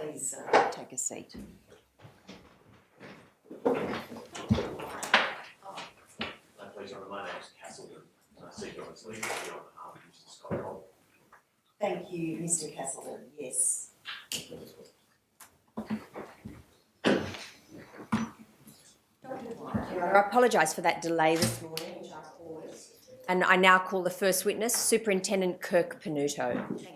please take a seat. My name is Castleton. I seek your sleep on behalf of Mr. Scott Holt. Thank you, Mr. Castleton. Yes. I apologise for that delay this morning, which I caused. And I now call the first witness, Superintendent Kirk Panuto. Thank you.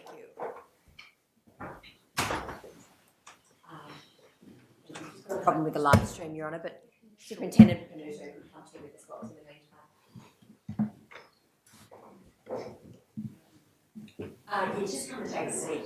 Got a problem with the live stream, Your Honour, but Superintendent Panuto can come to you with this box in the meantime. You just come and take a seat.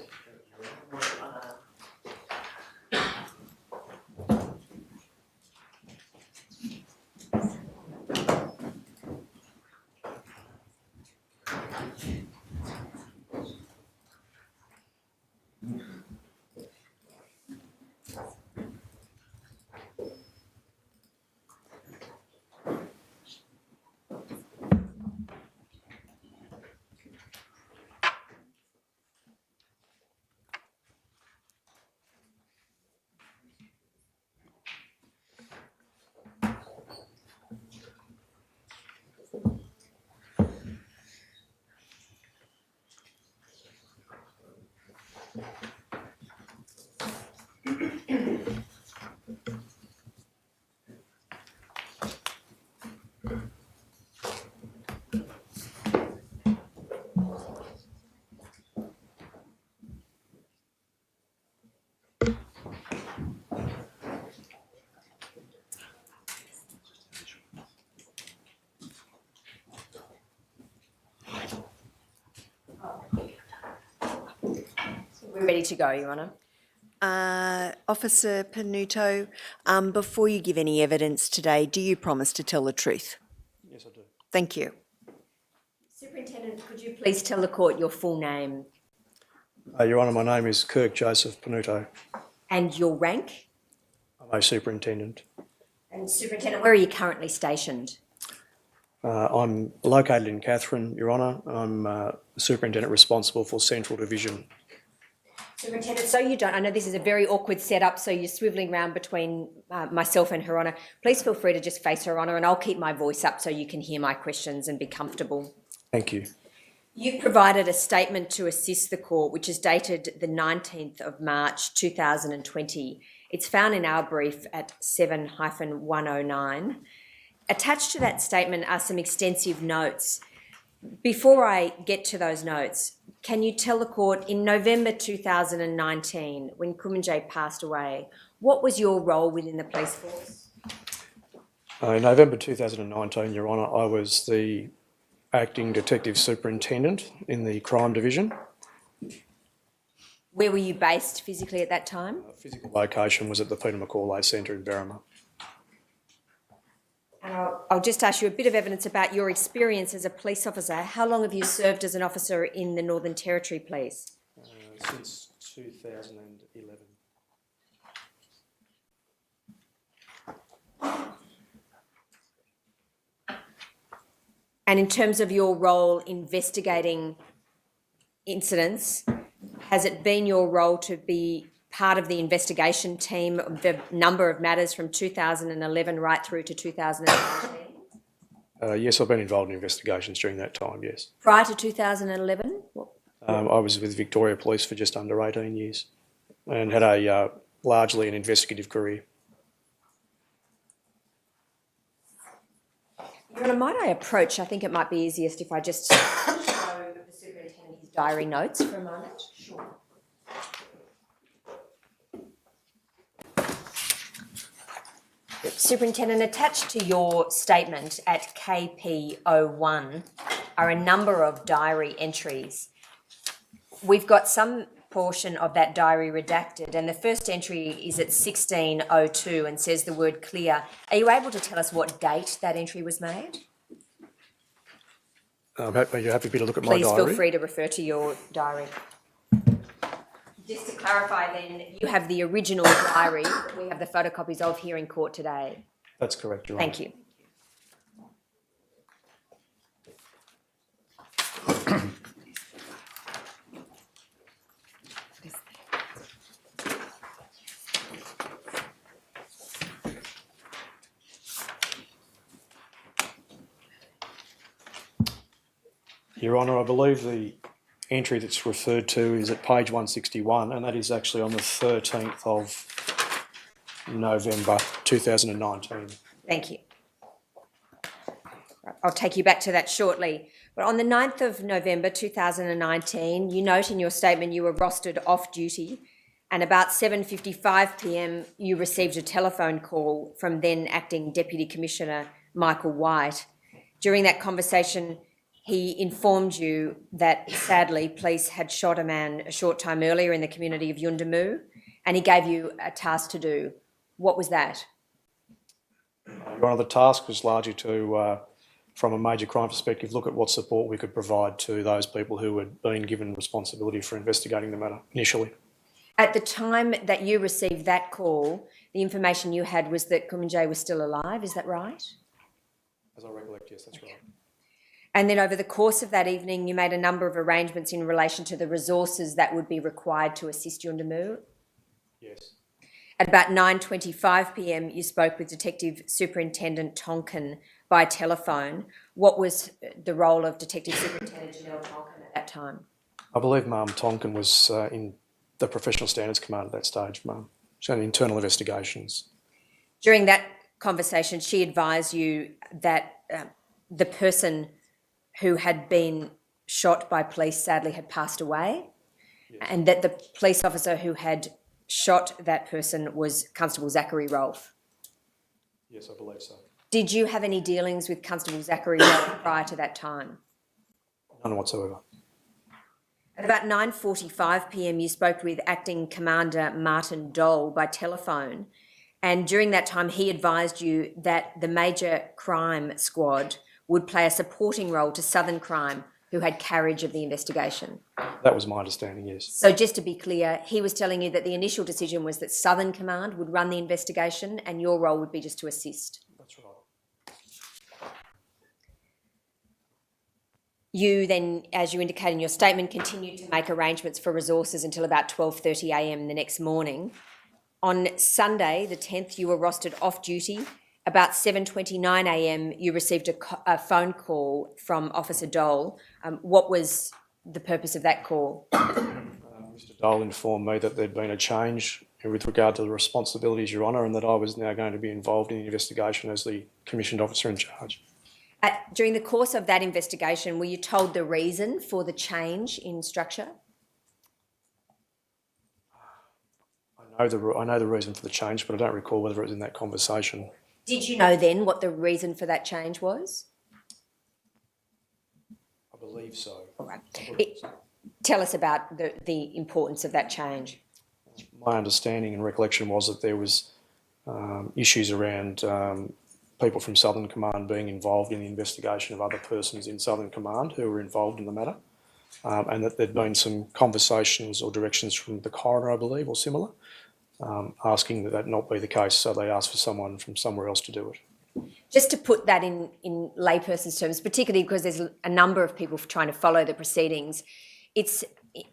We're ready to go, Your Honour. Officer Panuto, before you give any evidence today, do you promise to tell the truth? Yes, I do. Thank you. Superintendent, could you please tell the court your full name Your Honour, my name is Kirk Joseph Panuto. and your rank? I'm a superintendent. And Superintendent, where are you currently stationed? I'm located in Katherine, Your Honour. I'm the superintendent responsible for Central Division. Superintendent, so you don't, I know this is a very awkward setup, so you're swivelling around between myself and Her Honour. Please feel free to just face Her Honour and I'll keep my voice up so you can hear my questions and be comfortable. Thank you. You provided a statement to assist the court, which is dated the 19th of March 2020. It's found in our brief at 7-109. Attached to that statement are some extensive notes. Before I get to those notes, can you tell the court, in November 2019, when Kumanjayi passed away, what was your role within the police force? In November 2019, Your Honour, I was the acting detective superintendent in the crime division. Where were you based physically at that time? Physical location was at the Peter McCauley Centre in Berrima. And I'll just ask you a bit of evidence about your experience as a police officer. How long have you served as an officer in the Northern Territory Police? Since 2011. And in terms of your role investigating incidents, has it been your role to be part of the investigation team of the number of matters from 2011 right through to 2019? Yes, I've been involved in investigations during that time, yes. Prior to 2011? I was with Victoria Police for just under 18 years and had a largely an investigative career. Your Honour, might I approach? I think it might be easiest if I just show the superintendent his diary notes for a moment. Sure. Superintendent, attached to your statement at KP01 are a number of diary entries. We've got some portion of that diary redacted, and the first entry is at 16:02 and says the word clear. Are you able to tell us what date that entry was made? Are you happy to look at my diary? Please feel free to refer to your diary. Just to clarify then, you have the original diary that we have the photocopies of here in court today. That's correct, Your Honour. Thank you. Your Honour, I believe the entry that's referred to is at page 161, and that is actually on the 13th of November 2019. Thank you. Right, I'll take you back to that shortly. But on the 9th of November 2019, you note in your statement you were rostered off duty, and about 7:55 p.m. you received a telephone call from then Acting Deputy Commissioner Michael White. During that conversation, he informed you that, sadly, police had shot a man a short time earlier in the community of Yundamu, and he gave you a task to do. What was that? Your Honour, the task was largely to, from a major crime perspective, look at what support we could provide to those people who had been given responsibility for investigating the matter initially. At the time that you received that call, the information you had was that Kumanjayi was still alive, is that right? As I recollect, yes, that's right. And then over the course of that evening, you made a number of arrangements in relation to the resources that would be required to assist Yundamu. Yes. At about 9:25 p.m, you spoke with Detective Superintendent Tonkin by telephone. What was the role of Detective Superintendent Janelle Tonkin at that time? I believe Ma'am Tonkin was in the Professional Standards Command at that stage, Ma'am. She had internal investigations. During that conversation, she advised you that the person who had been shot by police sadly had passed away, yes, and that the police officer who had shot that person was Constable Zachary Rolfe. Yes, I believe so. Did you have any dealings with Constable Zachary Rolfe prior to that time? None whatsoever. At about 9:45 p.m, you spoke with Acting Commander Martin Dole by telephone, and during that time he advised you that the Major Crime Squad would play a supporting role to Southern Crime, who had carriage of the investigation. That was my understanding, yes. So just to be clear, he was telling you that the initial decision was that Southern Command would run the investigation and your role would be just to assist. That's right. You then, as you indicated in your statement, continued to make arrangements for resources until about 12:30 a.m. the next morning. On Sunday, the 10th, you were rostered off duty. About 7:29 a.m, you received a phone call from Officer Dole. What was the purpose of that call? Mr. Dole informed me that there'd been a change with regard to the responsibilities, Your Honour, and that I was now going to be involved in the investigation as the commissioned officer in charge. During the course of that investigation, were you told the reason for the change in structure? I know the reason for the change, but I don't recall whether it was in that conversation. Did you know then what the reason for that change was? I believe so. All right. Tell us about the importance of that change. My understanding and recollection was that there was issues around people from Southern Command being involved in the investigation of other persons in Southern Command who were involved in the matter, and that there'd been some conversations or directions from the coroner, I believe, or similar, asking that not be the case, so they asked for someone from somewhere else to do it. Just to put that in layperson's terms, particularly because there's a number of people trying to follow the proceedings, it's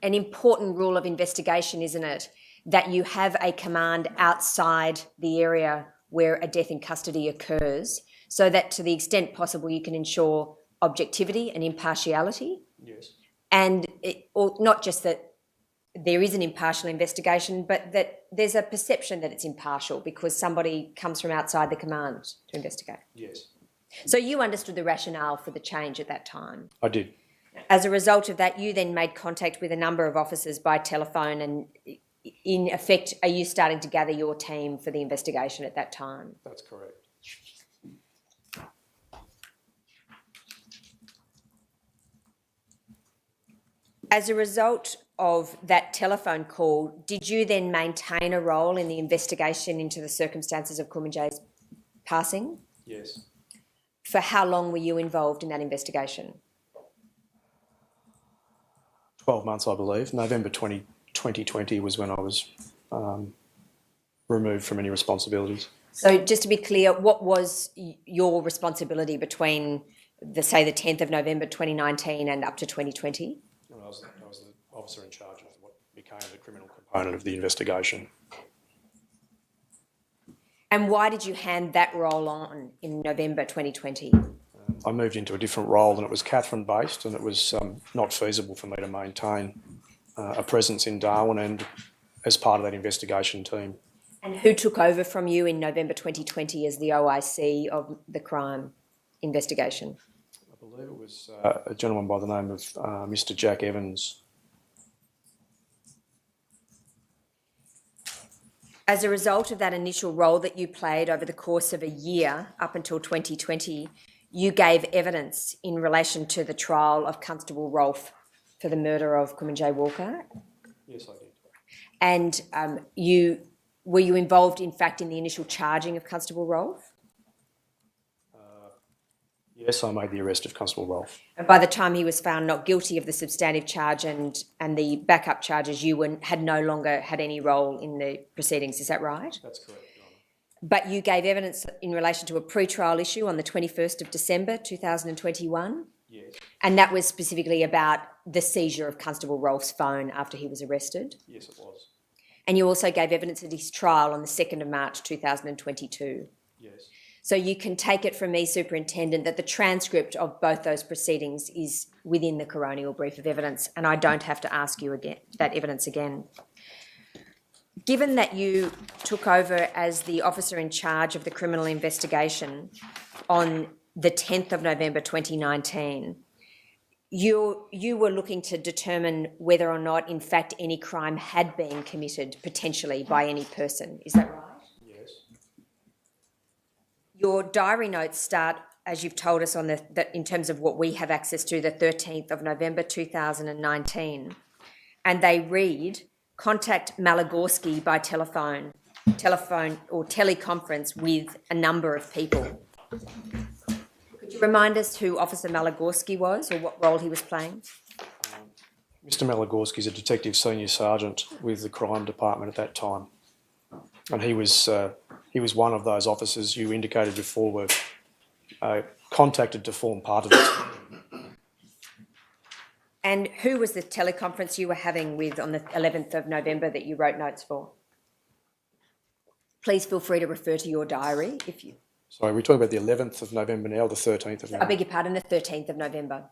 an important rule of investigation, isn't it, that you have a command outside the area where a death in custody occurs, so that to the extent possible you can ensure objectivity and impartiality. Yes. And or not just that there is an impartial investigation, but that there's a perception that it's impartial because somebody comes from outside the command to investigate. Yes. So you understood the rationale for the change at that time. I did. As a result of that, you then made contact with a number of officers by telephone, and in effect, are you starting to gather your team for the investigation at that time? That's correct. As a result of that telephone call, did you then maintain a role in the investigation into the circumstances of Kumanjayi's passing? Yes. For how long were you involved in that investigation? 12 months, I believe. November 2020 was when I was removed from any responsibilities. So just to be clear, what was your responsibility between the 10th of November 2019 and up to 2020? I was the officer in charge of what became the criminal component of the investigation. And why did you hand that role on in November 2020? I moved into a different role, and it was Catherine-based, and it was not feasible for me to maintain a presence in Darwin and as part of that investigation team. And who took over from you in November 2020 as the OIC of the crime investigation? I believe it was a gentleman by the name of Mr. Jack Evans. As a result of that initial role that you played over the course of a year up until 2020, you gave evidence in relation to the trial of Constable Rolfe for the murder of Kumanjayi Walker. Yes, I did. And were you involved, in fact, in the initial charging of Constable Rolfe? Yes, I made the arrest of Constable Rolfe. And by the time he was found not guilty of the substantive charge and the backup charges, you had no longer had any role in the proceedings. Is that right? That's correct, Your Honour. But you gave evidence in relation to a pre-trial issue on the 21st of December 2021? Yes. And that was specifically about the seizure of Constable Rolfe's phone after he was arrested? Yes, it was. And you also gave evidence at his trial on the 2nd of March 2022? Yes. So you can take it from me, Superintendent, that the transcript of both those proceedings is within the coronial brief of evidence, and I don't have to ask you again that evidence again. Given that you took over as the officer in charge of the criminal investigation on the 10th of November 2019, you were looking to determine whether or not, in fact, any crime had been committed potentially by any person. Is that right? Yes. Your diary notes start, as you've told us, on in terms of what we have access to, the 13th of November 2019, and they read, contact Malagorski by telephone or teleconference with a number of people. Could you remind us who Officer Malagorski was or what role he was playing? Mr. Malagorski is a detective senior sergeant with the crime department at that time, and he was one of those officers you indicated before were contacted to form part of it. And who was the teleconference you were having with on the 11th of November that you wrote notes for? Please feel free to refer to your diary if you... Sorry, we're talking about the 11th of November now, or the 13th of November? I beg your pardon, the 13th of November.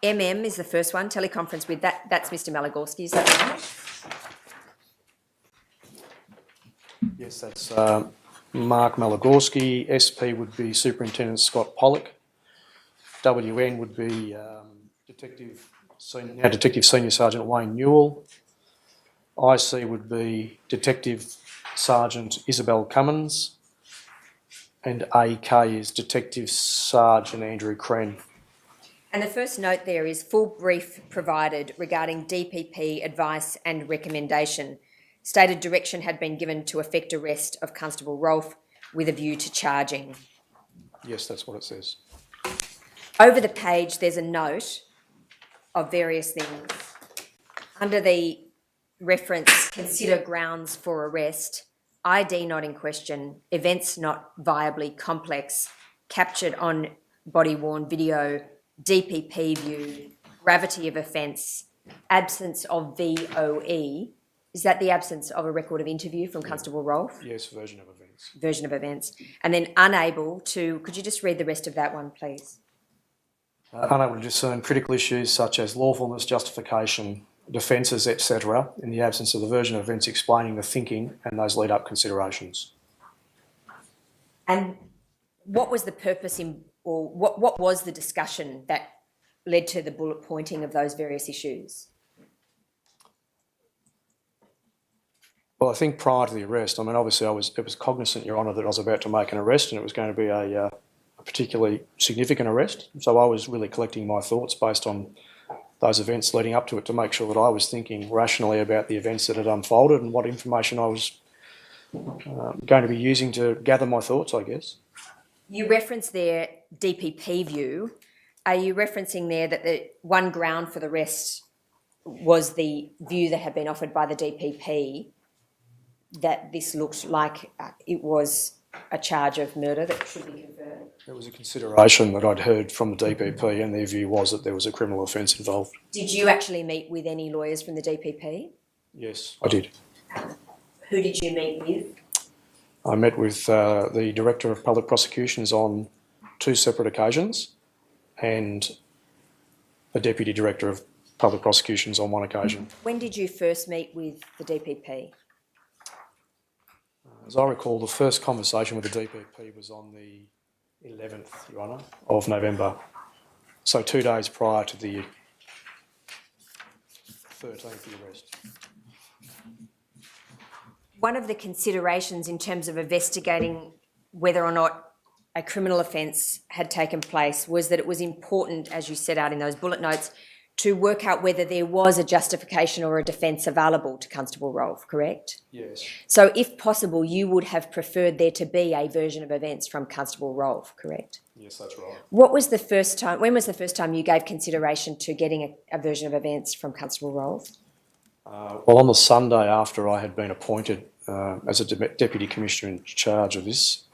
MM is the first one, teleconference with that's Mr. Malagorski, is that right? Yes, that's Mark Malagorski. SP would be Superintendent Scott Pollock. WN would be Detective Senior Sergeant Wayne Newell. IC would be Detective Sergeant Isabel Cummins. And AK is Detective Sergeant Andrew Crenn. And the first note there is full brief provided regarding DPP advice and recommendation. Stated direction had been given to effect arrest of Constable Rolfe with a view to charging. Yes, that's what it says. Over the page, there's a note of various things. Under the reference, consider grounds for arrest, ID not in question, events not viably complex, captured on body-worn video, DPP view, gravity of offence, absence of VOE. Is that the absence of a record of interview from Constable Rolfe? Yes, version of events. Version of events. And then unable to, could you just read the rest of that one, please? Unable to discern critical issues such as lawfulness, justification, defences, etc., in the absence of the version of events explaining the thinking and those lead-up considerations. And what was the purpose or what was the discussion that led to the bullet pointing of those various issues? Well, I think prior to the arrest, I mean, obviously it was cognizant, Your Honour, that I was about to make an arrest and it was going to be a particularly significant arrest. So I was really collecting my thoughts based on those events leading up to it to make sure that I was thinking rationally about the events that had unfolded and what information I was going to be using to gather my thoughts, I guess. You reference there DPP view. Are you referencing there that the one ground for the arrest was the view that had been offered by the DPP that this looked like it was a charge of murder that should be confirmed? It was a consideration that I'd heard from the DPP and their view was that there was a criminal offence involved. Did you actually meet with any lawyers from the DPP? Yes, I did. Who did you meet with? I met with the Director of Public Prosecutions on 2 separate occasions, and the Deputy Director of Public Prosecutions on 1 occasion. When did you first meet with the DPP? As I recall, the first conversation with the DPP was on the 11th, Your Honour, of November. So 2 days prior to the 13th arrest. One of the considerations in terms of investigating whether or not a criminal offence had taken place was that it was important, as you set out in those bullet notes, to work out whether there was a justification or a defence available to Constable Rolfe, correct? Yes. So if possible, you would have preferred there to be a version of events from Constable Rolfe, correct? Yes, that's right. When was the first time you gave consideration to getting a version of events from Constable Rolfe? Well, on the Sunday after I had been appointed as a Deputy Commissioner in charge of this,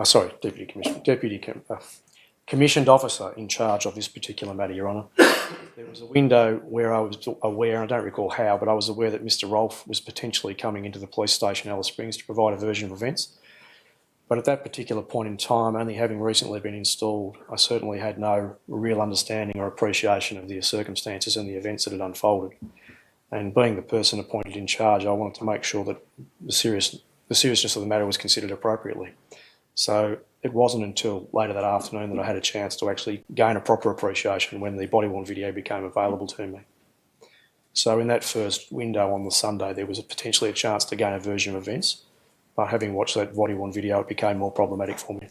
Commissioned Officer in charge of this particular matter, Your Honour, there was a window where I was aware, and I don't recall how, but I was aware that Mr Rolfe was potentially coming into the police station Alice Springs to provide a version of events. But at that particular point in time, only having recently been installed, I certainly had no real understanding or appreciation of the circumstances and the events that had unfolded. And being the person appointed in charge, I wanted to make sure that the seriousness of the matter was considered appropriately. So it wasn't until later that afternoon that I had a chance to actually gain a proper appreciation when the body-worn video became available to me. So in that first window on the Sunday, there was potentially a chance to gain a version of events, but having watched that body-worn video, it became more problematic for me.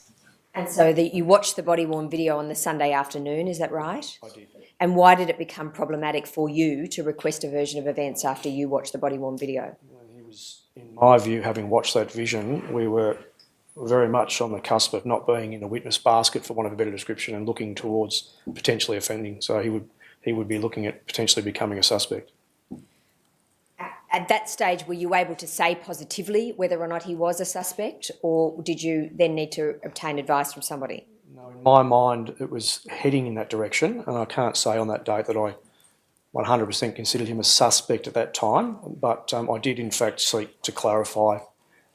And so you watched the body-worn video on the Sunday afternoon, is that right? I did. And why did it become problematic for you to request a version of events after you watched the body-worn video? He was, in my view, having watched that vision, we were very much on the cusp of not being in a witness basket, for want of a better description, and looking towards potentially offending. So he would be looking at potentially becoming a suspect. At that stage, were you able to say positively whether or not he was a suspect, or did you then need to obtain advice from somebody? No, in my mind, it was heading in that direction, and I can't say on that date that I 100% considered him a suspect at that time, but I did in fact seek to clarify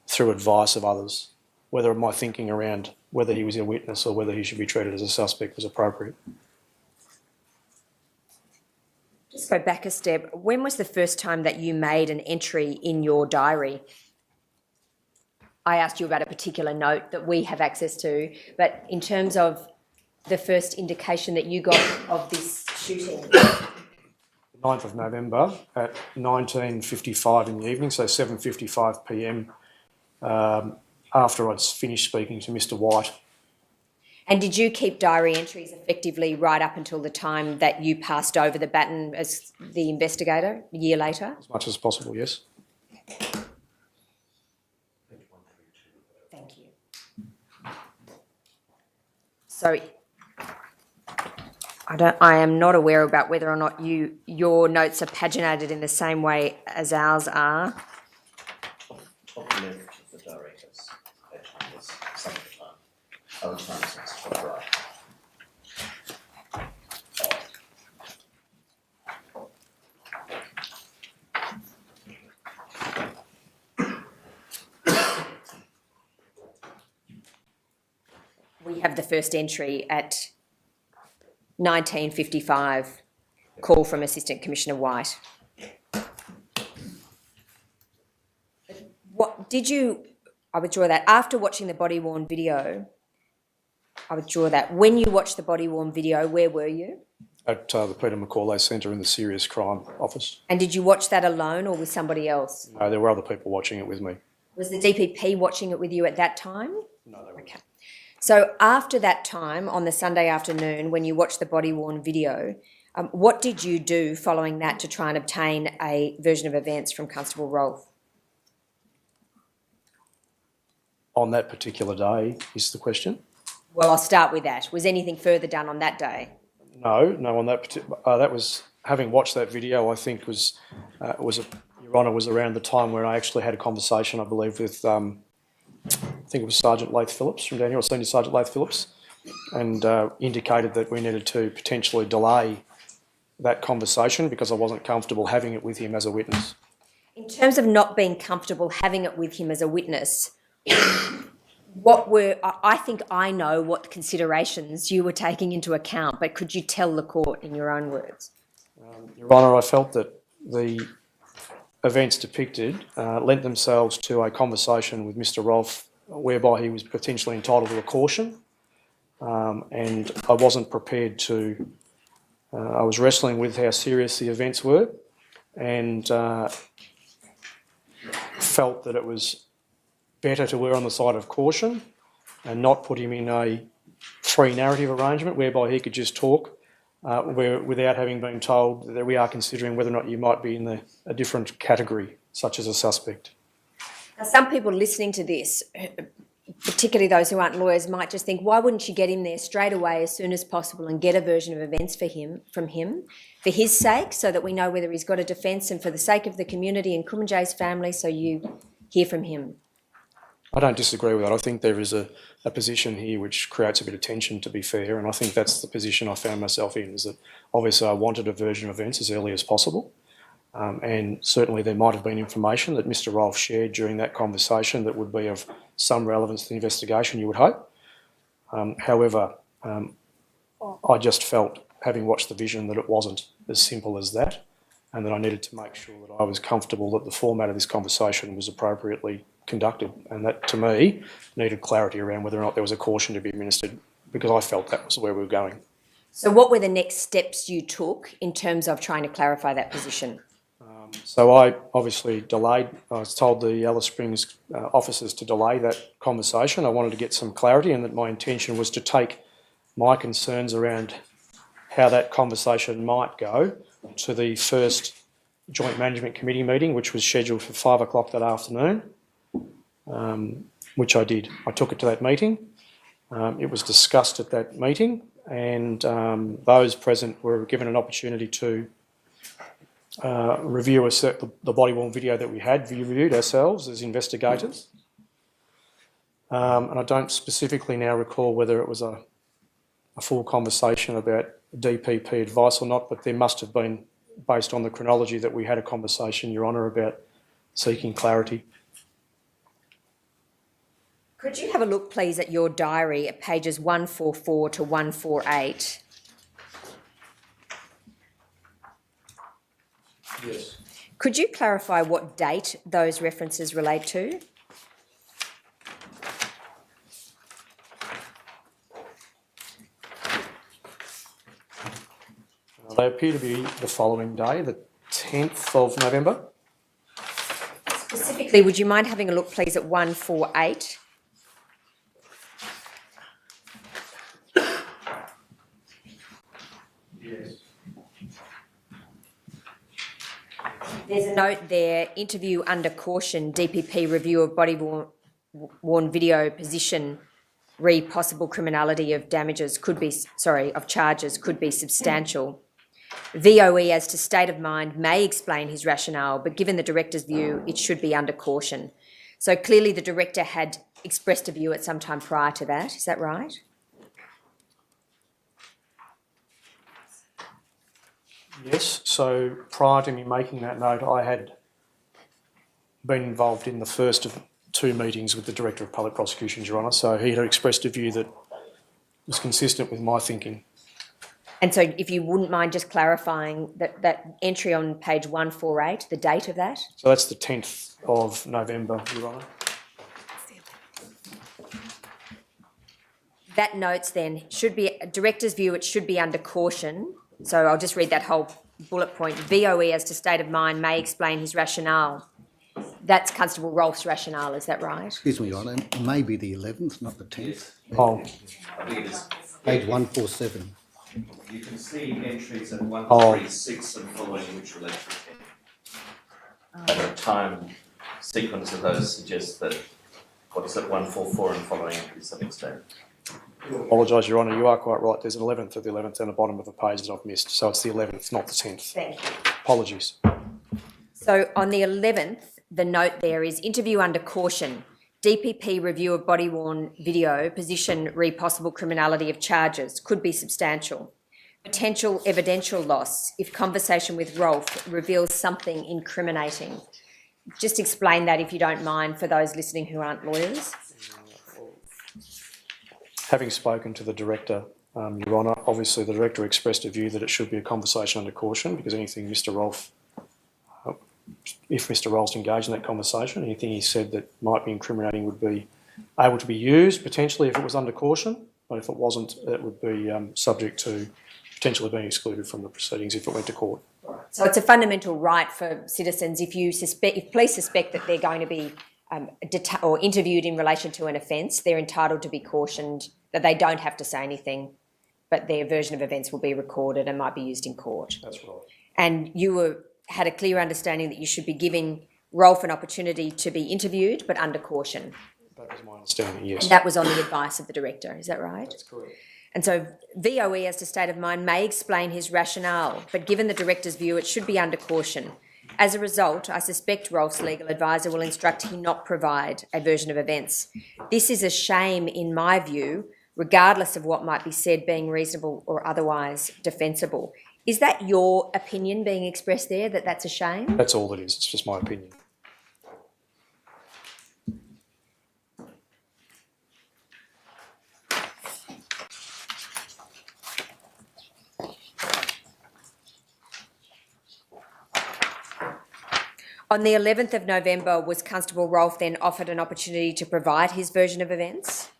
through advice of others whether my thinking around whether he was a witness or whether he should be treated as a suspect was appropriate. Just go back a step. When was the first time that you made an entry in your diary? I asked you about a particular note that we have access to, but in terms of the first indication that you got of this shooting? 9th of November at 19:55 in the evening, so 7:55 p.m, after I'd finished speaking to Mr White. And did you keep diary entries effectively right up until the time that you passed over the baton as the investigator a year later? As much as possible, yes. Thank you. So I am not aware about whether or not your notes are paginated in the same way as ours are. Top left of the diary has page numbers some of the time. Other times it's top right. We have the first entry at 19:55, call from Assistant Commissioner White. I withdraw that. After watching the body-worn video, I withdraw that. When you watched the body-worn video, where were you? At the Peter Macaulay Centre in the Serious Crime Office. And did you watch that alone or with somebody else? No, there were other people watching it with me. Was the DPP watching it with you at that time? No, they weren't. Okay. So after that time, on the Sunday afternoon, when you watched the body-worn video, what did you do following that to try and obtain a version of events from Constable Rolfe? On that particular day is the question? Well, I'll start with that. Was anything further done on that day? No, on that particular, that was, having watched that video, I think Your Honour, was around the time where I actually had a conversation, I believe, with, I think it was Sergeant Laith Phillips from down here, or Senior Sergeant Laith Phillips, and indicated that we needed to potentially delay that conversation because I wasn't comfortable having it with him as a witness. In terms of not being comfortable having it with him as a witness, I think I know what considerations you were taking into account, but could you tell the court in your own words? Your Honour, I felt that the events depicted lent themselves to a conversation with Mr Rolfe whereby he was potentially entitled to a caution, and I wasn't prepared to. I was wrestling with how serious the events were, and felt that it was better to err on the side of caution and not put him in a free narrative arrangement whereby he could just talk without having been told that we are considering whether or not you might be in a different category, such as a suspect. Now, some people listening to this, particularly those who aren't lawyers, might just think, why wouldn't you get him there straight away as soon as possible and get a version of events from him, for his sake, so that we know whether he's got a defence, and for the sake of the community and Kumanjayi's family, so you hear from him? I don't disagree with that. I think there is a position here which creates a bit of tension, to be fair, and I think that's the position I found myself in, is that obviously I wanted a version of events as early as possible, and certainly there might have been information that Mr Rolfe shared during that conversation that would be of some relevance to the investigation, you would hope. However, I just felt, having watched the vision, that it wasn't as simple as that, and that I needed to make sure that I was comfortable that the format of this conversation was appropriately conducted, and that, to me, needed clarity around whether or not there was a caution to be administered, because I felt that was where we were going. So what were the next steps you took in terms of trying to clarify that position? So I obviously delayed. I was told the Alice Springs officers to delay that conversation. I wanted to get some clarity, and that my intention was to take my concerns around how that conversation might go to the first Joint Management Committee meeting, which was scheduled for 5 o'clock that afternoon, which I did. I took it to that meeting. It was discussed at that meeting, and those present were given an opportunity to review the body-worn video that we had reviewed ourselves as investigators. And I don't specifically now recall whether it was a full conversation about DPP advice or not, but there must have been, based on the chronology, that we had a conversation, Your Honour, about seeking clarity. Could you have a look, please, at your diary at pages 144 to 148? Yes. Could you clarify what date those references relate to? They appear to be the following day, the 10th of November. Specifically, would you mind having a look, please, at 148? Yes. There's a note there, interview under caution, DPP review of body-worn video position, re possible criminality of of charges could be substantial. VOE as to state of mind may explain his rationale, but given the director's view, it should be under caution. So clearly the director had expressed a view at some time prior to that, is that right? Yes, so prior to me making that note, I had been involved in the first of 2 meetings with the Director of Public Prosecutions, Your Honour, so he had expressed a view that was consistent with my thinking. And so if you wouldn't mind just clarifying that entry on page 148, the date of that? So that's the 10th of November, Your Honour. That notes then, should be, director's view, it should be under caution. So I'll just read that whole bullet point. VOE as to state of mind may explain his rationale. That's Constable Rolfe's rationale, is that right? Excuse me, Your Honour, it may be the 11th, not the 10th. Oh, I think it is. Page 147. You can see entries at 136 and following which relate to 10. And the time sequence of those suggests that what's at 144 and following is the next day. I apologise, Your Honour, you are quite right. There's an 11th of the 11th down the bottom of the page that I've missed. So it's the 11th, not the 10th. Thank you. Apologies. So on the 11th, the note there is interview under caution. DPP review of body-worn video, position re possible criminality of charges, could be substantial. Potential evidential loss if conversation with Rolfe reveals something incriminating. Just explain that, if you don't mind, for those listening who aren't lawyers. Having spoken to the director, Your Honour, obviously the director expressed a view that it should be a conversation under caution because anything Mr Rolfe, if Mr Rolfe's engaged in that conversation, anything he said that might be incriminating would be able to be used potentially if it was under caution, but if it wasn't, it would be subject to potentially being excluded from the proceedings if it went to court. So it's a fundamental right for citizens if police suspect that they're going to be or interviewed in relation to an offence, they're entitled to be cautioned that they don't have to say anything, but their version of events will be recorded and might be used in court. That's right. And you had a clear understanding that you should be giving Rolfe an opportunity to be interviewed, but under caution. That was my understanding, yes. And that was on the advice of the director, is that right? That's correct. And so VOE, as to state of mind, may explain his rationale, but given the director's view, it should be under caution. As a result, I suspect Rolfe's legal advisor will instruct he not provide a version of events. This is a shame, in my view, regardless of what might be said being reasonable or otherwise defensible. Is that your opinion being expressed there, that that's a shame? That's all it is. It's just my opinion. On the 11th of November, was Constable Rolfe then offered an opportunity to provide his version of events?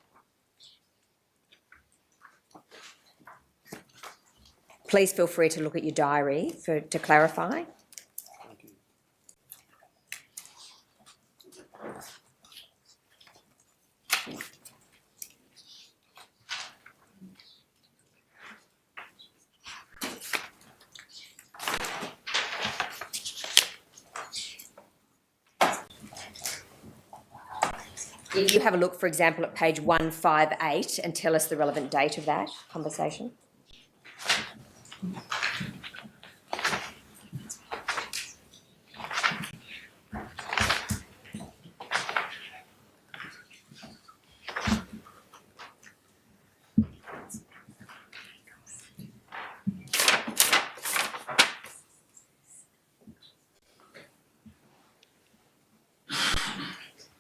Please feel free to look at your diary to clarify. Thank you. If you have a look, for example, at page 158 and tell us the relevant date of that conversation.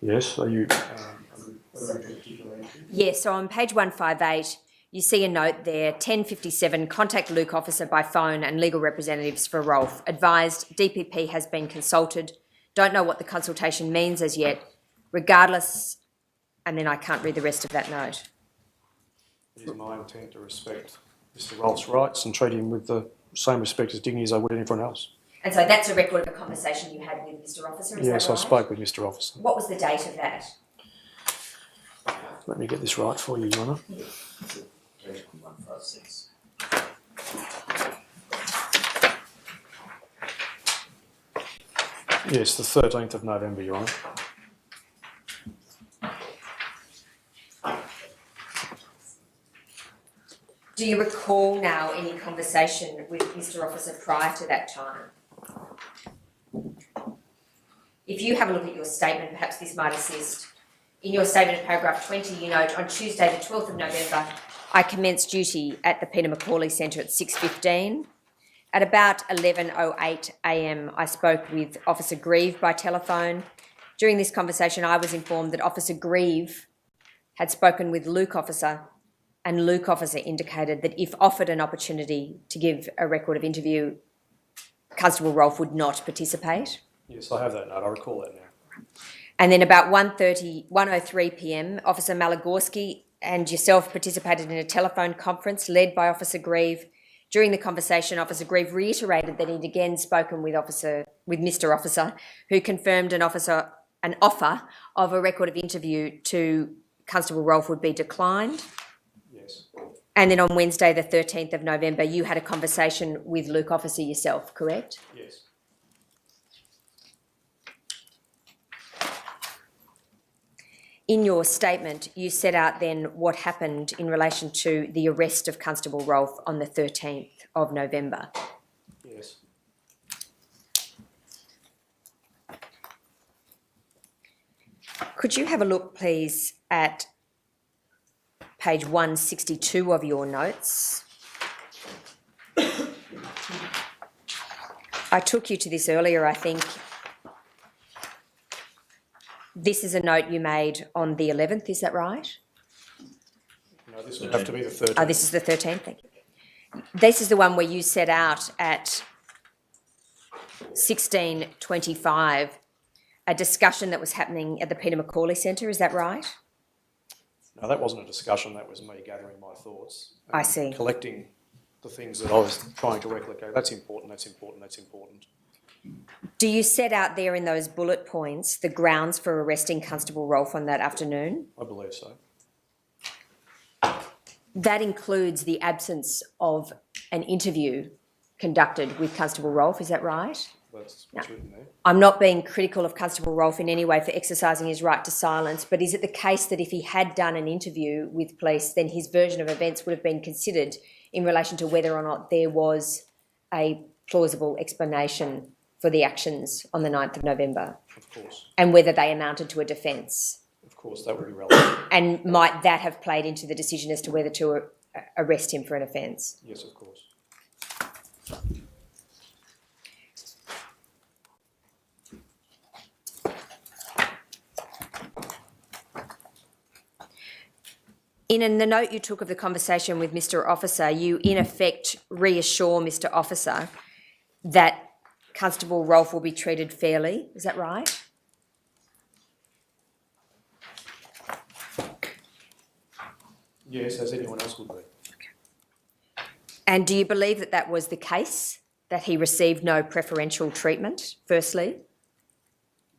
Yes, are you... Yes, so on page 158, you see a note there, 10:57, contact Luke officer by phone and legal representatives for Rolfe. Advised DPP has been consulted. Don't know what the consultation means as yet. Regardless, and then I can't read the rest of that note. It is my intent to respect Mr Rolfe's rights and treat him with the same respect as dignity as I would anyone else. And so that's a record of a conversation you had with Mr Officer, is Yes, that I right? spoke with Mr Officer. What was the date of that? Let me get this right for you, Your Honour. 156. Yes, the 13th of November, Your Honour. Do you recall now any conversation with Mr Officer prior to that time? If you have a look at your statement, perhaps this might assist. In your statement in paragraph 20, you note, on Tuesday the 12th of November, I commenced duty at the Peter McCauley Centre at 6:15. At about 11:08 a.m, I spoke with Officer Grieve by telephone. During this conversation, I was informed that Officer Grieve had spoken with Luke Officer, and Luke Officer indicated that if offered an opportunity to give a record of interview, Constable Rolfe would not participate. Yes, I have that note. I recall that now. And then about 1:03 p.m, Officer Malagorski and yourself participated in a telephone conference led by Officer Grieve. During the conversation, Officer Grieve reiterated that he'd again spoken with Mr Officer, who confirmed an offer of a record of interview to Constable Rolfe would be declined. Yes. And then on Wednesday, the 13th of November, you had a conversation with Luke Officer yourself, correct? Yes. In your statement, you set out then what happened in relation to the arrest of Constable Rolfe on the 13th of November. Yes. Could you have a look, please, at page 162 of your notes? I took you to this earlier, I think. This is a note you made on the 11th, is that right? No, this would have to be the 13th. Oh, this is the 13th, thank you. This is the one where you set out at 16:25 a discussion that was happening at the Peter Macaulay Centre, is that right? No, that wasn't a discussion, that was me gathering my thoughts. I see. Collecting the things that I was trying to recollect. That's important, that's important, that's important. Do you set out there in those bullet points the grounds for arresting Constable Rolfe on that afternoon? I believe so. That includes the absence of an interview conducted with Constable Rolfe, is that right? That's what's written there. I'm not being critical of Constable Rolfe in any way for exercising his right to silence, but is it the case that if he had done an interview with police, then his version of events would have been considered in relation to whether or not there was a plausible explanation for the actions on the 9th of November? Of course. And whether they amounted to a defence? Of course, that would be relevant. And might that have played into the decision as to whether to arrest him for an offence? Yes, of course. In the note you took of the conversation with Mr. Officer, you in effect reassure Mr. Officer that Constable Rolfe will be treated fairly. Is that right? Yes, as anyone else would be. And do you believe that that was the case, that he received no preferential treatment, firstly?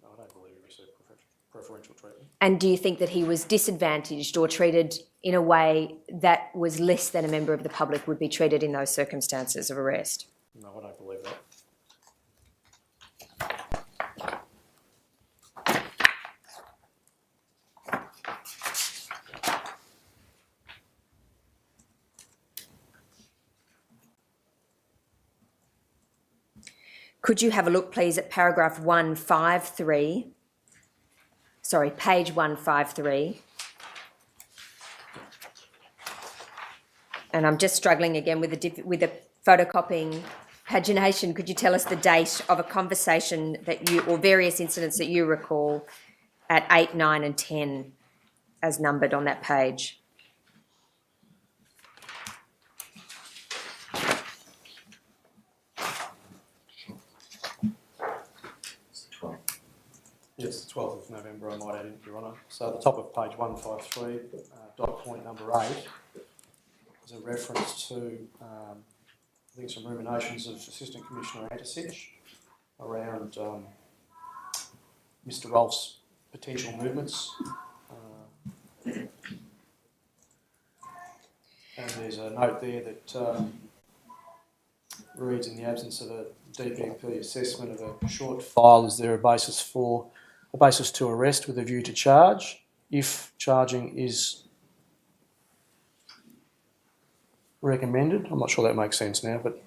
No, I don't believe he received preferential treatment. And do you think that he was disadvantaged or treated in a way that was less than a member of the public would be treated in those circumstances of arrest? No, I don't believe that. Could you have a look, please, at paragraph 153? Sorry, page 153. And I'm just struggling again with the photocopying pagination. Could you tell us the date of a conversation that you, or various incidents that you recall at 8, 9 and 10 as numbered on that page? Yes, the 12th of November, I might add in, Your Honour. So at the top of page 153, dot point number 8, there's a reference to, I think, some ruminations of Assistant Commissioner Antisich around Mr. Rolfe's potential movements. And there's a note there that reads, in the absence of a DPP assessment of a short file, is there a basis to arrest with a view to charge if charging is recommended? I'm not sure that makes sense now, but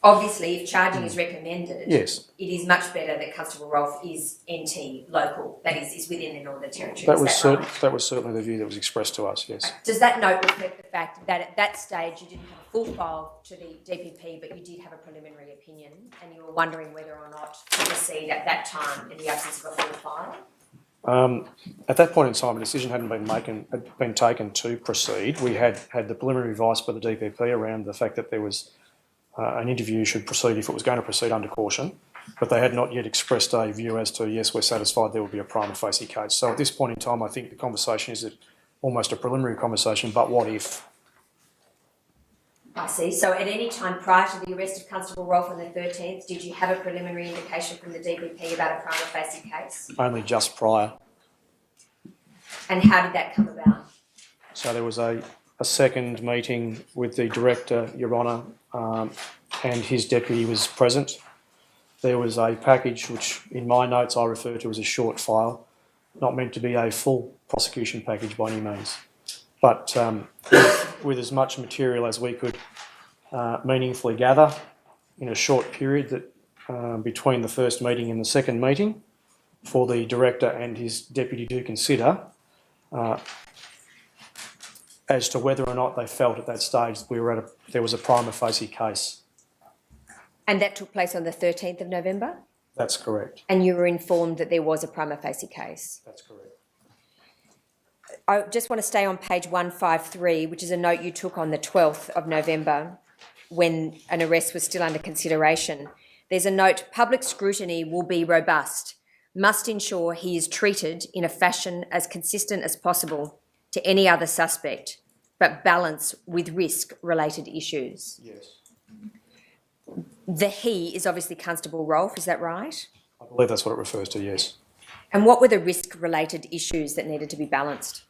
Obviously, if charging is recommended, yes, it is much better that Constable Rolfe is NT local, that is within the Northern Territory. that Is was right? that was certainly the view that was expressed to us. Yes, Does that note reflect the fact that at that stage you didn't have a full file to the DPP, but you did have a preliminary opinion, and you were wondering whether or not to proceed at that time in the absence of a full file? at that point in time, a decision hadn't been taken to proceed. We had the preliminary advice by the DPP around the fact that there was an interview should proceed if it was going to proceed under caution, but they had not yet expressed a view as to, yes, we're satisfied there will be a prima facie case. So at this point in time, I think the conversation is almost a preliminary conversation, but what if? I see. So at any time prior to the arrest of Constable Rolfe on the 13th, did you have a preliminary indication from the DPP about a prima facie case? Only just prior. And how did that come about? So there was a second meeting with the director, Your Honour, and his deputy was present. There was a package which, in my notes, I refer to as a short file, not meant to be a full prosecution package by any means, but with as much material as we could meaningfully gather in a short period that between the first meeting and the second meeting, for the director and his deputy to consider as to whether or not they felt at that stage there was a prima facie case. And that took place on the 13th of November? That's correct. And you were informed that there was a prima facie case? That's correct. I just want to stay on page 153, which is a note you took on the 12th of November when an arrest was still under consideration. There's a note, public scrutiny will be robust, must ensure he is treated in a fashion as consistent as possible to any other suspect, but balance with risk-related issues. Yes. The he is obviously Constable Rolfe, is that right? I believe that's what it refers to, yes. And what were the risk-related issues that needed to be balanced?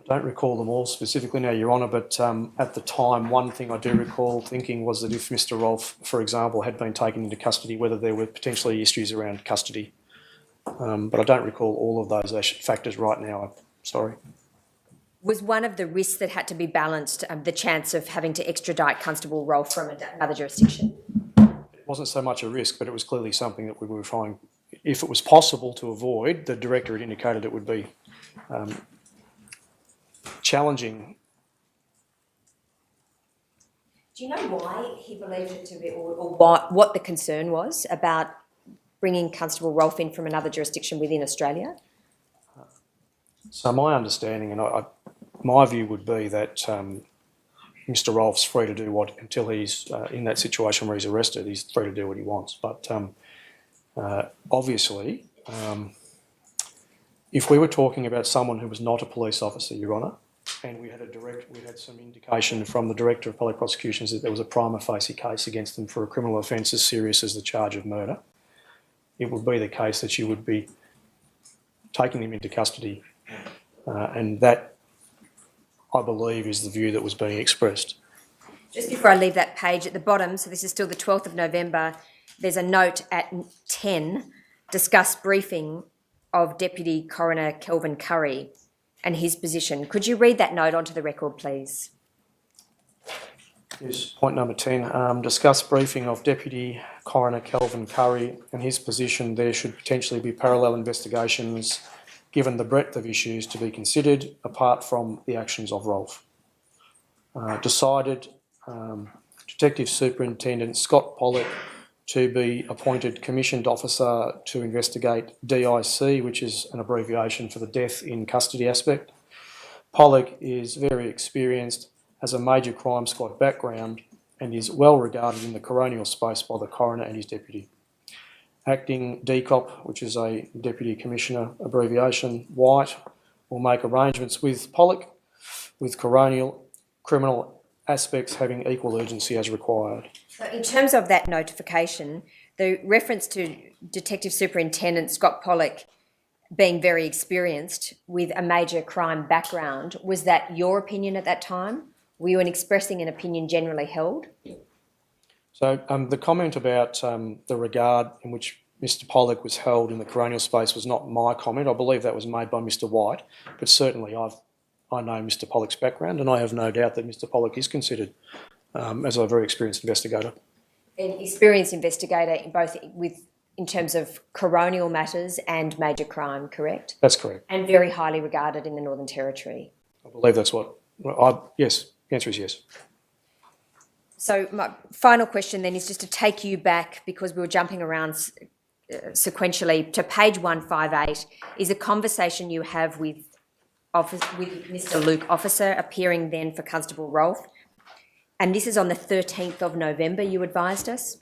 I don't recall them all specifically now, Your Honour, but at the time, one thing I do recall thinking was that if Mr Rolfe, for example, had been taken into custody, whether there were potentially issues around custody. But I don't recall all of those factors right now, I'm sorry. Was one of the risks that had to be balanced the chance of having to extradite Constable Rolfe from another jurisdiction? It wasn't so much a risk, but it was clearly something that we were trying, if it was possible to avoid, the Director had indicated it would be challenging. Do you know why he believed it to be, or what the concern was about bringing Constable Rolfe in from another jurisdiction within Australia? So my understanding, and my view would be that Mr Rolfe's free to do what, until he's in that situation where he's arrested, he's free to do what he wants. But obviously, if we were talking about someone who was not a police officer, Your Honour, and we had some indication from the Director of Public Prosecutions that there was a prima facie case against them for a criminal offence as serious as the charge of murder, it would be the case that you would be taking them into custody, and that, I believe, is the view that was being expressed. Just before I leave that page, at the bottom, so this is still the 12th of November, there's a note at 10, discuss briefing of Deputy Coroner Kelvin Curry and his position. Could you read that note onto the record, please? Yes, point number 10, discuss briefing of Deputy Coroner Kelvin Curry and his position. There should potentially be parallel investigations given the breadth of issues to be considered apart from the actions of Rolfe. Decided Detective Superintendent Scott Pollock to be appointed Commissioned Officer to investigate DIC, which is an abbreviation for the death in custody aspect. Pollock is very experienced, has a major crime squad background and is well regarded in the coronial space by the coroner and his deputy. Acting DCOP, which is a Deputy Commissioner abbreviation, White, will make arrangements with Pollock, with coronial criminal aspects having equal urgency as required. So in terms of that notification, the reference to Detective Superintendent Scott Pollock being very experienced with a major crime background, was that your opinion at that time? Were you expressing an opinion generally held? So the comment about the regard in which Mr Pollock was held in the coronial space was not my comment. I believe that was made by Mr White, but certainly I know Mr Pollock's background and I have no doubt that Mr Pollock is considered as a very experienced investigator. An experienced investigator in terms of coronial matters and major crime, correct? That's correct. And very highly regarded in the Northern Territory. I believe that's what, yes, the answer is yes. So my final question then is just to take you back, because we were jumping around sequentially, to page 158 is a conversation you have with Mr Luke Officer, appearing then for Constable Rolfe. And this is on the 13th of November, you advised us?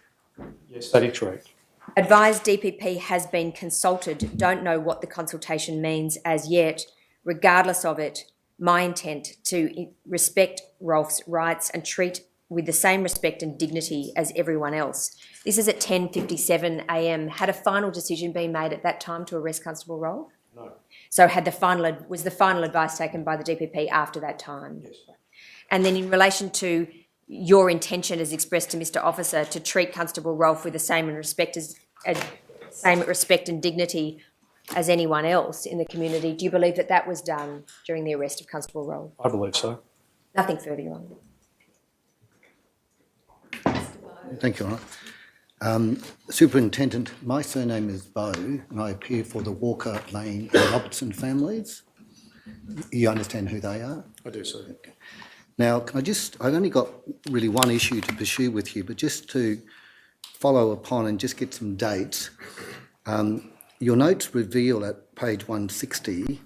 Yes, that is correct. Advised DPP has been consulted, don't know what the consultation means as yet. Regardless of it, my intent to respect Rolfe's rights and treat with the same respect and dignity as everyone else. This is at 10:57 a.m. Had a final decision been made at that time to arrest Constable Rolfe? No. So was the final advice taken by the DPP after that time? Yes. And then in relation to your intention as expressed to Mr Officer to treat Constable Rolfe with the same respect and dignity as anyone else in the community, do you believe that that was done during the arrest of Constable Rolfe? I believe so. Nothing further, Your Honour. Thank you, Your Honour. Superintendent, my surname is Bow and I appear for the Walker, Lane and Robertson families. You understand who they are? I do, sir. Okay. Now, I've only got really one issue to pursue with you, but just to follow upon and just get some dates. Your notes reveal at page 160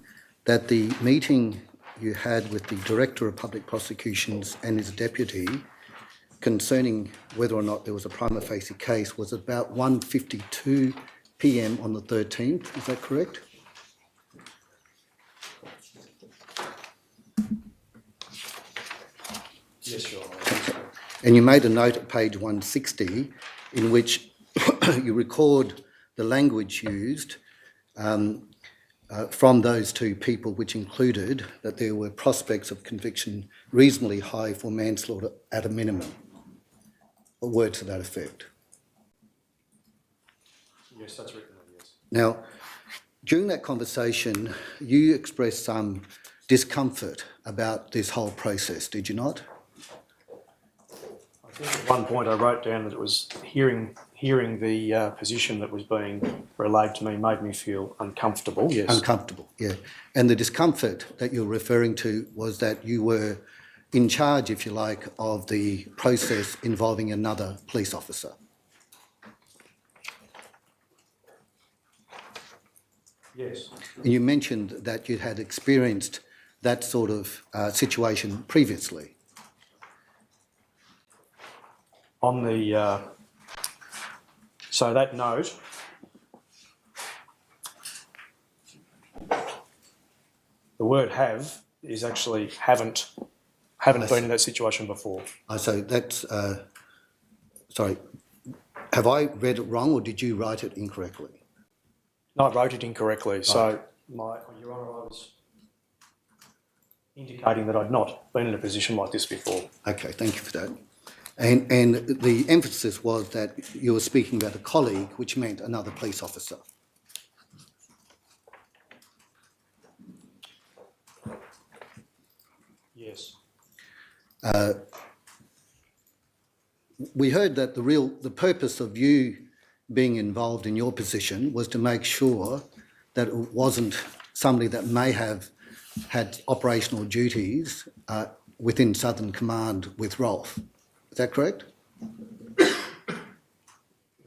that the meeting you had with the Director of Public Prosecutions and his deputy concerning whether or not there was a prima facie case was about 1:52 p.m. on the 13th. Is that correct? Yes, Your Honour. And you made a note at page 160 in which you record the language used from those two people, which included that there were prospects of conviction reasonably high for manslaughter at a minimum. A word to that effect. Yes, that's written in, yes. Now, during that conversation, you expressed some discomfort about this whole process, did you not? I think at one point I wrote down that it was hearing the position that was being relayed to me made me feel uncomfortable, yes. Uncomfortable, yeah. And the discomfort that you're referring to was that you were in charge, if you like, of the process involving another police officer. Yes. And you mentioned that you had experienced that sort of situation previously. On the, so that note, the word have is actually haven't been in that situation before. So that's, sorry, have I read it wrong or did you write it incorrectly? No, I wrote it incorrectly. So, Your Honour, I was indicating that I'd not been in a position like this before. Okay, thank you for that. And the emphasis was that you were speaking about a colleague, which meant another police officer. Yes. We heard that the purpose of you being involved in your position was to make sure that it wasn't somebody that may have had operational duties within Southern Command with Rolf. Is that correct?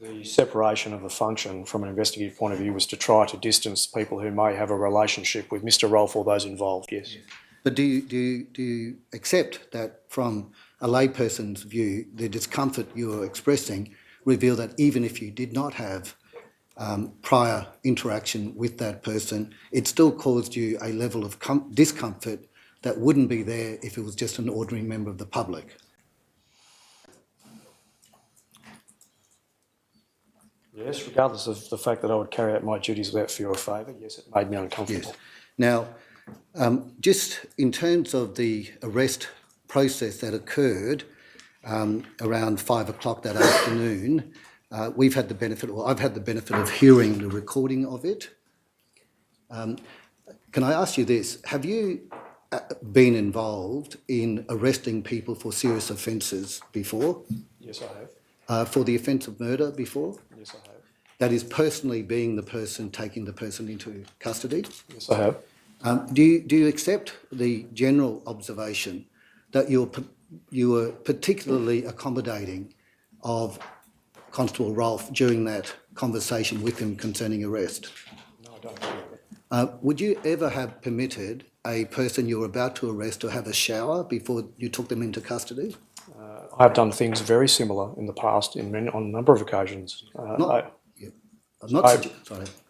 The separation of the function from an investigative point of view was to try to distance people who may have a relationship with Mr. Rolf or those involved, yes. But do you accept that from a layperson's view, the discomfort you are expressing reveal that even if you did not have prior interaction with that person, it still caused you a level of discomfort that wouldn't be there if it was just an ordinary member of the public? Yes, regardless of the fact that I would carry out my duties without fear or favour, yes, it made me uncomfortable. Yes. Now, just in terms of the arrest process that occurred around 5 o'clock that afternoon, we've had the benefit, or I've had the benefit of hearing the recording of it. Can I ask you this? Have you been involved in arresting people for serious offences before? Yes, I have. For the offence of murder before? Yes, I have. That is personally being the person taking the person into custody? Yes, I have. Do you accept the general observation that you were particularly accommodating of Constable Rolf during that conversation with him concerning arrest? No, I don't agree with it. Would you ever have permitted a person you were about to arrest to have a shower before you took them into custody? I have done things very similar in the past on a number of occasions. Sorry,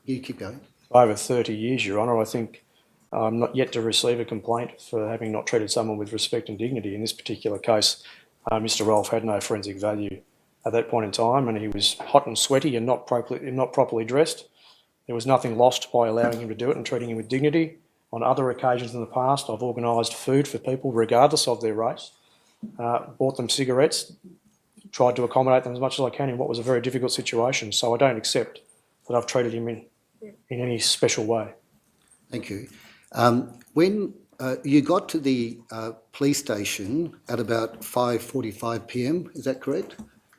you keep going. Over 30 years, Your Honour, I think I'm not yet to receive a complaint for having not treated someone with respect and dignity. In this particular case, Mr. Rolf had no forensic value at that point in time, and he was hot and sweaty and not properly dressed. There was nothing lost by allowing him to do it and treating him with dignity. On other occasions in the past, I've organised food for people regardless of their race, bought them cigarettes, tried to accommodate them as much as I can in what was a very difficult situation. So I don't accept that I've treated him in any special way. Thank you. When you got to the police station at about 5:45 p.m, is that correct?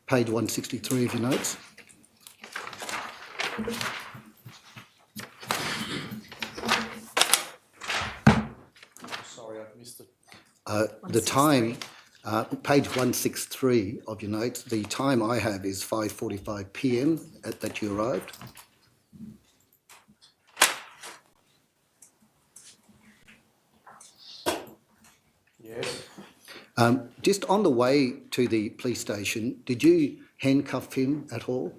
Page 163 of your notes. Sorry, I've missed it. The time, page 163 of your notes, the time I have is 5:45 p.m. That you arrived. Yes. Just on the way to the police station, did you handcuff him at all?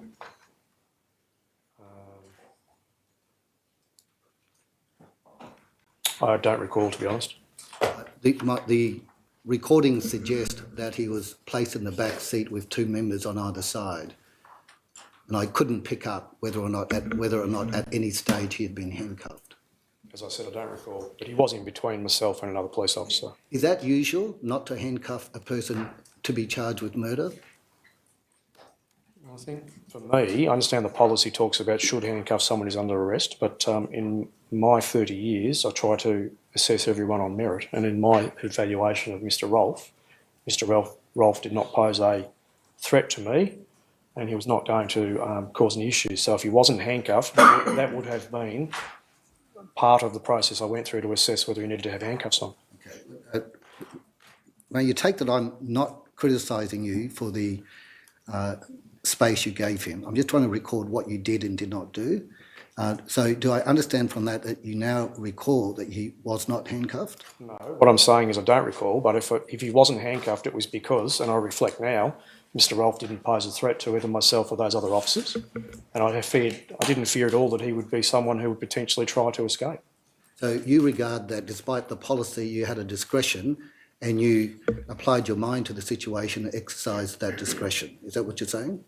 I don't recall, to be honest. The recordings suggest that he was placed in the back seat with two members on either side, and I couldn't pick up whether or not at any stage he had been handcuffed. As I said, I don't recall, but he was in between myself and another police officer. Is that usual, not to handcuff a person to be charged with murder? I think for me, I understand the policy talks about should handcuff someone who's under arrest, but in my 30 years, I try to assess everyone on merit. And in my evaluation of Mr. Rolfe did not pose a threat to me, and he was not going to cause any issues. So if he wasn't handcuffed, that would have been part of the process I went through to assess whether he needed to have handcuffs on. Okay. Now, you take that I'm not criticising you for the space you gave him. I'm just trying to record what you did and did not do. So do I understand from that you now recall that he was not handcuffed? No, what I'm saying is I don't recall, but if he wasn't handcuffed, it was because, and I reflect now, Mr. Rolfe didn't pose a threat to either myself or those other officers, and I didn't fear at all that he would be someone who would potentially try to escape. So you regard that despite the policy you had a discretion and you applied your mind to the situation and exercised that discretion. Is that what you're saying?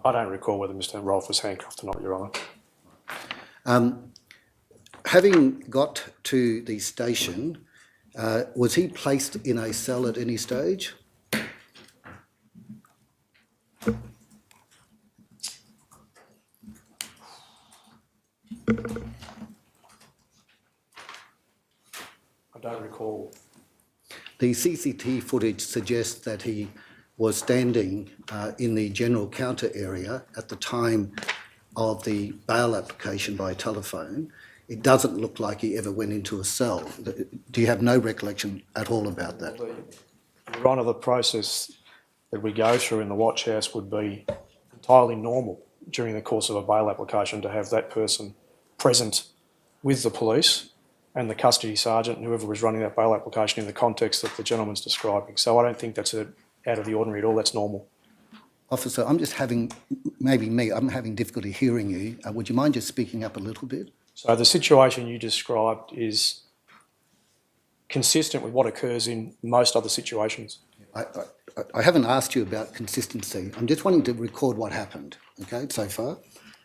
I don't recall whether Mr. Rolfe was handcuffed or not, Your Honour. Having got to the station, was he placed in a cell at any stage? I don't recall. The CCTV footage suggests that he was standing in the general counter area at the time of the bail application by telephone. It doesn't look like he ever went into a cell. Do you have no recollection at all about that? Your Honour, the process that we go through in the watch house would be entirely normal during the course of a bail application to have that person present with the police and the custody sergeant and whoever was running that bail application in the context that the gentleman's describing. So I don't think that's out of the ordinary at all, that's normal. Officer, I'm just having, maybe me, I'm having difficulty hearing you. Would you mind just speaking up a little bit? So the situation you described is consistent with what occurs in most other situations. I haven't asked you about consistency. I'm just wanting to record what happened, okay, so far.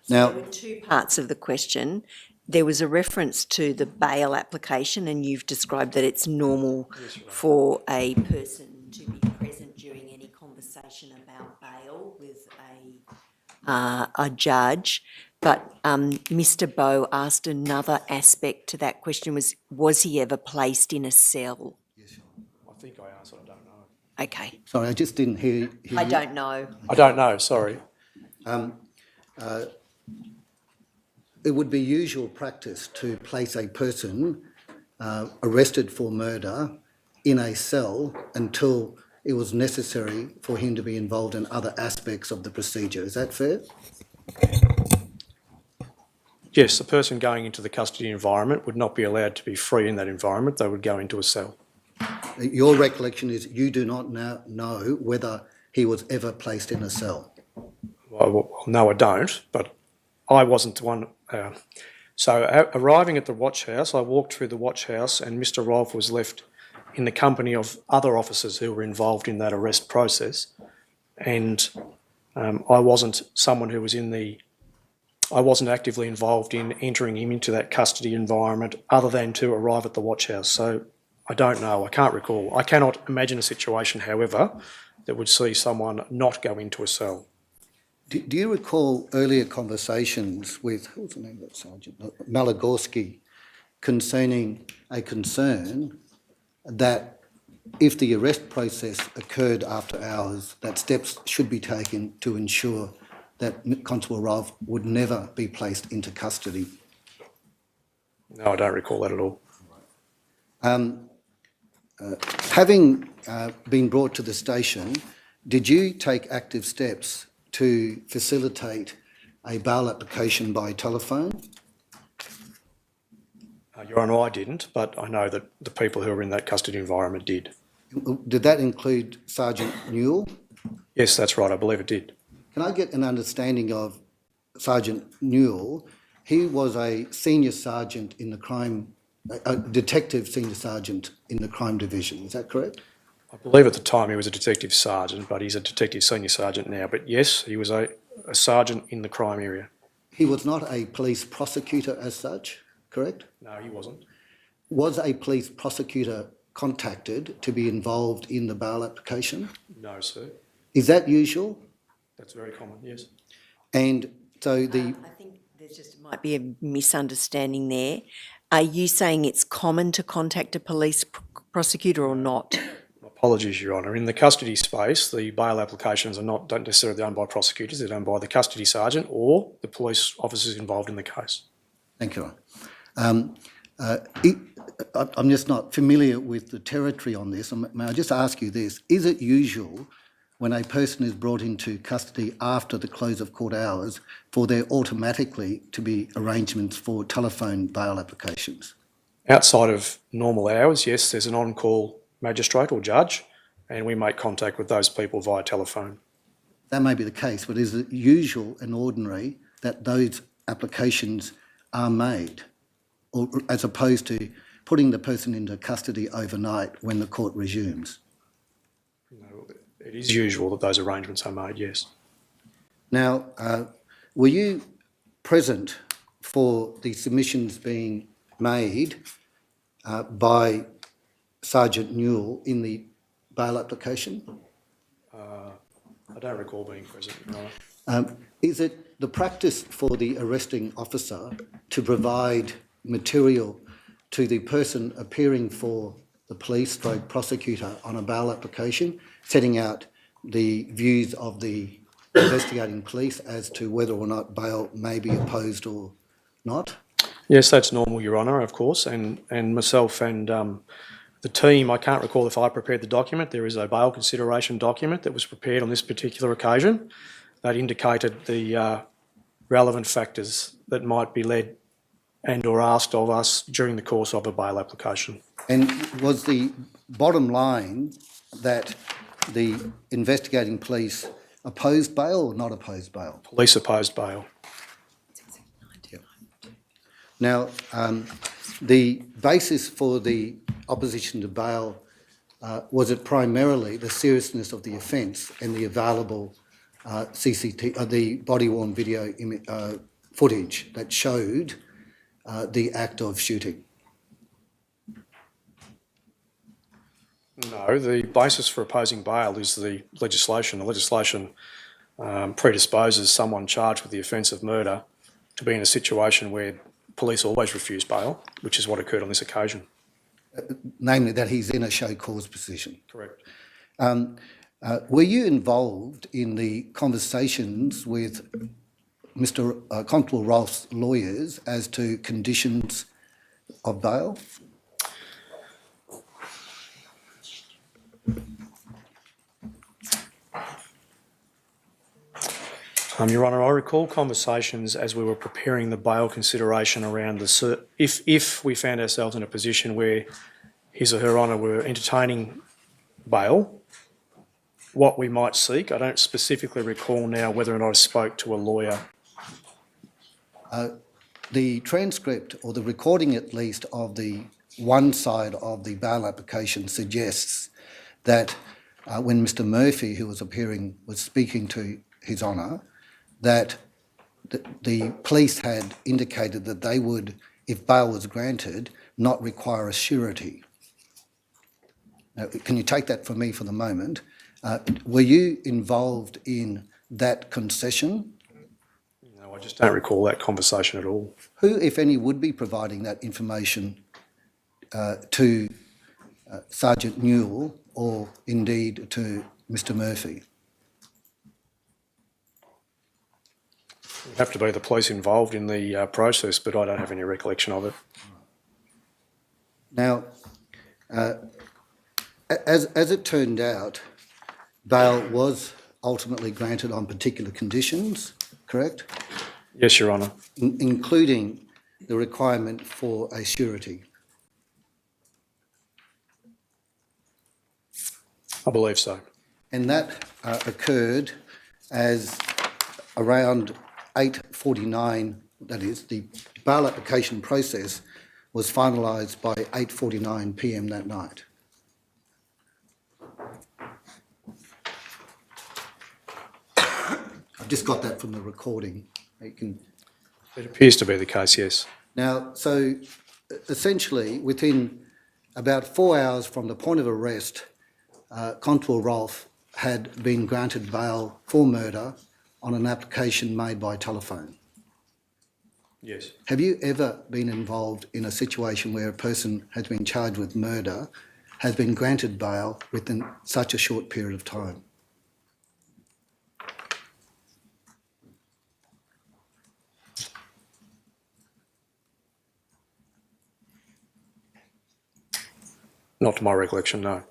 Now, There were two parts of the question. There was a reference to the bail application, and you've described that it's normal for a person to be present during any conversation about bail with a judge. But Mr. Bowe asked another aspect to that question, was he ever placed in a cell? I think I answered, I don't know. Okay. sorry, I just didn't hear I you. don't know. I don't know, sorry. It would be usual practice to place a person arrested for murder in a cell until it was necessary for him to be involved in other aspects of the procedure. Is that fair? Yes, the person going into the custody environment would not be allowed to be free in that environment. They would go into a cell. Your recollection is you do not now know whether he was ever placed in a cell. Well, no, I don't, but I wasn't the one. So arriving at the watch house, I walked through the watch house and Mr. Rolfe was left in the company of other officers who were involved in that arrest process. And I wasn't someone who was I wasn't actively involved in entering him into that custody environment other than to arrive at the watch house. So I don't know, I can't recall. I cannot imagine a situation, however, that would see someone not go into a cell. Do you recall earlier conversations with, who was the name of that sergeant? Malagorski, concerning a concern that if the arrest process occurred after hours, that steps should be taken to ensure that Constable Rolfe would never be placed into custody? No, I don't recall that at all. Having been brought to the station, did you take active steps to facilitate a bail application by telephone? Your Honour, I didn't, but I know that the people who were in that custody environment did. Did that include Sergeant Newell? Yes, that's right, I believe it did. Can I get an understanding of Sergeant Newell? He was a senior sergeant in the crime, a detective senior sergeant in the crime division, is that correct? I believe at the time he was a detective sergeant, but he's a detective senior sergeant now. But yes, he was a sergeant in the crime area. He was not a police prosecutor as such, correct? No, he wasn't. Was a police prosecutor contacted to be involved in the bail application? No, sir. Is that usual? That's very common, yes. And so the... I think there's just might be a misunderstanding there. Are you saying it's common to contact a police prosecutor or not? Apologies, Your Honour. In the custody space, the bail applications don't necessarily done by prosecutors, they're done by the custody sergeant or the police officers involved in the case. Thank you. I'm just not familiar with the territory on this. May I just ask you this? Is it usual when a person is brought into custody after the close of court hours for there automatically to be arrangements for telephone bail applications? Outside of normal hours, yes, there's an on-call magistrate or judge, and we make contact with those people via telephone. That may be the case, but is it usual and ordinary that those applications are made, or as opposed to putting the person into custody overnight when the court resumes? No, it is usual that those arrangements are made, yes. Now, were you present for the submissions being made by Sergeant Newell in the bail application? I don't recall being present, Your Honour. Is it the practice for the arresting officer to provide material to the person appearing for the police stroke prosecutor on a bail application, setting out the views of the investigating police as to whether or not bail may be opposed or not? Yes, that's normal, Your Honour, of course, and myself and the team, I can't recall if I prepared the document. There is a bail consideration document that was prepared on this particular occasion that indicated the relevant factors that might be led and or asked of us during the course of a bail application. And was the bottom line that the investigating police opposed bail or not opposed bail? Police opposed bail. Now, the basis for the opposition to bail, was it primarily the seriousness of the offence and the available the body-worn video footage that showed the act of shooting? No, the basis for opposing bail is the legislation. The legislation predisposes someone charged with the offence of murder to be in a situation where police always refuse bail, which is what occurred on this occasion. Namely that he's in a show cause position. Correct. Were you involved in the conversations with Mr. Constable Rolfe's lawyers as to conditions of bail? Your Honour, I recall conversations as we were preparing the bail consideration around if we found ourselves in a position where His or Her Honour were entertaining bail, what we might seek. I don't specifically recall now whether or not I spoke to a lawyer. The transcript, or the recording at least, of the one side of the bail application suggests that when Mr. Murphy, who was appearing, was speaking to His Honour, that the police had indicated that they would, if bail was granted, not require a surety. Now, can you take that from me for the moment? Were you involved in that concession? No, I just don't recall that conversation at all. Who, if any, would be providing that information to Sergeant Newell or indeed to Mr. Murphy? It would have to be the police involved in the process, but I don't have any recollection of it. Now, as it turned out, bail was ultimately granted on particular conditions, correct? Yes, Your Honour. Including the requirement for a surety? I believe so. And that occurred as around 8:49, that is, the bail application process was finalised by 8:49 p.m. that night. I've just got that from the recording. You can. It appears to be the case, yes. Now, so essentially, within about 4 hours from the point of arrest, Constable Rolfe had been granted bail for murder on an application made by telephone. Yes. Have you ever been involved in a situation where a person has been charged with murder, has been granted bail within such a short period of time? Not to my recollection, no.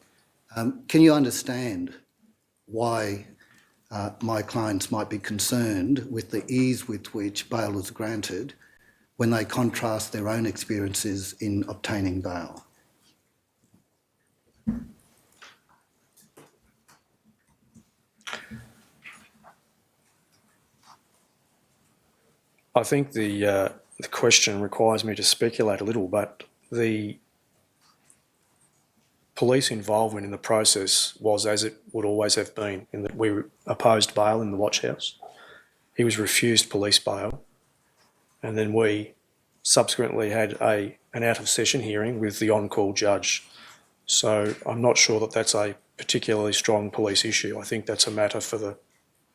Can you understand why my clients might be concerned with the ease with which bail was granted when they contrast their own experiences in obtaining bail? I think the question requires me to speculate a little, but the police involvement in the process was as it would always have been, in that we opposed bail in the watch house. He was refused police bail, and then we subsequently had an out-of-session hearing with the on-call judge. So I'm not sure that that's a particularly strong police issue. I think that's a matter for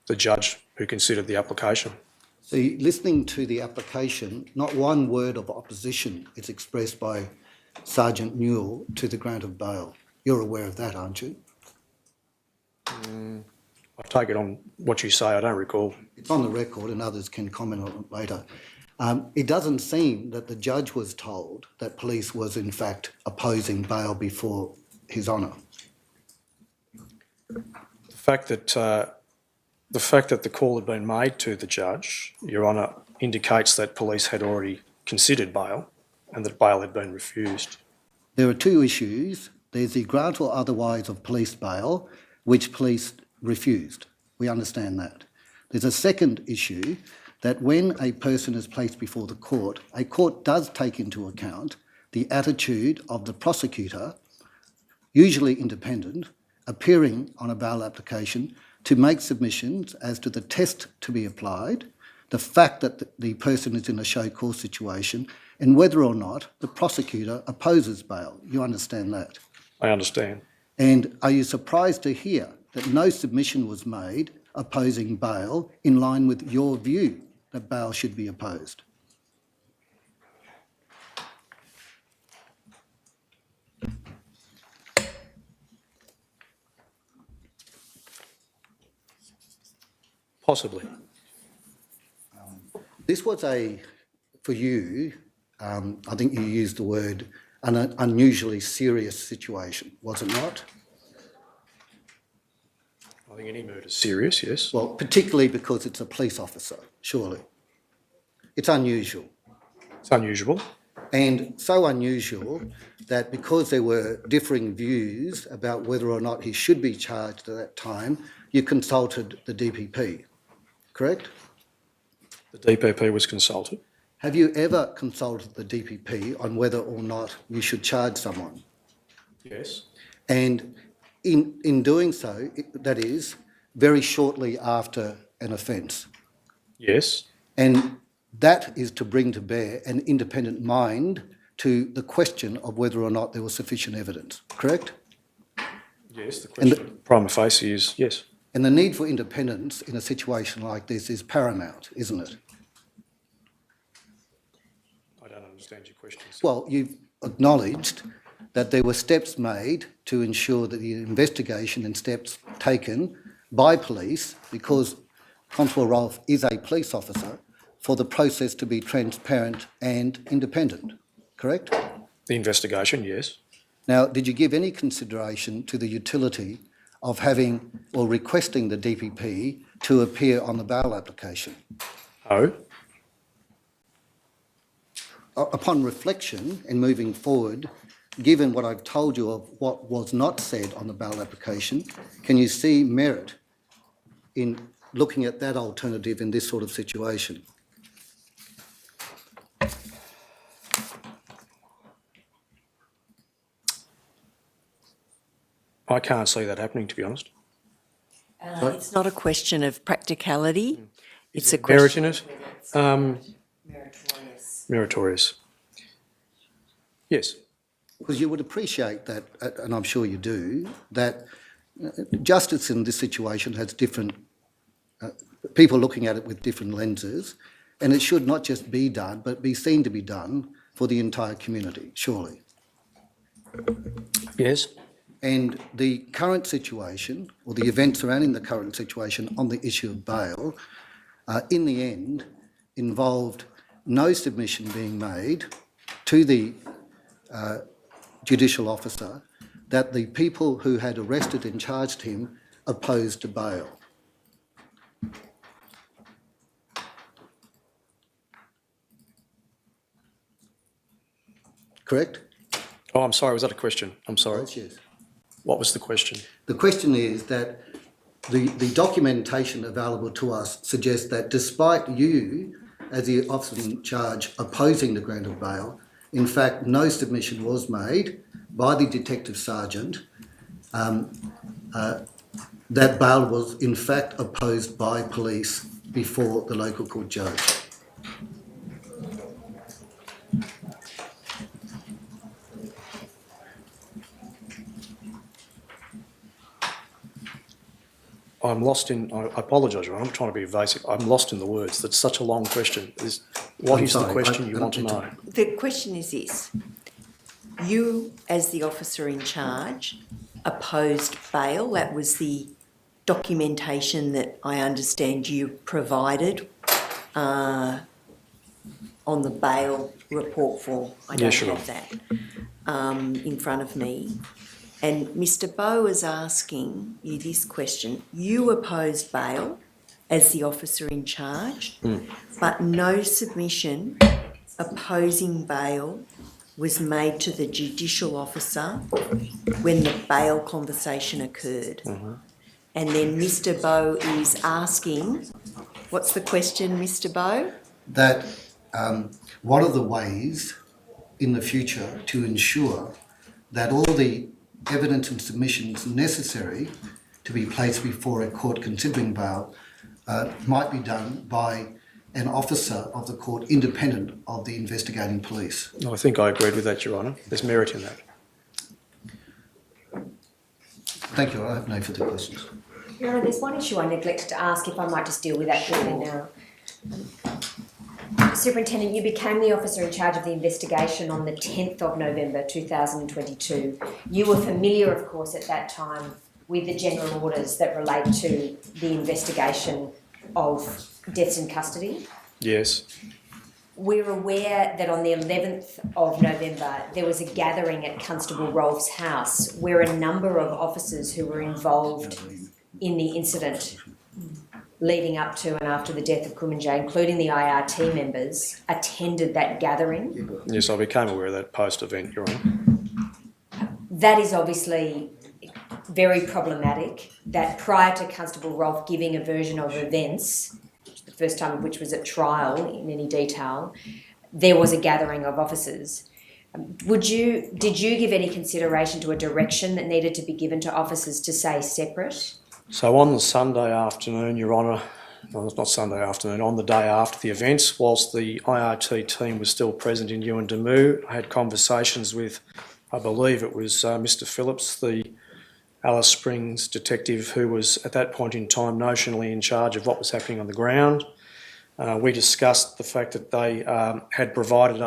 the judge who considered the application. So listening to the application, not one word of opposition is expressed by Sergeant Newell to the grant of bail. You're aware of that, aren't you? I take it on what you say, I don't recall. It's on the record and others can comment on it later. It doesn't seem that the judge was told that police was in fact opposing bail before His Honour. The fact that the call had been made to the judge, Your Honour, indicates that police had already considered bail and that bail had been refused. There are two issues. There's the grant or otherwise of police bail, which police refused. We understand that. There's a second issue that when a person is placed before the court, a court does take into account the attitude of the prosecutor, usually independent, appearing on a bail application to make submissions as to the test to be applied, the fact that the person is in a show cause situation, and whether or not the prosecutor opposes bail. You understand that? I understand. And are you surprised to hear that no submission was made opposing bail in line with your view that bail should be opposed? Possibly. This was for you, I think you used the word, an unusually serious situation, was it not? I think any murder is serious, yes. Well, particularly because it's a police officer, surely. It's unusual. It's unusual. And so unusual that because there were differing views about whether or not he should be charged at that time, you consulted the DPP, correct? The DPP was consulted. Have you ever consulted the DPP on whether or not you should charge someone? Yes. And in doing so, that is, very shortly after an offence. Yes. And that is to bring to bear an independent mind to the question of whether or not there was sufficient evidence, correct? Yes, the question prima facie is yes. And the need for independence in a situation like this is paramount, isn't it? I don't understand your question. Well, you've acknowledged that there were steps made to ensure that the investigation and steps taken by police, because Constable Rolfe is a police officer, for the process to be transparent and independent, correct? The investigation, yes. Now, did you give any consideration to the utility of having or requesting the DPP to appear on the bail application? No. upon reflection and moving forward, given what I've told you of what was not said on the bail application, can you see merit in looking at that alternative in this sort of situation? I can't see that happening, to be honest. It's not a question of practicality, it's a Merit in question it? of meritorious. Meritorious. Yes. Because you would appreciate that, and I'm sure you do, that justice in this situation has different people looking at it with different lenses, and it should not just be done, but be seen to be done for the entire community, surely. Yes. And the current situation, or the events surrounding the current situation on the issue of bail, in the end, involved no submission being made to the judicial officer that the people who had arrested and charged him opposed to bail. Correct? Oh, I'm sorry, was that a question? I'm sorry. Yes. What was the question? The question is that the documentation available to us suggests that despite you, as the officer in charge, opposing the grant of bail, in fact, no submission was made by the detective sergeant that bail was in fact opposed by police before the local court judge. I'm lost in, I apologise, Ron, I'm trying to be evasive. I'm lost in the words. That's such a long question. What I'm is the sorry, question you want to know? The question is this: you, as the officer in charge, opposed bail. That was the documentation that I understand you provided on the bail report form. I don't have that in front of me. And Mr. Bowe is asking you this question. You opposed bail as the officer in charge, but no submission opposing bail was made to the judicial officer when the bail conversation occurred. And then Mr. Bowe is asking, what's the question, Mr. Bowe? That what are the ways in the future to ensure that all the evidence and submissions necessary to be placed before a court considering bail might be done by an officer of the court independent of the investigating police? I think I agreed with that, Your Honour. There's merit in that. Thank you. I have no further questions. Your Honour, there's one issue I neglected to ask, if I might just deal with that quickly now. Superintendent, you became the officer in charge of the investigation on the 10th of November 2022. You were familiar, of course, at that time with the general orders that relate to the investigation of deaths in custody. Yes. We're aware that on the 11th of November there was a gathering at Constable Rolfe's house where a number of officers who were involved in the incident leading up to and after the death of Kumanjayi, including the IRT members, attended that gathering. Yes, I became aware of that post-event, Your Honour. That is obviously very problematic, that prior to Constable Rolfe giving a version of events, the first time of which was at trial in any detail, there was a gathering of officers. Did you give any consideration to a direction that needed to be given to officers to say separate? So on the Sunday afternoon, Your Honour, no, it's not Sunday afternoon, on the day after the events, whilst the IRT team was still present in Yuendamu, I had conversations with, I believe it was Mr. Phillips, the Alice Springs detective who was at that point in time notionally in charge of what was happening on the ground. We discussed the fact that they had provided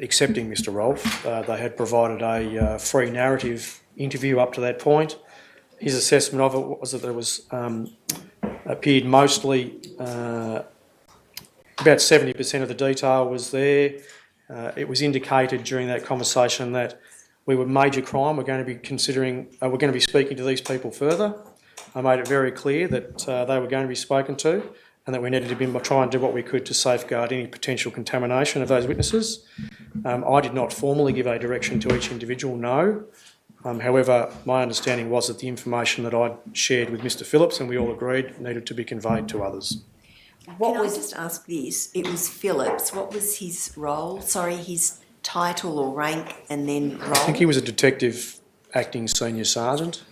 accepting Mr. Rolfe, they had provided a free narrative interview up to that point. His assessment of it was that there was appeared mostly about 70% of the detail was there. It was indicated during that conversation that we were major crime. We're going to be considering. We're going to be speaking to these people further. I made it very clear that they were going to be spoken to, and that we needed to try and do what we could to safeguard any potential contamination of those witnesses. I did not formally give a direction to each individual, no. However, my understanding was that the information that I'd shared with Mr Phillips, and we all agreed, needed to be conveyed to others. Can I just ask this? It was Phillips. What was his role? Sorry, his title or rank and then role? I think he was a detective acting senior sergeant.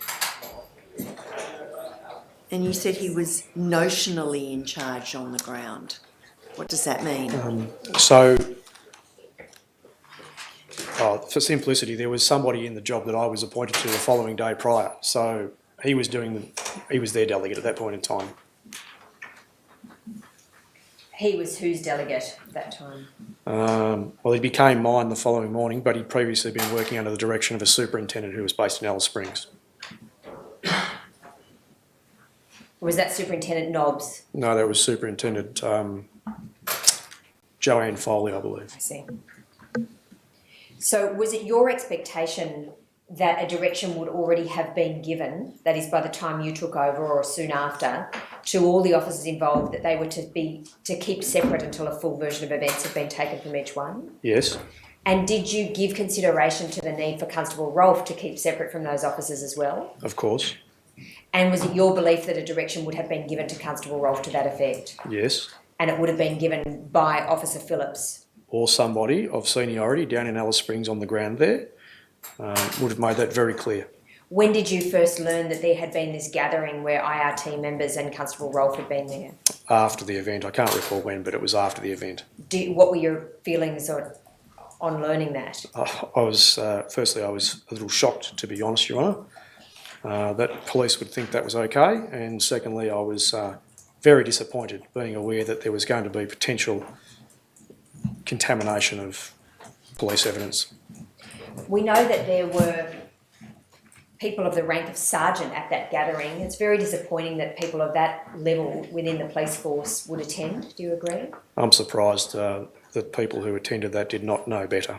And you said he was notionally in charge on the ground. What does that mean? For simplicity, there was somebody in the job that I was appointed to the following day prior. So he was their delegate at that point in time. He was whose delegate at that time? Well, he became mine the following morning, but he'd previously been working under the direction of a superintendent who was based in Alice Springs. Was that Superintendent Nobbs? No, that was Superintendent Joanne Foley, I believe. I see. So was it your expectation that a direction would already have been given, that is by the time you took over or soon after, to all the officers involved that they were to keep separate until a full version of events had been taken from each one? Yes. And did you give consideration to the need for Constable Rolfe to keep separate from those officers as well? Of course. And was it your belief that a direction would have been given to Constable Rolfe to that effect? Yes. And it would have been given by Officer Phillips? Or somebody of seniority down in Alice Springs on the ground there would have made that very clear. When did you first learn that there had been this gathering where IRT members and Constable Rolfe had been there? After the event. I can't recall when, but it was after the event. What were your feelings on learning that? I was a little shocked, to be honest, Your Honour, that police would think that was okay. And secondly, I was very disappointed being aware that there was going to be potential contamination of police evidence. We know that there were people of the rank of sergeant at that gathering. It's very disappointing that people of that level within the police force would attend. Do you agree? I'm surprised that people who attended that did not know better.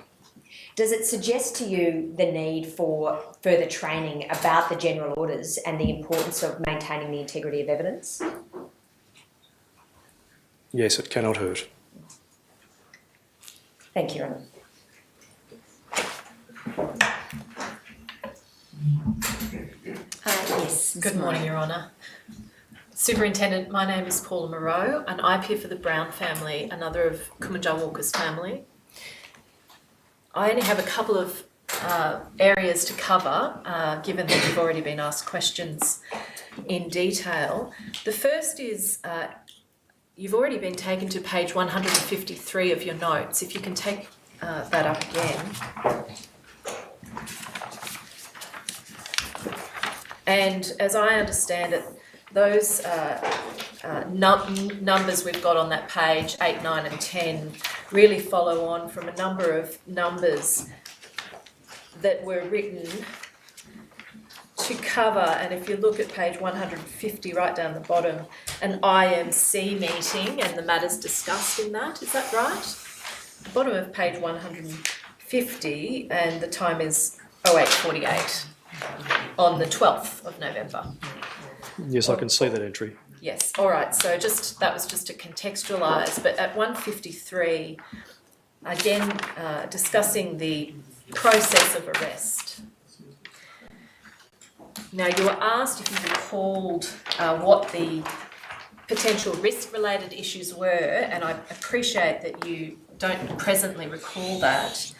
Does it suggest to you the need for further training about the general orders and the importance of maintaining the integrity of evidence? Yes, it cannot hurt. Thank you, Your Honour. Yes. Good morning, Your Honour. Superintendent, my name is Paula Moreau and I appear for the Brown family, another of Kumanjayi Walker's family. I only have a couple of areas to cover, given that you've already been asked questions in detail. The first is you've already been taken to page 153 of your notes. If you can take that up again. And as I understand it, those numbers we've got on that page, 8, 9 and 10, really follow on from a number of numbers that were written to cover, and if you look at page 150 right down the bottom, an IMC meeting and the matters discussed in that, is that right? The bottom of page 150 and the time is 08:48 on the 12th of November. Yes, I can see that entry. Yes, all right, so that was just to contextualise, but at 153, again, discussing the process of arrest. Now, you were asked if you recalled what the potential risk-related issues were, and I appreciate that you don't presently recall that.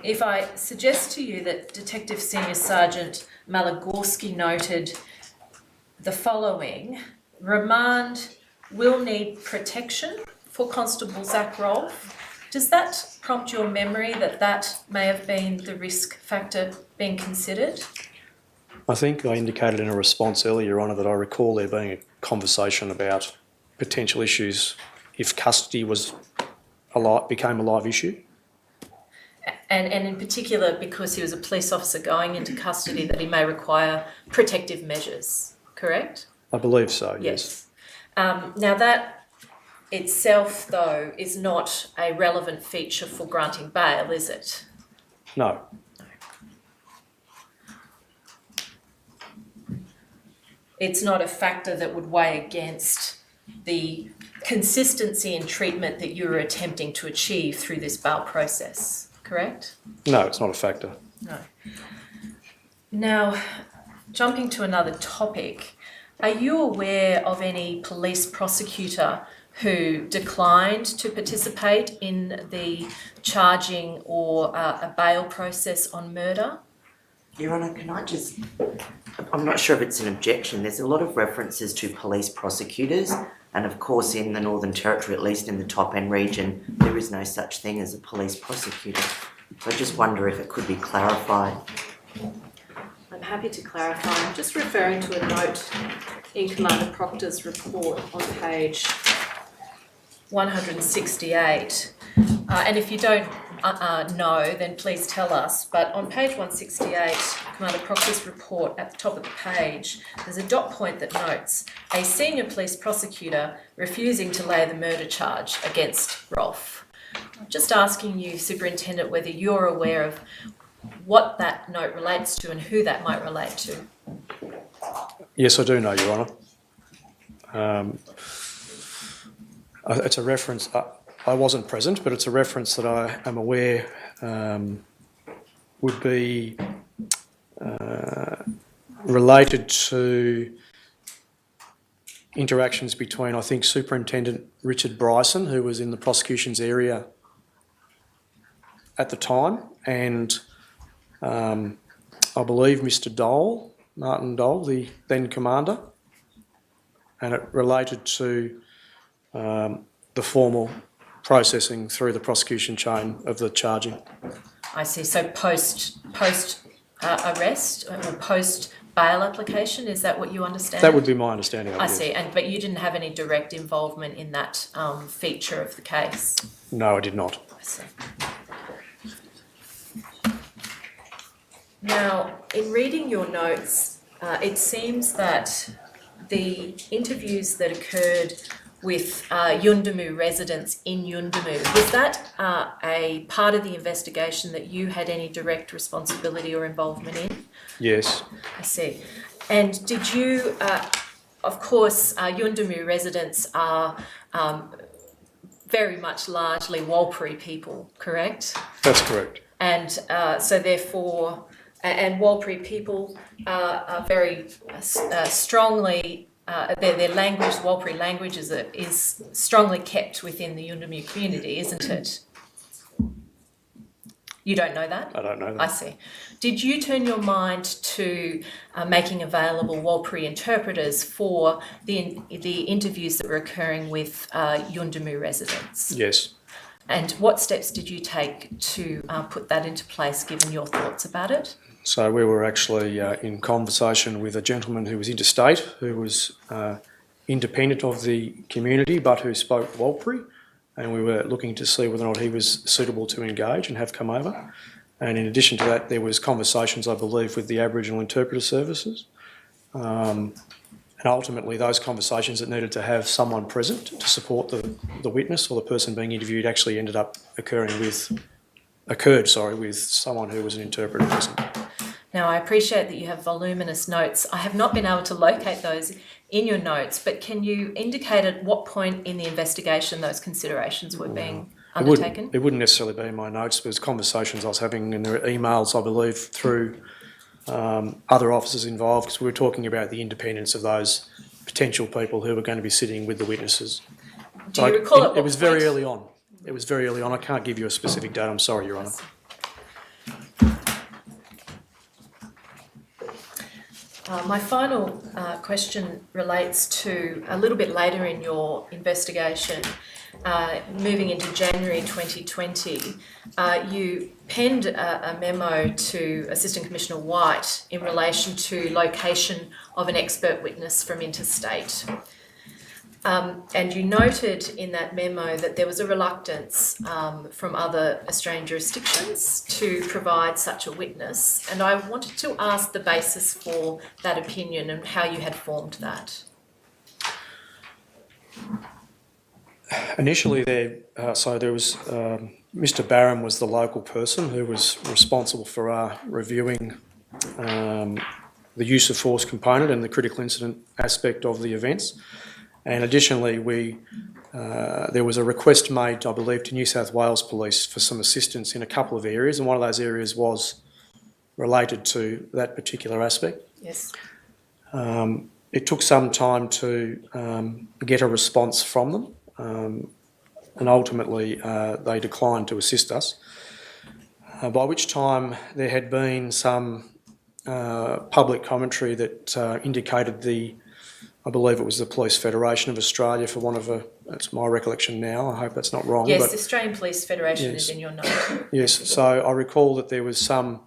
If I suggest to you that Detective Senior Sergeant Malagorski noted the following: remand will need protection for Constable Zach Rolfe. Does that prompt your memory that that may have been the risk factor being considered? I think I indicated in a response earlier, Your Honour, that I recall there being a conversation about potential issues if custody became a live issue. And in particular, because he was a police officer going into custody, that he may require protective measures, correct? I believe so, yes. Now that itself, though, is not a relevant feature for granting bail, is it? No. It's not a factor that would weigh against the consistency in treatment that you were attempting to achieve through this bail process, correct? No, it's not a factor. No. Now, jumping to another topic, are you aware of any police prosecutor who declined to participate in the charging or a bail process on murder? Your Honour, can I just, I'm not sure if it's an objection, there's a lot of references to police prosecutors, and of course in the Northern Territory, at least in the top end region, there is no such thing as a police prosecutor. So I just wonder if it could be clarified. I'm happy to clarify. I'm just referring to a note in Commander Proctor's report on page 168. And if you don't know, then please tell us. But on page 168, Commander Proctor's report at the top of the page, there's a dot point that notes a senior police prosecutor refusing to lay the murder charge against Rolf. I'm just asking you, Superintendent, whether you're aware of what that note relates to and who that might relate to. Yes, I do know, Your Honour. It's a reference, I wasn't present, but it's a reference that I am aware would be related to interactions between, I think, Superintendent Richard Bryson, who was in the prosecution's area at the time, and I believe Mr. Dole, Martin Dole, the then commander, and it related to the formal processing through the prosecution chain of the charging. I see. So post arrest or post bail application, is that what you understand? That would be my understanding of it. I yes. see. But you didn't have any direct involvement in that feature of the case. No, I did not. I see. Now, in reading your notes, it seems that the interviews that occurred with Yuendumu residents in Yuendumu, was that a part of the investigation that you had any direct responsibility or involvement in? Yes. I see. And did you, of course, Yuendumu residents are very much largely Warlpiri people, correct? That's correct. And so therefore, and Warlpiri people are very strongly, their language, Warlpiri language is strongly kept within the Yuendumu community, isn't it? You don't know that? I don't know that. I see. Did you turn your mind to making available Warlpiri interpreters for the interviews that were occurring with Yuendumu residents? Yes. And what steps did you take to put that into place, given your thoughts about it? So we were actually in conversation with a gentleman who was interstate, who was independent of the community, but who spoke Warlpiri, and we were looking to see whether or not he was suitable to engage and have come over. And in addition to that, there was conversations, I believe, with the Aboriginal Interpreter Services. And ultimately, those conversations that needed to have someone present to support the witness or the person being interviewed actually ended up occurred with someone who was an interpreter present. Now, I appreciate that you have voluminous notes. I have not been able to locate those in your notes, but can you indicate at what point in the investigation those considerations were being undertaken? It wouldn't necessarily be in my notes. There was conversations I was having, and there were emails, I believe, through other officers involved, because we were talking about the independence of those potential people who were going to be sitting with the witnesses. Do you recall at what It was very point? early on. It was very early on. I can't give you a specific date. I'm sorry, Your Honour. My final question relates to a little bit later in your investigation, moving into January 2020. You penned a memo to Assistant Commissioner White in relation to location of an expert witness from interstate. And you noted in that memo that there was a reluctance from other Australian jurisdictions to provide such a witness. And I wanted to ask the basis for that opinion and how you had formed that. Initially, there was Mr. Barham was the local person who was responsible for reviewing the use of force component and the critical incident aspect of the events. And additionally, there was a request made, I believe, to New South Wales Police for some assistance in a couple of areas, and one of those areas was related to that particular aspect. Yes. It took some time to get a response from them, and ultimately they declined to assist us, by which time there had been some public commentary that indicated I believe it was the Police Federation of Australia, for one of that's my recollection now, I hope that's not wrong. Yes, but, the Australian Police Federation yes. is in your note. Yes, so I recall that there was some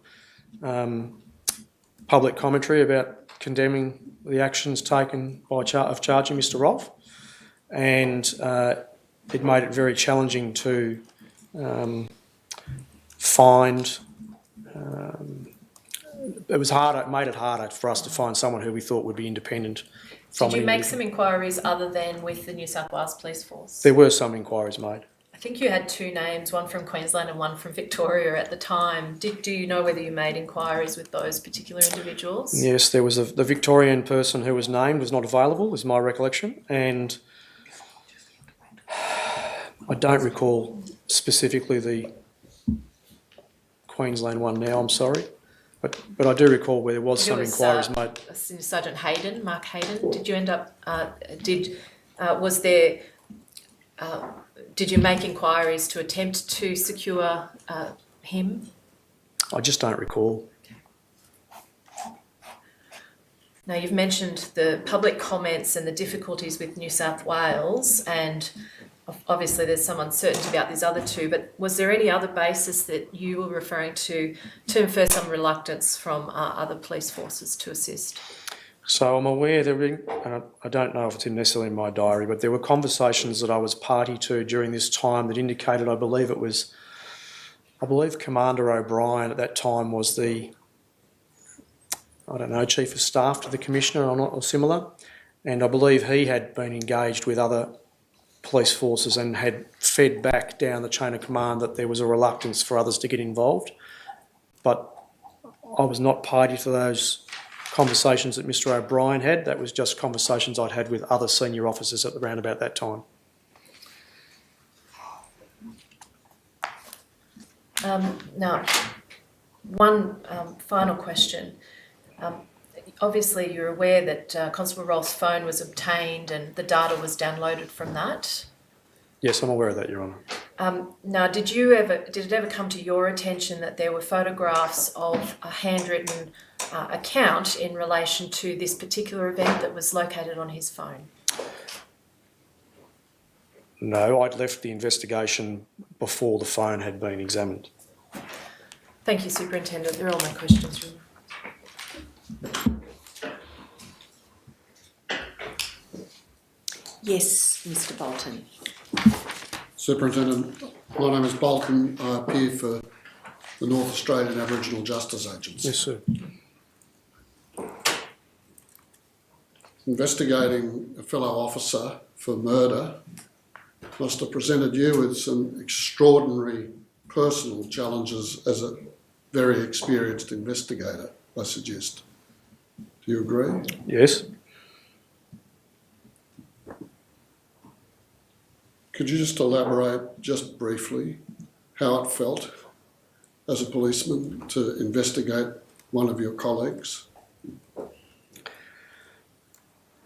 public commentary about condemning the actions taken of charging Mr. Rolfe, and it made it very challenging to find. It made it harder for us to find someone who we thought would be independent from. Did you make some inquiries other than with the New South Wales Police Force? There were some inquiries made. I think you had two names, one from Queensland and one from Victoria at the time. Do you know whether you made inquiries with those particular individuals? Yes, there was the Victorian person who was named was not available, is my recollection, and I don't recall specifically the Queensland one now, I'm sorry, but I do recall where there was some inquiries made. Sergeant Hayden, Mark Hayden, did you end up, did you make inquiries to attempt to secure him? I just don't recall. Now, you've mentioned the public comments and the difficulties with New South Wales, and obviously there's some uncertainty about these other two, but was there any other basis that you were referring to infer some reluctance from other police forces to assist? So I'm aware and I don't know if it's necessarily in my diary, but there were conversations that I was party to during this time that indicated, I believe Commander O'Brien at that time was the, Chief of Staff to the Commissioner or similar, and I believe he had been engaged with other police forces and had fed back down the chain of command that there was a reluctance for others to get involved. But I was not party to those conversations that Mr. O'Brien had. That was just conversations I'd had with other senior officers at around about that time. Now, one final question. Obviously, you're aware that Constable Rolfe's phone was obtained and the data was downloaded from that. Yes, I'm aware of that, Your Honour. Now, did it ever come to your attention that there were photographs of a handwritten account in relation to this particular event that was located on his phone? No, I'd left the investigation before the phone had been examined. Thank you, Superintendent. They're all my questions, Your Honour. Yes, Mr. Bolton. Superintendent, my name is Bolton. I appear for the North Australian Aboriginal Justice Agency. Yes, sir. Investigating a fellow officer for murder must have presented you with some extraordinary personal challenges as a very experienced investigator, I suggest. Do you agree? Yes. Could you just elaborate just briefly how it felt as a policeman to investigate one of your colleagues?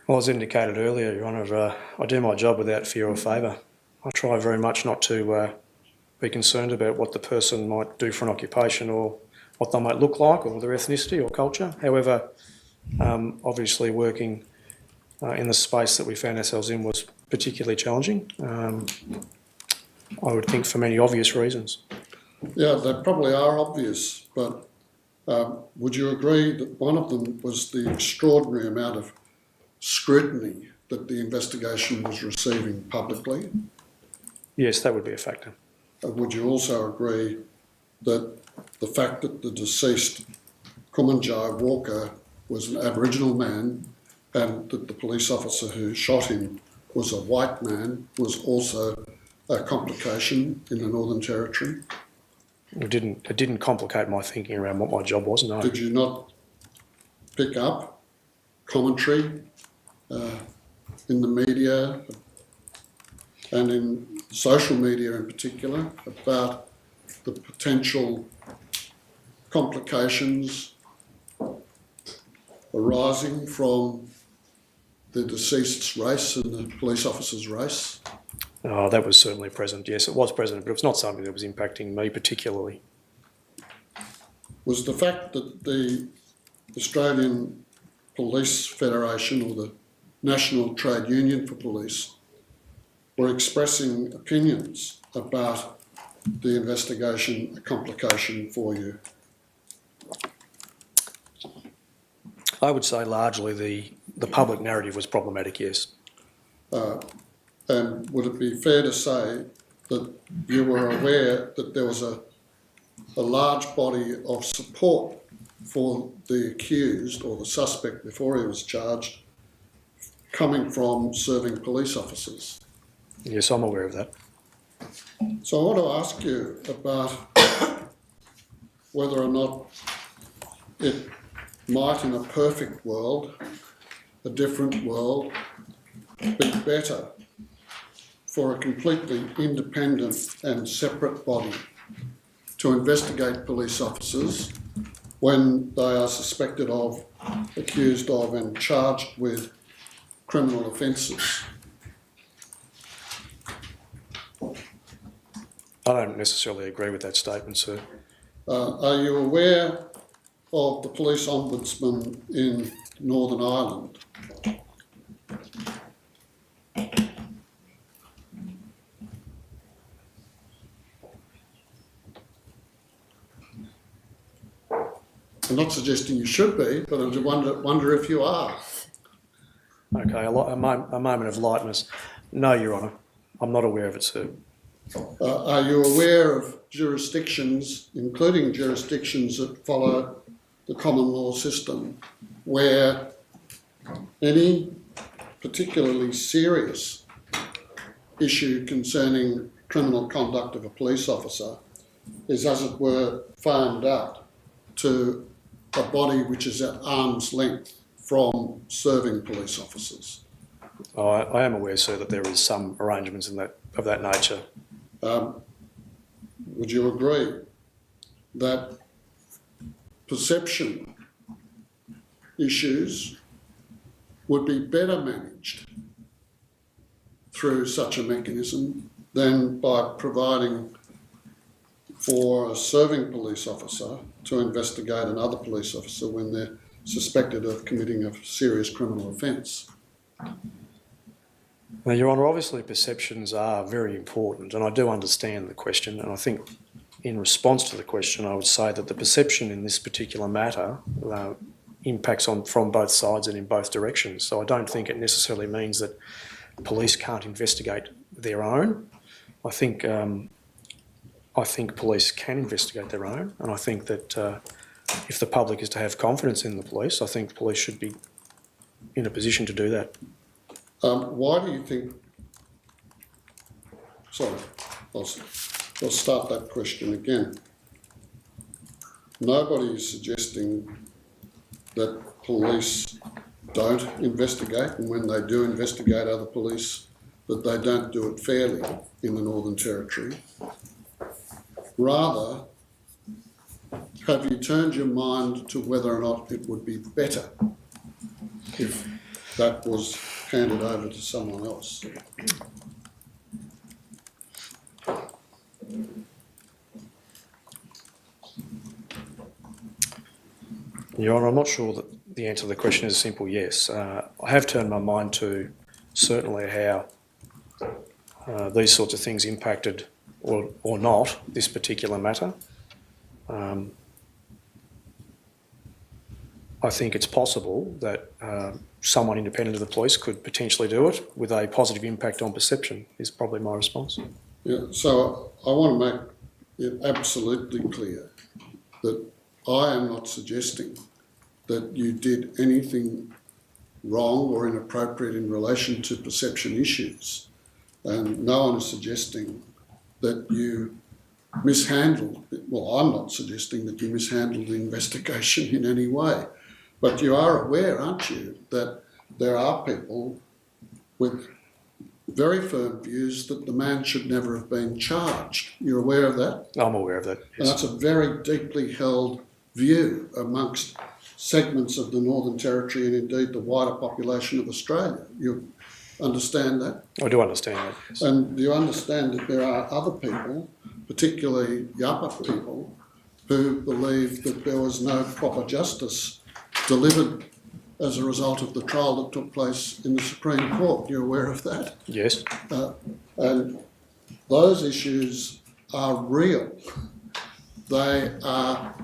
Well, as indicated earlier, Your Honour, I do my job without fear or favour. I try very much not to be concerned about what the person might do for an occupation or what they might look like or their ethnicity or culture. However, obviously working in the space that we found ourselves in was particularly challenging, I would think for many obvious reasons. Yeah, they probably are obvious, but would you agree that one of them was the extraordinary amount of scrutiny that the investigation was receiving publicly? Yes, that would be a factor. Would you also agree that the fact that the deceased Kumanjayi Walker was an Aboriginal man and that the police officer who shot him was a white man was also a complication in the Northern Territory? It didn't complicate my thinking around what my job was, no. Did you not pick up commentary in the media and in social media in particular about the potential complications arising from the deceased's race and the police officer's race? Oh, that was certainly present. Yes, it was present, but it was not something that was impacting me particularly. Was the fact that the Australian Police Federation or the National Trade Union for Police were expressing opinions about the investigation a complication for you? I would say largely the public narrative was problematic, yes. And would it be fair to say that you were aware that there was a large body of support for the accused or the suspect before he was charged coming from serving police officers? Yes, I'm aware of that. So I want to ask you about whether or not it might, in a perfect world, a different world, be better for a completely independent and separate body to investigate police officers when they are suspected of, accused of and charged with criminal offences. I don't necessarily agree with that statement, sir. Are you aware of the police ombudsman in Northern Ireland? I'm not suggesting you should be, but I just wonder if you are. Okay, a moment of lightness. No, Your Honour, I'm not aware of it, sir. Are you aware of jurisdictions, including jurisdictions that follow the common law system, where any particularly serious issue concerning criminal conduct of a police officer is, as it were, farmed out to a body which is at arm's length from serving police officers? I am aware, sir, that there is some arrangements of that nature. Would you agree that perception issues would be better managed through such a mechanism than by providing for a serving police officer to investigate another police officer when they're suspected of committing a serious criminal offence? Now, Your Honour, obviously perceptions are very important, and I do understand the question, and I think in response to the question I would say that the perception in this particular matter impacts from both sides and in both directions. So I don't think it necessarily means that police can't investigate their own. I think police can investigate their own, and I think that if the public is to have confidence in the police, I think the police should be in a position to do that. Why do you think... Sorry, I'll start that question again. Nobody is suggesting that police don't investigate, and when they do investigate other police, that they don't do it fairly in the Northern Territory. Rather, have you turned your mind to whether or not it would be better if that was handed over to someone else? Your Honour, I'm not sure that the answer to the question is a simple yes. I have turned my mind to certainly how these sorts of things impacted or not this particular matter. I think it's possible that someone independent of the police could potentially do it with a positive impact on perception, is probably my response. Yeah, so I want to make it absolutely clear that I am not suggesting that you did anything wrong or inappropriate in relation to perception issues. And no one is suggesting that you mishandled, well, I'm not suggesting that you mishandled the investigation in any way. But you are aware, aren't you, that there are people with very firm views that the man should never have been charged. You're aware of that? I'm aware of that. And Yes. that's a very deeply held view amongst segments of the Northern Territory and indeed the wider population of Australia. You understand that? I do understand that. Yes. And do you understand that there are other people, particularly Yapa people, who believe that there was no proper justice delivered as a result of the trial that took place in the Supreme Court? You're aware of that? Yes. And those issues are real. They are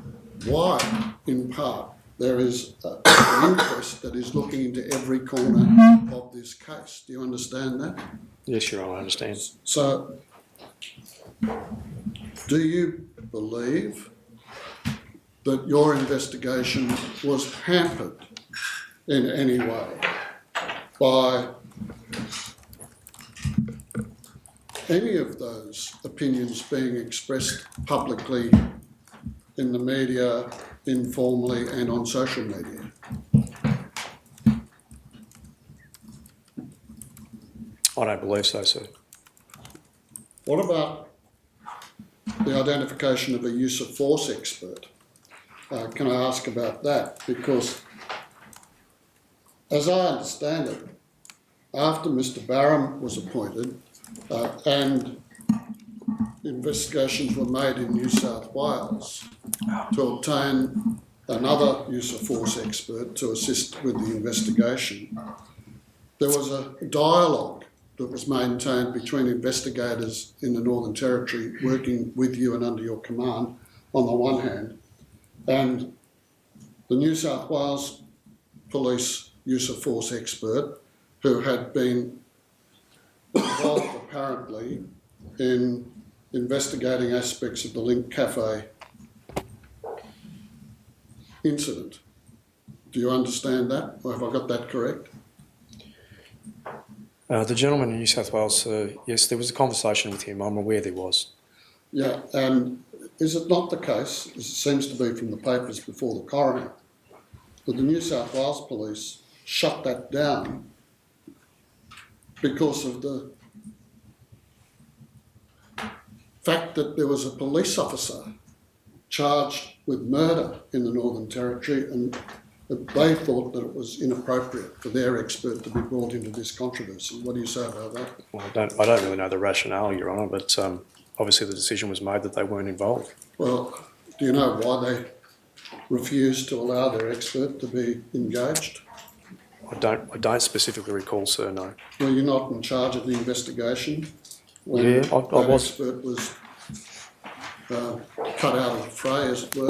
why, in part, there is an inquest that is looking into every corner of this case. Do you understand that? Yes, Your Honour, I understand. So, do you believe that your investigation was hampered in any way by any of those opinions being expressed publicly in the media, informally and on social media? I don't believe so, sir. What about the identification of a use of force expert? Can I ask about that? Because as I understand it, after Mr. Barham was appointed and investigations were made in New South Wales to obtain another use of force expert to assist with the investigation, there was a dialogue that was maintained between investigators in the Northern Territory working with you and under your command on the one hand, and the New South Wales Police use of force expert who had been involved apparently in investigating aspects of the Link Cafe incident. Do you understand that? Or have I got that correct? The gentleman in New South Wales, yes, there was a conversation with him. I'm aware there was. Yeah, and is it not the case, as it seems to be from the papers before the coroner, that the New South Wales Police shut that down because of the fact that there was a police officer charged with murder in the Northern Territory and that they thought that it was inappropriate for their expert to be brought into this controversy? What do you say about that? Well, I don't really know the rationale, Your Honour, but obviously the decision was made that they weren't involved. Well, do you know why they refused to allow their expert to be engaged? I don't specifically recall, sir, no. Were you not in charge of the investigation when Yeah, I that was. expert was cut out of the fray, as it were?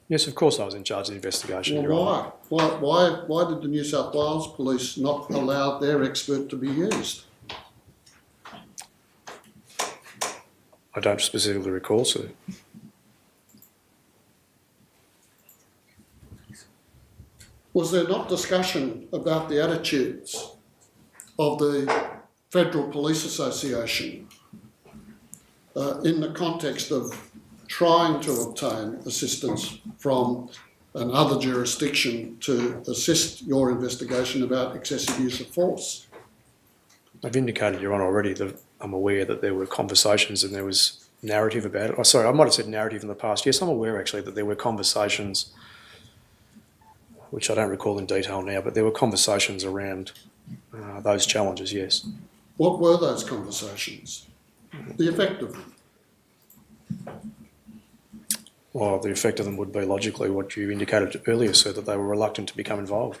Yes, of course I was in charge of the investigation, Your Honour. Well, why did the New South Wales Police not allow their expert to be used? I don't specifically recall, sir. Was there not discussion about the attitudes of the Federal Police Association in the context of trying to obtain assistance from another jurisdiction to assist your investigation about excessive use of force? I've indicated, Your Honour, already that I'm aware that there were conversations and there was narrative about it. Oh, sorry, I might have said narrative in the past. Yes, I'm aware actually that there were conversations, which I don't recall in detail now, but there were conversations around those challenges, yes. What were those conversations? The effect of them? Well, the effect of them would be logically what you indicated earlier, sir, that they were reluctant to become involved.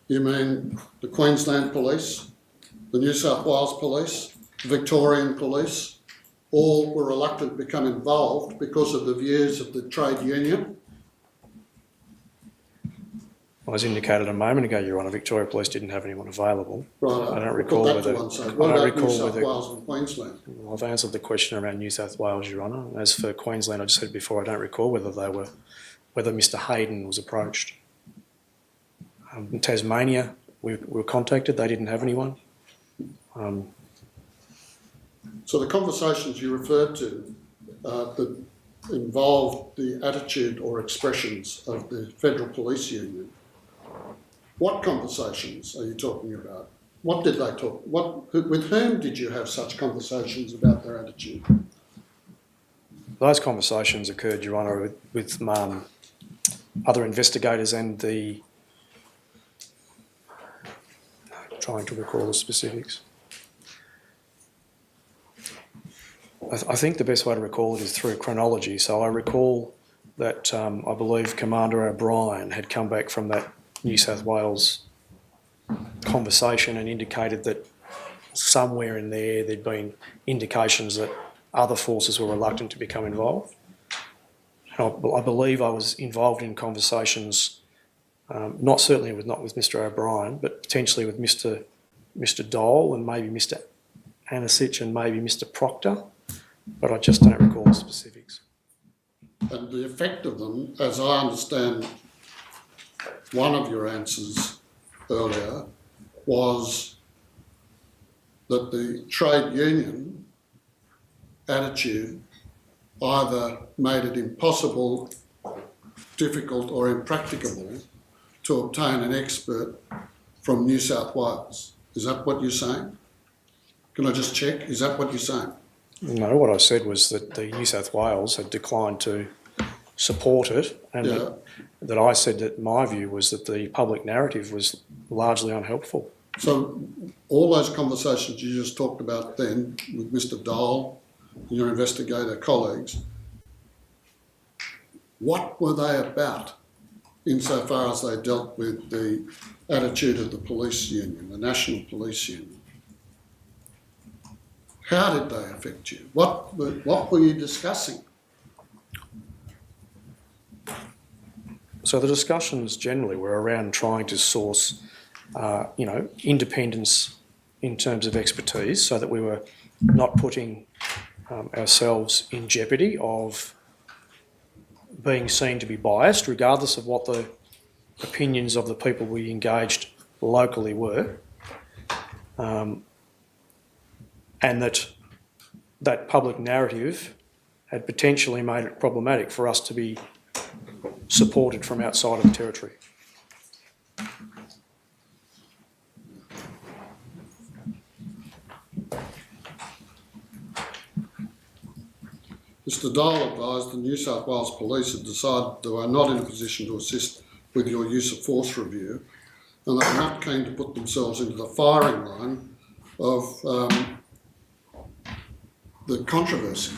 You mean the Queensland Police, the New South Wales Police, the Victorian Police, all were reluctant to become involved because of the views of the trade union? As indicated a moment ago, Your Honour, Victoria Police didn't have anyone available. Right, I don't I'll recall put that whether. to one side. I What don't about New recall South whether. Wales and Queensland? Well, I've answered the question around New South Wales, Your Honour. As for Queensland, I just said before, I don't recall whether Mr. Hayden was approached. In Tasmania, we were contacted. They didn't have anyone. So the conversations you referred to that involved the attitude or expressions of the Federal Police Union, what conversations are you talking about? What did they talk? With whom did you have such conversations about their attitude? Those conversations occurred, Your Honour, with other investigators and the... trying to recall the specifics. I think the best way to recall it is through chronology. So I recall that I believe Commander O'Brien had come back from that New South Wales conversation and indicated that somewhere in there'd been indications that other forces were reluctant to become involved. And I believe I was involved in conversations, not with Mr O'Brien, but potentially with Mr Dole and maybe Mr Anisic and maybe Mr Proctor, but I just don't recall the specifics. And the effect of them, as I understand one of your answers earlier, was that the trade union attitude either made it impossible, difficult or impracticable to obtain an expert from New South Wales. Is that what you're saying? Can I just check? Is that what you're saying? No, what I said was that the New South Wales had declined to support it, and that I said that my view was that the public narrative was largely unhelpful. So all those conversations you just talked about then with Mr Dole and your investigator colleagues, what were they about insofar as they dealt with the attitude of the police union, the National Police Union? How did they affect you? What were you discussing? So the discussions generally were around trying to source, independence in terms of expertise, so that we were not putting ourselves in jeopardy of being seen to be biased, regardless of what the opinions of the people we engaged locally were, and that public narrative had potentially made it problematic for us to be supported from outside of the territory. Mr Dole advised the New South Wales Police had decided they were not in a position to assist with your use of force review, and they were not keen to put themselves into the firing line of the controversy.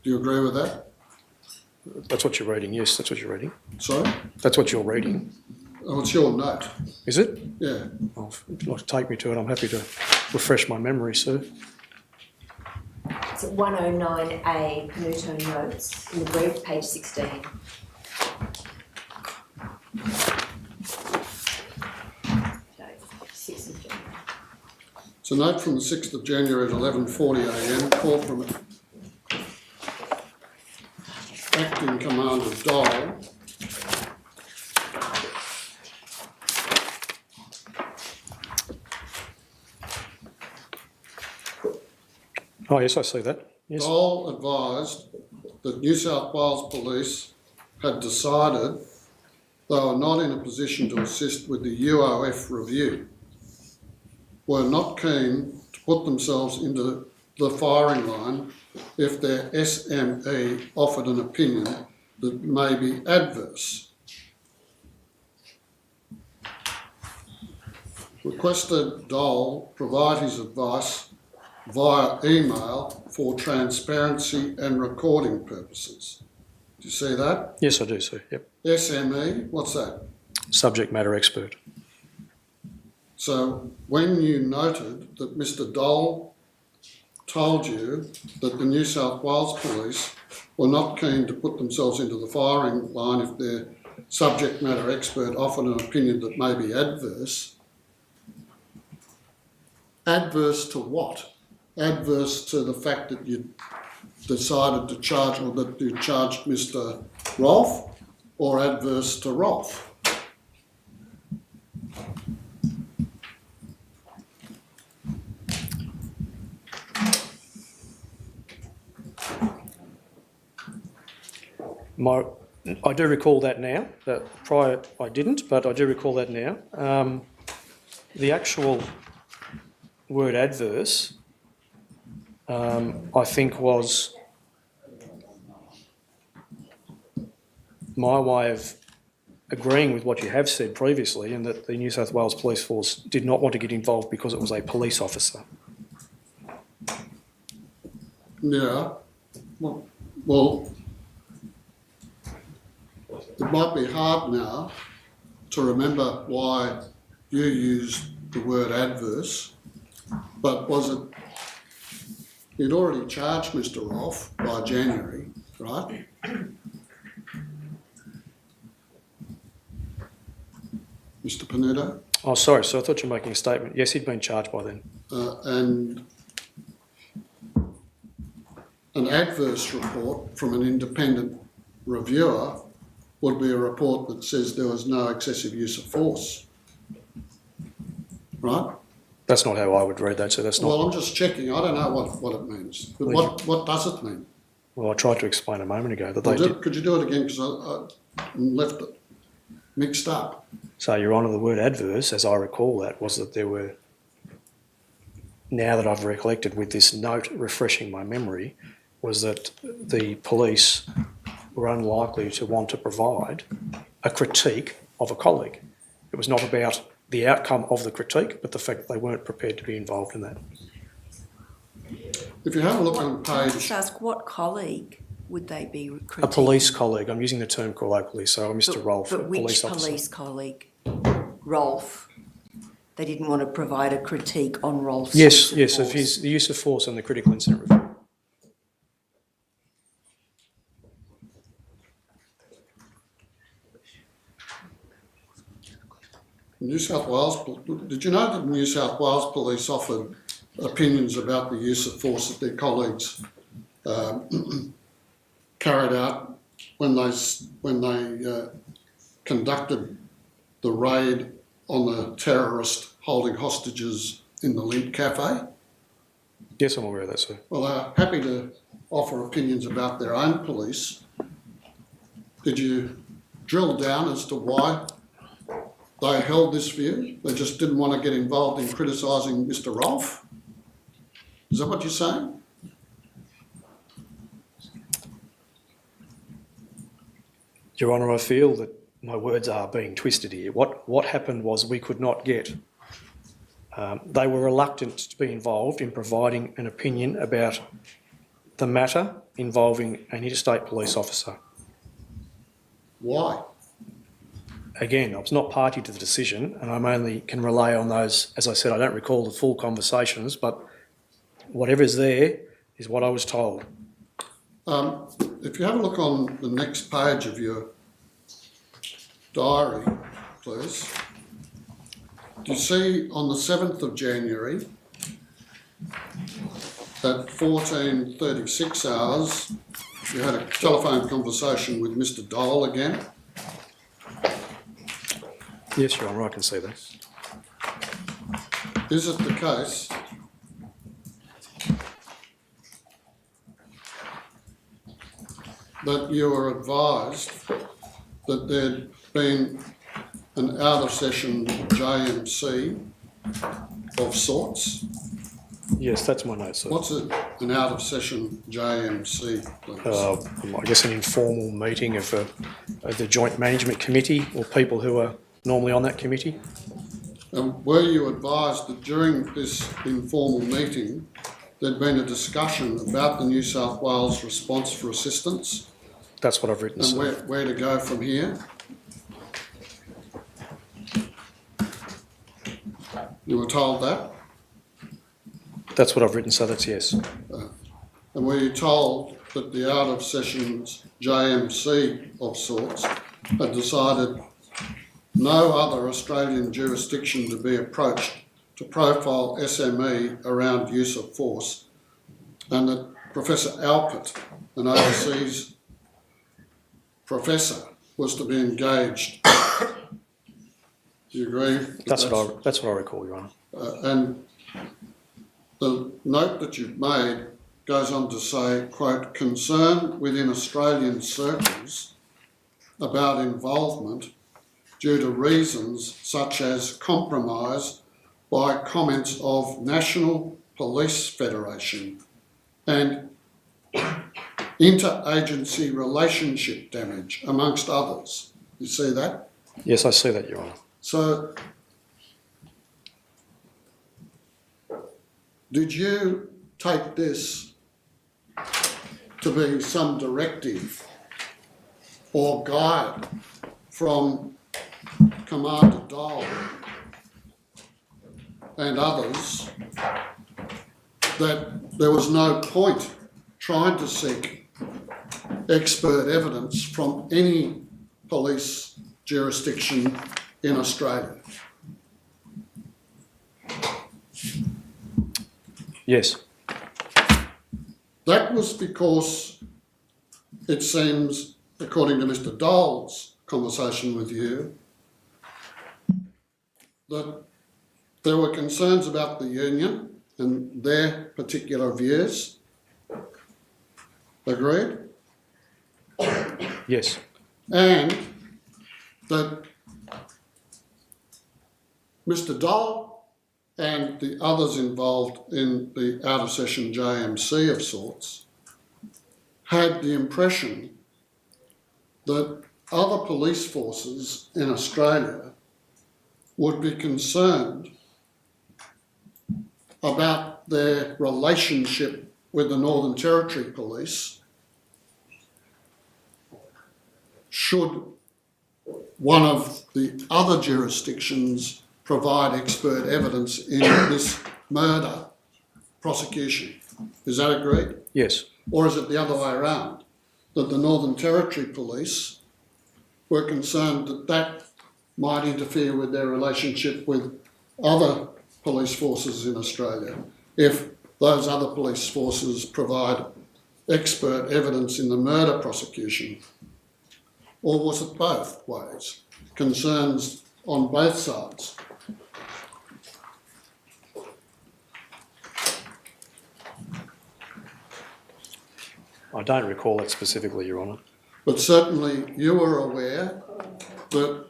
Do you agree with that? That's what you're reading, yes, that's what you're reading. Sorry? That's what you're reading. Oh, it's your note. Is it? Yeah. Well, if you'd like to take me to it, I'm happy to refresh my memory, sir. It's at 109A, Panuto Notes, in the brief, page 16. Okay, 6th of January. It's a note from the 6th of January at 11:40am, call from Acting Commander Dole. Oh, yes, I see that. Yes. Dole advised that New South Wales Police had decided they were not in a position to assist with the UOF review, were not keen to put themselves into the firing line if their SME offered an opinion that may be adverse. Requested Dole provide his advice via email for transparency and recording purposes. Do you see that? Yes, I do, sir. Yep. SME, what's that? Subject matter expert. So when you noted that Mr Dole told you that the New South Wales Police were not keen to put themselves into the firing line if their subject matter expert offered an opinion that may be adverse, adverse to what? Adverse to the fact that you decided to charge, or that you charged Mr Rolfe, or adverse to Rolfe? I do recall that now. Prior I didn't, but I do recall that now. The actual word adverse, I think was my way of agreeing with what you have said previously, and that the New South Wales Police Force did not want to get involved because it was a police officer. Yeah, well, it might be hard now to remember why you used the word adverse, but was it, you'd already charged Mr. Rolfe by January, right? Mr. Pinedo? Oh, sorry, so I thought you were making a statement. Yes, he'd been charged by then. And an adverse report from an independent reviewer would be a report that says there was no excessive use of force, right? That's not how I would read that, so that's not... Well, I'm just checking. I don't know what it means. But what does it mean? Well, I tried to explain a moment ago that Well, they did... could you do it again, because I left it mixed up. So, Your Honour, the word adverse, as I recall that, was that there were... Now that I've recollected with this note refreshing my memory, was that the police were unlikely to want to provide a critique of a colleague. It was not about the outcome of the critique, but the fact that they weren't prepared to be involved in that. If you have a look on Can I just page, ask, what colleague would they be critiquing? A police colleague, I'm using the term colloquially, so Mr. Rolfe, a But which police officer. police colleague? Rolfe? They didn't want to provide a critique on Rolfe's Yes, use of yes, of force. the use of force and the critical incident review. New South Wales, did you know that New South Wales Police offered opinions about the use of force that their colleagues carried out when they conducted the raid on the terrorist holding hostages in the Lint Cafe? Yes, I'm aware of that, sir. Well, they're happy to offer opinions about their own police. Did you drill down as to why they held this view? They just didn't want to get involved in criticising Mr. Rolfe? Is that what you're saying? Your Honour, I feel that my words are being twisted here. What happened was we could not get... they were reluctant to be involved in providing an opinion about the matter involving an interstate police officer. Why? Again, I was not party to the decision, and I only can rely on those. As I said, I don't recall the full conversations, but whatever's there is what I was told. If you have a look on the next page of your diary, please, do you see on the 7th of January at 14:36 hours, you had a telephone conversation with Mr. Dole again? Yes, Your Honour, I can see that. Is it the case that you were advised that there'd been an out-of-session JMC of sorts? Yes, that's my note, sir. What's an out-of-session JMC, please? I guess an informal meeting of the Joint Management Committee or people who are normally on that committee. Were you advised that during this informal meeting there'd been a discussion about the New South Wales response for assistance? That's what I've written, And sir. where to go from here? You were told that? That's what I've written, so that's yes. And were you told that the out-of-sessions JMC of sorts had decided no other Australian jurisdiction to be approached to profile SME around use of force, and that Professor Alpert, an overseas professor, was to be engaged? Do you agree? That's what I recall, Your Honour. And the note that you've made goes on to say, quote, concern within Australian circles about involvement due to reasons such as compromise by comments of National Police Federation and interagency relationship damage, amongst others. You see that? Yes, I see that, Your Honour. So, did you take this to be some directive or guide from Commander Dole and others that there was no point trying to seek expert evidence from any police jurisdiction in Australia? Yes. That was because it seems, according to Mr. Dole's conversation with you, that there were concerns about the union and their particular views. Agreed? Yes. And that Mr. Dole and the others involved in the out-of-session JMC of sorts had the impression that other police forces in Australia would be concerned about their relationship with the Northern Territory Police should one of the other jurisdictions provide expert evidence in this murder prosecution. Is that agreed? Yes. Or is it the other way around, that the Northern Territory Police were concerned that that might interfere with their relationship with other police forces in Australia if those other police forces provide expert evidence in the murder prosecution? Or was it both ways? Concerns on both sides? I don't recall that specifically, Your Honour. But certainly you were aware that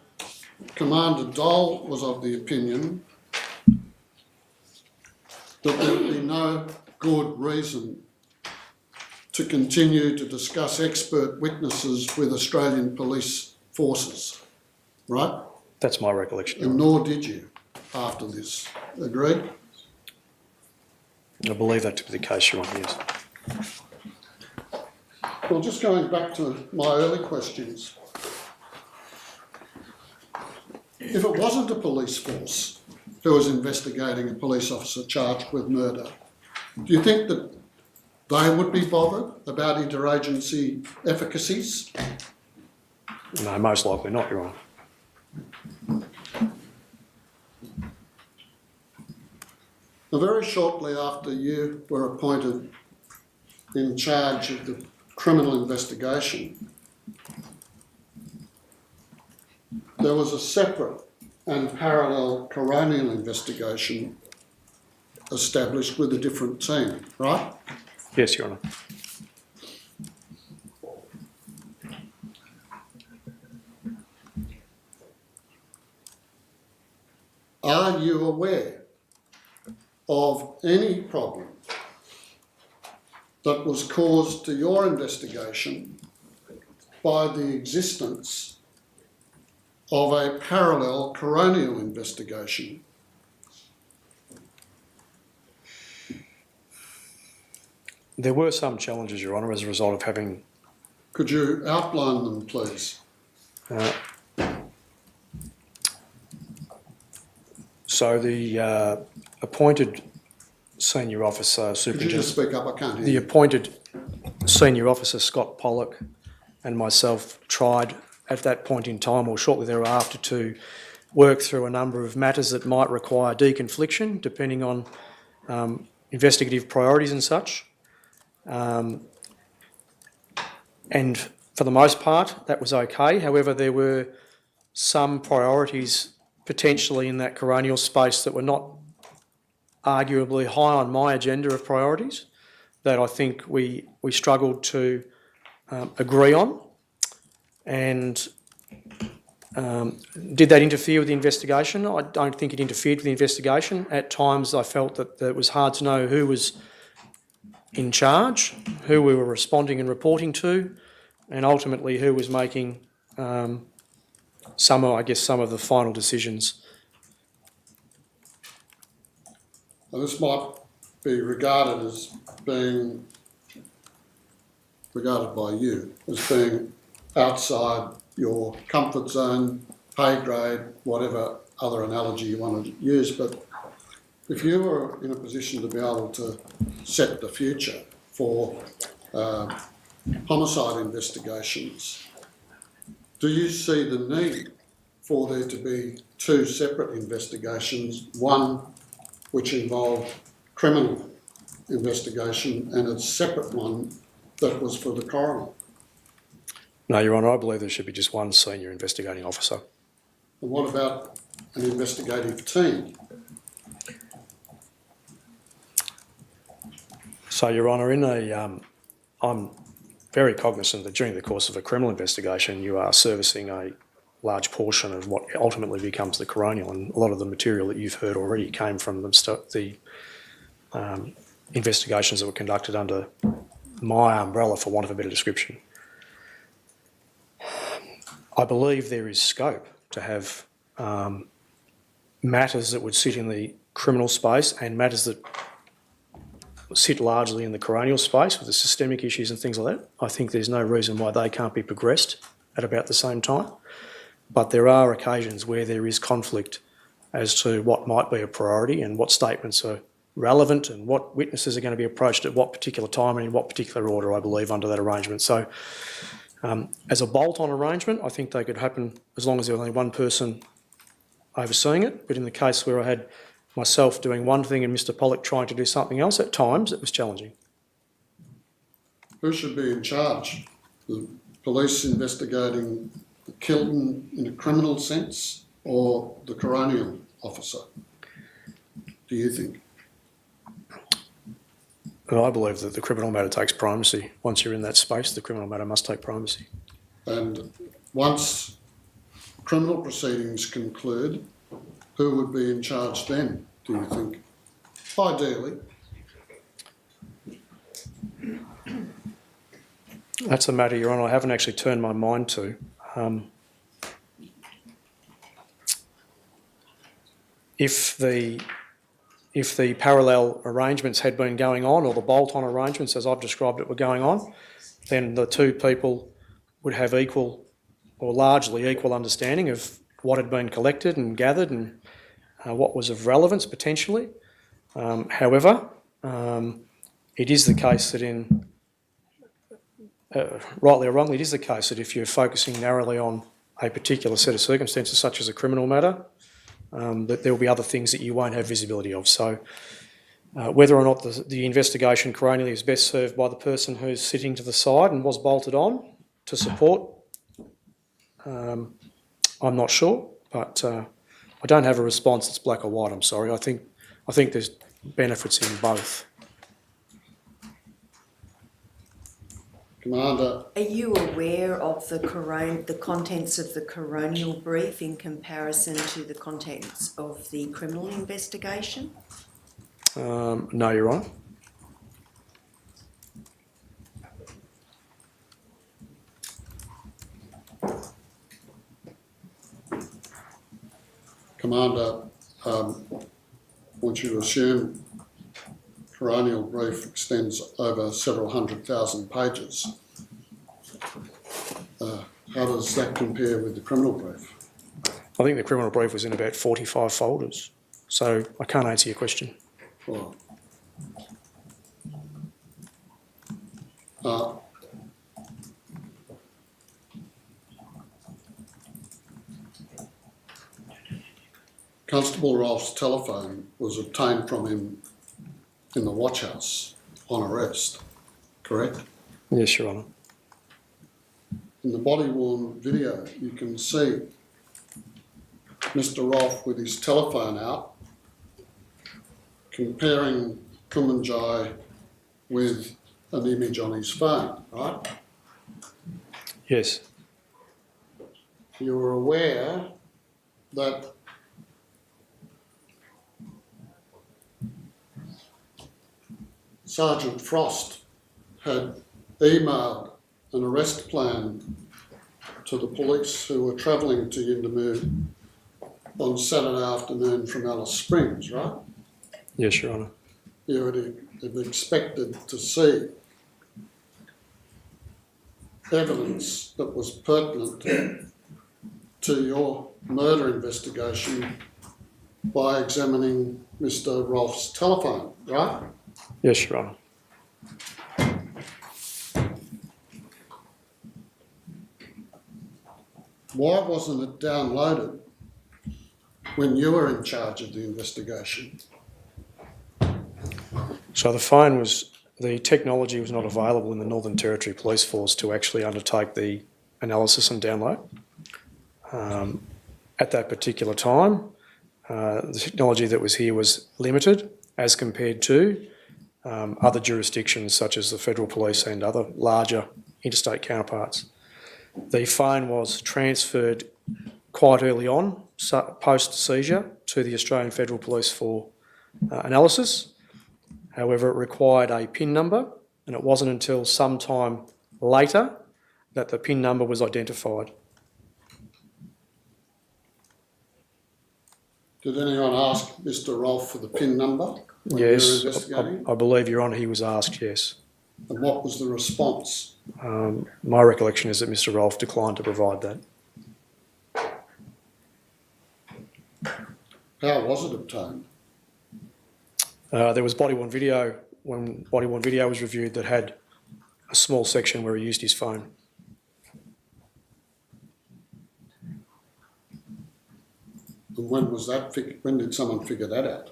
Commander Dole was of the opinion that there would be no good reason to continue to discuss expert witnesses with Australian police forces, right? That's my recollection, Your And Honour. nor did you after this. Agreed? I believe that to be the case, Your Honour, yes. Well, just going back to my early questions. If it wasn't a police force who was investigating a police officer charged with murder, do you think that they would be bothered about interagency efficacies? No, most likely not, Your Honour. Now, very shortly after you were appointed in charge of the criminal investigation, there was a separate and parallel coronial investigation established with a different team, right? Yes, Your Honour. Are you aware of any problem that was caused to your investigation by the existence of a parallel coronial investigation? There were some challenges, Your Honour, as a result of having... Could you outline them, please? So the appointed senior officer, Could you Superintendent... just speak up? I can't hear The you. appointed senior officer, Scott Pollock, and myself tried at that point in time or shortly thereafter to work through a number of matters that might require deconfliction depending on investigative priorities and such. And for the most part, that was okay. However, there were some priorities potentially in that coronial space that were not arguably high on my agenda of priorities that I think we struggled to agree on. And Did that interfere with the investigation? I don't think it interfered with the investigation. At times I felt that it was hard to know who was in charge, who we were responding and reporting to, and ultimately who was making some of the final decisions. Now, this might be regarded by you as being outside your comfort zone, pay grade, whatever other analogy you want to use, but if you were in a position to be able to set the future for homicide investigations, do you see the need for there to be two separate investigations, one which involved criminal investigation and a separate one that was for the coroner? No, Your Honour, I believe there should be just one senior investigating officer. And what about an investigative team? So, Your Honour, I'm very cognisant that during the course of a criminal investigation you are servicing a large portion of what ultimately becomes the coronial, and a lot of the material that you've heard already came from the investigations that were conducted under my umbrella, for want of a better description. I believe there is scope to have matters that would sit in the criminal space and matters that sit largely in the coronial space with the systemic issues and things like that. I think there's no reason why they can't be progressed at about the same time. But there are occasions where there is conflict as to what might be a priority and what statements are relevant and what witnesses are going to be approached at what particular time and in what particular order, I believe, under that arrangement. So as a bolt-on arrangement, I think they could happen as long as there was only one person overseeing it. But in the case where I had myself doing one thing and Mr Pollock trying to do something else, at times it was challenging. Who should be in charge? The police investigating the killing in a criminal sense, or the coronial officer, do you think? And I believe that the criminal matter takes primacy. Once you're in that space, the criminal matter must take primacy. And once criminal proceedings conclude, who would be in charge then, do you think? Ideally. That's a matter, Your Honour, I haven't actually turned my mind to. If the parallel arrangements had been going on, or the bolt-on arrangements as I've described it were going on, then the two people would have equal or largely equal understanding of what had been collected and gathered and what was of relevance potentially. However, it is the case that rightly or wrongly, it is the case that if you're focusing narrowly on a particular set of circumstances, such as a criminal matter, that there will be other things that you won't have visibility of. So whether or not the investigation coronially is best served by the person who's sitting to the side and was bolted on to support, I'm not sure, but I don't have a response that's black or white, I'm sorry. I think there's benefits in both. Commander. Are you aware of the contents of the coronial brief in comparison to the contents of the criminal investigation? No, Your Honour. Commander, I want you to assume coronial brief extends over several 100,000 pages. How does that compare with the criminal brief? I think the criminal brief was in about 45 folders, so I can't answer your question. Well, Constable Rolfe's telephone was obtained from him in the watch house on arrest, correct? Yes, Your Honour. In the body-worn video, you can see Mr Rolfe with his telephone out, comparing Kumanjayi with an image on his phone, right? Yes. you were aware that Sergeant Frost had emailed an arrest plan to the police who were travelling to Yuendamu on Saturday afternoon from Alice Springs, right? Yes, Your Honour. You would have expected to see evidence that was pertinent to your murder investigation by examining Mr. Rolfe's telephone, right? Yes, Your Honour. Why wasn't it downloaded when you were in charge of the investigation? So the technology was not available in the Northern Territory Police Force to actually undertake the analysis and download. At that particular time, the technology that was here was limited as compared to other jurisdictions such as the Federal Police and other larger interstate counterparts. The phone was transferred quite early on, post-seizure, to the Australian Federal Police for analysis. However, it required a PIN number, and it wasn't until some time later that the PIN number was identified. Did anyone ask Mr. Rolfe for the PIN number when you were Yes, investigating? I believe, Your Honour, he was asked, yes. And what was the response? My recollection is that Mr. Rolfe declined to provide that. How was it obtained? There was body-worn video, when body-worn video was reviewed, that had a small section where he used his phone. And when was that? When did someone figure that out?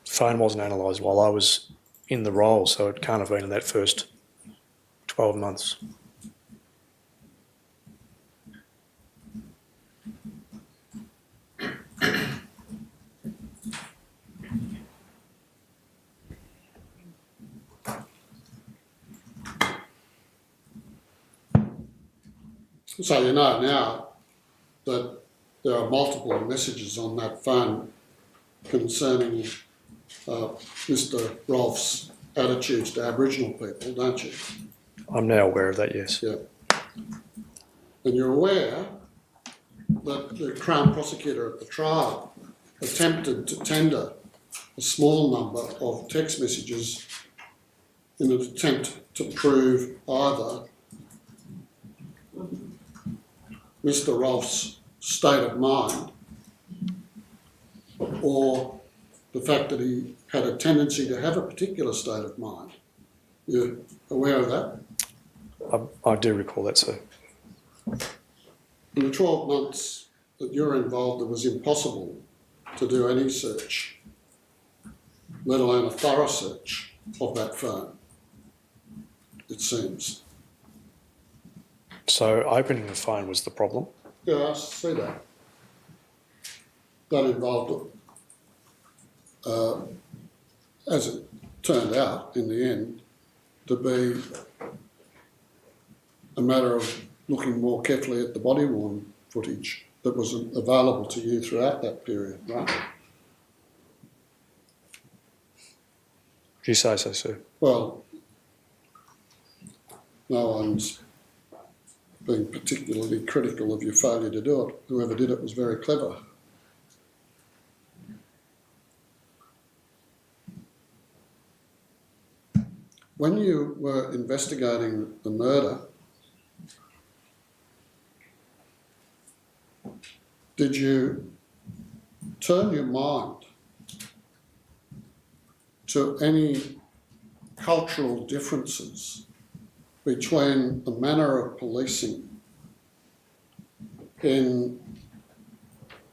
Phone wasn't analysed while I was in the role, so it can't have been in that first 12 months. So you know now that there are multiple messages on that phone concerning Mr. Rolfe's attitudes to Aboriginal people, don't you? I'm now aware of that, yes. Yeah. And you're aware that the Crown Prosecutor at the trial attempted to tender a small number of text messages in an attempt to prove either Mr. Rolfe's state of mind or the fact that he had a tendency to have a particular state of mind. You're aware of that? I do recall that, sir. In the 12 months that you're involved, it was impossible to do any search, let alone a thorough search of that phone, it seems. So opening the phone was the problem. Yeah, I see that. That involved, as it turned out in the end, to be a matter of looking more carefully at the body-worn footage that was available to you throughout that period, right? Do you say so, sir? Well, no one's being particularly critical of your failure to do it. Whoever did it was very clever. When you were investigating the murder, did you turn your mind to any cultural differences between the manner of policing in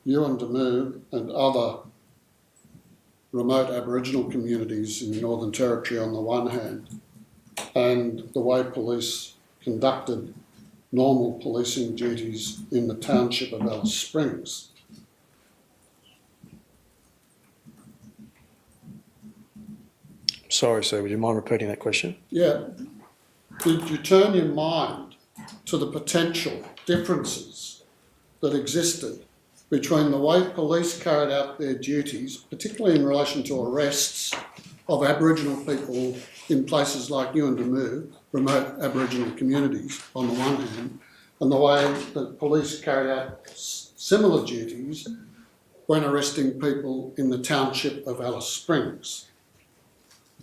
Yuendamu and other remote Aboriginal communities in the Northern Territory on the one hand, and the way police conducted normal policing duties in the township of Alice Springs? Sorry, sir, would you mind repeating that question? Yeah. did you turn your mind to the potential differences that existed between the way police carried out their duties, particularly in relation to arrests of Aboriginal people in places like Yuendamu, remote Aboriginal communities, on the one hand, and the way that police carried out similar duties when arresting people in the township of Alice Springs?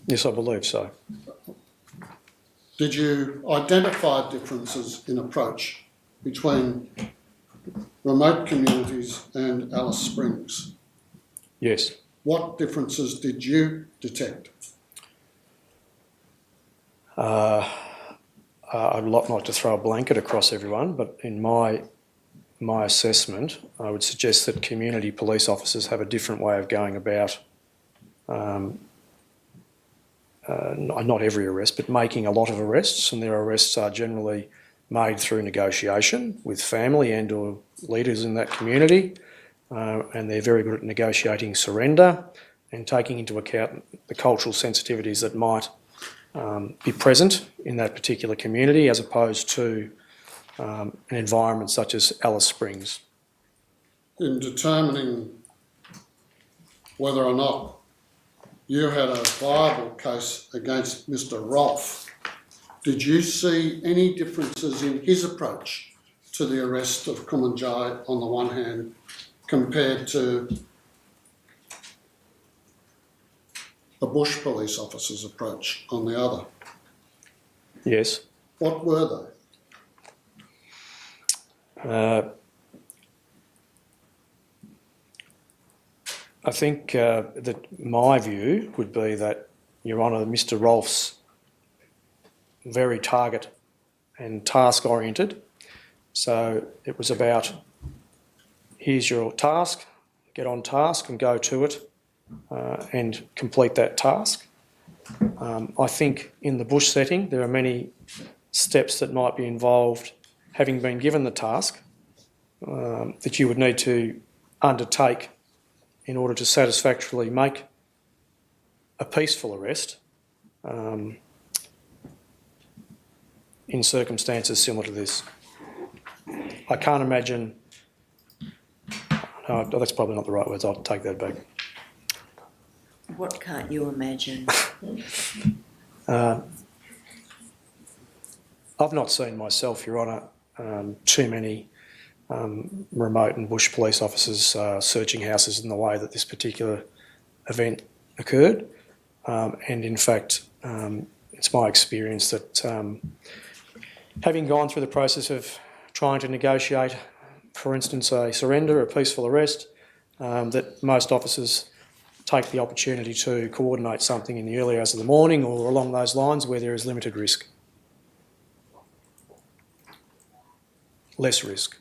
Yes, I believe so. Did you identify differences in approach between remote communities and Alice Springs? Yes. What differences did you detect? I'd not like to throw a blanket across everyone, but in my assessment, I would suggest that community police officers have a different way of going about, not every arrest, but making a lot of arrests, and their arrests are generally made through negotiation with family and or leaders in that community, and they're very good at negotiating surrender and taking into account the cultural sensitivities that might be present in that particular community, as opposed to an environment such as Alice Springs. In determining whether or not you had a viable case against Mr. Rolfe, did you see any differences in his approach to the arrest of Kumanjayi on the one hand compared to a bush police officer's approach on the other? Yes. What were they? I think that my view would be that, Your Honour, Mr. Rolfe's very target and task oriented. So it was about, here's your task, get on task and go to it and complete that task. I think in the bush setting there are many steps that might be involved, having been given the task, that you would need to undertake in order to satisfactorily make a peaceful arrest in circumstances similar to this. I can't imagine, no, that's probably not the right words, I'll take that back. What can't you imagine? I've not seen myself, Your Honour, too many remote and bush police officers searching houses in the way that this particular event occurred. And in fact, it's my experience that having gone through the process of trying to negotiate, for instance, a surrender, a peaceful arrest, that most officers take the opportunity to coordinate something in the early hours of the morning or along those lines where there is limited risk. Less risk.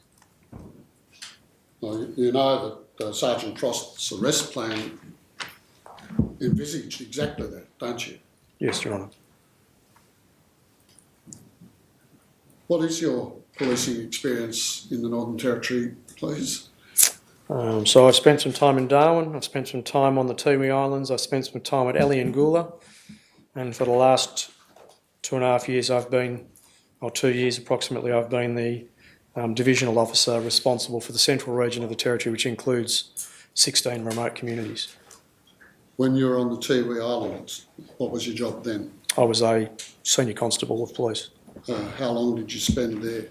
Well, you know that Sergeant Frost's arrest plan envisaged exactly that, don't you? Yes, Your Honour. What is your policing experience in the Northern Territory, please? So I've spent some time in Darwin, I've spent some time on the Tiwi Islands, I've spent some time at Eliangula, and for the last 2.5 years I've been, or 2 years approximately, I've been the divisional officer responsible for the central region of the Territory, which includes 16 remote communities. When you were on the Tiwi Islands, what was your job then? I was a senior constable of police. How long did you spend there?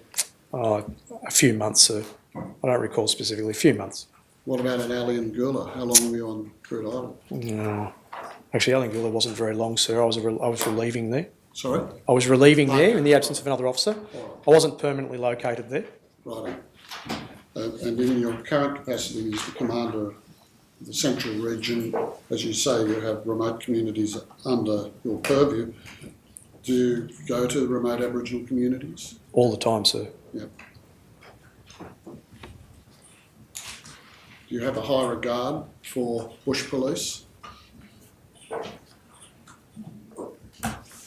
A few months, sir. I don't recall specifically, a few months. What about at Eliangula? How long were you on Crude Island? No. Actually, Eliangula wasn't very long, sir. I was relieving there. Sorry? I was relieving there in the absence of another officer. I wasn't permanently located there. Right. And in your current capacity as the commander of the central region, as you say, you have remote communities under your purview. Do you go to remote Aboriginal communities? All the time, sir. Yep. Do you have a high regard for bush police?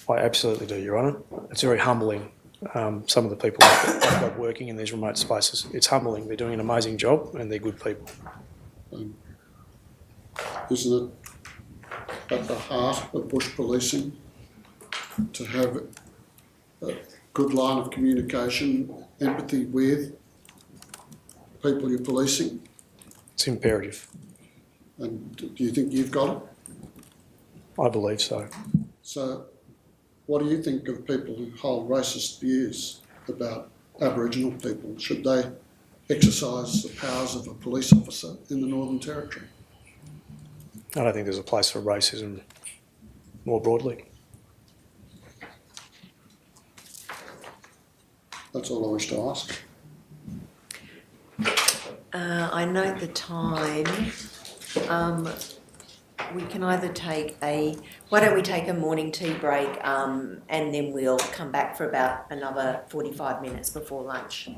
I absolutely do, Your Honour. It's very humbling. Some of the people I've got working in these remote spaces, it's humbling. They're doing an amazing job and they're good people. Isn't it at the heart of bush policing to have a good line of communication, empathy with people you're policing? It's imperative. And do you think you've got it? I believe so. So what do you think of people who hold racist views about Aboriginal people? Should they exercise the powers of a police officer in the Northern Territory? I don't think there's a place for racism more broadly. That's all I wish to ask. I note the time. We can either why don't we take a morning tea break, and then we'll come back for about another 45 minutes before lunch.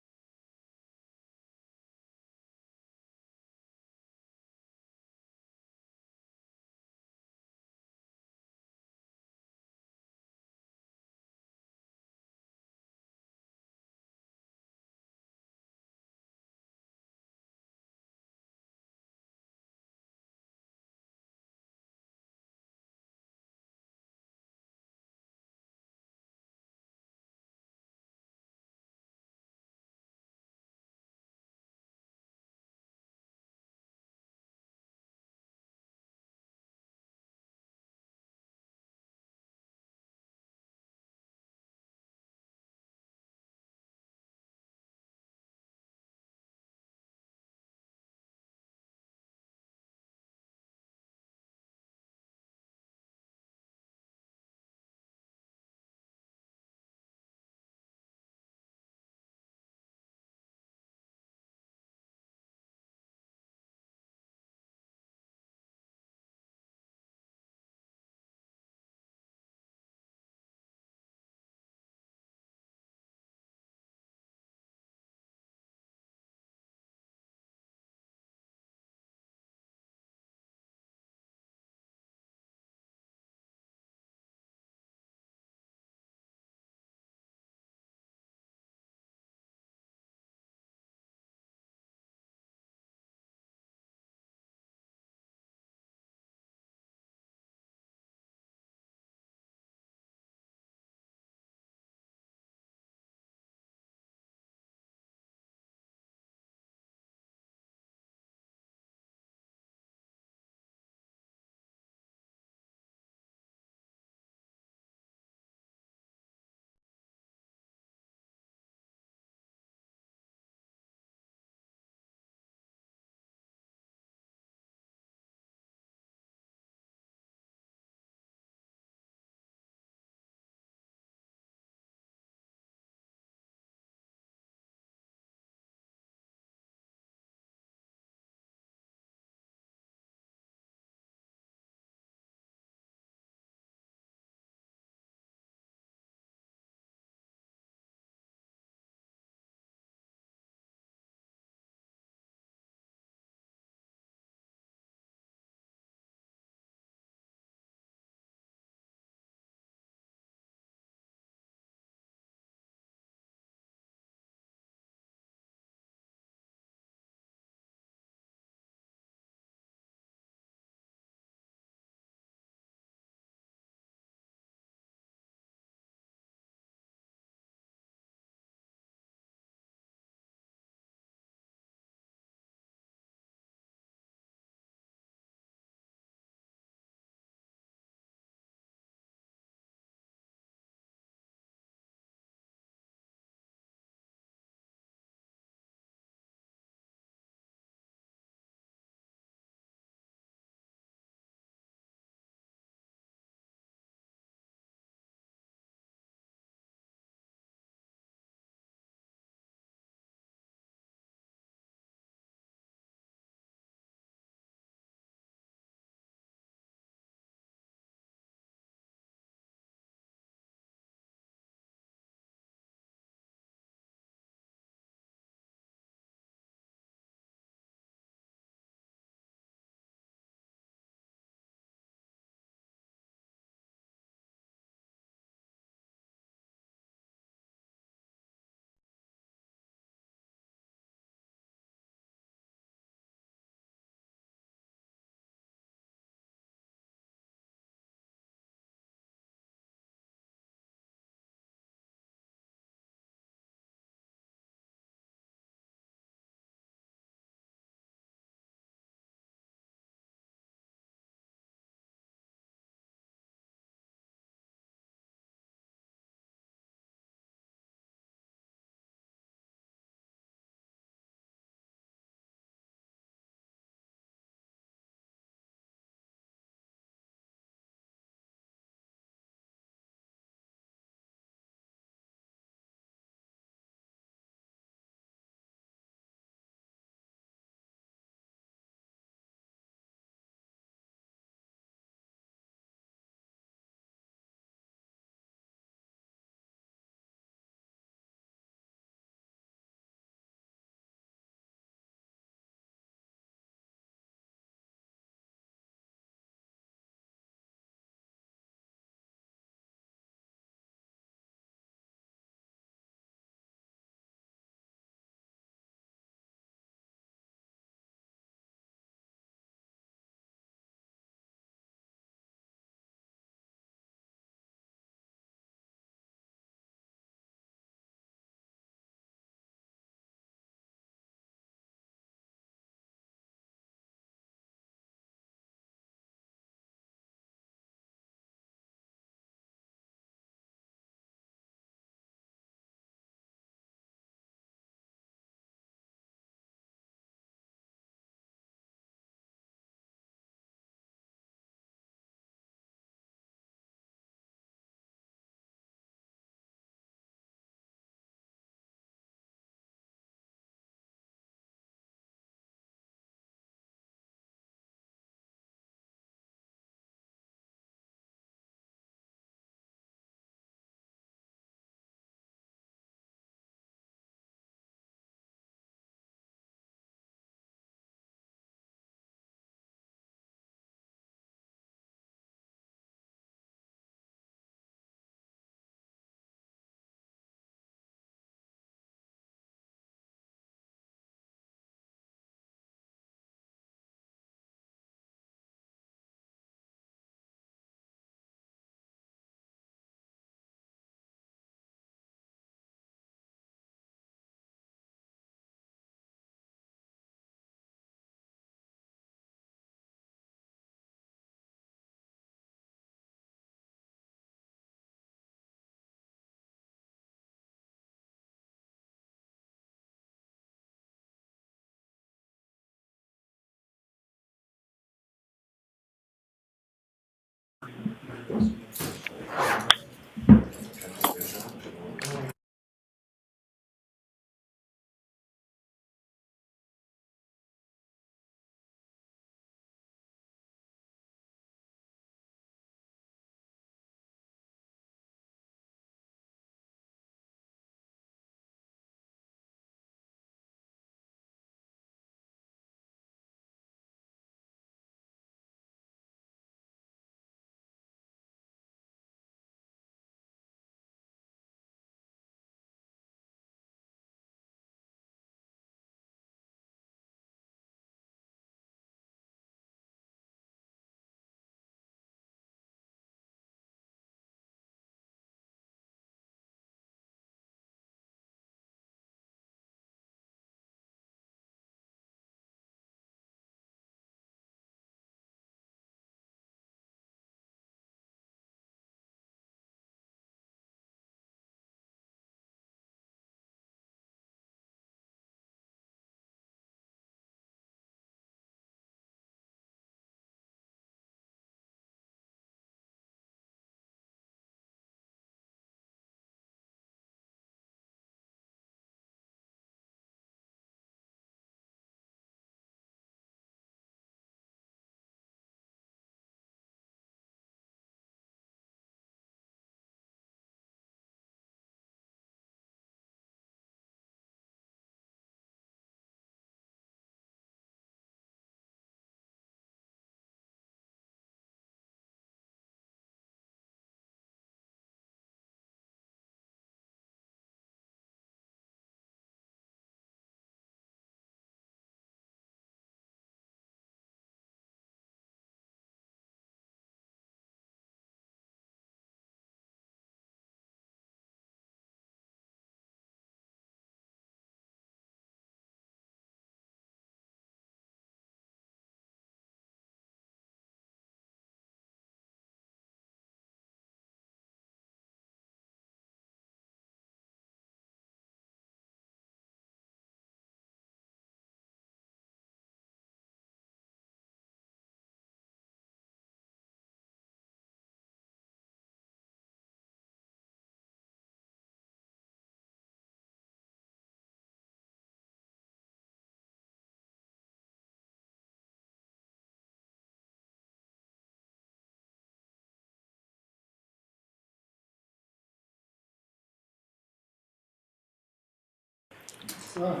Ah.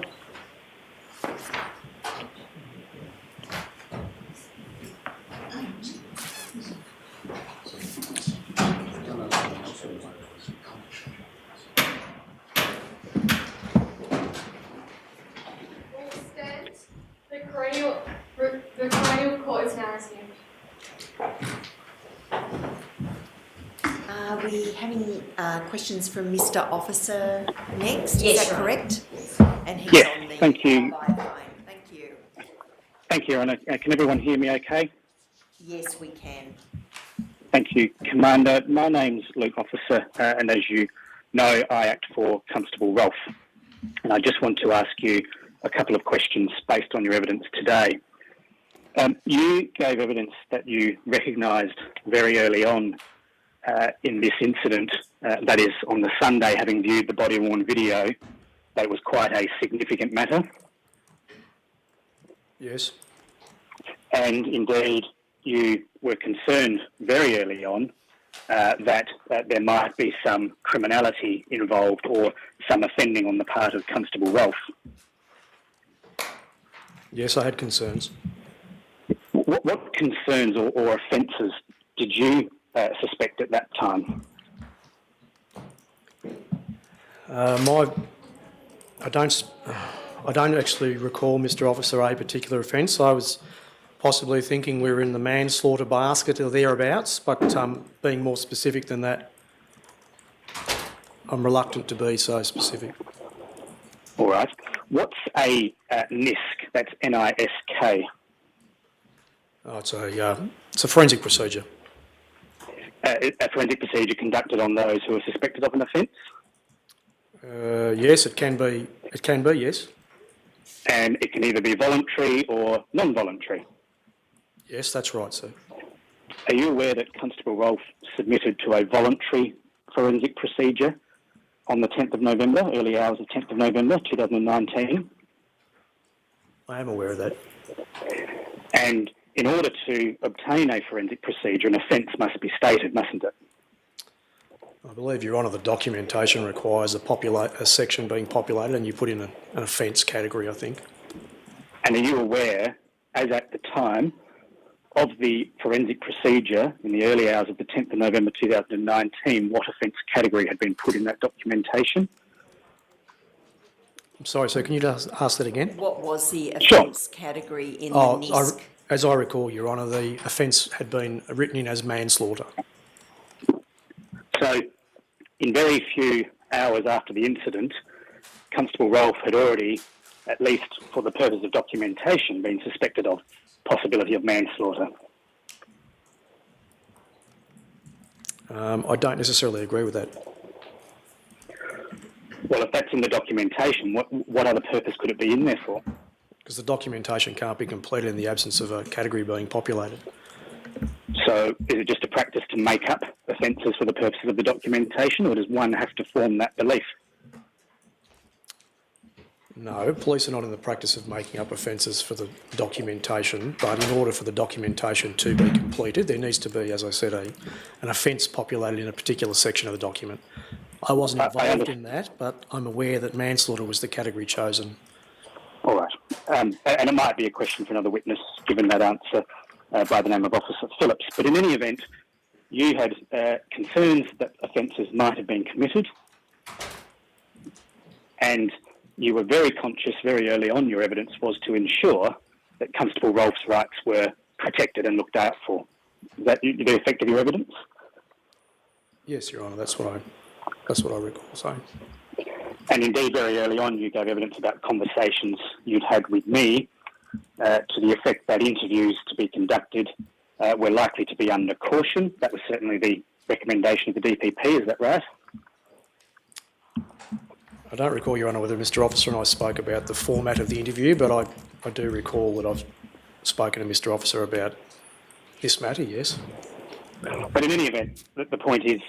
All stands. The coronial court is now resumed. Are we having questions from Mr. Officer next? Yes, Is that Your Honour. correct? And he's Yes, on the thank you. mobile phone. Thank you. Thank you, Your Honour. Can everyone hear me okay? Yes, we can. Thank you, Commander. My name's Luke Officer, and as you know, I act for Constable Rolfe. And I just want to ask you a couple of questions based on your evidence today. You gave evidence that you recognised very early on in this incident, that is on the Sunday, having viewed the body-worn video, that it was quite a significant matter. Yes. And indeed, you were concerned very early on that there might be some criminality involved or some offending on the part of Constable Rolfe. Yes, I had concerns. What concerns or offences did you suspect at that time? I don't actually recall, Mr. Officer, a particular offence. I was possibly thinking we were in the manslaughter basket or thereabouts, but being more specific than that, I'm reluctant to be so specific. All right. What's a NISC? That's N-I-S-K. Oh, it's a forensic procedure. A forensic procedure conducted on those who are suspected of an offence? Yes, it can be. It can be, yes. And it can either be voluntary or non-voluntary? Yes, that's right, sir. Are you aware that Constable Rolfe submitted to a voluntary forensic procedure on the 10th of November, early hours of 10th of November 2019? I am aware of that. And in order to obtain a forensic procedure, an offence must be stated, mustn't it? I believe, Your Honour, the documentation requires a section being populated, and you put in an offence category, I think. And are you aware, as at the time of the forensic procedure in the early hours of the 10th of November 2019, what offence category had been put in that documentation? I'm sorry, sir, can you just ask that again? What was the Sure. offence category in the NISC? As I recall, Your Honour, the offence had been written in as manslaughter. So, in very few hours after the incident, Constable Rolfe had already, at least for the purpose of documentation, been suspected of possibility of manslaughter. I don't necessarily agree with that. Well, if that's in the documentation, what other purpose could it be in there for? Because the documentation can't be completed in the absence of a category being populated. So is it just a practice to make up offences for the purposes of the documentation, or does one have to form that belief? No, police are not in the practice of making up offences for the documentation, but in order for the documentation to be completed, there needs to be, as I said, an offence populated in a particular section of the document. I wasn't involved in that, but I'm aware that manslaughter was the category chosen. All right. And it might be a question for another witness, given that answer by the name of Officer Phillips. But in any event, you had concerns that offences might have been committed, and you were very conscious very early on, your evidence was to ensure that Constable Rolfe's rights were protected and looked out for. Is that the effect of your evidence? Yes, Your Honour, that's what I recall saying. And indeed, very early on, you gave evidence about conversations you'd had with me to the effect that interviews to be conducted were likely to be under caution. That was certainly the recommendation of the DPP, is that right? I don't recall, Your Honour, whether Mr Officer and I spoke about the format of the interview, but I do recall that I've spoken to Mr Officer about this matter, yes. But in any event, the point is,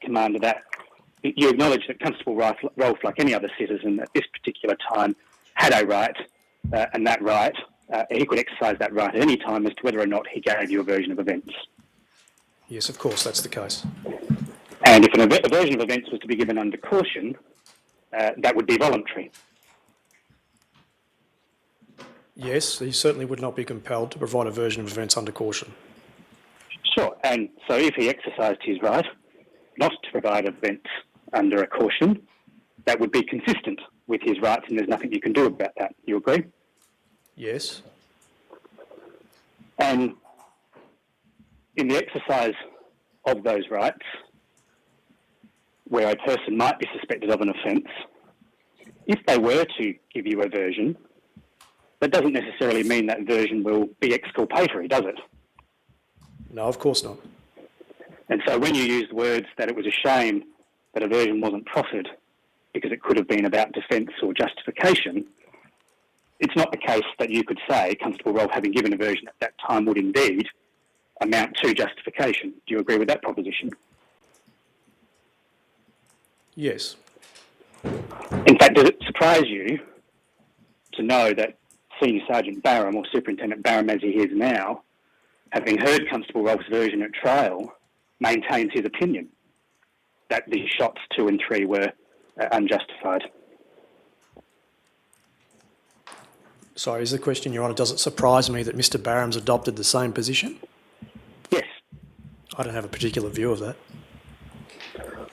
Commander, that you acknowledge that Constable Rolfe, like any other citizen at this particular time, had a right, and that right, he could exercise that right at any time as to whether or not he gave you a version of events. Yes, of course, that's the case. And if a version of events was to be given under caution, that would be voluntary. Yes, he certainly would not be compelled to provide a version of events under caution. Sure, and so if he exercised his right not to provide events under a caution, that would be consistent with his rights and there's nothing you can do about that. You agree? Yes. And in the exercise of those rights, where a person might be suspected of an offence, if they were to give you a version, that doesn't necessarily mean that version will be exculpatory, does it? No, of course not. And so when you used words that it was a shame that a version wasn't proffered because it could have been about defence or justification, it's not the case that you could say Constable Rolfe, having given a version at that time, would indeed amount to justification. Do you agree with that proposition? Yes. In fact, does it surprise you to know that Senior Sergeant Barham, or Superintendent Barham as he is now, having heard Constable Rolfe's version at trial, maintains his opinion that the shots 2 and 3 were unjustified? Sorry, is the question, Your Honour, does it surprise me that Mr Barham's adopted the same position? Yes. I don't have a particular view of that.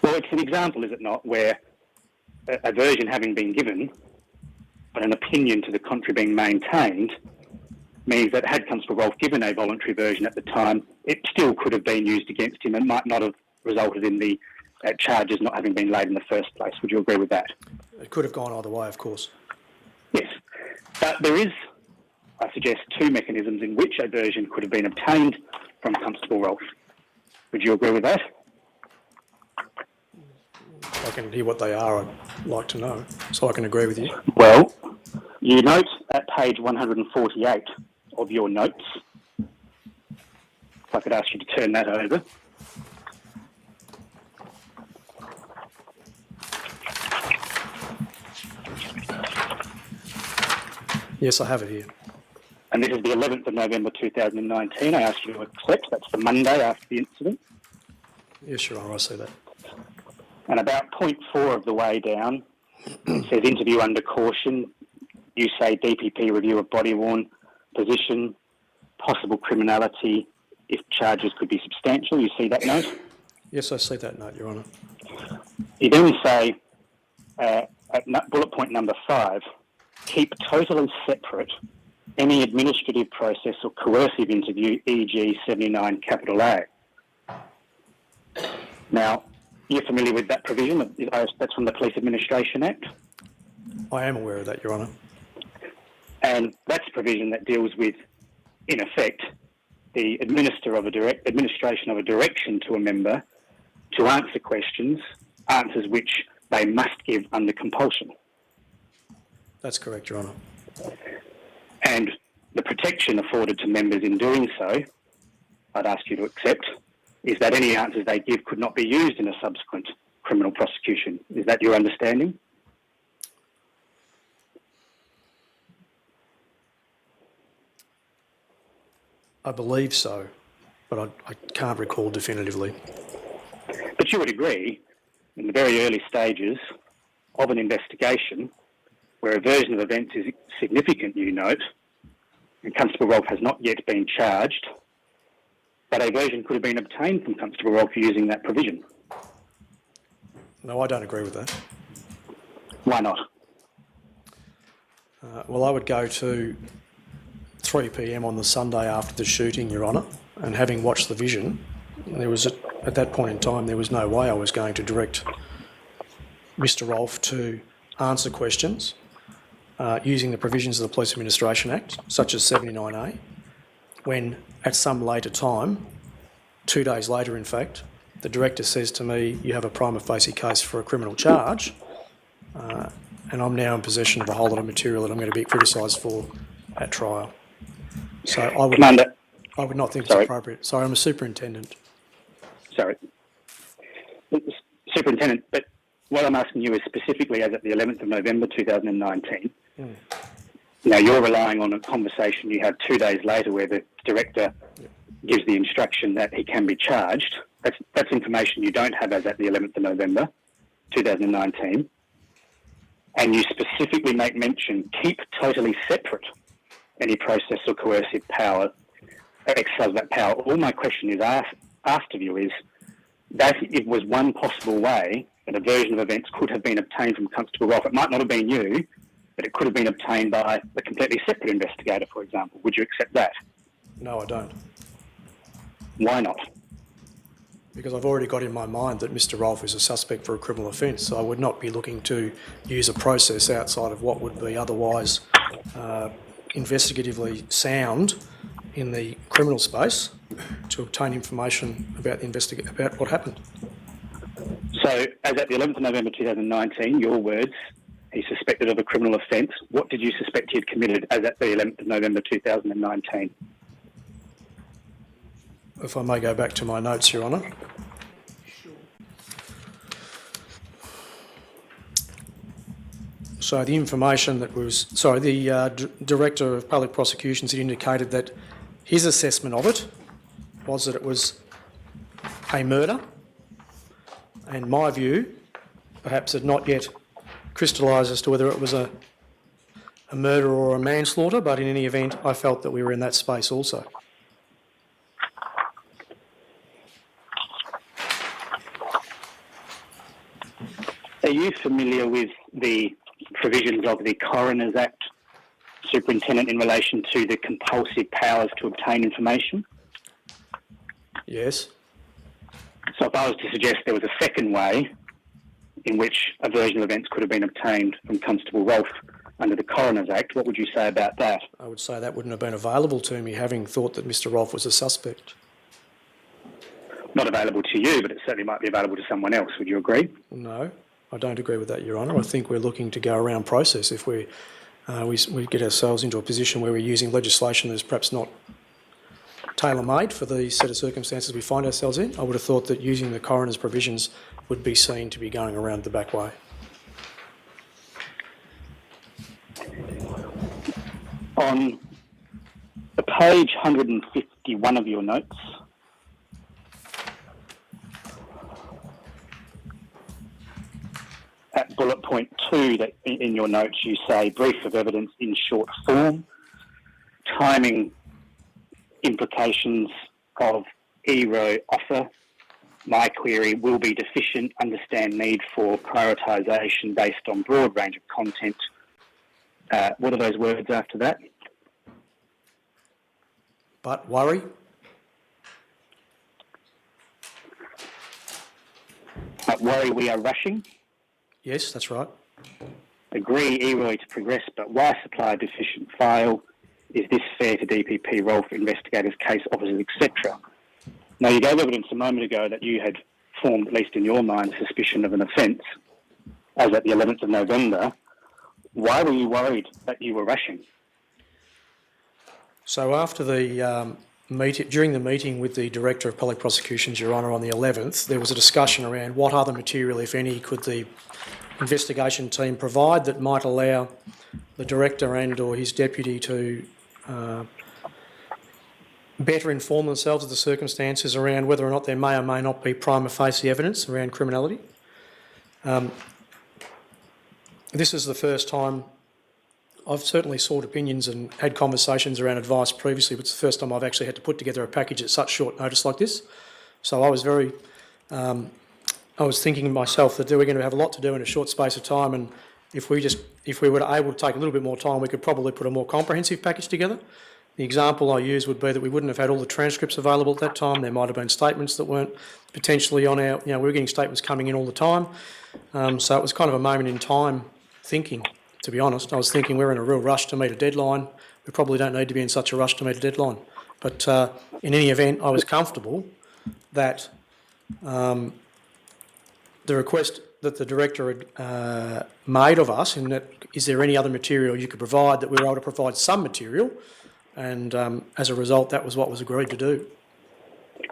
Well, it's an example, is it not, where a version having been given, but an opinion to the contrary being maintained, means that had Constable Rolfe given a voluntary version at the time, it still could have been used against him and might not have resulted in the charges not having been laid in the first place. Would you agree with that? It could have gone either way, of course. Yes. But there is, I suggest, 2 mechanisms in which a version could have been obtained from Constable Rolfe. Would you agree with that? If I can hear what they are, I'd like to know, so I can agree with you. Well, you note at page 148 of your notes, if I could ask you to turn that over. Yes, I have it here. And this is the 11th of November 2019. I ask you to accept. That's the Monday after the incident. Yes, Your Honour, I see that. And about point 4 of the way down, it says interview under caution. You say DPP review of body-worn position, possible criminality if charges could be substantial. You see that note? Yes, I see that note, Your Honour. You then say at bullet point number 5, keep totally separate any administrative process or coercive interview, e.g. 79 capital A. Now, you're familiar with that provision? That's from the Police Administration Act? I am aware of that, Your Honour. And that's a provision that deals with, in effect, the administration of a direction to a member to answer questions, answers which they must give under compulsion. That's correct, Your Honour. And the protection afforded to members in doing so, I'd ask you to accept, is that any answers they give could not be used in a subsequent criminal prosecution. Is that your understanding? I believe so, but I can't recall definitively. But you would agree, in the very early stages of an investigation, where a version of events is significant, you note, and Constable Rolfe has not yet been charged, but a version could have been obtained from Constable Rolfe using that provision. No, I don't agree with that. Why not? Well, I would go to 3 p.m. on the Sunday after the shooting, Your Honour, and having watched the vision, there was at that point in time, there was no way I was going to direct Mr Rolfe to answer questions using the provisions of the Police Administration Act, such as 79A, when at some later time, 2 days later in fact, the director says to me, you have a prima facie case for a criminal charge, and I'm now in possession of a whole lot of material that I'm going to be criticised for at trial. So I would not think it's appropriate. Sorry, I'm a superintendent. Sorry. Superintendent, but what I'm asking you is specifically as at the 11th of November 2019. Now, you're relying on a conversation you have 2 days later where the director gives the instruction that he can be charged. That's information you don't have as at the 11th of November 2019. And you specifically make mention, keep totally separate any process or coercive power, exercise of that power. All my question is asked of you is that it was one possible way that a version of events could have been obtained from Constable Rolfe. It might not have been you, but it could have been obtained by a completely separate investigator, for example. Would you accept that? No, I don't. Why not? Because I've already got in my mind that Mr Rolfe is a suspect for a criminal offence, so I would not be looking to use a process outside of what would be otherwise investigatively sound in the criminal space to obtain information about about what happened. So, as at the 11th of November 2019, your words, he's suspected of a criminal offence. What did you suspect he had committed as at the 11th of November 2019? If I may go back to my notes, Your Honour. So the information that was, the Director of Public Prosecutions had indicated that his assessment of it was that it was a murder, and my view perhaps had not yet crystallised as to whether it was a murder or a manslaughter, but in any event I felt that we were in that space also. Are you familiar with the provisions of the Coroner's Act, Superintendent, in relation to the compulsive powers to obtain information? Yes. So if I was to suggest there was a second way in which a version of events could have been obtained from Constable Rolfe under the Coroner's Act, what would you say about that? I would say that wouldn't have been available to me, having thought that Mr Rolfe was a suspect. Not available to you, but it certainly might be available to someone else. Would you agree? No, I don't agree with that, Your Honour. I think we're looking to go around process if we get ourselves into a position where we're using legislation that's perhaps not tailor-made for the set of circumstances we find ourselves in. I would have thought that using the coroner's provisions would be seen to be going around the back way. On the page 151 of your notes, at bullet point 2 that in your notes you say brief of evidence in short form, timing implications of ERO offer. My query will be deficient, understand need for prioritisation based on broad range of content. What are those words after that? But worry. At worry we are rushing. Yes, that's right. Agree ERO to progress, but why supply a deficient file? Is this fair to DPP role for investigators, case officers, etc.? Now, you gave evidence a moment ago that you had formed, at least in your mind, suspicion of an offence as at the 11th of November. Why were you worried that you were rushing? So after the during the meeting with the Director of Public Prosecutions, Your Honour, on the 11th, there was a discussion around what other material, if any, could the investigation team provide that might allow the Director and or his deputy to better inform themselves of the circumstances around whether or not there may or may not be prima facie evidence around criminality. This is the first time I've certainly sought opinions and had conversations around advice previously, but it's the first time I've actually had to put together a package at such short notice like this. So I was very, I was thinking to myself that we're going to have a lot to do in a short space of time, and if we were able to take a little bit more time, we could probably put a more comprehensive package together. The example I use would be that we wouldn't have had all the transcripts available at that time. There might have been statements that weren't potentially on our, we were getting statements coming in all the time. So it was kind of a moment in time thinking, to be honest. I was thinking we're in a real rush to meet a deadline. We probably don't need to be in such a rush to meet a deadline. But in any event, I was comfortable that the request that the Director had made of us, in that, is there any other material you could provide, that we were able to provide some material, and as a result, that was what was agreed to do.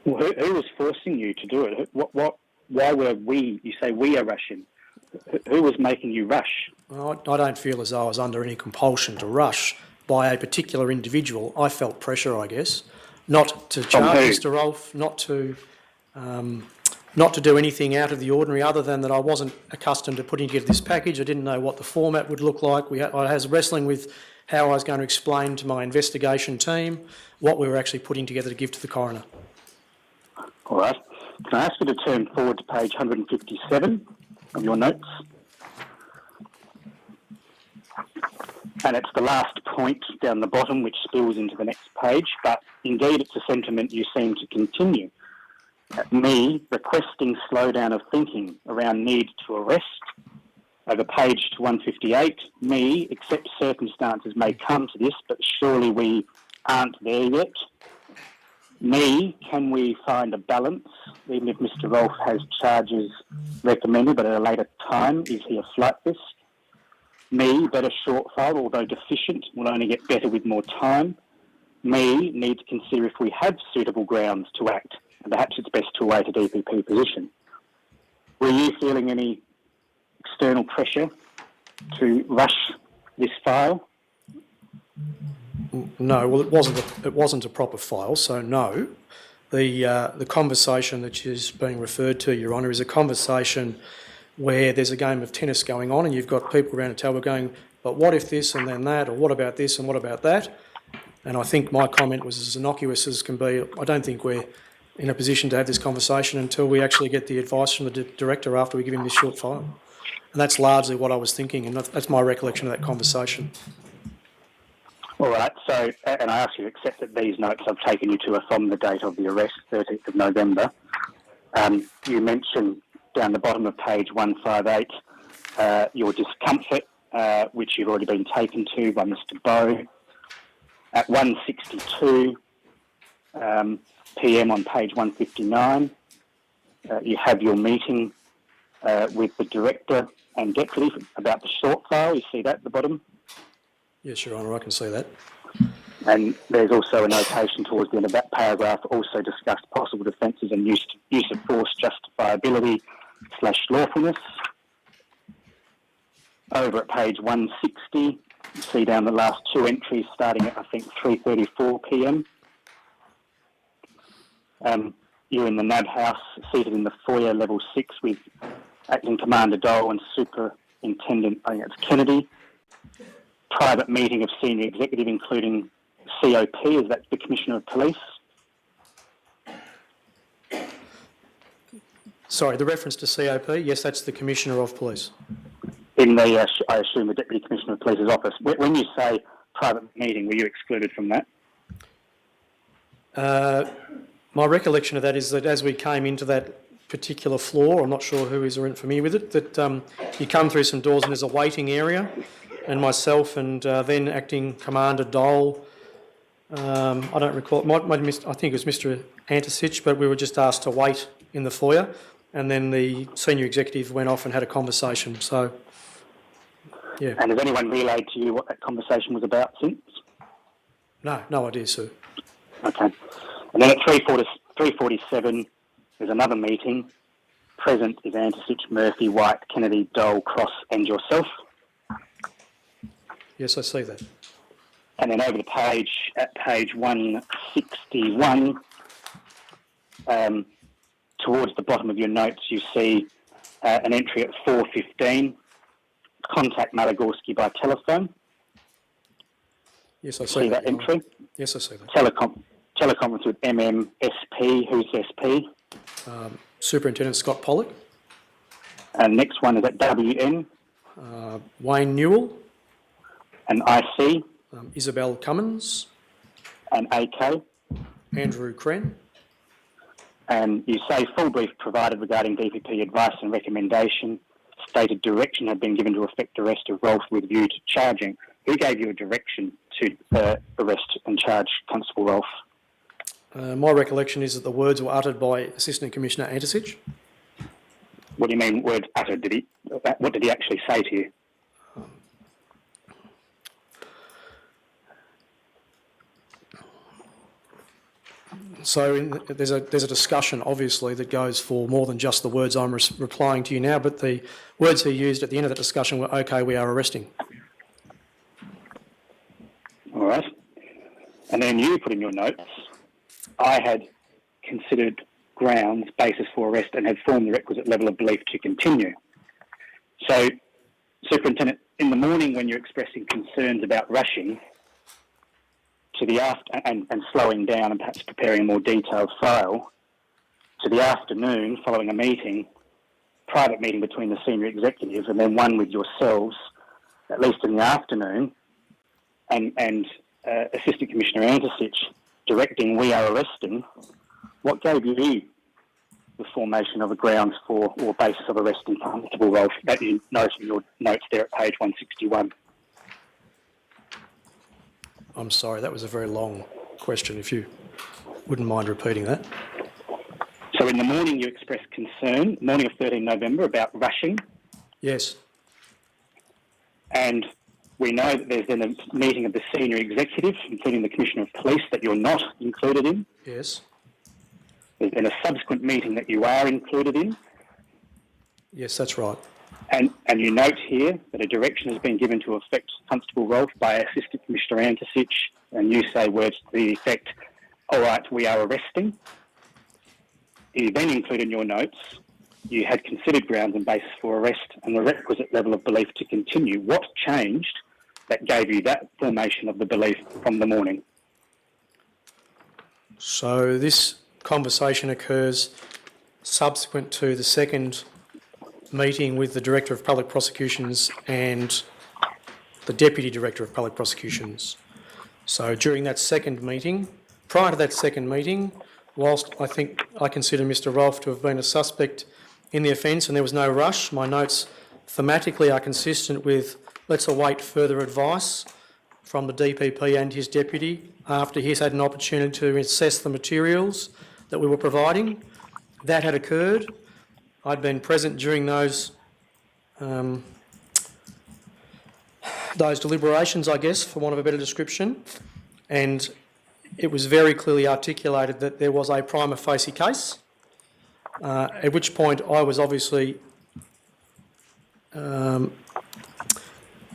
Well, who was forcing you to do it? Why were we, you say we are rushing? Who was making you rush? Well, I don't feel as though I was under any compulsion to rush by a particular individual. I felt pressure, I guess, not to charge Mr Rolfe, not to not to do anything out of the ordinary other than that I wasn't accustomed to putting together this package. I didn't know what the format would look like. I was wrestling with how I was going to explain to my investigation team what we were actually putting together to give to the coroner. All right. Can I ask you to turn forward to page 157 of your notes? And it's the last point down the bottom which spills into the next page, but indeed it's a sentiment you seem to continue. Me requesting slowdown of thinking around need to arrest. Over page to 158, me, except circumstances may come to this, but surely we aren't there yet. Me, can we find a balance, even if Mr. Rolfe has charges recommended, but at a later time, is he a flight risk? Me, better short file, although deficient, will only get better with more time. Me, need to consider if we have suitable grounds to act, and perhaps it's best to await a DPP position. Were you feeling any external pressure to rush this file? No, well, it wasn't a proper file, so no. The conversation that is being referred to, Your Honour, is a conversation where there's a game of tennis going on and you've got people around a table going, but what if this and then that, or what about this and what about that? And I think my comment was as innocuous as can be. I don't think we're in a position to have this conversation until we actually get the advice from the director after we give him this short file. And that's largely what I was thinking, and that's my recollection of that conversation. All right, so, and I ask you to accept that these notes I've taken you to are from the date of the arrest, 13th of November. You mentioned down the bottom of page 158 your discomfort, which you've already been taken to by Mr. Bowe. At 1:62 PM on page 159, you have your meeting with the director and deputy about the short file. You see that at the bottom? Yes, Your Honour, I can see that. And there's also a notation towards the end of that paragraph also discussed possible defences and use of force justifiability / lawfulness. Over at page 160, you see down the last two entries starting at, I think, 3:34 PM. You're in the NAB house, seated in the foyer, level 6, with Acting Commander Dole and Superintendent, I think it's Kennedy. Private meeting of senior executive, including COP, is that the Commissioner of Police? Sorry, the reference to COP, yes, that's the Commissioner of Police. In the, I assume, the Deputy Commissioner of Police's office. When you say private meeting, were you excluded from that? My recollection of that is that as we came into that particular floor, I'm not sure who is familiar with it, that you come through some doors and there's a waiting area, and myself and then Acting Commander Dole, I don't recall, I think it was Mr. Antisich, but we were just asked to wait in the foyer, and then the senior executive went off and had a conversation. So, yeah. And has anyone relayed to you what that conversation was about since? No idea, sir. Okay. And then at 3:47, there's another meeting. Present is Antisich, Murphy, White, Kennedy, Dole, Cross, and yourself. Yes, I see that. And then over the page, at page 161, towards the bottom of your notes, you see an entry at 4:15. Contact Malagorski by telephone. Yes, I see that entry. Yes, I see that. Teleconference with SP. Who's SP? Superintendent Scott Pollock. And next one is at WN. Wayne Newell. And IC. Isabel Cummins. And AK. Andrew Cren. And you say full brief provided regarding DPP advice and recommendation. Stated direction had been given to effect arrest of Rolfe with view to charging. Who gave you a direction to arrest and charge Constable Rolfe? My recollection is that the words were uttered by Assistant Commissioner Antisich. What do you mean words uttered? What did he actually say to you? So there's a discussion, obviously, that goes for more than just the words I'm replying to you now, but the words he used at the end of that discussion were, okay, we are arresting. All right. And then you put in your notes, I had considered grounds, basis for arrest, and had formed the requisite level of belief to continue. So, Superintendent, in the morning when you're expressing concerns about rushing, to the and slowing down and perhaps preparing a more detailed file, to the afternoon following a meeting, private meeting between the senior executives, and then one with yourselves, at least in the afternoon, and Assistant Commissioner Antisich directing we are arresting, what gave you the formation of a grounds for or basis of arrest in Constable Rolfe that you note in your notes there at page 161? I'm sorry, that was a very long question. If you wouldn't mind repeating that. So in the morning you expressed concern, morning of 13 November, about rushing. Yes. And we know that there's been a meeting of the senior executive, including the Commissioner of Police, that you're not included in. Yes. There's been a subsequent meeting that you are included in. Yes, that's right. And you note here that a direction has been given to affect Constable Rolfe by Assistant Commissioner Antisich, and you say words to the effect, all right, we are arresting. You then include in your notes, you had considered grounds and basis for arrest and the requisite level of belief to continue. What changed that gave you that formation of the belief from the morning? So this conversation occurs subsequent to the second meeting with the Director of Public Prosecutions and the Deputy Director of Public Prosecutions. So during that second meeting, prior to that second meeting, whilst I think I consider Mr Rolfe to have been a suspect in the offence and there was no rush, my notes thematically are consistent with let's await further advice from the DPP and his deputy after he's had an opportunity to assess the materials that we were providing. That had occurred. I'd been present during those deliberations, I guess, for want of a better description, and it was very clearly articulated that there was a prima facie case, at which point I was obviously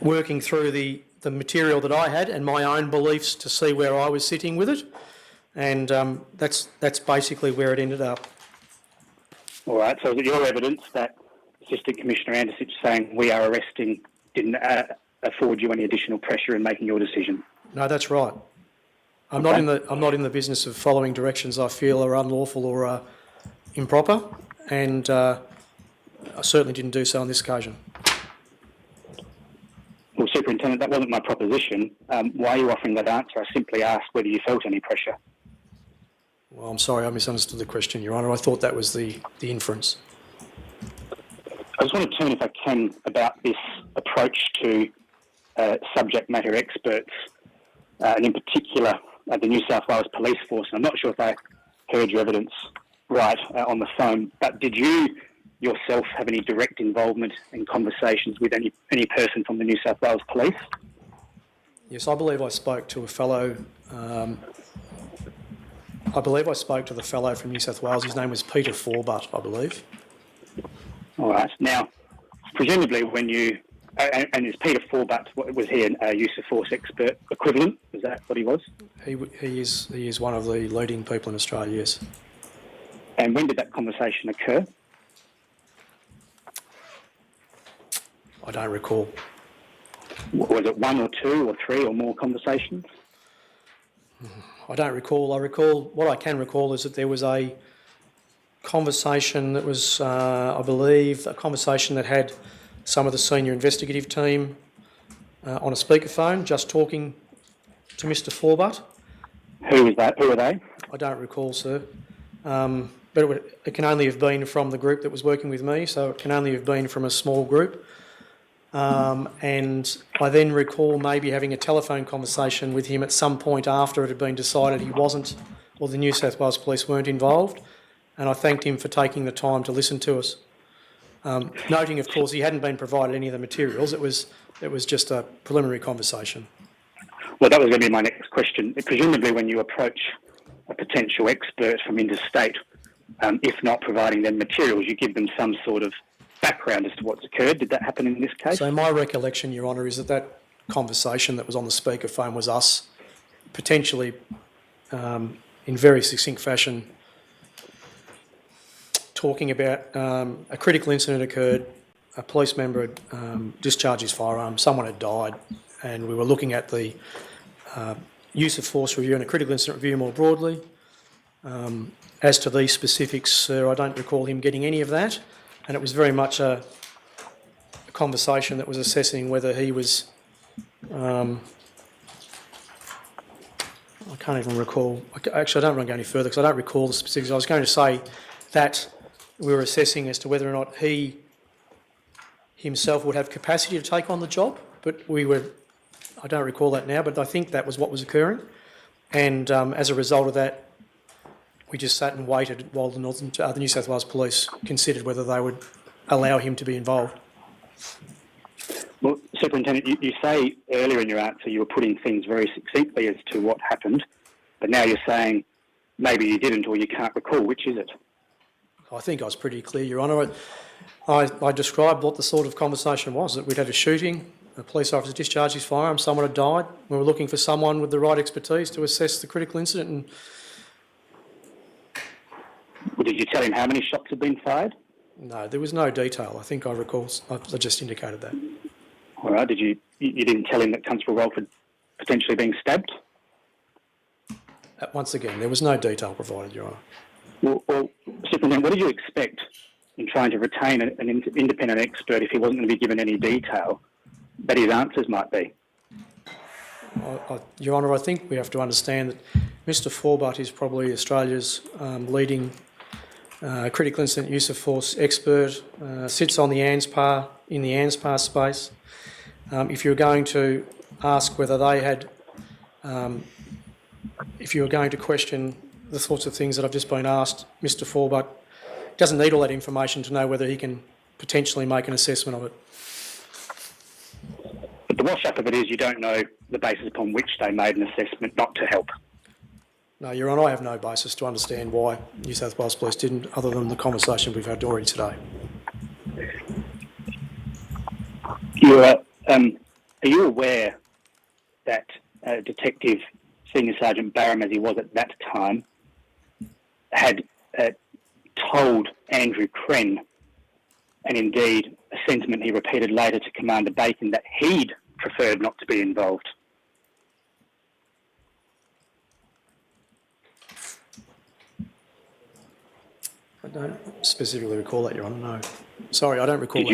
working through the material that I had and my own beliefs to see where I was sitting with it, and that's basically where it ended up. All right, so is it your evidence that Assistant Commissioner Antisich saying we are arresting didn't afford you any additional pressure in making your decision? No, that's right. I'm not in the business of following directions I feel are unlawful or improper, and I certainly didn't do so on this occasion. Well, Superintendent, that wasn't my proposition. Why are you offering that answer? I simply asked whether you felt any pressure. Well, I'm sorry, I misunderstood the question, Your Honour. I thought that was the inference. I just want to turn, if I can, about this approach to subject matter experts, and in particular the New South Wales Police Force. And I'm not sure if I heard your evidence right on the phone, but did you yourself have any direct involvement in conversations with any person from the New South Wales Police? Yes, I believe I spoke to a fellow. I believe I spoke to the fellow from New South Wales. His name was Peter Forbutt, I believe. All right. Now, presumably when you... and is Peter Forbutt, was he a use of force expert equivalent? Is that what he was? He is one of the leading people in Australia, yes. And when did that conversation occur? I don't recall. Was it one or two or three or more conversations? I don't recall. What I can recall is that there was a conversation that was, I believe, a conversation that had some of the senior investigative team on a speakerphone just talking to Mr Forbutt. Who was that? Who were they? I don't recall, sir. But it can only have been from the group that was working with me, so it can only have been from a small group. And I then recall maybe having a telephone conversation with him at some point after it had been decided he wasn't, or the New South Wales Police weren't involved, and I thanked him for taking the time to listen to us. Noting, of course, he hadn't been provided any of the materials. It was just a preliminary conversation. Well, that was going to be my next question. Presumably when you approach a potential expert from interstate, if not providing them materials, you give them some sort of background as to what's occurred. Did that happen in this case? So my recollection, Your Honour, is that conversation that was on the speakerphone was us potentially, in very succinct fashion, talking about a critical incident occurred, a police member had discharged his firearm, someone had died, and we were looking at the use of force review and a critical incident review more broadly. As to these specifics, sir, I don't recall him getting any of that, and it was very much a conversation that was assessing whether he was... I can't even recall. Actually, I don't want to go any further because I don't recall the specifics. I was going to say that we were assessing as to whether or not he himself would have capacity to take on the job, but I don't recall that now, but I think that was what was occurring. And as a result of that, we just sat and waited while the New South Wales Police considered whether they would allow him to be involved. Well, Superintendent, you say earlier in your answer you were putting things very succinctly as to what happened, but now you're saying maybe you didn't or you can't recall. Which is it? I think I was pretty clear, Your Honour. I described what the sort of conversation was, that we'd had a shooting, a police officer discharged his firearm, someone had died. We were looking for someone with the right expertise to assess the critical incident. And Well, did you tell him how many shots had been fired? no, there was no detail. I think I recall. I just indicated that. All right. You didn't tell him that Constable Rolfe had potentially been stabbed? Once again, there was no detail provided, Your Honour. Well, Superintendent, what did you expect in trying to retain an independent expert if he wasn't going to be given any detail that his answers might be? Your Honour, I think we have to understand that Mr Forbutt is probably Australia's leading critical incident use of force expert, sits on the ANSPAR, in the ANSPAR space. If you're going to ask whether they had, if you're going to question the sorts of things that I've just been asked, Mr Forbutt doesn't need all that information to know whether he can potentially make an assessment of it. But the wash-up of it is you don't know the basis upon which they made an assessment not to help. No, Your Honour, I have no basis to understand why New South Wales Police didn't, other than the conversation we've had already today. Are you aware that Detective Senior Sergeant Barham, as he was at that time, had told Andrew Kren, and indeed a sentiment he repeated later to Commander Bacon, that he'd preferred not to be involved? I don't specifically recall that, Your Honour, no. Sorry, I don't recall Did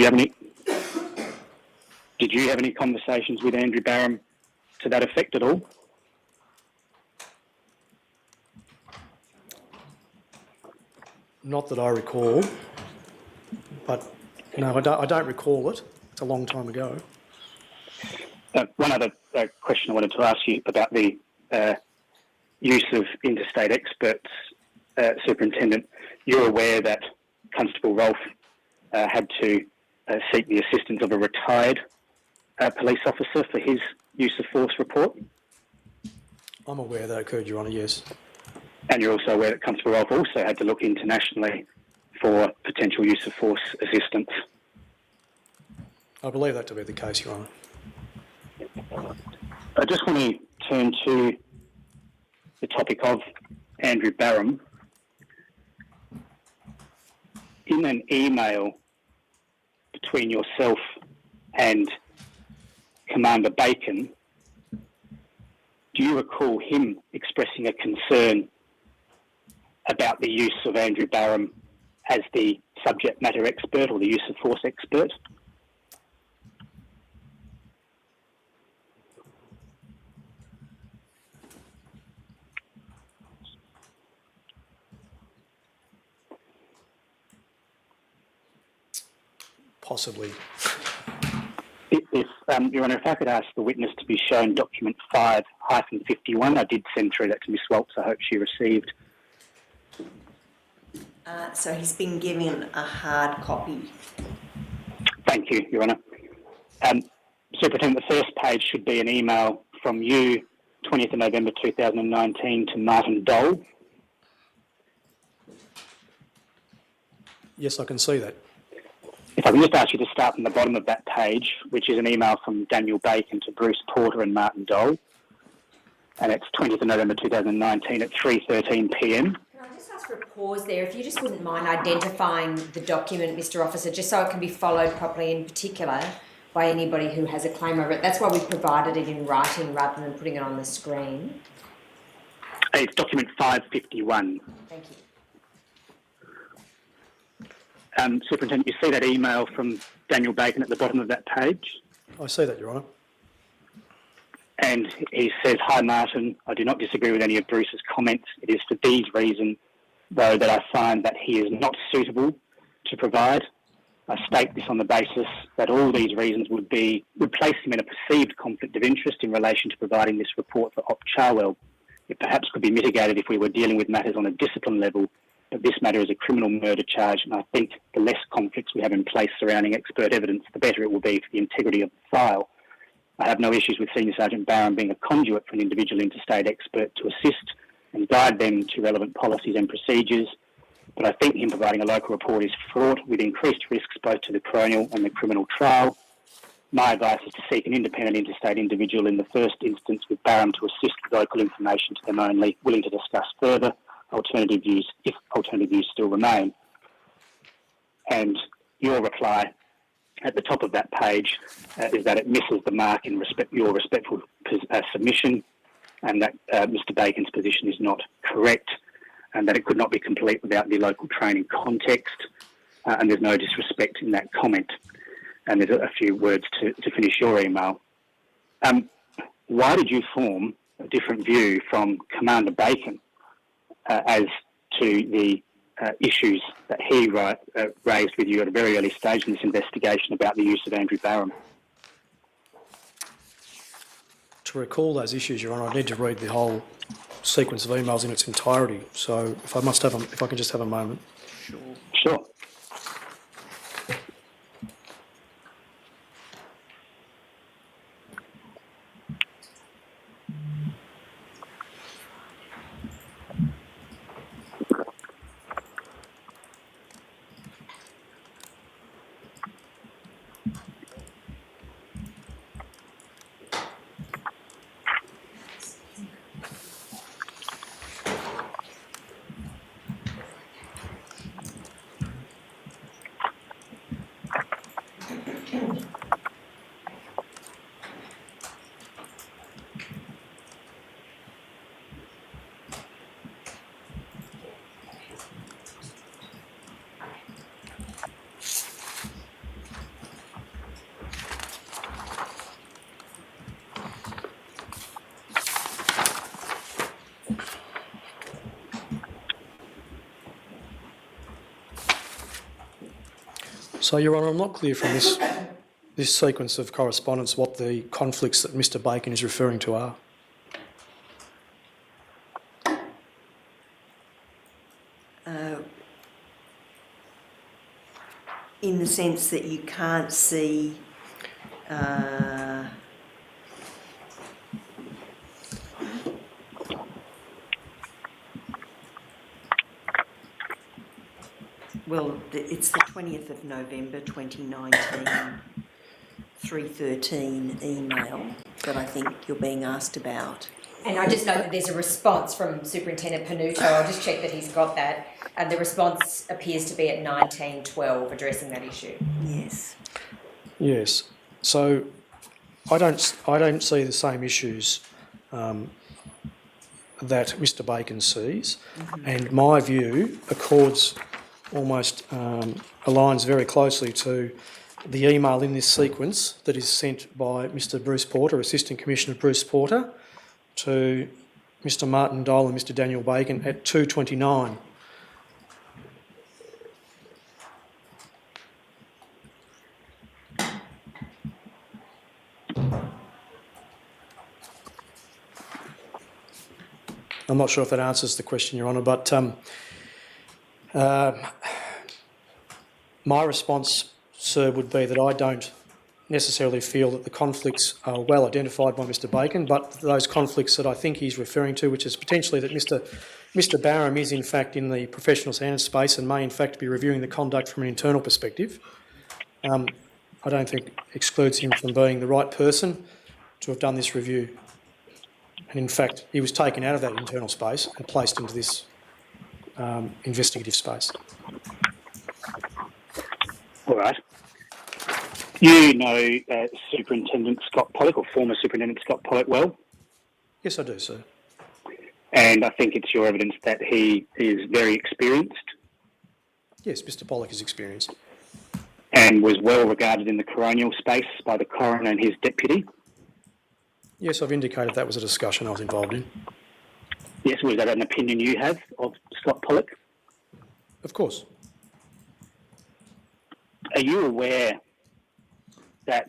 you have any conversations with Andrew Barham to that effect at all? Not that I recall, but no, I don't recall it. It's a long time ago. One other question I wanted to ask you about the use of interstate experts, Superintendent. You're aware that Constable Rolfe had to seek the assistance of a retired police officer for his use of force report? I'm aware that occurred, Your Honour, yes. And you're also aware that Constable Rolfe also had to look internationally for potential use of force assistance? I believe that to be the case, Your Honour. I just want to turn to the topic of Andrew Barham. In an email between yourself and Commander Bacon, do you recall him expressing a concern about the use of Andrew Barham as the subject matter expert or the use of force expert? Possibly. If Your Honour, if I could ask the witness to be shown document 5-51, I did send through that to Ms Waltz. I hope she received. So he's been given a hard copy. Thank you, Your Honour. Superintendent, the first page should be an email from you, 20th of November 2019, to Martin Dole. Yes, I can see that. If I can just ask you to start from the bottom of that page, which is an email from Daniel Bacon to Bruce Porter and Martin Dole. And it's 20th of November 2019 at 3:13 p.m. Can I just ask for a pause there, if you just wouldn't mind identifying the document, Mr. Officer, just so it can be followed properly, in particular by anybody who has a claim over it. That's why we provided it in writing rather than putting it on the screen. It's document 551. Thank you. Superintendent, you see that email from Daniel Bacon at the bottom of that page? I see that, Your Honour. And he says, "Hi Martin, I do not disagree with any of Bruce's comments. It is for these reasons, though, that I find that he is not suitable to provide. I state this on the basis that all these reasons would place him in a perceived conflict of interest in relation to providing this report for Op Charwell. It perhaps could be mitigated if we were dealing with matters on a discipline level, but this matter is a criminal murder charge, and I think the less conflicts we have in place surrounding expert evidence, the better it will be for the integrity of the file. I have no issues with Senior Sergeant Barham being a conduit for an individual interstate expert to assist and guide them to relevant policies and procedures, but I think him providing a local report is fraught with increased risks both to the coronial and the criminal trial. My advice is to seek an independent interstate individual in the first instance, with Barham to assist with local information to them only, willing to discuss further alternative views if alternative views still remain." And your reply at the top of that page is that it misses the mark in your respectful submission, and that Mr. Bacon's position is not correct, and that it could not be complete without the local training context, and there's no disrespect in that comment. And there's a few words to finish your email. Why did you form a different view from Commander Bacon as to the issues that he raised with you at a very early stage in this investigation about the use of Andrew Barham? To recall those issues, Your Honour, I need to read the whole sequence of emails in its entirety. So if I can just have a moment. Sure. So, Your Honour, I'm not clear from this sequence of correspondence what the conflicts that Mr. Bacon is referring to are. In the sense that you can't see well, it's the 20th of November 2019, 3:13 email that I think you're being asked about. And I just know that there's a response from Superintendent Panuto. I'll just check that he's got that. And the response appears to be at 1912, addressing that issue. Yes. Yes. So I don't see the same issues that Mr. Bacon sees, and my view aligns very closely to the email in this sequence that is sent by Mr. Bruce Porter, Assistant Commissioner Bruce Porter, to Mr. Martin Dole and Mr. Daniel Bacon at 2:29. I'm not sure if that answers the question, Your Honour, but my response, sir, would be that I don't necessarily feel that the conflicts are well identified by Mr. Bacon, but those conflicts that I think he's referring to, which is potentially that Mr. Barham is in fact in the professional standards space and may in fact be reviewing the conduct from an internal perspective, I don't think excludes him from being the right person to have done this review. And in fact, he was taken out of that internal space and placed into this investigative space. All right. You know Superintendent Scott Pollock, or former Superintendent Scott Pollock, well, Yes, I do, sir. and I think it's your evidence that he is very experienced Yes, Mr. Pollock is experienced. and was well regarded in the coronial space by the coroner and his deputy. Yes, I've indicated that was a discussion I was involved in. Yes, was that an opinion you have of Scott Pollock? Of course. Are you aware that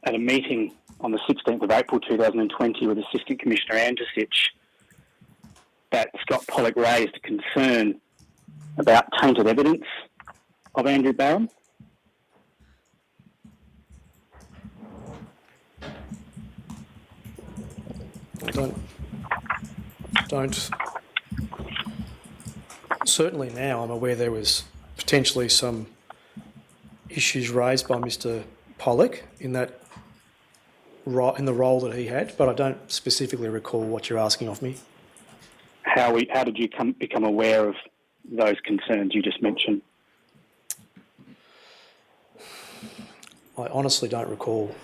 at a meeting on the 16th of April 2020 with Assistant Commissioner Andersich, that Scott Pollock raised a concern about tainted evidence of Andrew Barham? Don't. Certainly now I'm aware there was potentially some issues raised by Mr. Pollock in the role that he had, but I don't specifically recall what you're asking of me. How did you become aware of those concerns you just mentioned? I honestly don't recall.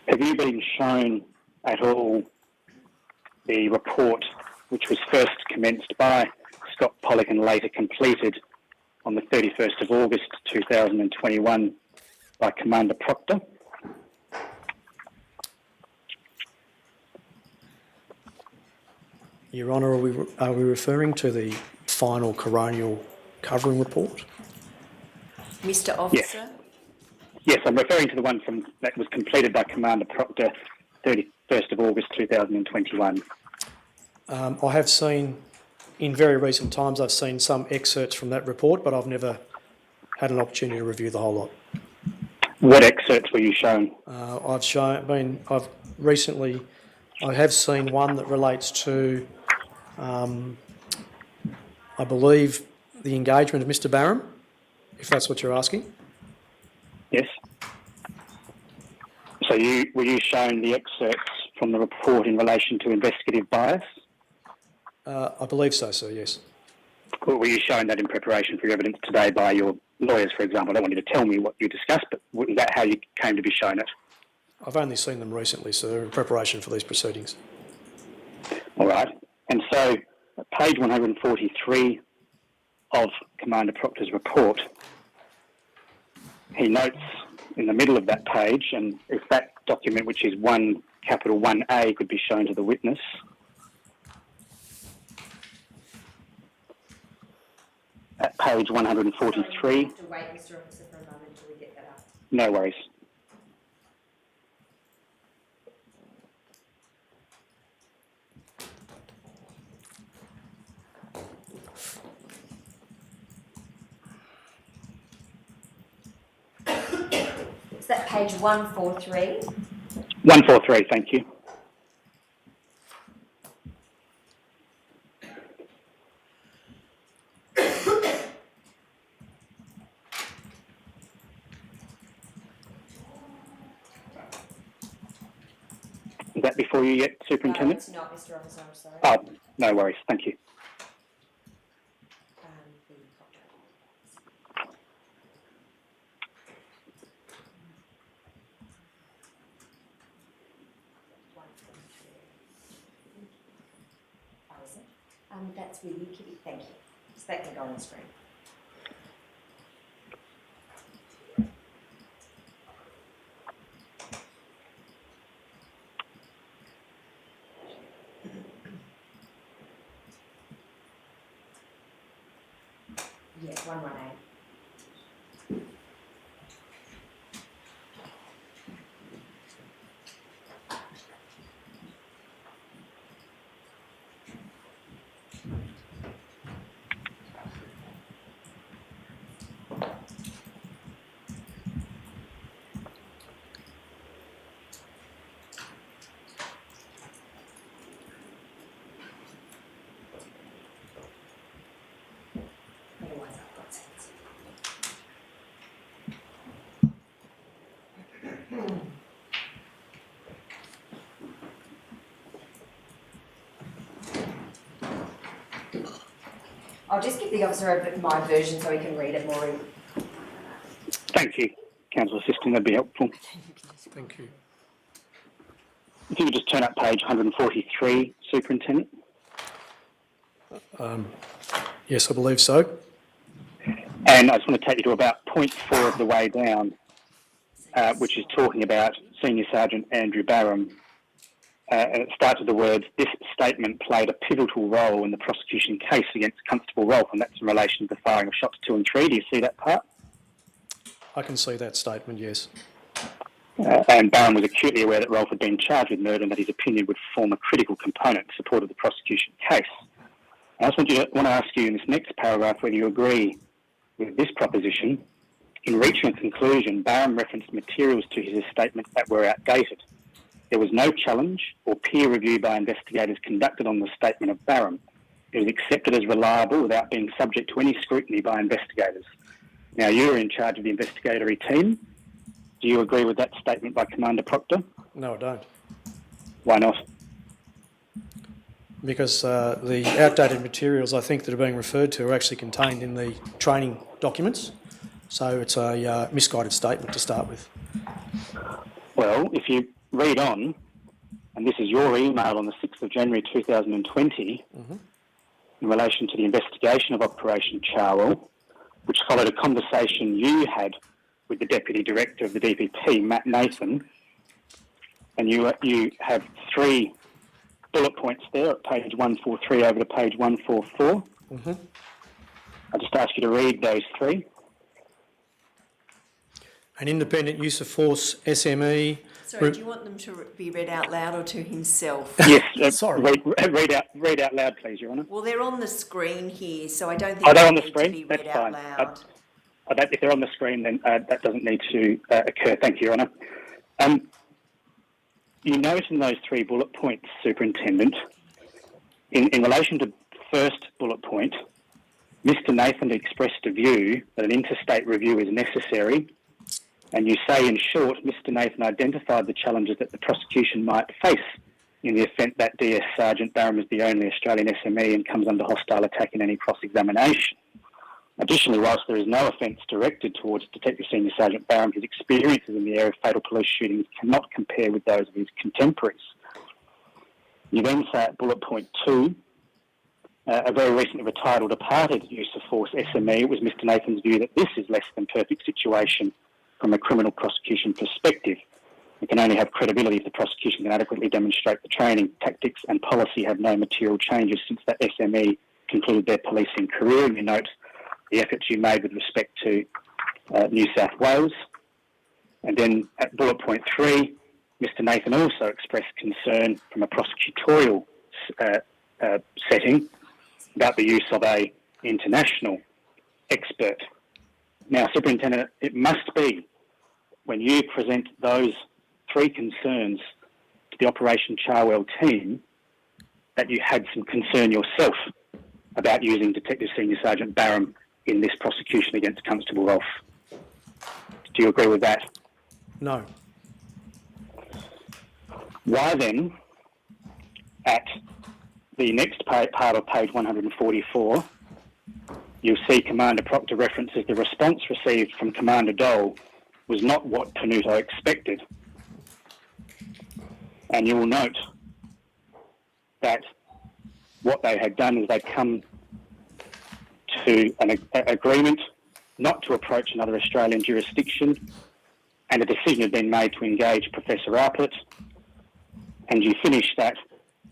Have you been shown at all the report which was first commenced by Scott Pollock and later completed on the 31st of August 2021 by Commander Proctor? Your Honour, are we referring to the final coronial covering report? Mr. Officer? Yes, I'm referring to the one that was completed by Commander Proctor 31st of August 2021. I have seen, in very recent times, I've seen some excerpts from that report, but I've never had an opportunity to review the whole lot. What excerpts were you shown? I have seen one that relates to, I believe, the engagement of Mr. Barham, if that's what you're asking. Yes. So were you shown the excerpts from the report in relation to investigative bias? I believe so, sir, yes. Or were you shown that in preparation for your evidence today by your lawyers, for example? I don't want you to tell me what you discussed, but is that how you came to be shown it? I've only seen them recently, sir, in preparation for these proceedings. All right. And so at page 143 of Commander Proctor's report, he notes in the middle of that page, and if that document, which is 1A, could be shown to the witness. At page 143. You have to wait, Mr. Officer, for a moment until we get that up. No worries. Is that page 143? 143, thank you. Is that before you yet, No, Superintendent? it's not, Mr. Officer, I'm sorry. Oh, no worries, thank you. That's with you, Kitty. Thank you. So that can go on the screen. Yes, 118. Otherwise, I've got sense. I'll just give the officer my version so he can read it more. Thank you, Council Assistant, that'd be helpful. Thank you. If you could just turn up page 143, Superintendent. Yes, I believe so. And I just want to take you to about point 4 of the way down, which is talking about Senior Sergeant Andrew Barham. And it starts with the words, "This statement played a pivotal role in the prosecution case against Constable Rolfe," and that's in relation to the firing of shots 2 and 3. Do you see that part? I can see that statement, yes. And Barham was acutely aware that Rolfe had been charged with murder and that his opinion would form a critical component in support of the prosecution case. I just want to ask you in this next paragraph whether you agree with this proposition. In reaching a conclusion, Barham referenced materials to his statement that were outdated. There was no challenge or peer review by investigators conducted on the statement of Barham. It was accepted as reliable without being subject to any scrutiny by investigators. Now, you are in charge of the investigatory team. Do you agree with that statement by Commander Proctor? No, I don't. Why not? Because the outdated materials I think that are being referred to are actually contained in the training documents. So it's a misguided statement to start with. Well, if you read on, and this is your email on the 6th of January 2020, in relation to the investigation of Operation Charwell, which followed a conversation you had with the Deputy Director of the DPP, Matt Nathan, and you have 3 bullet points there at page 143 over to page 144. I'll just ask you to read those 3. An independent use of force, SME. Sorry, do you want them to be read out loud or to himself? Yes, Sorry. read out loud, please, Your Honour. Well, they're on the screen here, so I don't think Oh, they're they on the need screen? to be read That's out fine. loud. If they're on the screen, then that doesn't need to occur. Thank you, Your Honour. You note in those 3 bullet points, Superintendent, in relation to the first bullet point, Mr Nathan expressed a view that an interstate review is necessary, and you say, in short, Mr Nathan identified the challenges that the prosecution might face in the event that DS Sergeant Barham is the only Australian SME and comes under hostile attack in any cross-examination. Additionally, whilst there is no offence directed towards Detective Senior Sergeant Barham, his experiences in the area of fatal police shootings cannot compare with those of his contemporaries. You then say at bullet point 2, a very recently retired or departed use of force SME, it was Mr Nathan's view that this is less than perfect situation from a criminal prosecution perspective. It can only have credibility if the prosecution can adequately demonstrate the training, tactics and policy have no material changes since that SME concluded their policing career. And you note the efforts you made with respect to New South Wales. And then at bullet point 3, Mr Nathan also expressed concern from a prosecutorial setting about the use of a international expert. Now, Superintendent, it must be when you present those 3 concerns to the Operation Charwell team that you had some concern yourself about using Detective Senior Sergeant Barham in this prosecution against Constable Rolfe. Do you agree with that? No. Why then, at the next part of page 144, you'll see Commander Proctor references the response received from Commander Dole was not what Panuto expected. And you will note that what they had done is they'd come to an agreement not to approach another Australian jurisdiction, and a decision had been made to engage Professor Alpert, and you finish that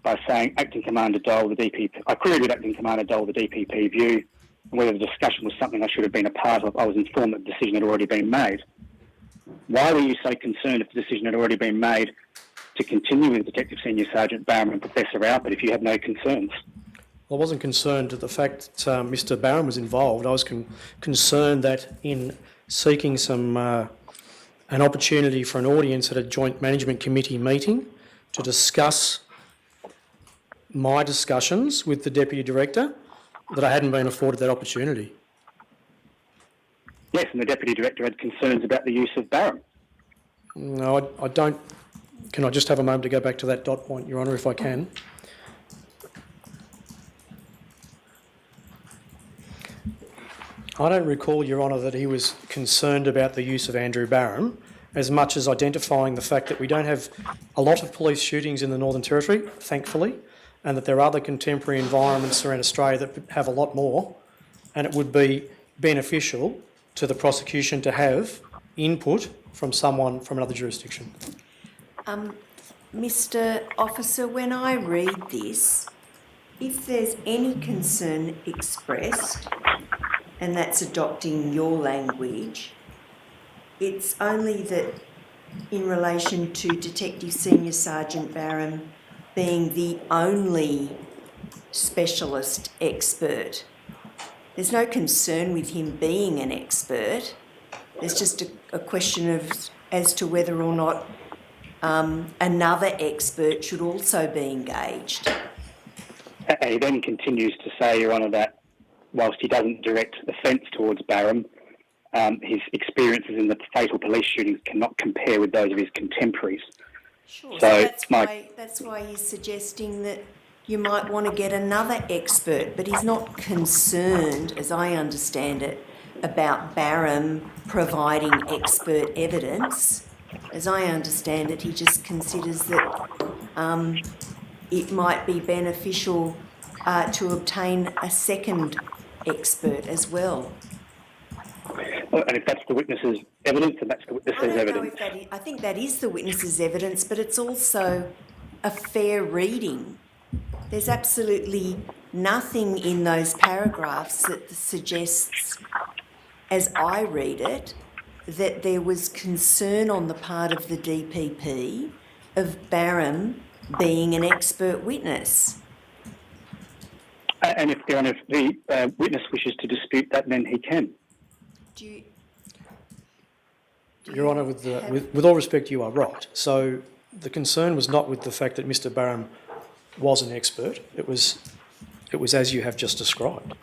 by saying Acting Commander Dole, the DPP, I queried with Acting Commander Dole the DPP view, and whether the discussion was something I should have been a part of. I was informed that the decision had already been made. Why were you so concerned if the decision had already been made to continue with Detective Senior Sergeant Barham and Professor Alpert if you had no concerns? I wasn't concerned at the fact that Mr Barham was involved. I was concerned that in seeking an opportunity for an audience at a joint management committee meeting to discuss my discussions with the Deputy Director, that I hadn't been afforded that opportunity. Yes, and the Deputy Director had concerns about the use of Barham. No, I don't. Can I just have a moment to go back to that dot point, Your Honour, if I can? I don't recall, Your Honour, that he was concerned about the use of Andrew Barham as much as identifying the fact that we don't have a lot of police shootings in the Northern Territory, thankfully, and that there are other contemporary environments around Australia that have a lot more, and it would be beneficial to the prosecution to have input from someone from another jurisdiction. Mr. Officer, when I read this, if there's any concern expressed, and that's adopting your language, it's only that in relation to Detective Senior Sergeant Barham being the only specialist expert. There's no concern with him being an expert. There's just a question of as to whether or not another expert should also be engaged. He then continues to say, Your Honour, that whilst he doesn't direct offence towards Barham, his experiences in the fatal police shootings cannot compare with those of his contemporaries. Sure, So that's why he's suggesting that you might want to get another expert, but he's not concerned, as I understand it, about Barham providing expert evidence. As I understand it, he just considers that it might be beneficial to obtain a second expert as well. And if that's the witness's evidence, then that's the witness's evidence. I think that is the witness's evidence, but it's also a fair reading. There's absolutely nothing in those paragraphs that suggests, as I read it, that there was concern on the part of the DPP of Barham being an expert witness. And if the witness wishes to dispute that, then he can. Your Honour, with all respect, you are right. So the concern was not with the fact that Mr Barham was an expert. It was as you have just described.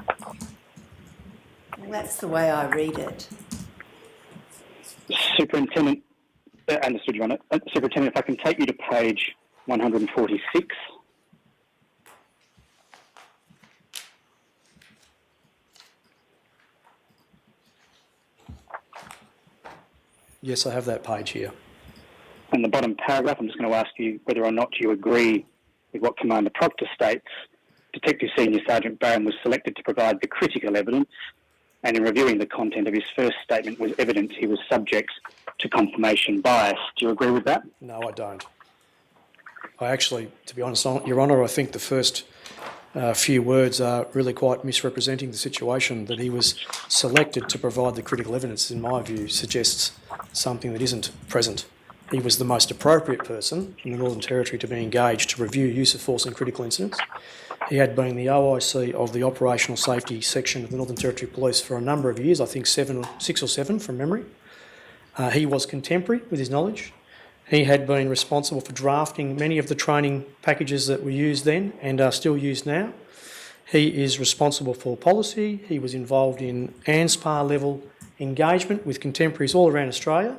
Well, that's the way I read it. Superintendent, understood, Your Honour. Superintendent, if I can take you to page 146. Yes, I have that page here. And the bottom paragraph, I'm just going to ask you whether or not you agree with what Commander Proctor states. Detective Senior Sergeant Barham was selected to provide the critical evidence, and in reviewing the content of his first statement was evidence he was subject to confirmation bias. Do you agree with that? No, I don't. I actually, to be honest, Your Honour, I think the first few words are really quite misrepresenting the situation. That he was selected to provide the critical evidence, in my view, suggests something that isn't present. He was the most appropriate person in the Northern Territory to be engaged to review use of force in critical incidents. He had been the OIC of the Operational Safety Section of the Northern Territory Police for a number of years, I think 6 or 7 from memory. He was contemporary with his knowledge. He had been responsible for drafting many of the training packages that were used then and are still used now. He is responsible for policy. He was involved in ANSPAR level engagement with contemporaries all around Australia.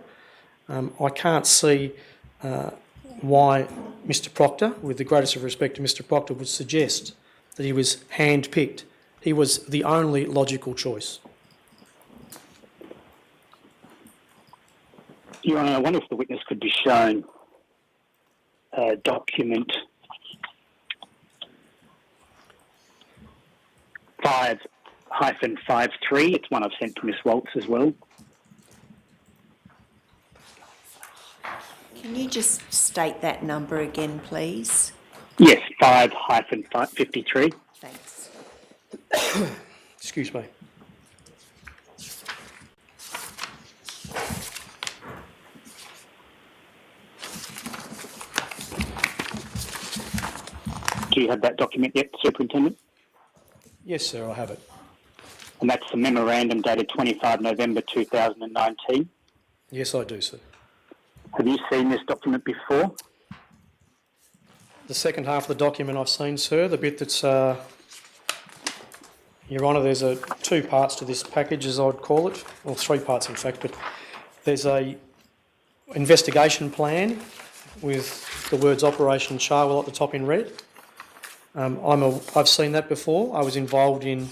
I can't see why Mr Proctor, with the greatest of respect to Mr Proctor, would suggest that he was hand-picked. He was the only logical choice. Your Honour, I wonder if the witness could be shown document 5-53. It's one I've sent to Ms Waltz as well. Can you just state that number again, please? Yes, 5-53. Thanks. Excuse me. Do you have that document yet, Superintendent? Yes, sir, I have it. And that's the memorandum dated 25 November 2019. Yes, I do, sir. Have you seen this document before? The second half of the document I've seen, sir, the bit that's, Your Honour, there's 2 parts to this package, as I'd call it, or 3 parts in fact, but there's a investigation plan with the words Operation Charwell at the top in red. I've seen that before. I was involved in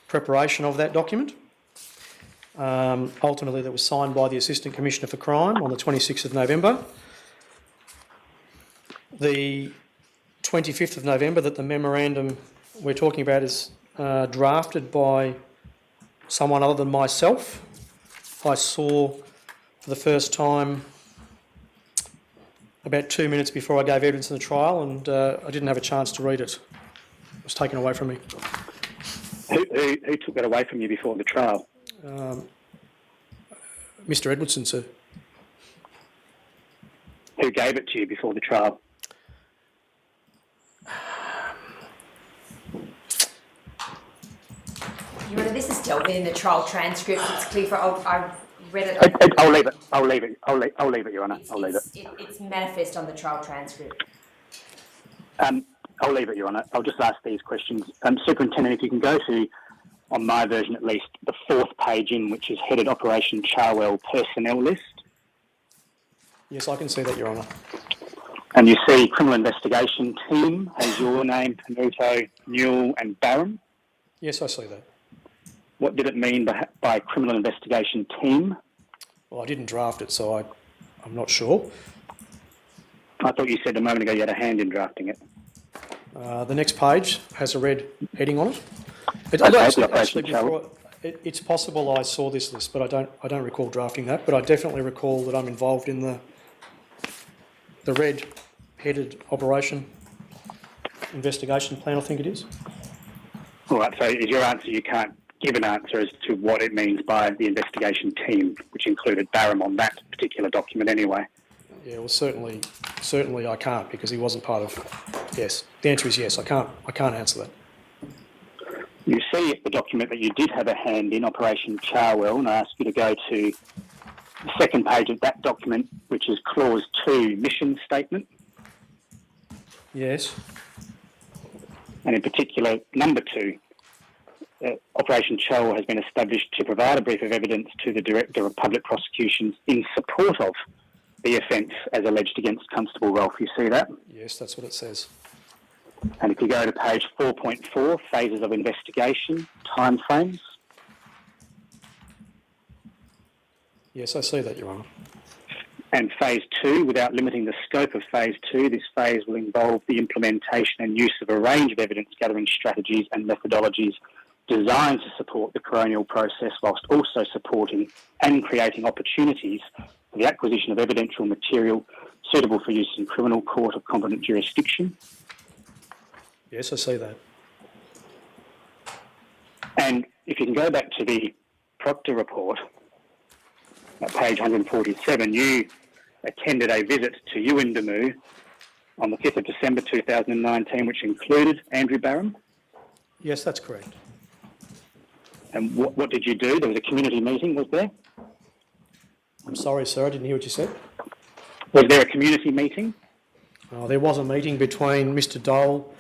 preparation of that document. ultimately that was signed by the Assistant Commissioner for Crime on the 26th of November. The 25th of November that the memorandum we're talking about is drafted by someone other than myself. I saw for the first time about 2 minutes before I gave evidence in the trial, and I didn't have a chance to read it. It was taken away from me. Who took that away from you before the trial? Mr. Edwardson, sir. Who gave it to you before the trial? Your Honour, this is dealt with in the trial transcript. It's clear for, I've read it. I'll leave it. I'll leave it, Your Honour. I'll leave it. It's manifest on the trial transcript. I'll leave it, Your Honour. I'll just ask these questions. Superintendent, if you can go to, on my version at least, the 4th page in, which is headed Operation Charwell Personnel List. Yes, I can see that, Your Honour. And you see Criminal Investigation Team has your name, Panuto, Newell and Barham. Yes, I see that. What did it mean by Criminal Investigation Team? Well, I didn't draft it, so I'm not sure. I thought you said a moment ago you had a hand in drafting it. The next page has a red heading on it. It's possible I saw this list, but I don't recall drafting that. But I definitely recall that I'm involved in the red-headed operation investigation plan, I think it is. All right, so is your answer you can't give an answer as to what it means by the investigation team, which included Barham on that particular document anyway? Yeah, well, certainly I can't, because he wasn't part of. Yes, the answer is yes. I can't answer that. You see the document that you did have a hand in, Operation Charwell, and I ask you to go to the 2nd page of that document, which is Clause 2, Mission Statement. Yes. And in particular, number 2, Operation Charwell has been established to provide a brief of evidence to the Director of Public Prosecutions in support of the offence as alleged against Constable Rolfe. You see that? Yes, that's what it says. And if you go to page 4.4, Phases of Investigation, Timeframes. Yes, I see that, Your Honour. And Phase 2, without limiting the scope of Phase 2, this phase will involve the implementation and use of a range of evidence-gathering strategies and methodologies designed to support the coronial process whilst also supporting and creating opportunities for the acquisition of evidential material suitable for use in criminal court of competent jurisdiction. Yes, I see that. And if you can go back to the Proctor report, at page 147, you attended a visit to Yuendamu on the 5th of December 2019, which included Andrew Barham. Yes, that's correct. And what did you do? There was a community meeting, was there? I'm sorry, sir, I didn't hear what you said. Was there a community meeting? There was a meeting between Mr. Dole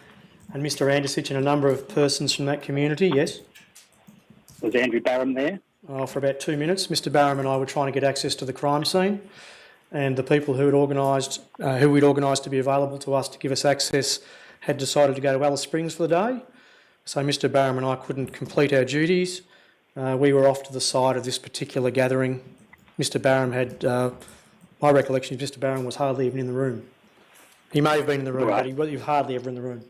and Mr. Andersich and a number of persons from that community, yes. Was Andrew Barham there? For about 2 minutes. Mr. Barham and I were trying to get access to the crime scene, and the people who we'd organised to be available to us to give us access had decided to go to Alice Springs for the day. So Mr. Barham and I couldn't complete our duties. We were off to the side of this particular gathering. Mr. Barham had, my recollection is Mr. Barham was hardly even in the room. He may have been in the room, right, but he was hardly ever in the room.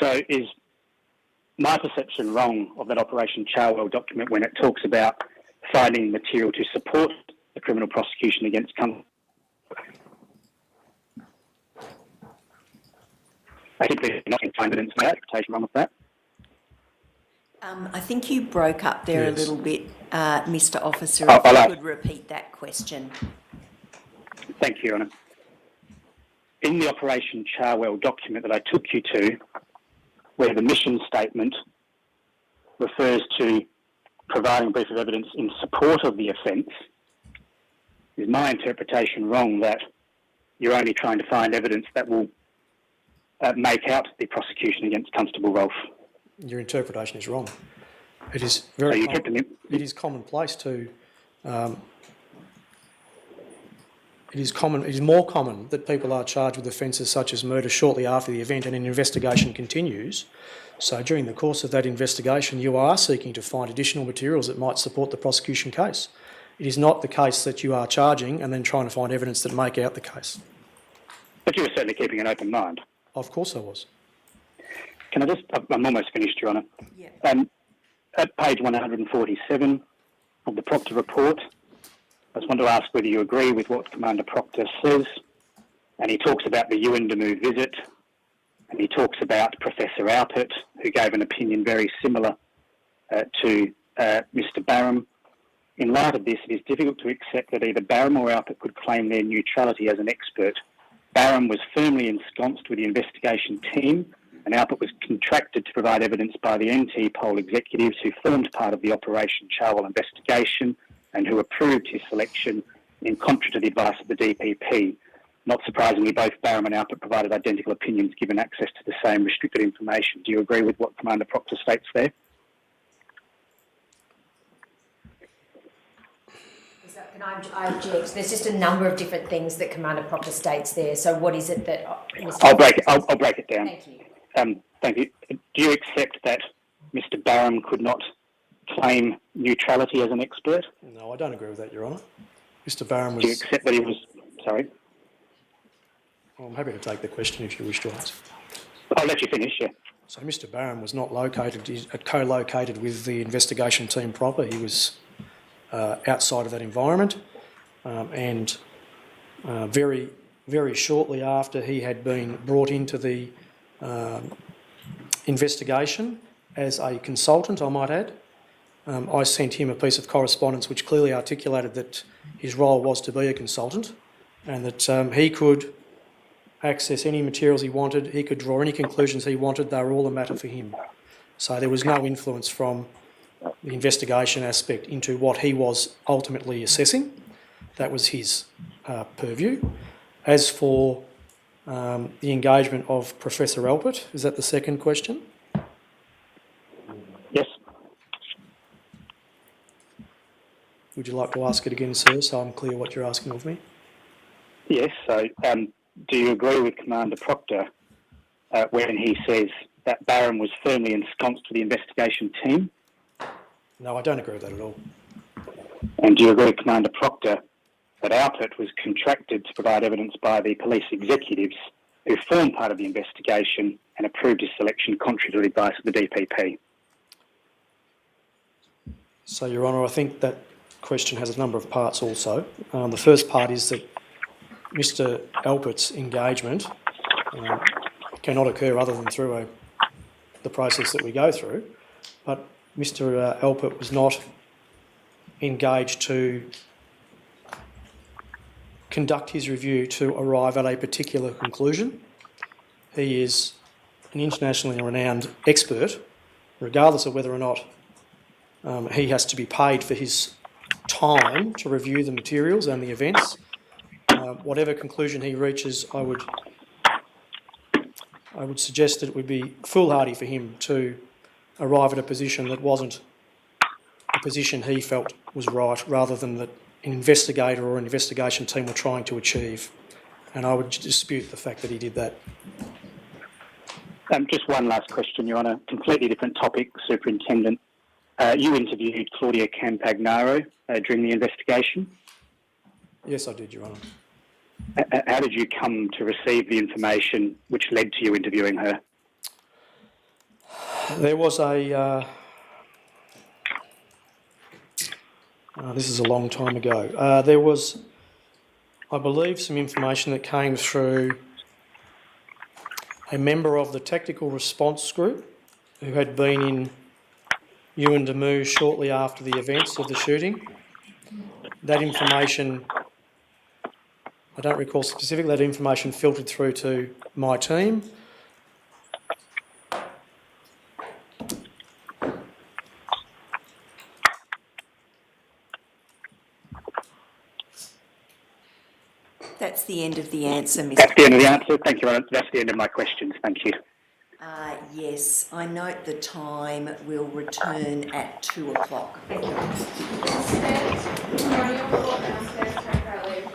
So is my perception wrong of that Operation Charwell document when it talks about finding material to support the criminal prosecution against I think there's nothing to find evidence for that. Interpretation wrong with that. I think you broke up there Yes. a little bit, Mr. Officer. Oh, If you hello. could repeat that question. Thank you, Your Honour. In the Operation Charwell document that I took you to, where the mission statement refers to providing a brief of evidence in support of the offence, is my interpretation wrong that you're only trying to find evidence that will make out the prosecution against Constable Rolfe? Your interpretation is wrong. It is very. So It is commonplace to it is more common that people are charged with offences such as murder shortly after the event and an investigation continues. So during the course of that investigation, you are seeking to find additional materials that might support the prosecution case. It is not the case that you are charging and then trying to find evidence that make out the case. But you were certainly keeping an open mind. Of course I was. Can I just, I'm almost finished, Your Honour. Yeah. At page 147 of the Proctor report, I just want to ask whether you agree with what Commander Proctor says. And he talks about the Yuendamu visit, and he talks about Professor Alpert, who gave an opinion very similar to Mr. Barham. In light of this, it is difficult to accept that either Barham or Alpert could claim their neutrality as an expert. Barham was firmly ensconced with the investigation team, and Alpert was contracted to provide evidence by the NT poll executives who formed part of the Operation Charwell investigation and who approved his selection in contrary to the advice of the DPP. Not surprisingly, both Barham and Alpert provided identical opinions given access to the same restricted information. Do you agree with what Commander Proctor states there? Can I object? There's just a number of different things that Commander Proctor states there. So what is it that Mr. I'll break it down. Thank you. Thank you. Do you accept that Mr. Barham could not claim neutrality as an expert? No, I don't agree with that, Your Honour. Mr. Barham was... Do you accept that he was... Sorry? I'm happy to take the question if you wish to ask. I'll let you finish, yeah. So Mr. Barham was not co-located with the investigation team proper. He was outside of that environment, and very, very shortly after he had been brought into the investigation as a consultant, I might add, I sent him a piece of correspondence which clearly articulated that his role was to be a consultant and that he could access any materials he wanted, he could draw any conclusions he wanted, they were all a matter for him. So there was no influence from the investigation aspect into what he was ultimately assessing. That was his purview. As for the engagement of Professor Alpert, is that the second question? Yes. Would you like to ask it again, sir, so I'm clear what you're asking of me? Yes, so do you agree with Commander Proctor when he says that Barham was firmly ensconced with the investigation team? No, I don't agree with that at all. And do you agree with Commander Proctor that Alpert was contracted to provide evidence by the police executives who formed part of the investigation and approved his selection contrary to the advice of the DPP? So, Your Honour, I think that question has a number of parts also. The first part is that Mr. Alpert's engagement cannot occur other than through the process that we go through, but Mr. Alpert was not engaged to conduct his review to arrive at a particular conclusion. He is an internationally renowned expert, regardless of whether or not he has to be paid for his time to review the materials and the events. Whatever conclusion he reaches, I would suggest that it would be foolhardy for him to arrive at a position that wasn't a position he felt was right, rather than that an investigator or an investigation team were trying to achieve. And I would dispute the fact that he did that. Just one last question. You're on a completely different topic, Superintendent. You interviewed Claudia Campagnaro during the investigation. Yes, I did, Your Honour. How did you come to receive the information which led to you interviewing her? There was this is a long time ago. There was, I believe, some information that came through a member of the tactical response group who had been in Yuendamu shortly after the events of the shooting. That information, I don't recall specifically, that information filtered through to my team. That's the end of the answer, Mr. That's the end of the answer. Thank you. That's the end of my questions. Thank you. Yes, I note the time will return at 2 o'clock. Coronial report downstairs, take our leave.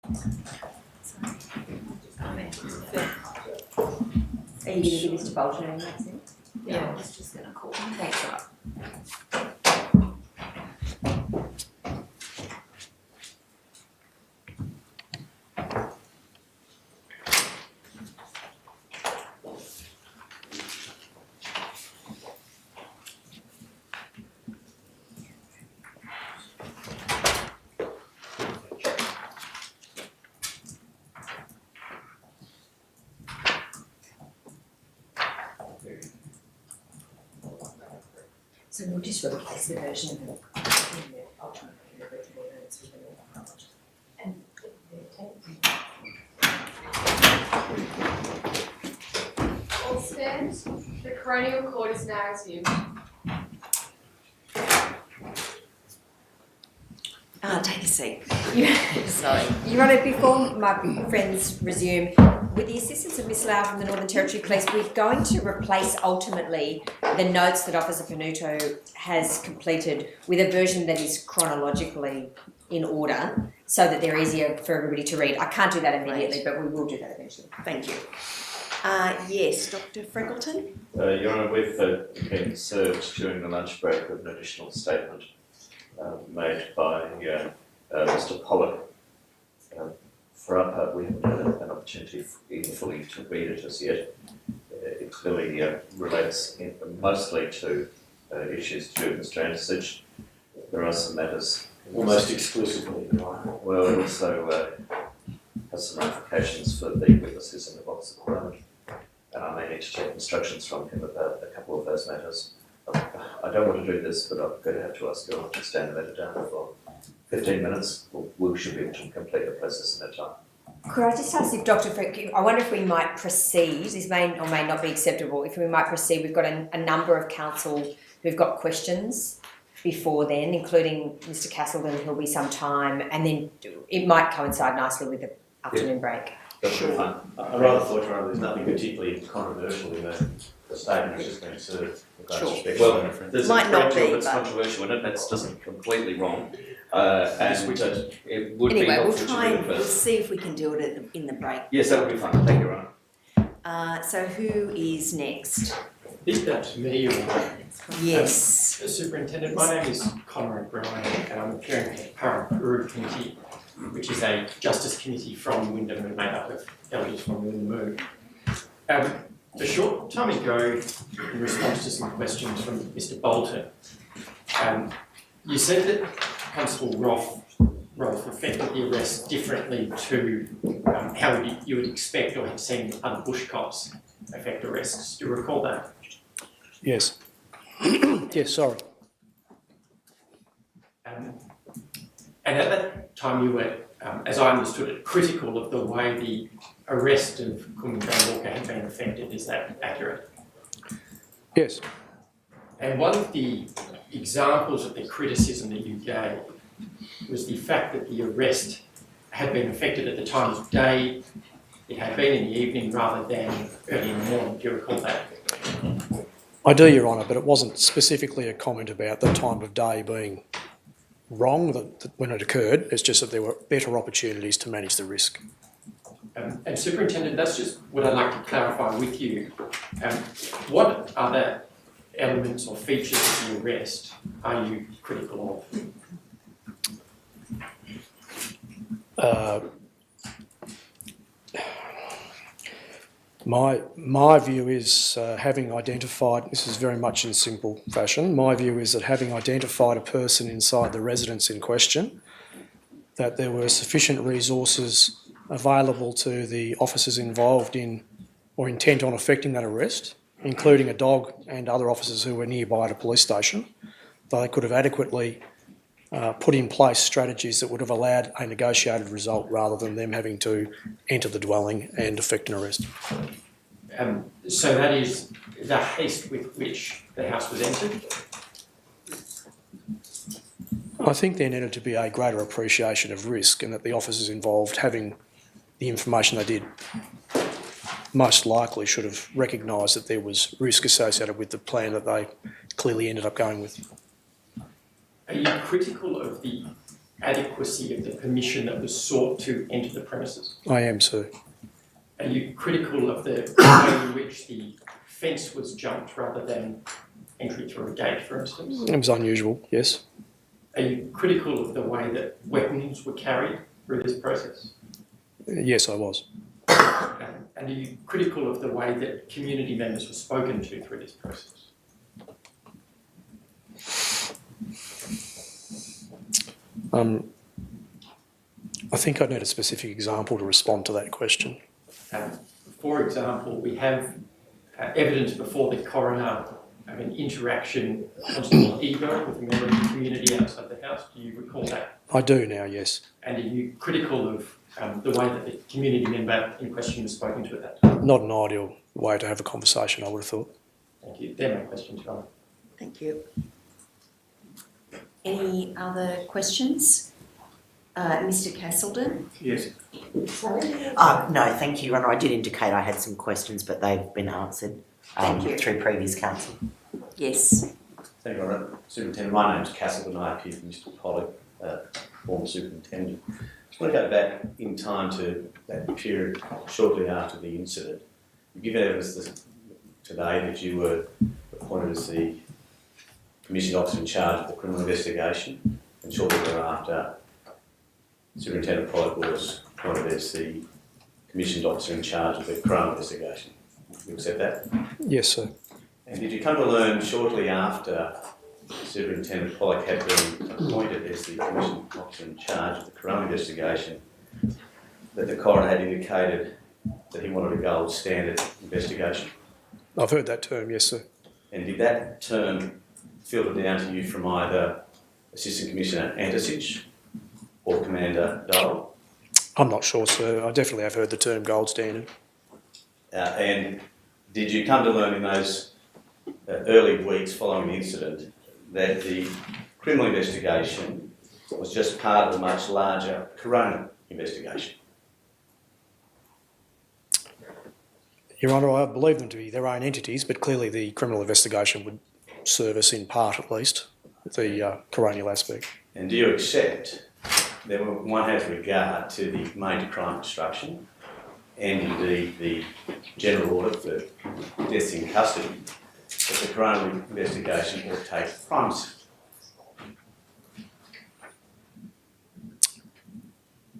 Are you going to give Mr. Bolton any maxim? Yeah, I was just going to call him. Thanks, Rob. So we'll just replace the version of the ultimate original minutes with the new chronology. And All stand. The coronial court is now resumed. Take a seat. Sorry. Your Honour, before my friends resume, with the assistance of Ms Lau from the Northern Territory Police, we're going to replace ultimately the notes that Officer Panuto has completed with a version that is chronologically in order so that they're easier for everybody to read. I can't do that immediately, but we will do that eventually. Thank you. Yes, Dr. Freckleton? Your Honour, we've been served during the lunch break with an additional statement made by Mr. Pollock. For our part, we haven't had an opportunity even fully to read it as yet. It clearly relates mostly to issues to do with Mr. Andersich. There are some matters. Almost exclusively, right? Well, it also has some ramifications for the witnesses in the box at the moment. And I may need to take instructions from him about a couple of those matters. I don't want to do this, but I'm going to have to ask you to stand the matter down for 15 minutes. We should be able to complete the process in that time. Could I just ask if Dr. Frick, I wonder if we might proceed, this may or may not be acceptable, if we might proceed, we've got a number of counsel who've got questions before then, including Mr. Castleton, who'll be some time, and then it might coincide nicely with the afternoon break. That's fine. I rather thought, Your Honour, there's nothing particularly controversial in the statement that's just been served. Well, there's Might a not great deal be, that's but- controversial in it, that's just completely wrong. And it would be Anyway, we'll helpful try to and read we'll first. see if we can do it in the break. Yes, that would be fine. Thank you, Your Honour. So who is next? Is that me or Yes. Superintendent? My name is Conor O'Brien and I'm appearing for the Parapuru Committee, which is a Justice Committee from Wyndham and made up of elders from Wyndham. A short time ago, in response to some questions from Mr. Bolton, you said that Constable Rolfe affected the arrest differently to how you would expect or had seen other bush cops affect arrests. Do you recall that? Yes. Yes, sorry. And at that time you were, as I understood it, critical of the way the arrest of Kumanjayi Walker had been affected. Is that accurate? Yes. And one of the examples of the criticism that you gave was the fact that the arrest had been affected at the time of day, it had been in the evening rather than early in the morning. Do you recall that? I do, Your Honour, but it wasn't specifically a comment about the time of day being wrong that when it occurred. It's just that there were better opportunities to manage the risk. And Superintendent, that's just what I'd like to clarify with you. What other elements or features of the arrest are you critical of? My view is having identified, this is very much in simple fashion, my view is that having identified a person inside the residence in question, that there were sufficient resources available to the officers involved in or intent on effecting that arrest, including a dog and other officers who were nearby at a police station, that they could have adequately put in place strategies that would have allowed a negotiated result rather than them having to enter the dwelling and effect an arrest. So that is the haste with which the house was entered? I think there needed to be a greater appreciation of risk and that the officers involved, having the information they did, most likely should have recognised that there was risk associated with the plan that they clearly ended up going with. Are you critical of the adequacy of the permission that was sought to enter the premises? I am, sir. Are you critical of the way in which the fence was jumped rather than entry through a gate, for instance? It was unusual, yes. Are you critical of the way that weapons were carried through this process? Yes, I was. And are you critical of the way that community members were spoken to through this process? I think I'd need a specific example to respond to that question. For example, we have evidence before the coroner of an interaction Constable Eva with a member of the community outside the house. Do you recall that? I do now, yes. And are you critical of the way that the community member in question was spoken to at that time? Not an ideal way to have a conversation, I would have thought. Thank you. They're my questions, Your Honour. Thank you. Any other questions? Mr. Castleton? Yes. Sorry? No, thank you, Your Honour. I did indicate I had some questions, but they've been answered Thank you. through previous counsel. Yes. Thank you, Your Honour. Superintendent, my name's Castleton. I appear for Mr. Pollock, former superintendent. Just want to go back in time to that period shortly after the incident. You give evidence today that you were appointed as the commissioned officer in charge of the criminal investigation, and shortly thereafter, Superintendent Pollock was appointed as the commissioned officer in charge of the Coronial investigation. You accept that? Yes, sir. And did you come to learn shortly after Superintendent Pollock had been appointed as the commissioned officer in charge of the Coronial investigation that the coroner had indicated that he wanted a gold standard investigation? I've heard that term, yes, sir. And did that term filter down to you from either Assistant Commissioner Antisich or Commander Dole? I'm not sure, sir. I definitely have heard the term gold standard. And did you come to learn in those early weeks following the incident that the criminal investigation was just part of a much larger Coronial investigation? Your Honour, I believe them to be their own entities, but clearly the criminal investigation would service in part at least the coronial aspect. And do you accept that one has regard to the major crime instruction and indeed the general order for deaths in custody that the coronial investigation will take primacy?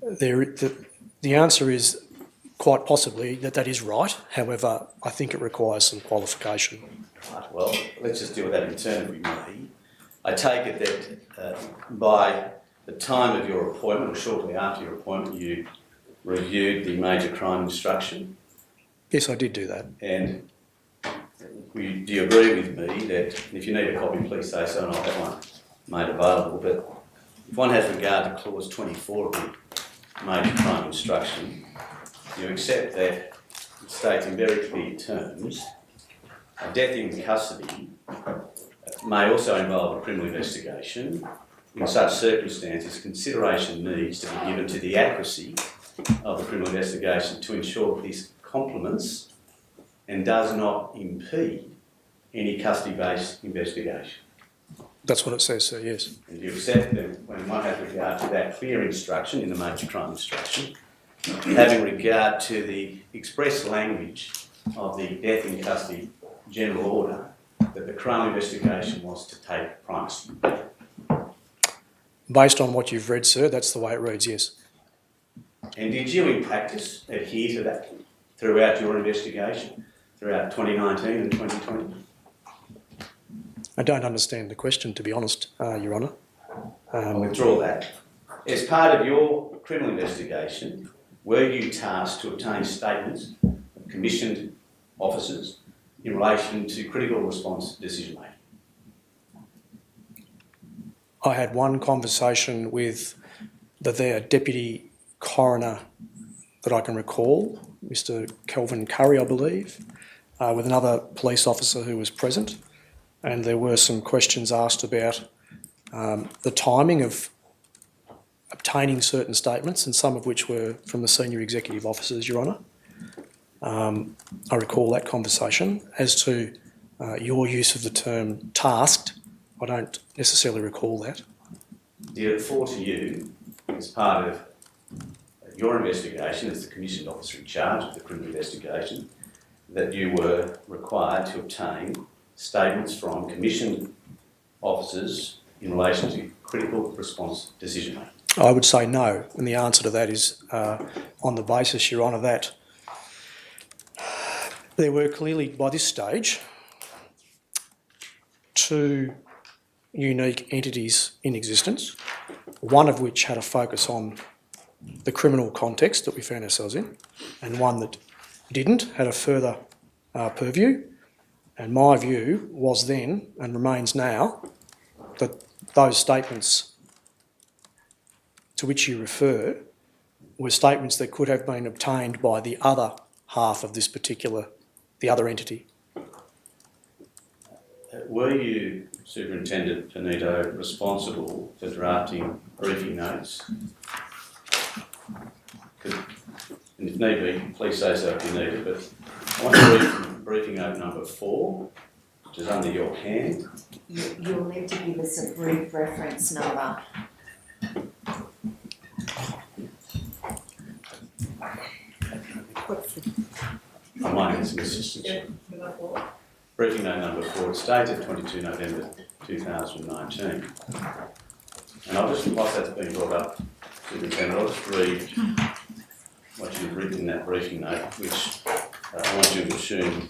The answer is quite possibly that is right. However, I think it requires some qualification. Right, well, let's just deal with that in turn if we may. I take it that by the time of your appointment, or shortly after your appointment, you reviewed the major crime instruction. Yes, I did do that. And do you agree with me that, if you need a copy, please say so, and I'll have one made available, but if one has regard to clause 24 of the major crime instruction, you accept that it states in very clear terms a death in custody may also involve a criminal investigation. In such circumstances, consideration needs to be given to the accuracy of the criminal investigation to ensure that this complements and does not impede any custody-based investigation. That's what it says, sir, yes. And you accept that when one has regard to that clear instruction in the major crime instruction, having regard to the express language of the death in custody general order, that the Coronial investigation was to take primacy. Based on what you've read, sir, that's the way it reads, yes. And did you in practice adhere to that throughout your investigation, throughout 2019 and 2020? I don't understand the question, to be honest, Your Honour. I'll withdraw that. As part of your criminal investigation, were you tasked to obtain statements of commissioned officers in relation to critical response decision making? I had one conversation with their deputy coroner that I can recall, Mr. Kelvin Curry, I believe, with another police officer who was present, and there were some questions asked about the timing of obtaining certain statements, and some of which were from the senior executive officers, Your Honour. I recall that conversation. As to your use of the term tasked, I don't necessarily recall that. Dear, it fall to you, as part of your investigation as the commissioned officer in charge of the criminal investigation, that you were required to obtain statements from commissioned officers in relation to critical response decision making? I would say no, and the answer to that is on the basis, Your Honour, that there were clearly, by this stage, two unique entities in existence, one of which had a focus on the criminal context that we found ourselves in, and one that didn't, had a further purview. And my view was then, and remains now, that those statements to which you refer were statements that could have been obtained by the other half of this particular, the other entity. Were you, Superintendent Panito, responsible for drafting briefing notes? And if need be, please say so if you need it, but I want to read from briefing note number 4, which is under your hand. You'll need to give us a brief reference number. I might need some assistance. Briefing note number 4, it's dated 22 November 2019. And I'll just, whilst that's being brought up, Superintendent, I'll just read what you've written in that briefing note, which I want you to assume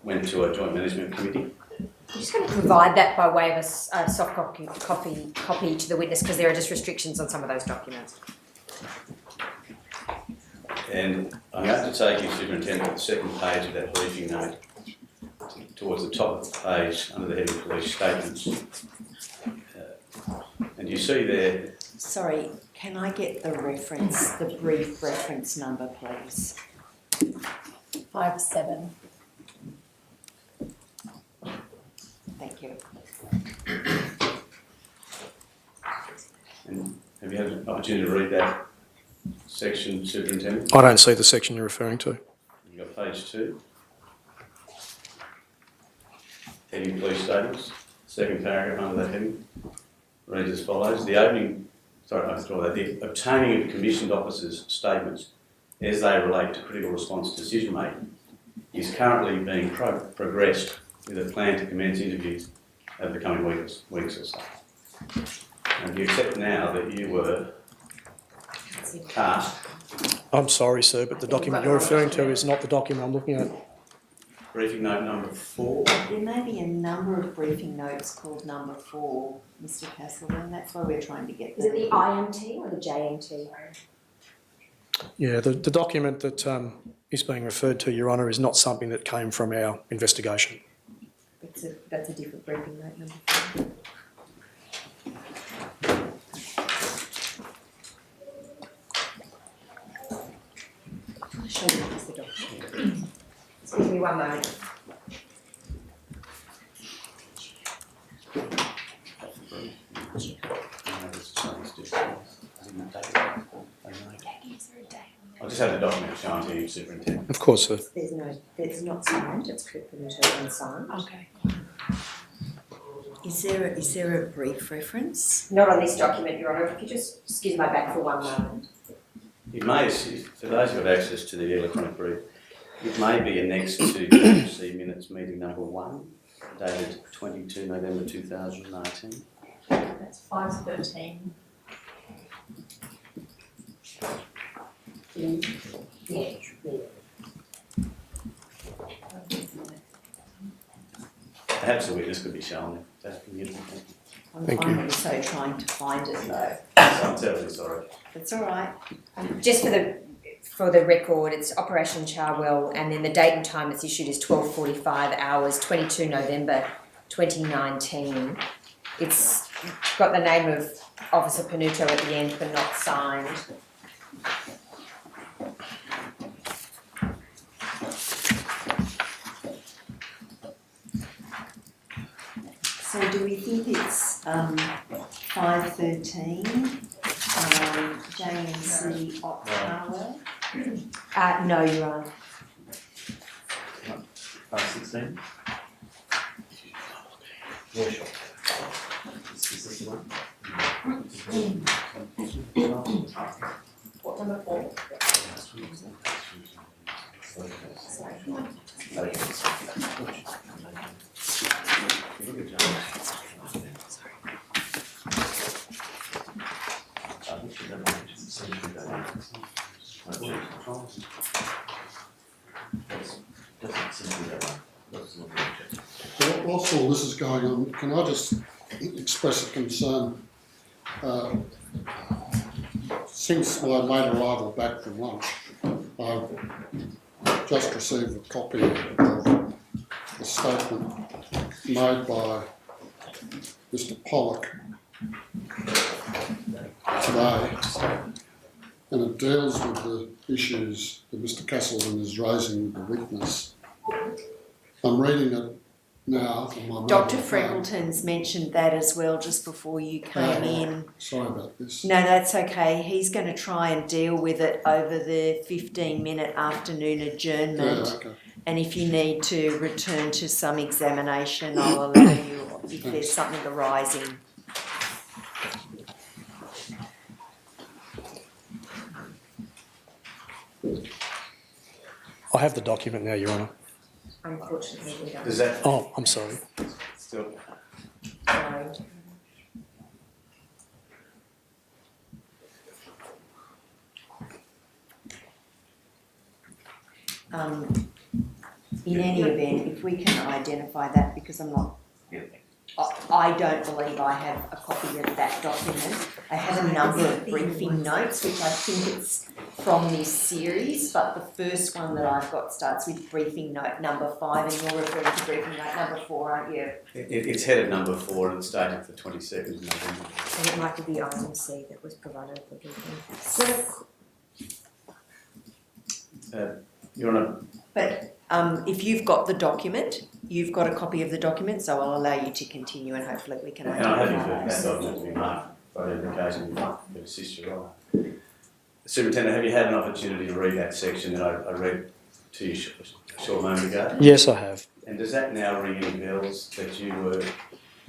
went to a joint management committee. I'm just going to provide that by way of a soft copy to the witness, because there are just restrictions on some of those documents. And I'm going to take you, Superintendent, to the second page of that briefing note, towards the top of the page under the heading Police Statements. And you see there... Sorry, can I get the reference, the brief reference number, please? 57. Thank you. And have you had an opportunity to read that section, Superintendent? I don't see the section you're referring to. You've got page 2. Heading Police Statements. Second paragraph under that heading reads as follows. The obtaining of commissioned officers' statements as they relate to critical response decision making is currently being progressed with a plan to commence interviews over the coming weeks or so. And you accept now that you were cast. I'm sorry, sir, but the document you're referring to is not the document I'm looking at. Briefing note number 4. There may be a number of briefing notes called number 4, Mr. Castleman. That's why we're trying to get Is it the IMT or the JMT? Yeah, the document that is being referred to, Your Honour, is not something that came from our investigation. That's a different briefing note, number 4. I'll show you the document. Excuse me one moment. I'll just have the document shown to you, Superintendent. Of course, sir. There's not signed, it's Kumanjayi unsigned. Okay. Is there a brief reference? Not on this document, Your Honour. If you could just excuse my back for one moment. It may, for those who have access to the electronic brief, it may be annexed to the minutes meeting number 1, dated 22 November 2019. That's 513. Yeah. Perhaps the witness could be shown. I'm Thank you. so trying to find it though. I'm terribly sorry. That's all right. Just for the record, it's Operation Charwell, and then the date and time it's issued is 12:45 hours, 22 November 2019. It's got the name of Officer Panuto at the end, but not signed. So do we think it's 513, JNC Op Tower? No, Your Honour. 516? Yeah, sure. Is this the one? What, number 4? Whilst all this is going on, can I just express a concern? Since my late arrival back from lunch, I've just received a copy of the statement made by Mr. Pollock today, and it deals with the issues that Mr. Castleton is raising with the witness. I'm reading it now on my Dr. mobile phone. Freckleton's mentioned that as well just before you came in. Sorry about this. No, that's okay. He's going to try and deal with it over the 15-minute afternoon adjournment. Yeah, okay. And if you need to return to some examination, I'll allow you if there's something arising. I have the document now, Your Honour. Unfortunately, we don't. Does that Oh, I'm sorry. still? Sorry. In any event, if we can identify that, because I'm not, I don't believe I have a copy of that document. I have a number of briefing notes, which I think it's from this series, but the first one that I've got starts with briefing note number 5, and you're referring to briefing note number 4, aren't you? It's headed number 4 and it's dated for 22nd of November. And it might be the item C that was provided at the briefing. Your Honour, But if you've got the document, you've got a copy of the document, so I'll allow you to continue and hopefully we can and I'm happy for identify that those. document to be marked for identification to assist you right. Superintendent, have you had an opportunity to read that section that I read to you a short moment ago? Yes, I have. And does that now ring any bells that you were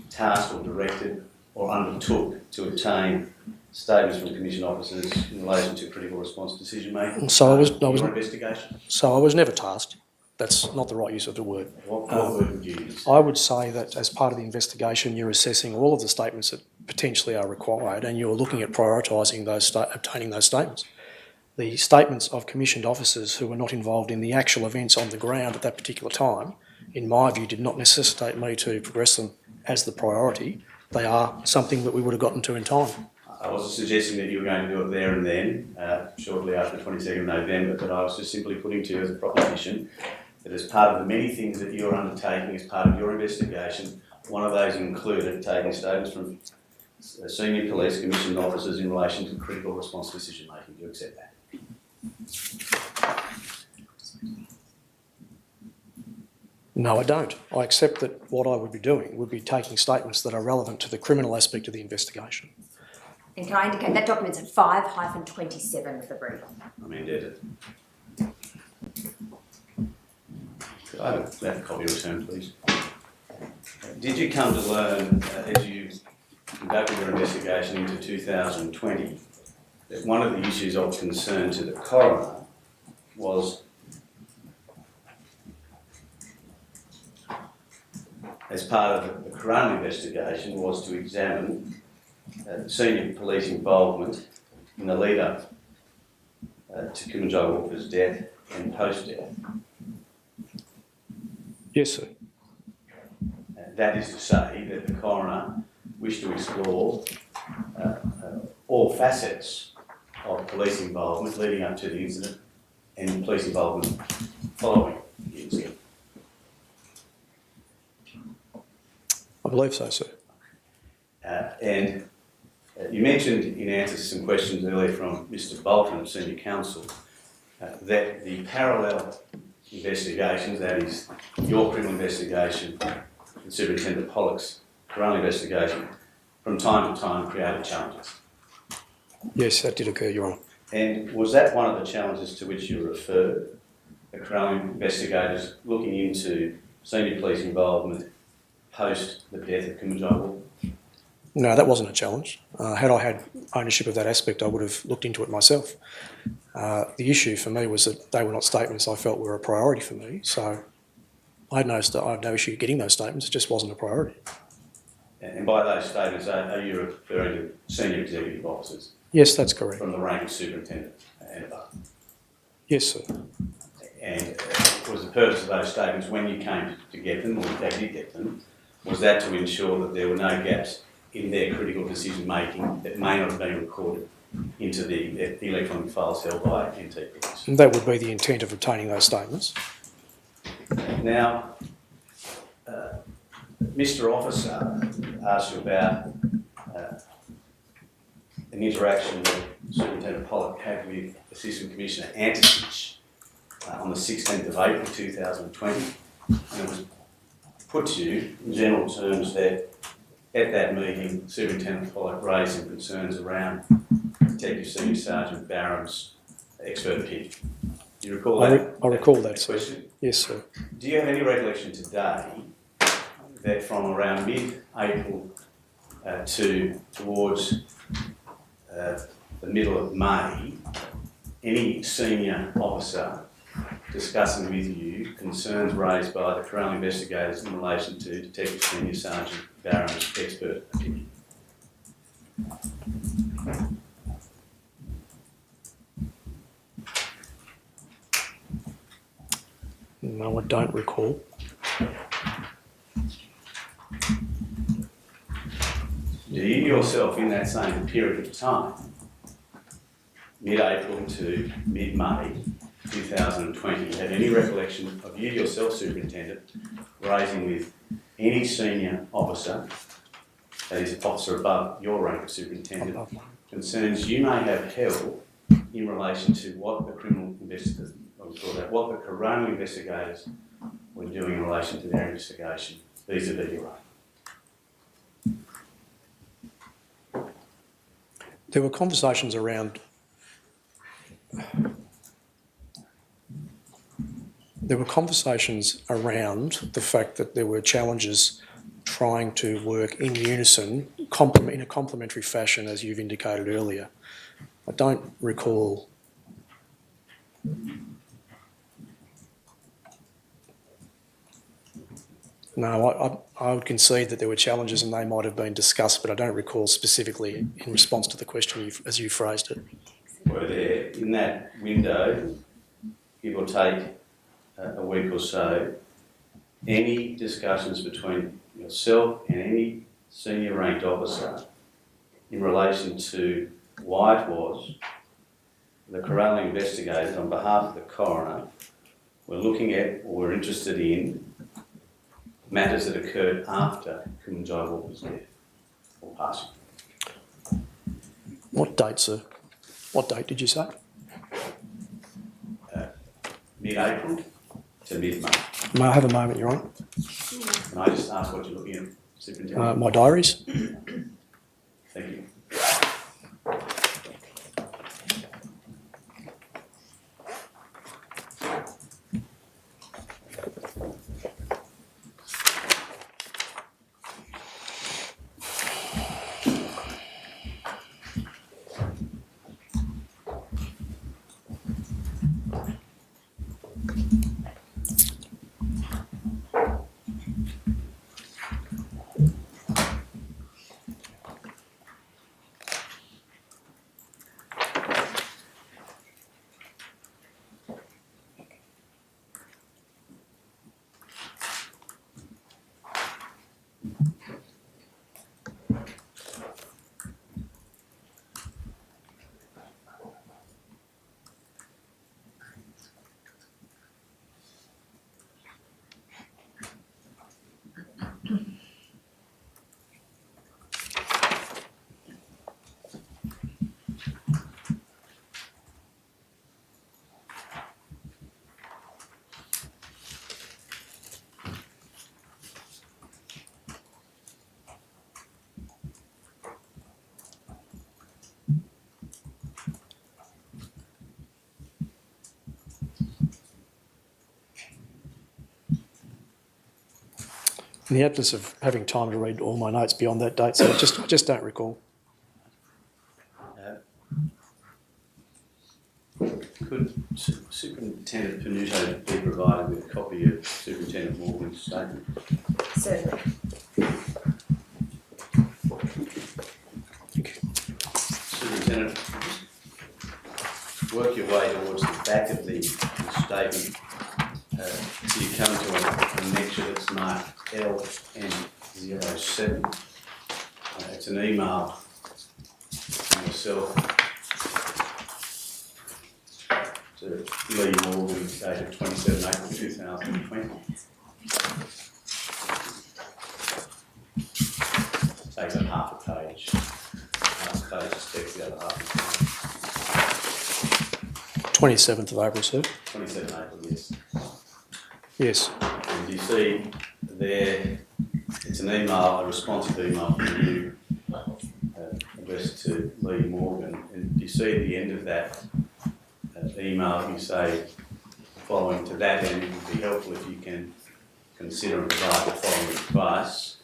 tasked or directed or undertook to obtain statements from Commission officers in relation to critical response decision making? So I was investigation. So I was never tasked. That's not the right use of the word. What word would you use? I would say that as part of the investigation, you're assessing all of the statements that potentially are required, and you're looking at prioritising those, obtaining those statements. The statements of commissioned officers who were not involved in the actual events on the ground at that particular time, in my view, did not necessitate me to progress them as the priority. They are something that we would have gotten to in time. I wasn't suggesting that you were going to do it there and then, shortly after the 22nd of November, but I was just simply putting to you as a proposition that as part of the many things that you're undertaking as part of your investigation, one of those included taking statements from senior police commissioned officers in relation to critical response decision making. Do you accept that? No, I don't. I accept that what I would be doing would be taking statements that are relevant to the criminal aspect of the investigation. And can I indicate that document's at 5-27 of the brief? I'm indebted. Could I have that copy returned, please? Did you come to learn, as you conducted your investigation into 2020, that one of the issues of concern to the coroner was, as part of the Coronial investigation, was to examine senior police involvement in the lead-up to Kumanjayi Walker's death and post-death? Yes, sir. That is to say that the coroner wished to explore all facets of police involvement leading up to the incident and police involvement following the incident. I believe so, sir. And you mentioned in answer to some questions earlier from Mr. Bolton of Senior Counsel that the parallel investigations, that is your criminal investigation and Superintendent Pollock's Coronial investigation, from time to time created challenges. Yes, that did occur, Your Honour. And was that one of the challenges to which you referred, the Coronial investigators looking into senior police involvement post the death of Kumanjayi Walker? No, that wasn't a challenge. Had I had ownership of that aspect, I would have looked into it myself. The issue for me was that they were not statements I felt were a priority for me, so I had no issue getting those statements. It just wasn't a priority. And by those statements, are you referring to senior executive officers? Yes, that's correct. From the rank of superintendent and above? Yes, sir. And was the purpose of those statements, when you came to get them, or if they did get them, was that to ensure that there were no gaps in their critical decision making that may not have been recorded into the electronic files held by NTPs? And that would be the intent of obtaining those statements. Now, Mr. Officer asked you about an interaction that Superintendent Pollock had with Assistant Commissioner Antisich on the 16th of April 2020, and it was put to you in general terms that at that meeting Superintendent Pollock raised some concerns around Detective Senior Sergeant Barham's expert opinion. Do you recall that? I recall that, sir. Question? Yes, sir. Do you have any recollection today that from around mid-April towards the middle of May, any senior officer discussing with you concerns raised by the Coronial investigators in relation to Detective Senior Sergeant Barham's expert opinion? No, I don't recall. Do you yourself, in that same period of time, mid-April to mid-May 2020, have any recollection of you yourself, Superintendent, raising with any senior officer, that is, officer above your rank of Superintendent, concerns you may have held in relation to what the criminal investigators, what the Coronial investigators were doing in relation to their investigation vis-a-vis your own? There were conversations around the fact that there were challenges trying to work in unison, in a complementary fashion, as you've indicated earlier. I don't recall. No, I would concede that there were challenges and they might have been discussed, but I don't recall specifically in response to the question as you phrased it. Were there, in that window, give or take a week or so, any discussions between yourself and any senior ranked officer in relation to why it was the Coronial investigators, on behalf of the coroner, were looking at or were interested in matters that occurred after Kumanjayi Walker's death or passing? What date, sir? What date did you say? Mid-April to mid-May. May I have a moment, Your Honour? Can I just ask what you're looking at, Superintendent? My diaries. Thank you. In the absence of having time to read all my notes beyond that date, so I just don't recall. Could Superintendent Panuto be provided with a copy of Superintendent Morgan's statement? Certainly. Superintendent, work your way towards the back of the statement till you come to a lecture that's marked LN07. It's an email from yourself to Lee Morgan dated 27 April 2020. Takes up half a page. Half a page is text, the other half is 27th of April, sir. 27 April, yes. Yes. And you see there, it's an email, a responsive email from you addressed to Lee Morgan. And you see at the end of that email, you say, following to that end, it would be helpful if you can consider and provide the following advice.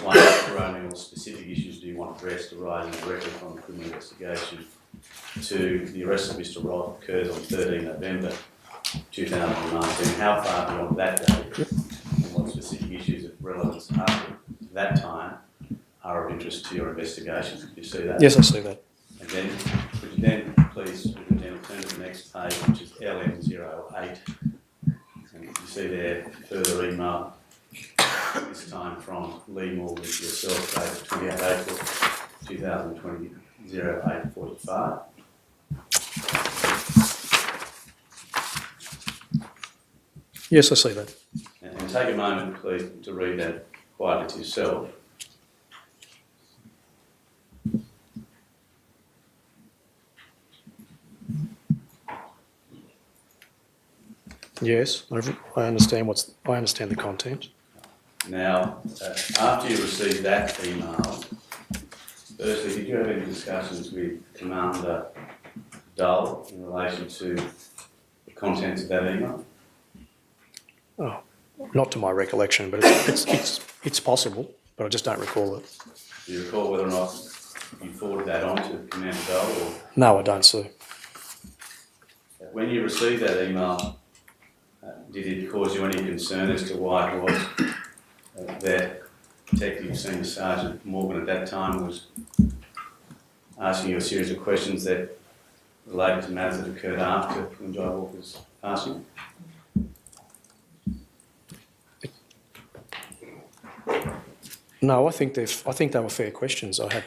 One, coronial specific issues do you want addressed arising directly from the criminal investigation? Two, the arrest of Mr. Roth occurs on 13 November 2019. How far beyond that date and what specific issues of relevance after that time are of interest to your investigation? Do you see that? Yes, I see that. And then, could you then please turn to the next page, which is LM08. And you see there further email, this time from Lee Morgan to yourself, dated 28 April 2020, 0845. Yes, I see that. And take a moment, please, to read that quietly to yourself. Yes, I understand the content. Now, after you received that email, firstly, did you have any discussions with Commander Dull in relation to the contents of that email? Oh, not to my recollection, but it's possible, but I just don't recall it. Do you recall whether or not you forwarded that on to Commander Dull? Or No, I don't, sir. when you received that email, did it cause you any concern as to why it was that Detective Senior Sergeant Morgan at that time was asking you a series of questions that related to matters that occurred after Kumanjayi Walker's passing? No, I think they were fair questions. I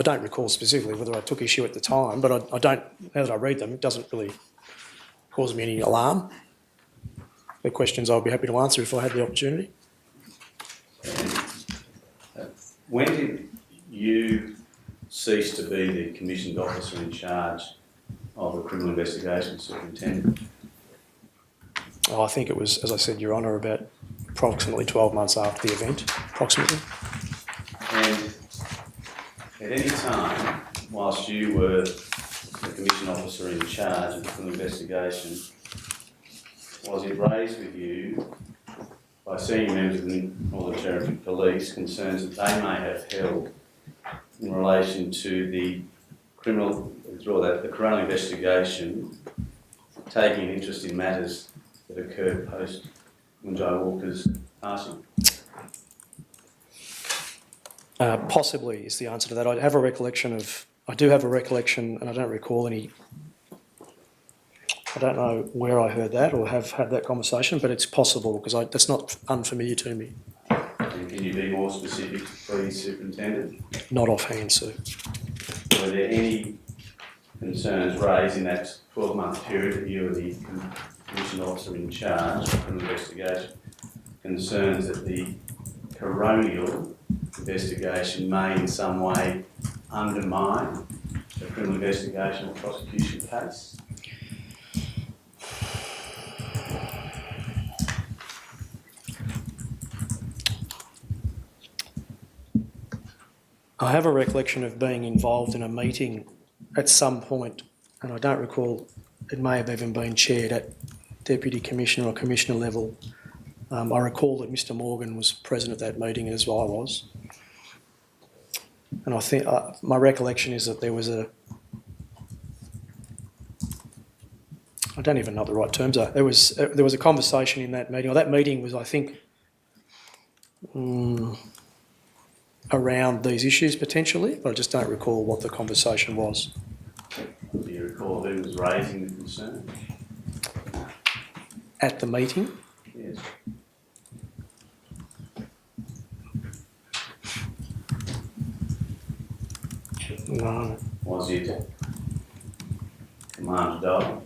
don't recall specifically whether I took issue at the time, but I don't. Now that I read them, it doesn't really cause me any alarm. They're questions I'll be happy to answer if I had the opportunity. When did you cease to be the commissioned officer in charge of the criminal investigation superintendent? Oh, I think it was, as I said, Your Honour, about approximately 12 months after the event, approximately. And at any time, whilst you were the commissioned officer in charge of the criminal investigation, was it raised with you by senior members of the Northern Territory Police concerns that they may have held in relation to the Coronial investigation, taking an interest in matters that occurred post Kumanjayi Walker's passing? Possibly is the answer to that. I do have a recollection, and I don't recall any. I don't know where I heard that or have had that conversation, but it's possible because that's not unfamiliar to me. And can you be more specific, please, Superintendent? Not offhand, sir. Were there any concerns raised in that 12-month period that you were the commissioned officer in charge of the criminal investigation, concerns that the Coronial investigation may in some way undermine the criminal investigation or prosecution case? I have a recollection of being involved in a meeting at some point, and I don't recall, it may have even been chaired at Deputy Commissioner or Commissioner level I recall that Mr Morgan was present at that meeting as I was. And I think my recollection is that there was I don't even know what the right terms are. There was a conversation in that meeting. Or that meeting was, I think, around these issues potentially, but I just don't recall what the conversation was. Do you recall who was raising the concern? At the meeting? Yes. No. Was it Commander Dole?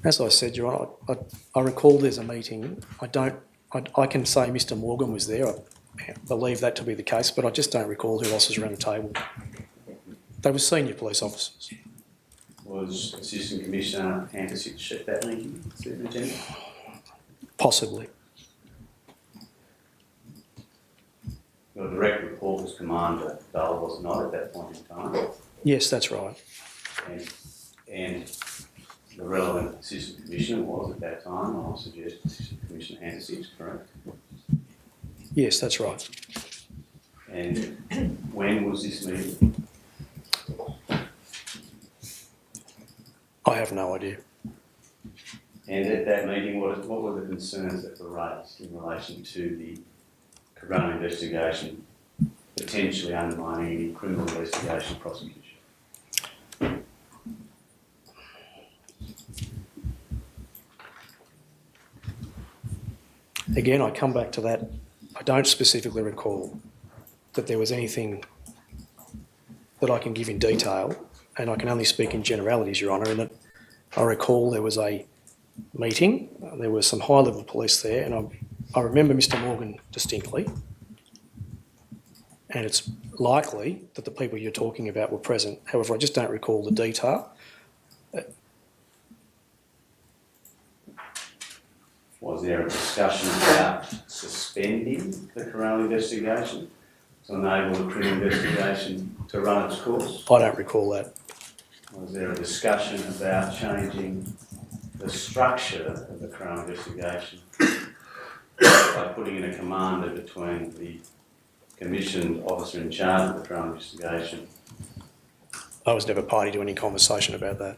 As I said, Your Honour, I recall there's a meeting. I can say Mr Morgan was there. I believe that to be the case, but I just don't recall who else was around the table. They were senior police officers. Was Assistant Commissioner Antisich at that meeting, Superintendent? Possibly. Your direct report was Commander Dole, was not at that point in time. Yes, that's right. And the relevant Assistant Commissioner was at that time, I'll suggest Assistant Commissioner Antisich, correct? Yes, that's right. And when was this meeting? I have no idea. And at that meeting, what were the concerns that were raised in relation to the Coronial investigation potentially undermining any criminal investigation prosecution? Again, I come back to that. I don't specifically recall that there was anything that I can give in detail, and I can only speak in generalities, Your Honour, in that I recall there was a meeting, there were some high-level police there, and I remember Mr Morgan distinctly, and it's likely that the people you're talking about were present. However, I just don't recall the detail. Was there a discussion about suspending the Coronial investigation to enable the criminal investigation to run its course? I don't recall that. Was there a discussion about changing the structure of the Coronial investigation by putting in a commander between the commissioned officer in charge of the Coronial investigation? I was never party to any conversation about that,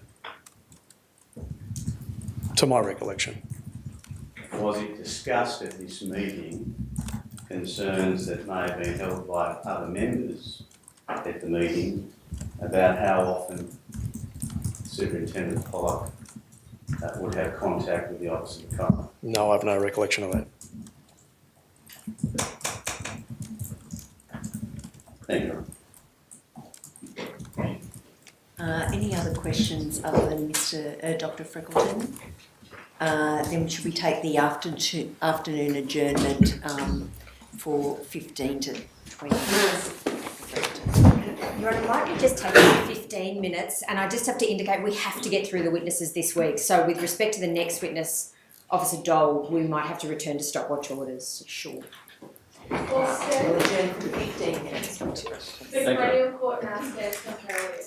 to my recollection. Was it discussed at this meeting concerns that may have been held by other members at the meeting about how often Superintendent Pollock would have contact with the Office of the Coroner? No, I have no recollection of that. Thank you. Any other questions other than Dr. Freckleton? Then should we take the afternoon adjournment for 15 to 20 minutes? Your Honour, might we just take about 15 minutes, and I just have to indicate we have to get through the witnesses this week. So with respect to the next witness, Officer Dole, we might have to return to stopwatch orders. Sure. We'll adjourn for 15 minutes. The Coronial Court now stands temporarily.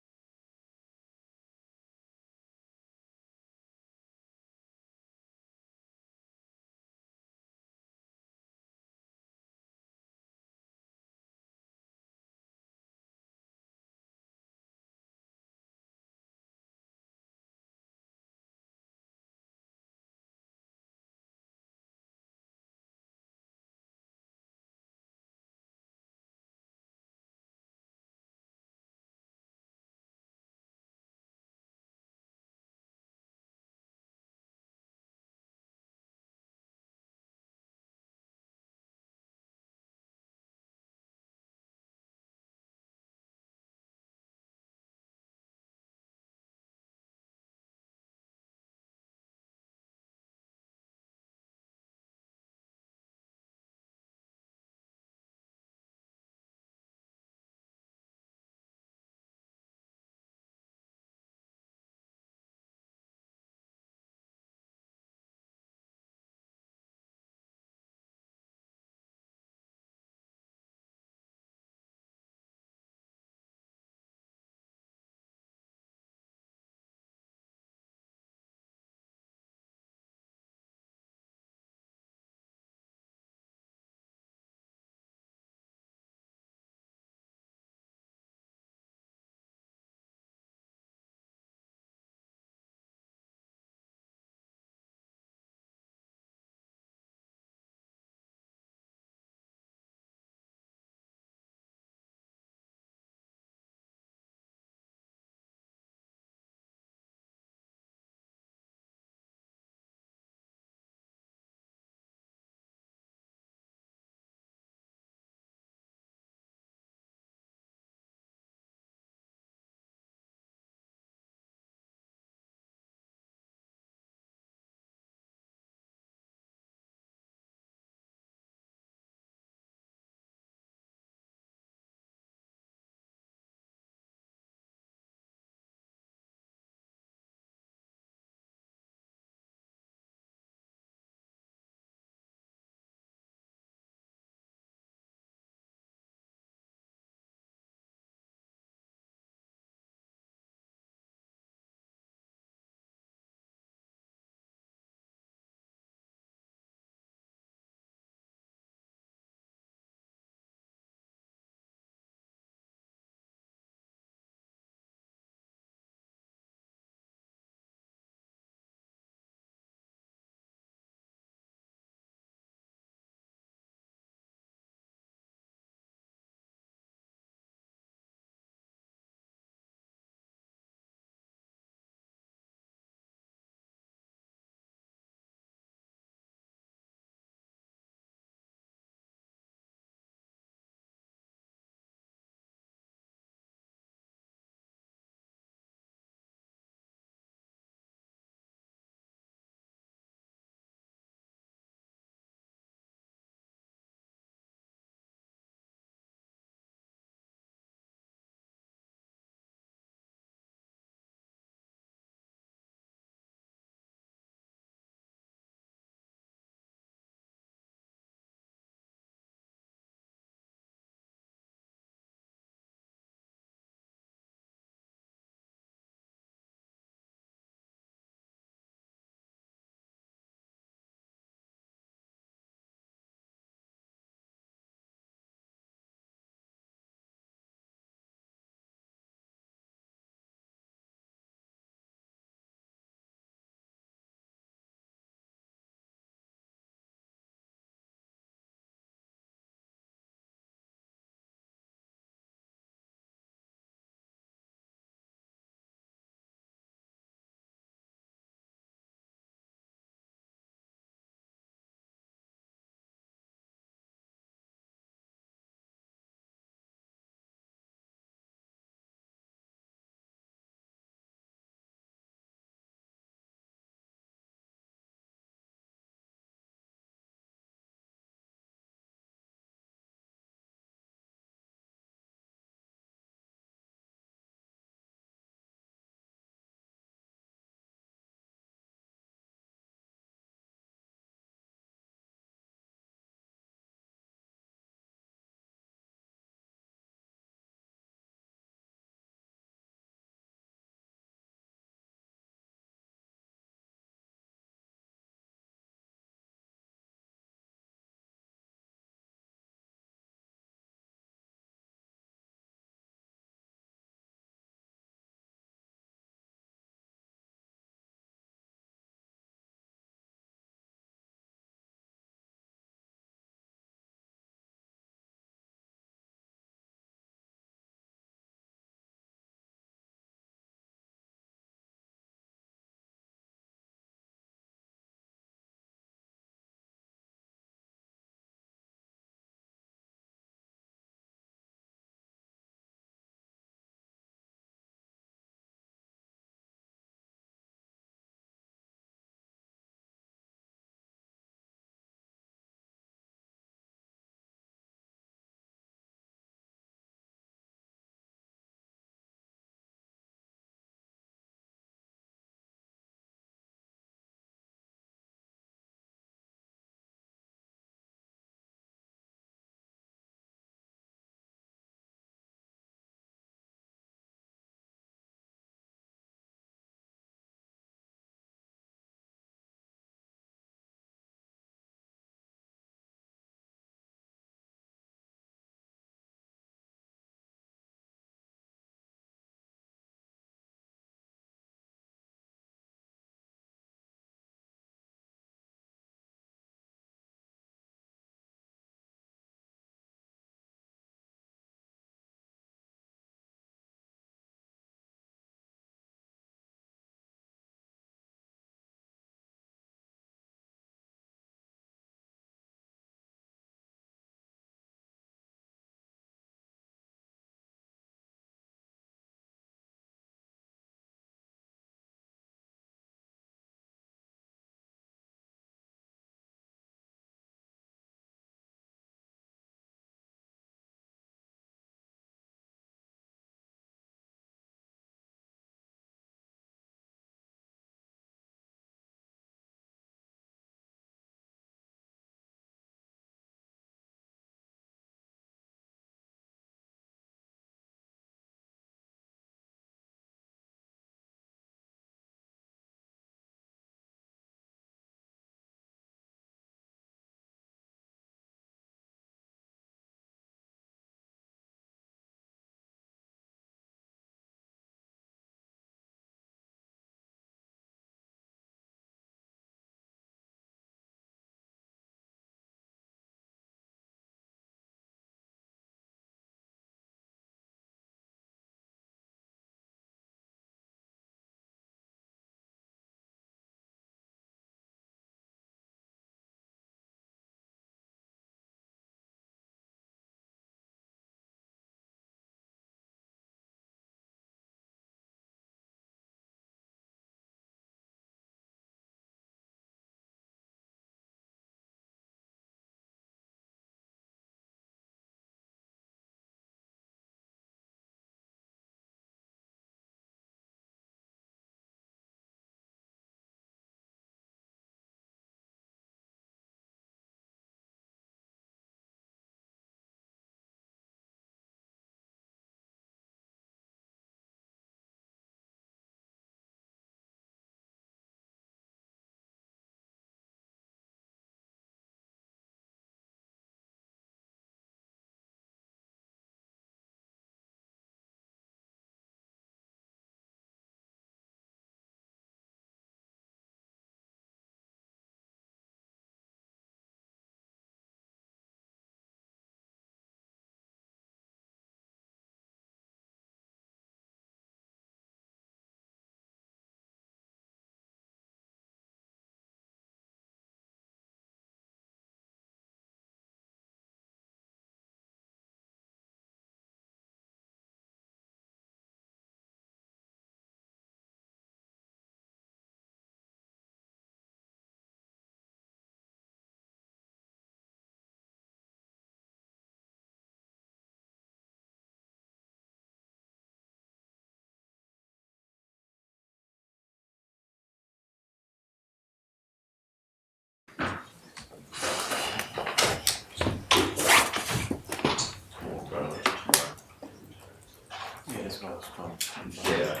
Yeah.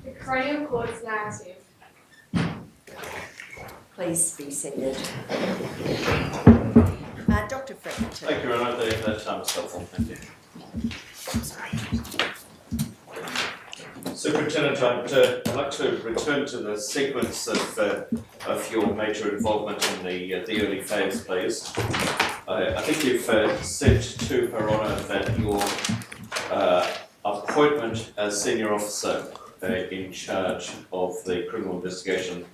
The Coronial Court's narrative. Please be seated. Dr. Frederick. Thank you, Rona. That time is helpful. Thank you. Superintendent, I'd like to return to the sequence of your major involvement in the early phase, please. I think you've said to Her Honour that your appointment as senior officer in charge of the criminal investigation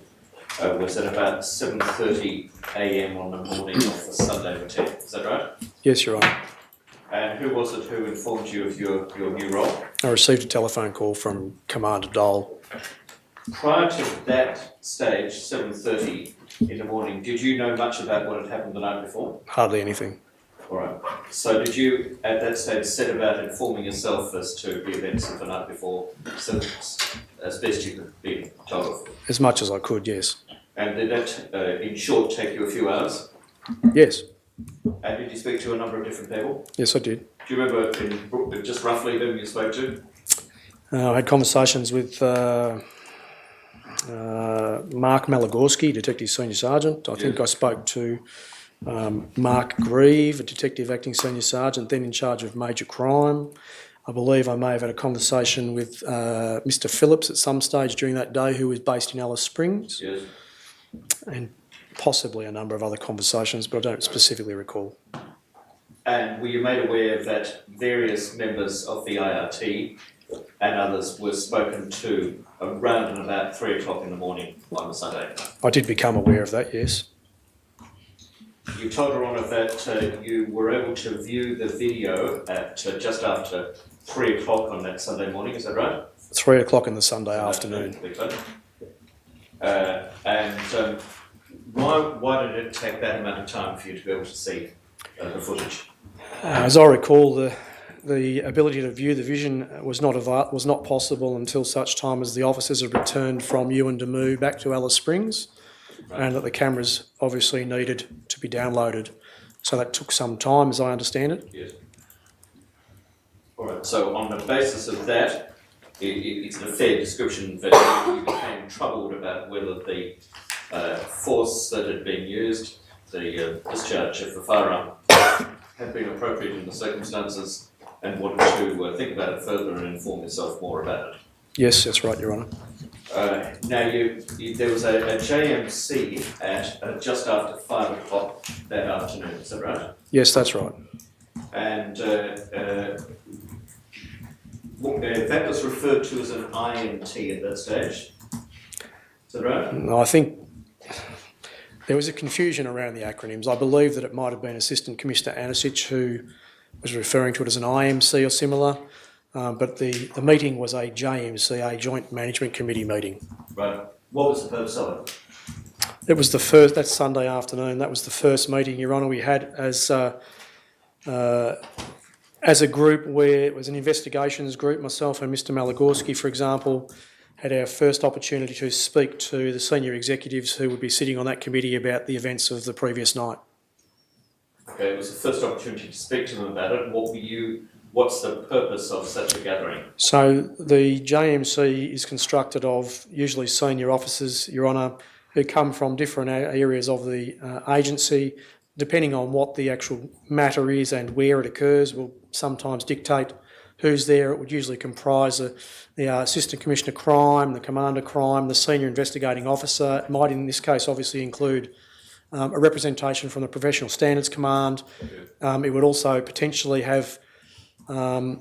was at about 7:30 a.m. on the morning of the Sunday the 10th. Is that right? Yes, Your Honour. And who was it who informed you of your new role? I received a telephone call from Commander Dole. Prior to that stage, 7:30 in the morning, did you know much about what had happened the night before? Hardly anything. All right. So did you, at that stage, set about informing yourself as to the events of the night before, so as best you could be told of? As much as I could, yes. And did that, in short, take you a few hours? Yes. And did you speak to a number of different people? Yes, I did. Do you remember just roughly whom you spoke to? I had conversations with Mark Malagorski, Detective Senior Sergeant. I think I spoke to Mark Grieve, a Detective Acting Senior Sergeant, then in charge of Major Crime. I believe I may have had a conversation with Mr. Phillips at some stage during that day, who was based in Alice Springs. Yes. And possibly a number of other conversations, but I don't specifically recall. And were you made aware that various members of the IRT and others were spoken to around and about 3 o'clock in the morning on the Sunday? I did become aware of that, yes. You told Her Honour that you were able to view the video at just after 3 o'clock on that Sunday morning, is that right? 3 o'clock in the Sunday afternoon. Why did it take that amount of time for you to be able to see the footage? As I recall, the ability to view the vision was not possible until such time as the officers had returned from Yuendamu back to Alice Springs, and that the cameras obviously needed to be downloaded. So that took some time, as I understand it. Yes. All right. So on the basis of that, it's a fair description that you became troubled about whether the force that had been used, the discharge of the firearm, had been appropriate in the circumstances, and wanted to think about it further and inform yourself more about it. Yes, that's right, Your Honour. Now, there was a JMC at just after 5 o'clock that afternoon, is that right? Yes, that's right. And that was referred to as an INT at that stage, is that right? No, I think there was a confusion around the acronyms. I believe that it might have been Assistant Commissioner Anisic who was referring to it as an IMC or similar, but the meeting was a JMC, a Joint Management Committee meeting. Right. What was the purpose of it? It was the first, that Sunday afternoon, that was the first meeting, Your Honour, we had as a group, where it was an investigations group. Myself and Mr. Malagorski, for example, had our first opportunity to speak to the senior executives who would be sitting on that committee about the events of the previous night. Okay, it was the first opportunity to speak to them about it. What's the purpose of such a gathering? So the JMC is constructed of usually senior officers, Your Honour, who come from different areas of the agency. Depending on what the actual matter is and where it occurs, will sometimes dictate who's there. It would usually comprise the Assistant Commissioner Crime, the Commander Crime, the Senior Investigating Officer. It might in this case obviously include a representation from the Professional Standards Command. It would also potentially have, there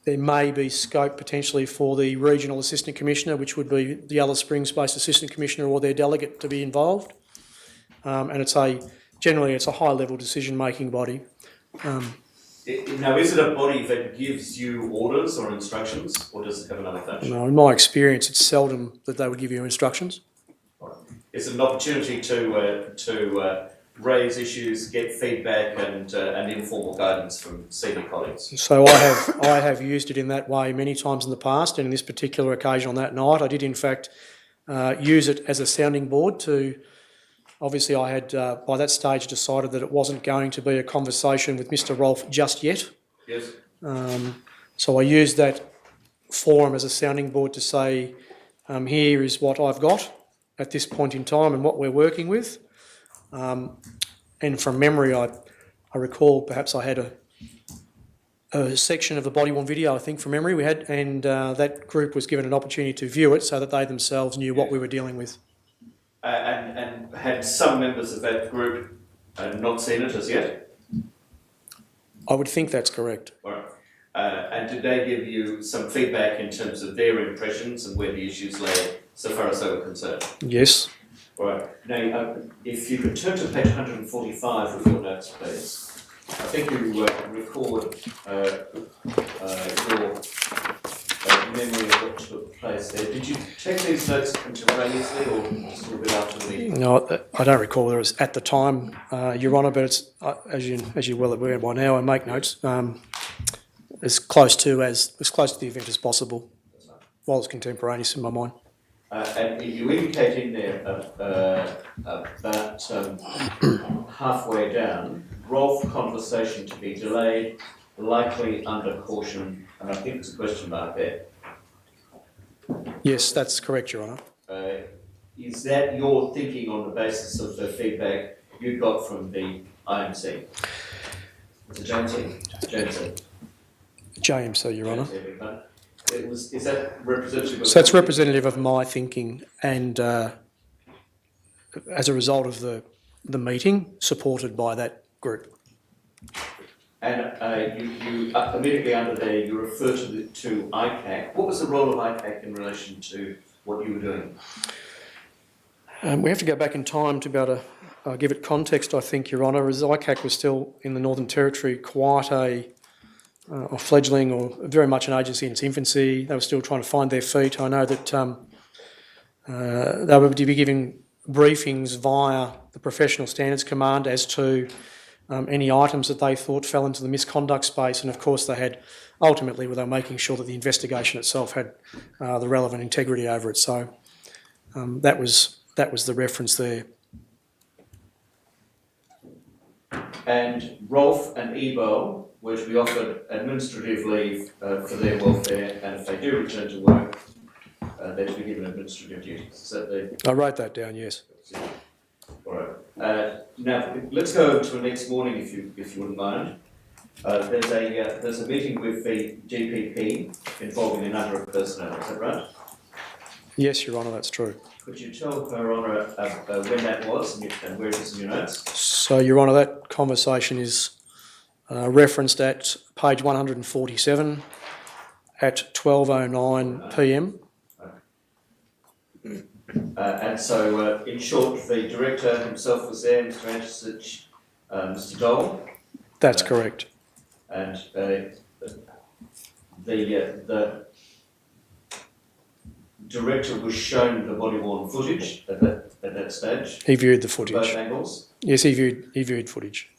may be scope potentially for the Regional Assistant Commissioner, which would be the Alice Springs-based Assistant Commissioner or their delegate, to be involved. And generally it's a high-level decision-making body. Now, is it a body that gives you orders or instructions, or does it have another function? No, in my experience, it's seldom that they would give you instructions. Is it an opportunity to raise issues, get feedback, and informal guidance from senior colleagues? So I have used it in that way many times in the past, and in this particular occasion on that night, I did in fact use it as a sounding board to Obviously, I had, by that stage, decided that it wasn't going to be a conversation with Mr. Rolfe just yet. Yes. So I used that forum as a sounding board to say, here is what I've got at this point in time and what we're working with. And from memory, I recall perhaps I had a section of the body-worn video, I think, from memory we had, and that group was given an opportunity to view it so that they themselves knew what we were dealing with. And had some members of that group not seen it as yet? I would think that's correct. All right. And did they give you some feedback in terms of their impressions and where the issues lay, so far as they were concerned? Yes. All right. Now, if you could turn to page 145 of your notes, please. I think you record your memory of what took place there. Did you take these notes contemporaneously or just a little bit after the meeting? No, I don't recall there was at the time, Your Honour, but it's, as you're well aware by now, I make notes, as close to the event as possible, while it's contemporaneous in my mind. And you indicate in there about halfway down, Rolfe conversation to be delayed, likely under caution, and I think there's a question mark there. Yes, that's correct, Your Honour. Is that your thinking on the basis of the feedback you got from the IMC? Is it JMC? JMC, Your Honour. Is that representative of... So that's representative of my thinking, and as a result of the meeting, supported by that group. And you immediately under there, you refer to ICAC. What was the role of ICAC in relation to what you were doing? We have to go back in time to be able to give it context, I think, Your Honour, as ICAC was still in the Northern Territory quite a fledgling or very much an agency in its infancy. They were still trying to find their feet. I know that they were to be giving briefings via the Professional Standards Command as to any items that they thought fell into the misconduct space, and of course they had ultimately they were making sure that the investigation itself had the relevant integrity over it. So that was the reference there. And Rolfe and Ebo were to be offered administrative leave for their welfare, and if they do return to work, they're to be given administrative duties. Is that the... I wrote that down, yes. All right. Now let's go to the next morning, if you wouldn't mind. There's a meeting with the GPP involving a number of personnel. Is that right? Yes, Your Honour, that's true. Could you tell Her Honour when that was and where it is in your notes? So, Your Honour, that conversation is referenced at page 147 at 12:09 p.m. And so, in short, the director himself was there, Mr. Antisich, Mr. Dole. That's correct. And the director was shown the body-worn footage at that stage. He viewed the footage. Both angles. Yes, he viewed footage.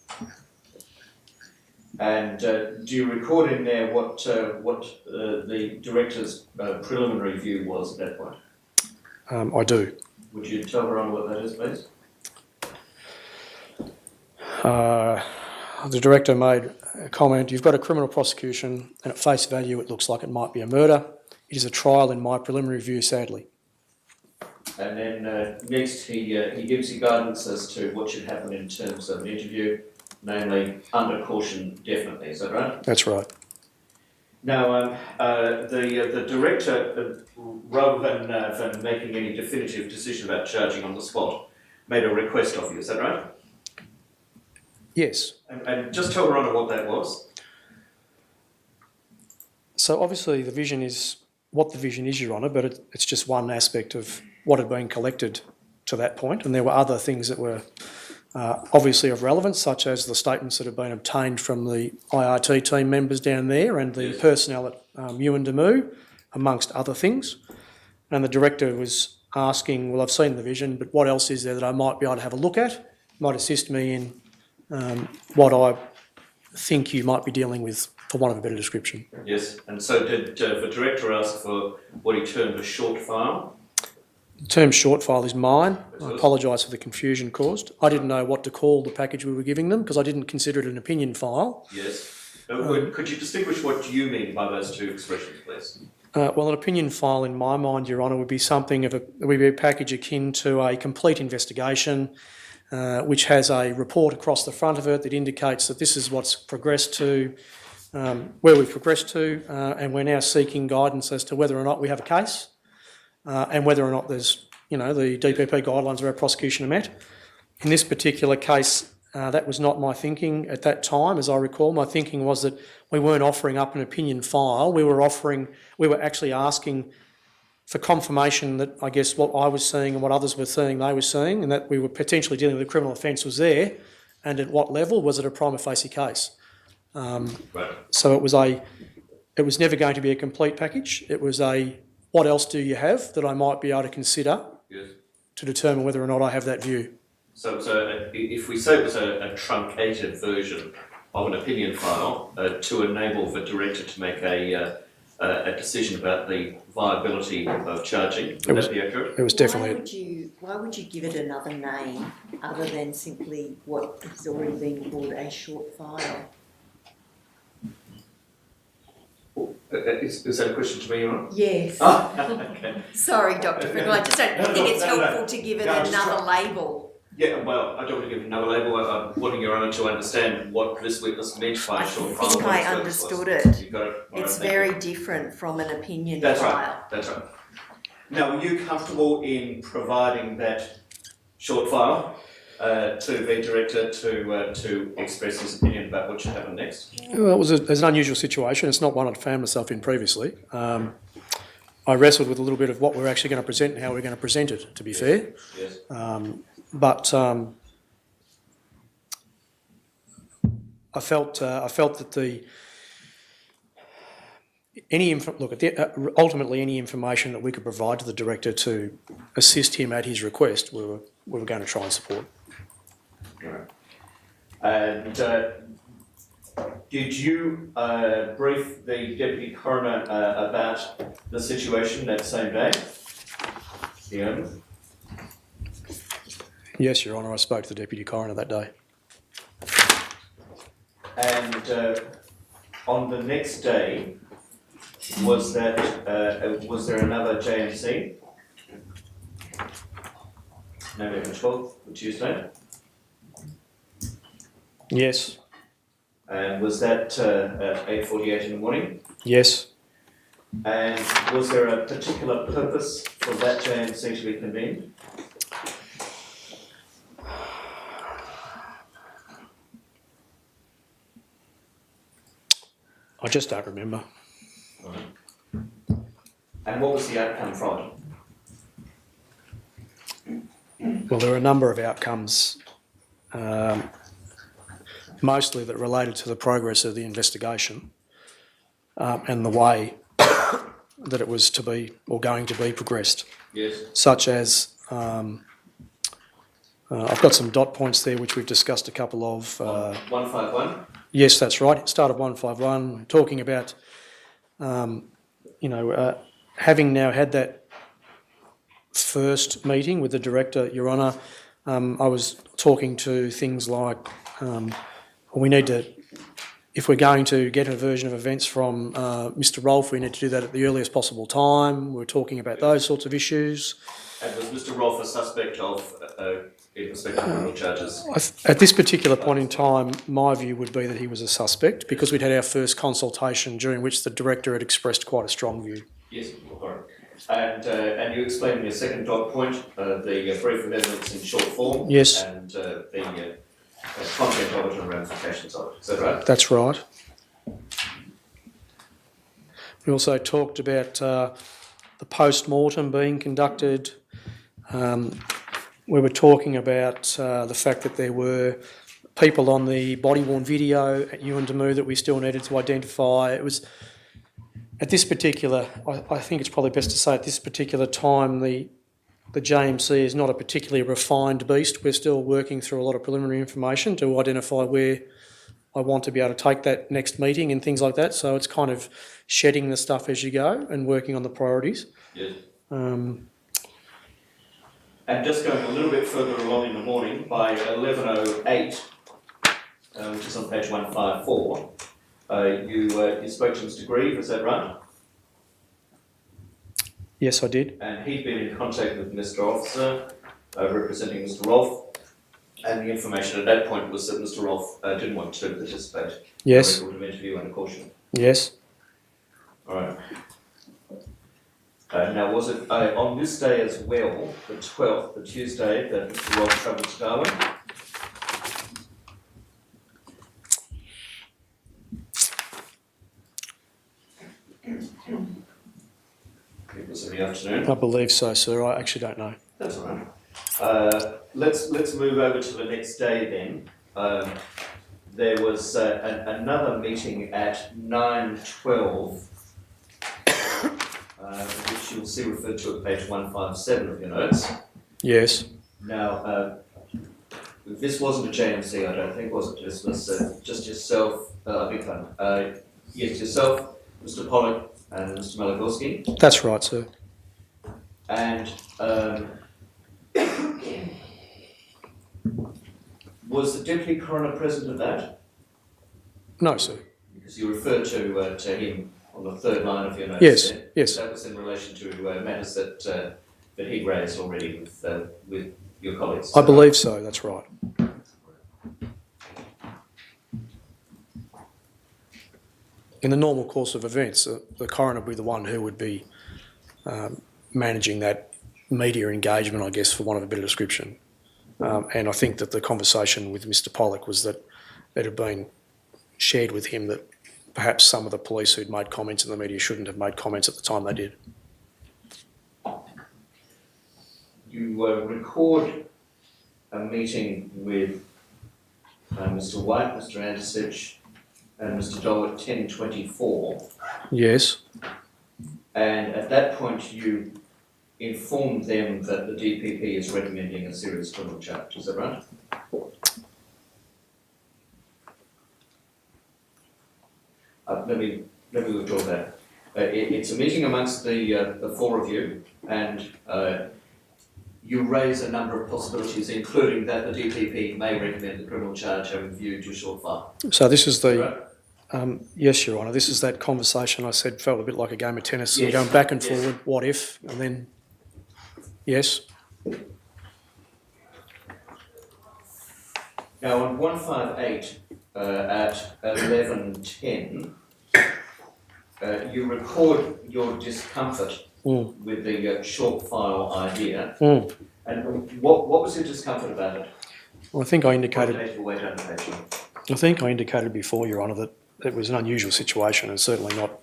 And do you record in there what the director's preliminary view was at that point? I do. Would you tell Her Honour what that is, please? The director made a comment, you've got a criminal prosecution and at face value it looks like it might be a murder. It is a trial in my preliminary view, sadly. And then next he gives you guidance as to what should happen in terms of an interview, namely under caution definitely, is that right? That's right. Now, the director, rather than making any definitive decision about charging on the spot, made a request of you, is that right? Yes. And just tell Her Honour what that was. So obviously the vision is what the vision is, Your Honour, but it's just one aspect of what had been collected to that point, and there were other things that were obviously of relevance, such as the statements that have been obtained from the IRT team members down there and the personnel at Yuendamu, amongst other things. And the director was asking, well, I've seen the vision, but what else is there that I might be able to have a look at? Might assist me in what I think you might be dealing with, for want of a better description. Yes, and so did the director ask for what he termed a short file? The term short file is mine. I apologise for the confusion caused. I didn't know what to call the package we were giving them because I didn't consider it an opinion file. Yes. Could you distinguish what you mean by those two expressions, please? Well, an opinion file, in my mind, Your Honour, would be would be a package akin to a complete investigation, which has a report across the front of it that indicates that this is what's progressed to, where we've progressed to, and we're now seeking guidance as to whether or not we have a case, and whether or not there's, the DPP guidelines of our prosecution are met. In this particular case, that was not my thinking at that time, as I recall. My thinking was that we weren't offering up an opinion file. We were actually asking for confirmation that I guess what I was seeing and what others were seeing, they were seeing, and that we were potentially dealing with a criminal offence was there, and at what level was it a prima facie case. Right. So it was never going to be a complete package. It was what else do you have that I might be able to consider to determine whether or not I have that view. So if we say it was a truncated version of an opinion file to enable the director to make a decision about the viability of charging, would that be accurate? It was definitely. Why would you give it another name other than simply what has already been called a short file? Is that a question to me, Your Honour? Yes. Okay. Sorry, Dr. Frickle, I just don't think it's helpful to give it another label. Yeah, well, I don't want to give another label. I'm wanting Your Honour to understand what this witness meant by a short file. I think I understood it. You got it. All It's right, very different from an opinion That's file. right. That's right. Now, are you comfortable in providing that short file to the director to express his opinion about what should happen next? Well, it was an unusual situation. It's not one I'd found myself in previously. I wrestled with a little bit of what we're actually going to present and how we're going to present it, to be fair. Yes. But I felt that ultimately any information that we could provide to the director to assist him at his request, we were going to try and support. Right. And did you brief the Deputy Coroner about the situation that same day? Yeah. Yes, Your Honour, I spoke to the Deputy Coroner that day. And on the next day, was there another JMC? November 12th, Tuesday? Yes. And was that at 8:48 in the morning? Yes. And was there a particular purpose for that JMC to be convened? I just don't remember. Right. And what was the outcome from it? Well, there were a number of outcomes, mostly that related to the progress of the investigation and the way that it was to be or going to be progressed. Yes. Such as, I've got some dot points there which we've discussed a couple of. 151? Yes, that's right. Start of 151, talking about, having now had that first meeting with the director, Your Honour, I was talking to things like, we need to, if we're going to get a version of events from Mr. Rolfe, we need to do that at the earliest possible time. We're talking about those sorts of issues. And was Mr. Rolfe a suspect of in respect to criminal charges? At this particular point in time, my view would be that he was a suspect because we'd had our first consultation during which the director had expressed quite a strong view. Yes, all right. And you explained in your second dot point the brief amendments in short form. Yes. And the content of it and ramifications of it. Is that right? That's right. We also talked about the post-mortem being conducted. We were talking about the fact that there were people on the body-worn video at Yuendamu that we still needed to identify. It was at this particular, I think it's probably best to say at this particular time, the JMC is not a particularly refined beast. We're still working through a lot of preliminary information to identify where I want to be able to take that next meeting and things like that. So it's kind of shedding the stuff as you go and working on the priorities. Yes. And just going a little bit further along in the morning, by 11:08, which is on page 154, you spoke to Mr. Grieve, is that right? Yes, I did. And he'd been in contact with Mr. Officer, representing Mr. Rolfe, and the information at that point was that Mr. Rolfe didn't want to participate. Yes. In the record of interview under caution. Yes. All right. Now, was it on this day as well, the 12th, the Tuesday, that Mr. Rolfe travelled to Darwin? It was in the afternoon. I believe so, sir. I actually don't know. That's all right. Let's move over to the next day then. There was another meeting at 9:12, which you'll see referred to at page 157 of your notes. Yes. Now, this wasn't a JMC, I don't think, was it? This was just yourself, I beg your pardon. Yes, yourself, Mr. Pollock, and Mr. Malagorski. That's right, sir. And was the Deputy Coroner present at that? No, sir. Because you referred to him on the third line of your notes. Yes, there. yes. That was in relation to matters that he raised already with your colleagues. I believe so, that's right. In the normal course of events, the coroner would be the one who would be managing that media engagement, I guess, for want of a better description. And I think that the conversation with Mr. Pollock was that it had been shared with him that perhaps some of the police who'd made comments in the media shouldn't have made comments at the time they did. You record a meeting with Mr. White, Mr. Andersich, and Mr. Doll at 10:24. Yes. And at that point, you informed them that the DPP is recommending a serious criminal charge. Is that right? Let me withdraw that. It's a meeting amongst the four of you, and you raise a number of possibilities, including that the DPP may recommend the criminal charge having viewed your short file. So this is the... Right. Yes, Your Honour, this is that conversation I said felt a bit like a game of tennis. Yes. You're going back and Yes. forward, what if, and then... Yes. Now, on 158 at 11:10, you record your discomfort with the short file idea. And what was your discomfort about it? Well, I think I indicated... Way down the page. I think I indicated before, Your Honour, that it was an unusual situation and certainly not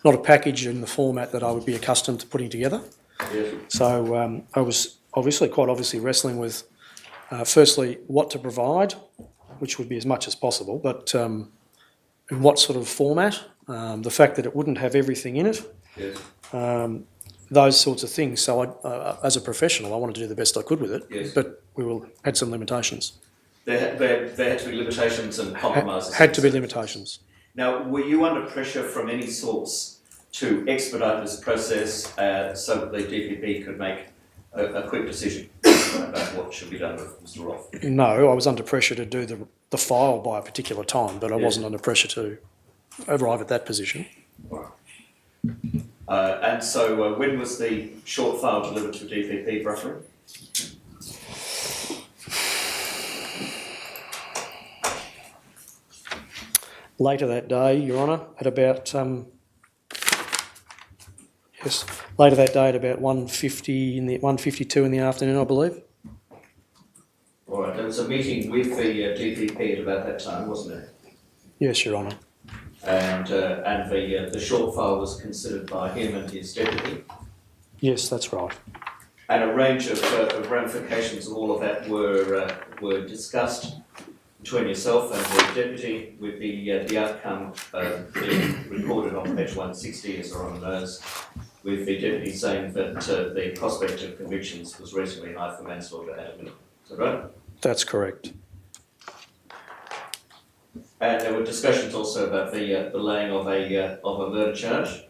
a package in the format that I would be accustomed to putting together. Yes. So I was quite obviously wrestling with, firstly, what to provide, which would be as much as possible, but in what sort of format, the fact that it wouldn't have everything in it, Yes. those sorts of things. So as a professional, I wanted to do the best I could with it, Yes. but we had some limitations. There had to be limitations and compromises. Had to be limitations. Now, were you under pressure from any source to expedite this process so that the DPP could make a quick decision about what should be done with Mr. Rolfe? No, I was under pressure to do the file by a particular time, but I wasn't under pressure to arrive at that position. And so when was the short file delivered to DPP, roughly? Later that day, Your Honour, at about later that day at about 1:52 in the afternoon, I believe. All right, there was a meeting with the DPP at about that time, wasn't there? Yes, Your Honour. And the short file was considered by him and his deputy. Yes, that's right. And a range of ramifications of all of that were discussed between yourself and the deputy, with the outcome being recorded on page 160 as are on the nose, with the deputy saying that the prospect of convictions was reasonably high for manslaughter at a minimum. Is that right? That's correct. And there were discussions also about the laying of a murder charge.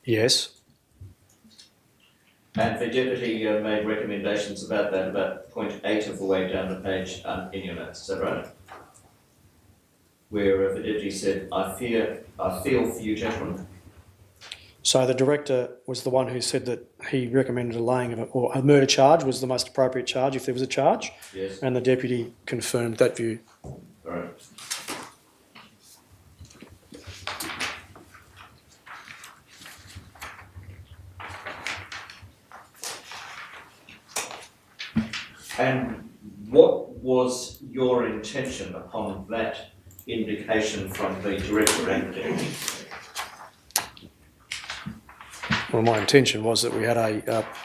Yes. And the deputy made recommendations about that about point 8 of the way down the page in your notes, is that right? Where the deputy said, I feel for you gentlemen. So the director was the one who said that he recommended a laying of or a murder charge was the most appropriate charge if there was a charge. Yes. And the deputy confirmed that view. All right. And what was your intention upon that indication from the director and the deputy? Well, my intention was that we had a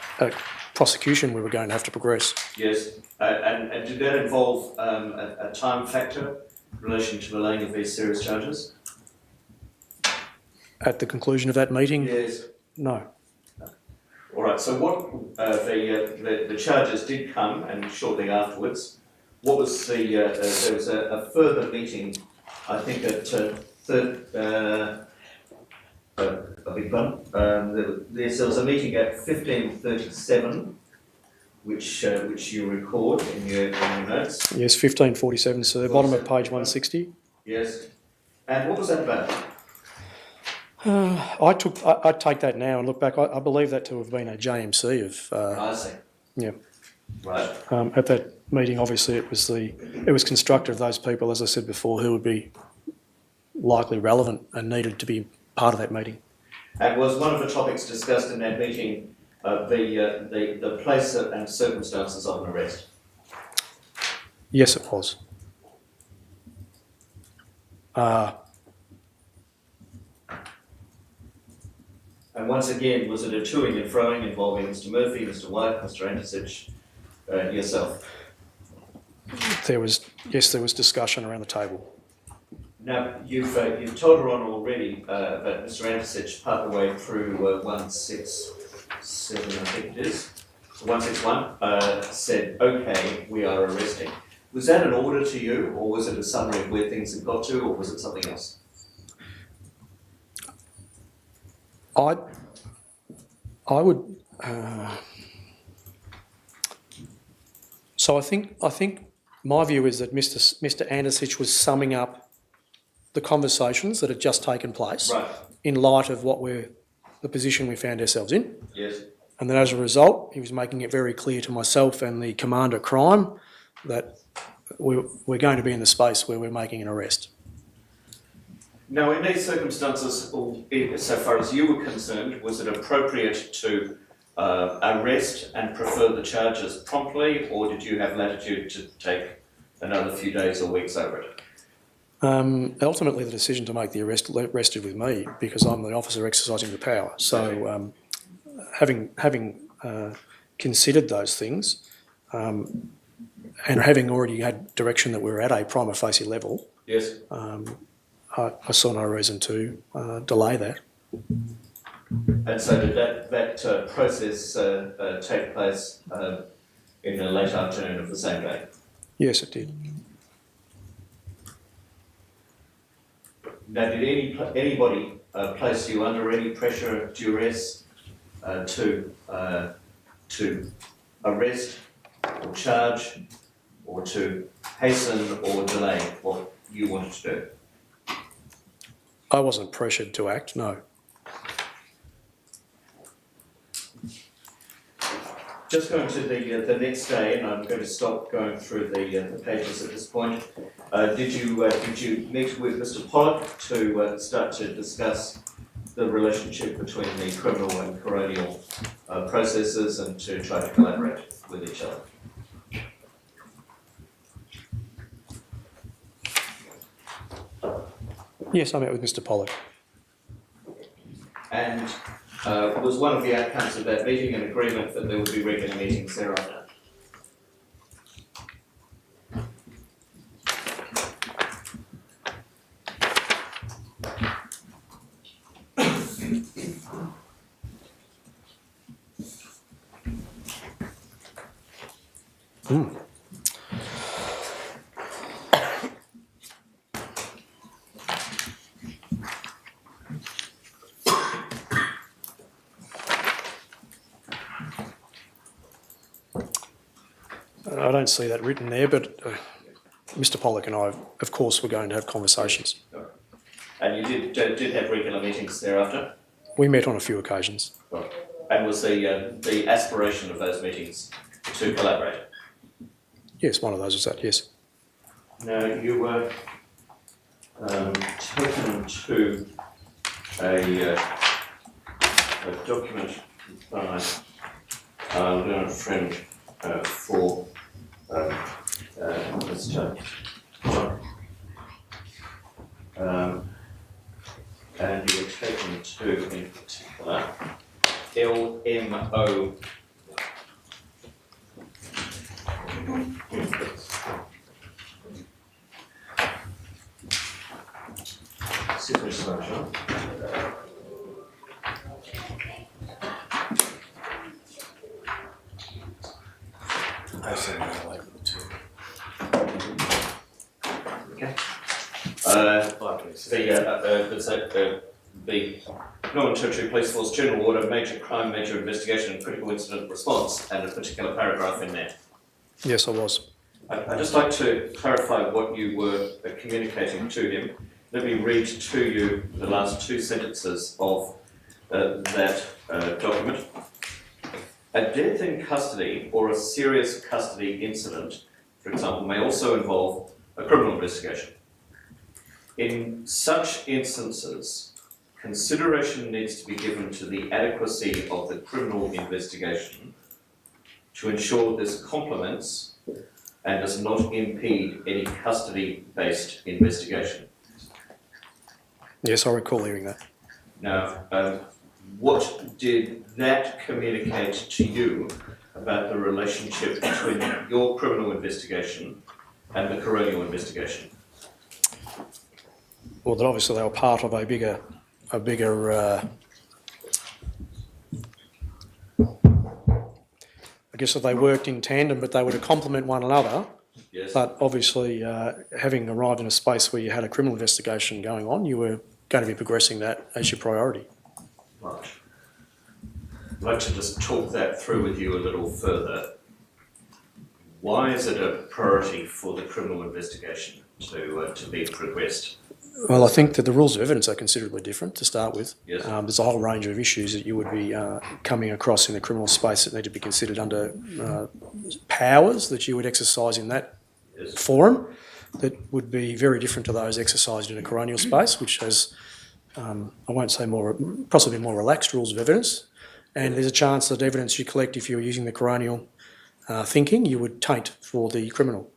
prosecution we were going to have to progress. Yes, and did that involve a time factor in relation to the laying of these serious charges? At the conclusion of that meeting, Yes. no. All right, so what the charges did come, and shortly afterwards, what was there was a further meeting, I think at a big one. There was a meeting at 15:37, which you record in your notes. Yes, 1547, so the bottom of page 160. Yes, and what was that about? I take that now and look back. I believe that to have been a JMC of. I see. Yeah. Right. At that meeting, obviously, it was constructed of those people, as I said before, who would be likely relevant and needed to be part of that meeting. And was one of the topics discussed in that meeting the place and circumstances of an arrest? Yes, it was. And once again, was it a toing and froing involving Mr. Murphy, Mr. White, Mr. Antisich, yourself? There was discussion around the table. Now, you've told her on already that Mr. Antisich, part of the way through 167, I think it is, 161, said, okay, we are arresting. Was that an order to you, or was it a summary of where things had got to, or was it something else? I would. So I think my view is that Mr. Andisich was summing up the conversations that had just taken place, Right. in light of the position we found ourselves in. Yes. And then as a result, he was making it very clear to myself and the Commander Crime that we're going to be in the space where we're making an arrest. Now, in these circumstances, so far as you were concerned, was it appropriate to arrest and prefer the charges promptly, or did you have latitude to take another few days or weeks over it? Ultimately, the decision to make the arrest rested with me because I'm the officer exercising the power. So, having considered those things, and having already had direction that we're at a prima facie level, Yes. I saw no reason to delay that. And so did that process take place in the late afternoon of the same day? Yes, it did. Now, did anybody place you under any pressure, duress, to arrest or charge or to hasten or delay what you wanted to do? I wasn't pressured to act, no. Just going to the next day, and I'm going to stop going through the pages at this point. Did you meet with Mr. Pollock to start to discuss the relationship between the criminal and coronial processes and to try to collaborate with each other? Yes, I met with Mr. Pollock. And was one of the outcomes of that meeting an agreement that there would be regular meetings thereafter? I don't see that written there, but Mr. Pollock and I, of course, were going to have conversations. And you did have regular meetings thereafter? We met on a few occasions. Right. And was the aspiration of those meetings to collaborate? Yes, one of those was that, yes. Now, you were taken to a document by our learned friend for Mr. John. And you were taken to, in particular, LMO. Excuse me, Sir John. Okay. The Northern Territory Police Force General Order, Major Crime, Major Investigation and Critical Incident Response, and a particular paragraph in there. Yes, I was. I'd just like to clarify what you were communicating to him. Let me read to you the last two sentences of that document. A death in custody or a serious custody incident, for example, may also involve a criminal investigation. In such instances, consideration needs to be given to the adequacy of the criminal investigation to ensure this complements and does not impede any custody-based investigation. Yes, I recall hearing that. Now, what did that communicate to you about the relationship between your criminal investigation and the Coronial investigation? Well, that obviously they were part of a bigger I guess that they worked in tandem, but they were to complement one another. Yes. But obviously, having arrived in a space where you had a criminal investigation going on, you were going to be progressing that as your priority. Right. I'd like to just talk that through with you a little further. Why is it a priority for the criminal investigation to be progressed? Well, I think that the rules of evidence are considerably different to start with. Yes. There's a whole range of issues that you would be coming across in the criminal space that need to be considered under powers that you would exercise in that forum that would be very different to those exercised in a coronial space, which has, I won't say possibly more relaxed rules of evidence. And there's a chance that evidence you collect, if you're using the coronial thinking, you would taint for the criminal.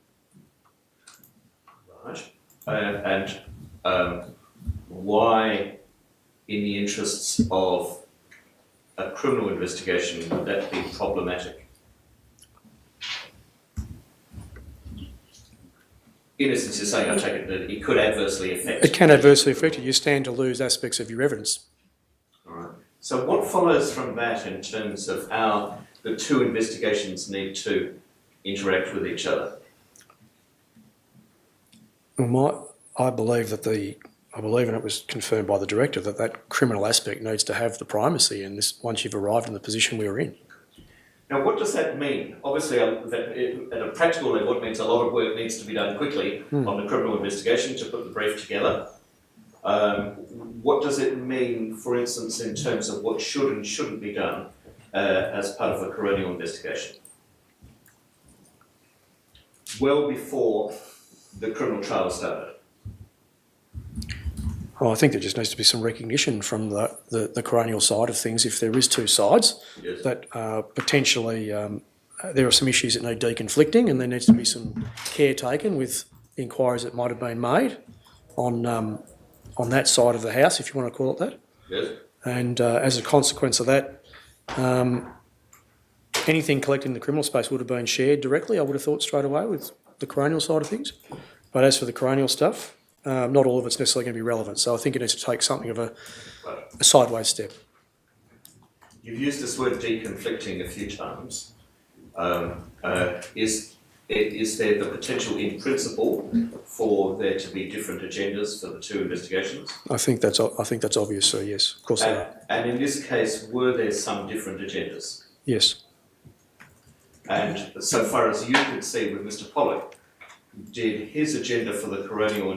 Right. Why, in the interests of a criminal investigation, would that be problematic? In essence, you're saying, I take it, that it could adversely affect... It can adversely affect it. You stand to lose aspects of your evidence. All right. So what follows from that in terms of how the two investigations need to interact with each other? Well, I believe, and it was confirmed by the director, that criminal aspect needs to have the primacy in this once you've arrived in the position we were in. Now, what does that mean? Obviously, at a practical level, it means a lot of work needs to be done quickly on the criminal investigation to put the brief together. What does it mean, for instance, in terms of what should and shouldn't be done as part of a coronial investigation? Well before the criminal trial started. Well, I think there just needs to be some recognition from the coronial side of things, if there is two sides, Yes. that potentially there are some issues that need deconflicting, and there needs to be some care taken with inquiries that might have been made on that side of the house, if you want to call it that. Yes. And as a consequence of that, anything collected in the criminal space would have been shared directly, I would have thought, straight away with the coronial side of things. But as for the coronial stuff, not all of it's necessarily going to be relevant. So I think it needs to take something of a sideways step. You've used this word deconflicting a few times. Is there the potential in principle for there to be different agendas for the two investigations? I think that's obvious, sir, yes. Of course there are. And in this case, were there some different agendas? Yes. And so far as you could see with Mr. Pollock, was his agenda for the coronial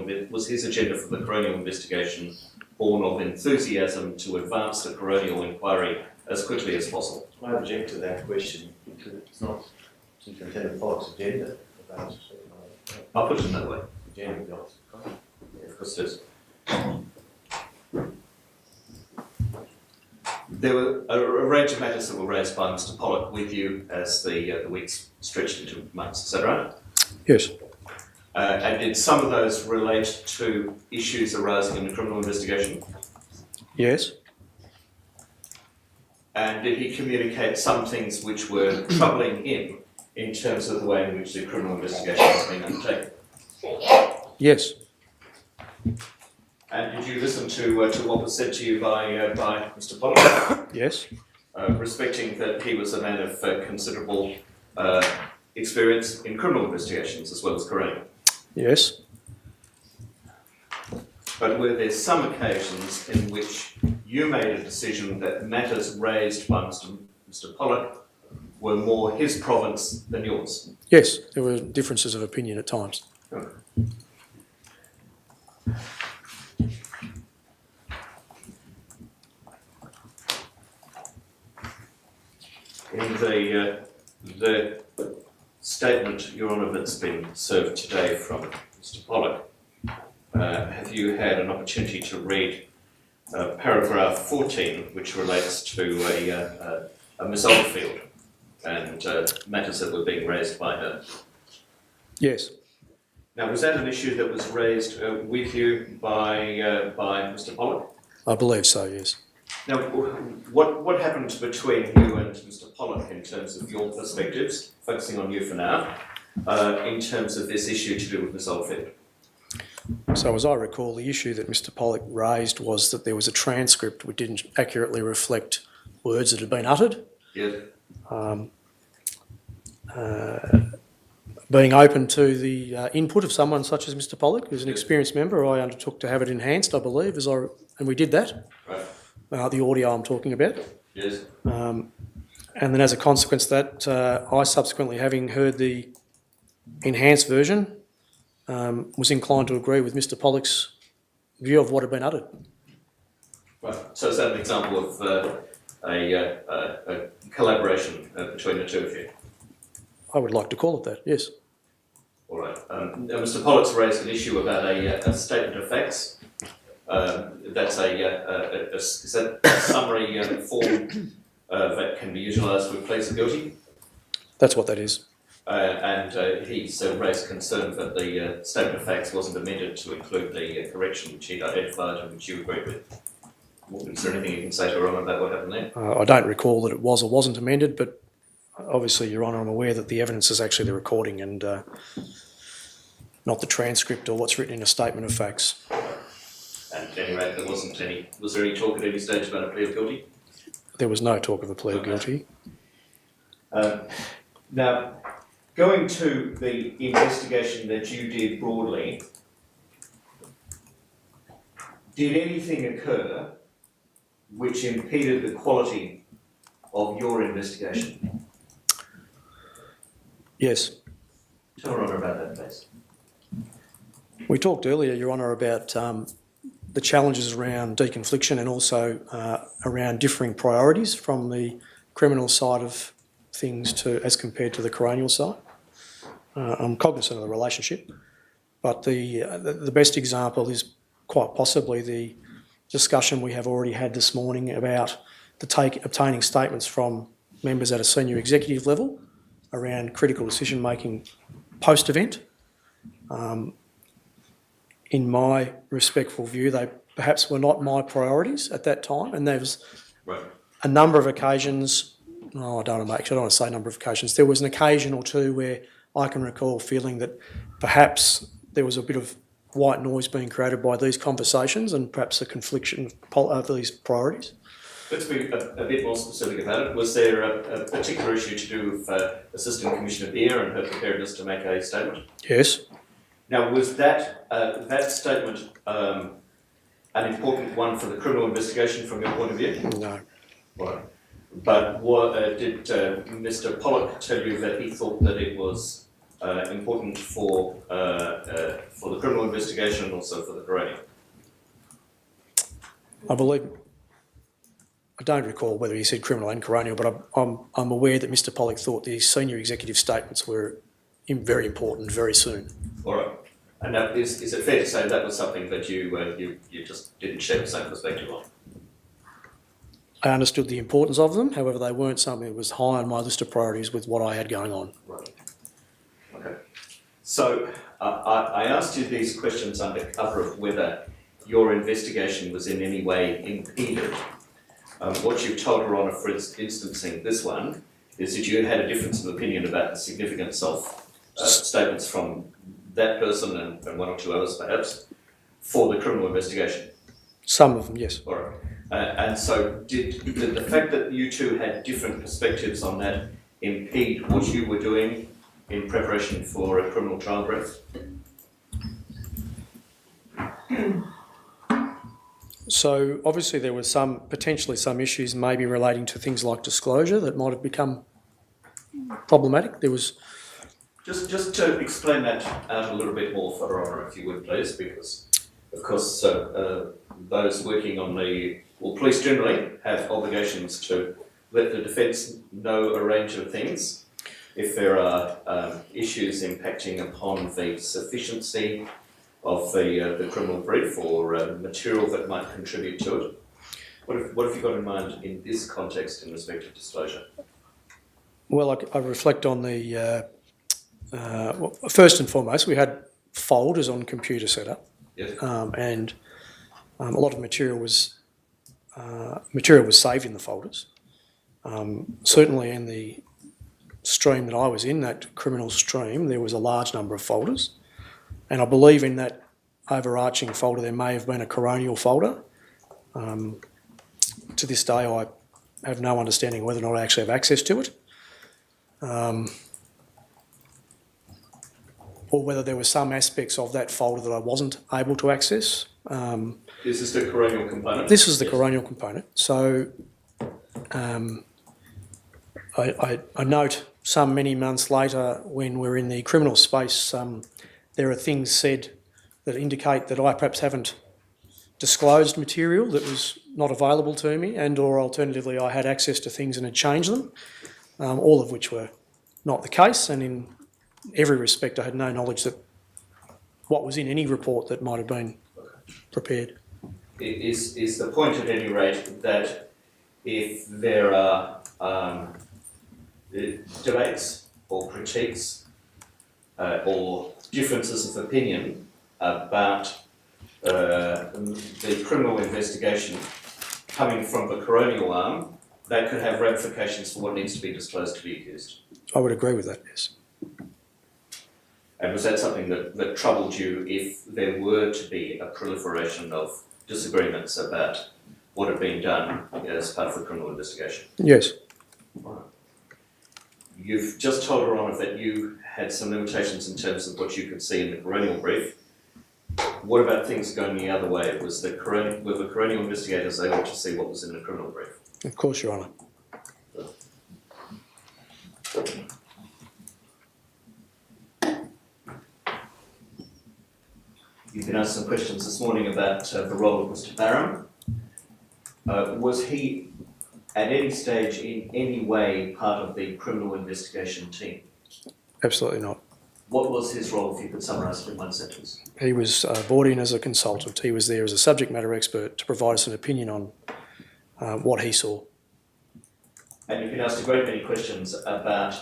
investigation born of enthusiasm to advance the coronial inquiry as quickly as possible? I object to that question because it's not Superintendent Pollock's agenda. I'll put it another way. Agenda of the office. Yeah, of course it is. There were a range of matters that were raised by Mr. Pollock with you as the weeks stretched into months, is that right? Yes. And did some of those relate to issues arising in the criminal investigation? Yes. And did he communicate some things which were troubling him in terms of the way in which the criminal investigation was being undertaken? Yes. And did you listen to what was said to you by Mr. Pollock? Yes. Respecting that he was a man of considerable experience in criminal investigations as well as coronial? Yes. But were there some occasions in which you made a decision that matters raised by Mr. Pollock were more his province than yours? Yes, there were differences of opinion at times. In the statement, Your Honour, that's been served today from Mr. Pollock, have you had an opportunity to read paragraph 14, which relates to a Miss Oldfield and matters that were being raised by her? Yes. Now, was that an issue that was raised with you by Mr. Pollock? I believe so, yes. Now, what happened between you and Mr. Pollock in terms of your perspectives, focusing on you for now, in terms of this issue to do with Miss Oldfield? So as I recall, the issue that Mr. Pollock raised was that there was a transcript which didn't accurately reflect words that had been uttered. Yes. Being open to the input of someone such as Mr. Pollock, who's an experienced member, I undertook to have it enhanced, I believe, and we did that. Right. The audio I'm talking about. Yes. And then as a consequence of that, I subsequently, having heard the enhanced version, was inclined to agree with Mr. Pollock's view of what had been uttered. Right. So is that an example of a collaboration between the two of you? I would like to call it that, yes. All right. Now Mr. Pollock's raised an issue about a statement of facts. That's is that a summary form that can be utilised with pleas of guilty? That's what that is. And he's raised concern that the statement of facts wasn't amended to include the correction which he'd identified and which you agreed with. Is there anything you can say to Your Honour about what happened there? I don't recall that it was or wasn't amended, but obviously, Your Honour, I'm aware that the evidence is actually the recording and not the transcript or what's written in a statement of facts. And at any rate, was there any talk at any stage about a plea of guilty? There was no talk of a plea of guilty. Now, going to the investigation that you did broadly, did anything occur which impeded the quality of your investigation? Yes. Tell Your Honour about that, please. We talked earlier, Your Honour, about the challenges around deconfliction and also around differing priorities from the criminal side of things as compared to the coronial side. I'm cognizant of the relationship, but the best example is quite possibly the discussion we have already had this morning about obtaining statements from members at a senior executive level around critical decision making post-event. In my respectful view, they perhaps were not my priorities at that time, and there was a number of occasions. I don't want to say a number of occasions. There was an occasion or two where I can recall feeling that perhaps there was a bit of white noise being created by these conversations and perhaps a confliction of these priorities. Let's be a bit more specific about it. Was there a particular issue to do with Assistant Commissioner Beer and her preparedness to make a statement? Yes. Now, was that statement an important one for the criminal investigation from your point of view? No. Right. But did Mr. Pollock tell you that he thought that it was important for the criminal investigation and also for the Coronial? I don't recall whether he said criminal and coronial, but I'm aware that Mr. Pollock thought the senior executive statements were very important very soon. All right. And now, is it fair to say that was something that you just didn't share the same perspective on? I understood the importance of them, however, they weren't something that was high on my list of priorities with what I had going on. Right. Okay. So I asked you these questions under cover of whether your investigation was in any way impeded. What you've told Her Honour, for instancing this one, is that you had a difference of opinion about the significance of statements from that person and one or two others perhaps for the criminal investigation. Some of them, yes. All right. And so did the fact that you two had different perspectives on that impede what you were doing in preparation for a criminal trial brief? So obviously there were potentially some issues maybe relating to things like disclosure that might have become problematic. There was... Just to explain that out a little bit more for Her Honour, if you would please, because of course those working on police generally have obligations to let the defence know a range of things. If there are issues impacting upon the sufficiency of the criminal brief or material that might contribute to it, what have you got in mind in this context in respect of disclosure? Well, I reflect on the... first and foremost, we had folders on computer setup, yes. And a lot of material was saved in the folders. Certainly in the stream that I was in, that criminal stream, there was a large number of folders, and I believe in that overarching folder there may have been a coronial folder. To this day, I have no understanding whether or not I actually have access to it. Or whether there were some aspects of that folder that I wasn't able to access. Is this the coronial component? This is the coronial component. So I note many months later when we're in the criminal space, there are things said that indicate that I perhaps haven't disclosed material that was not available to me, and or alternatively I had access to things and had changed them, all of which were not the case, and in every respect I had no knowledge that what was in any report that might have been prepared. Is the point at any rate that if there are debates or critiques or differences of opinion about the criminal investigation coming from the coronial arm, that could have ramifications for what needs to be disclosed to the accused? I would agree with that, yes. And was that something that troubled you if there were to be a proliferation of disagreements about what had been done as part of the criminal investigation? Yes. Right. You've just told Her Honour that you had some limitations in terms of what you could see in the coronial brief. What about things going the other way? Were the coronial investigators able to see what was in the criminal brief? Of course, Your Honour. You've been asked some questions this morning about the role of Mr. Barham. Was he at any stage in any way part of the criminal investigation team? Absolutely not. What was his role, if you could summarise it in one sentence? He was brought in as a consultant. He was there as a subject matter expert to provide us an opinion on what he saw. And you've been asked a great many questions about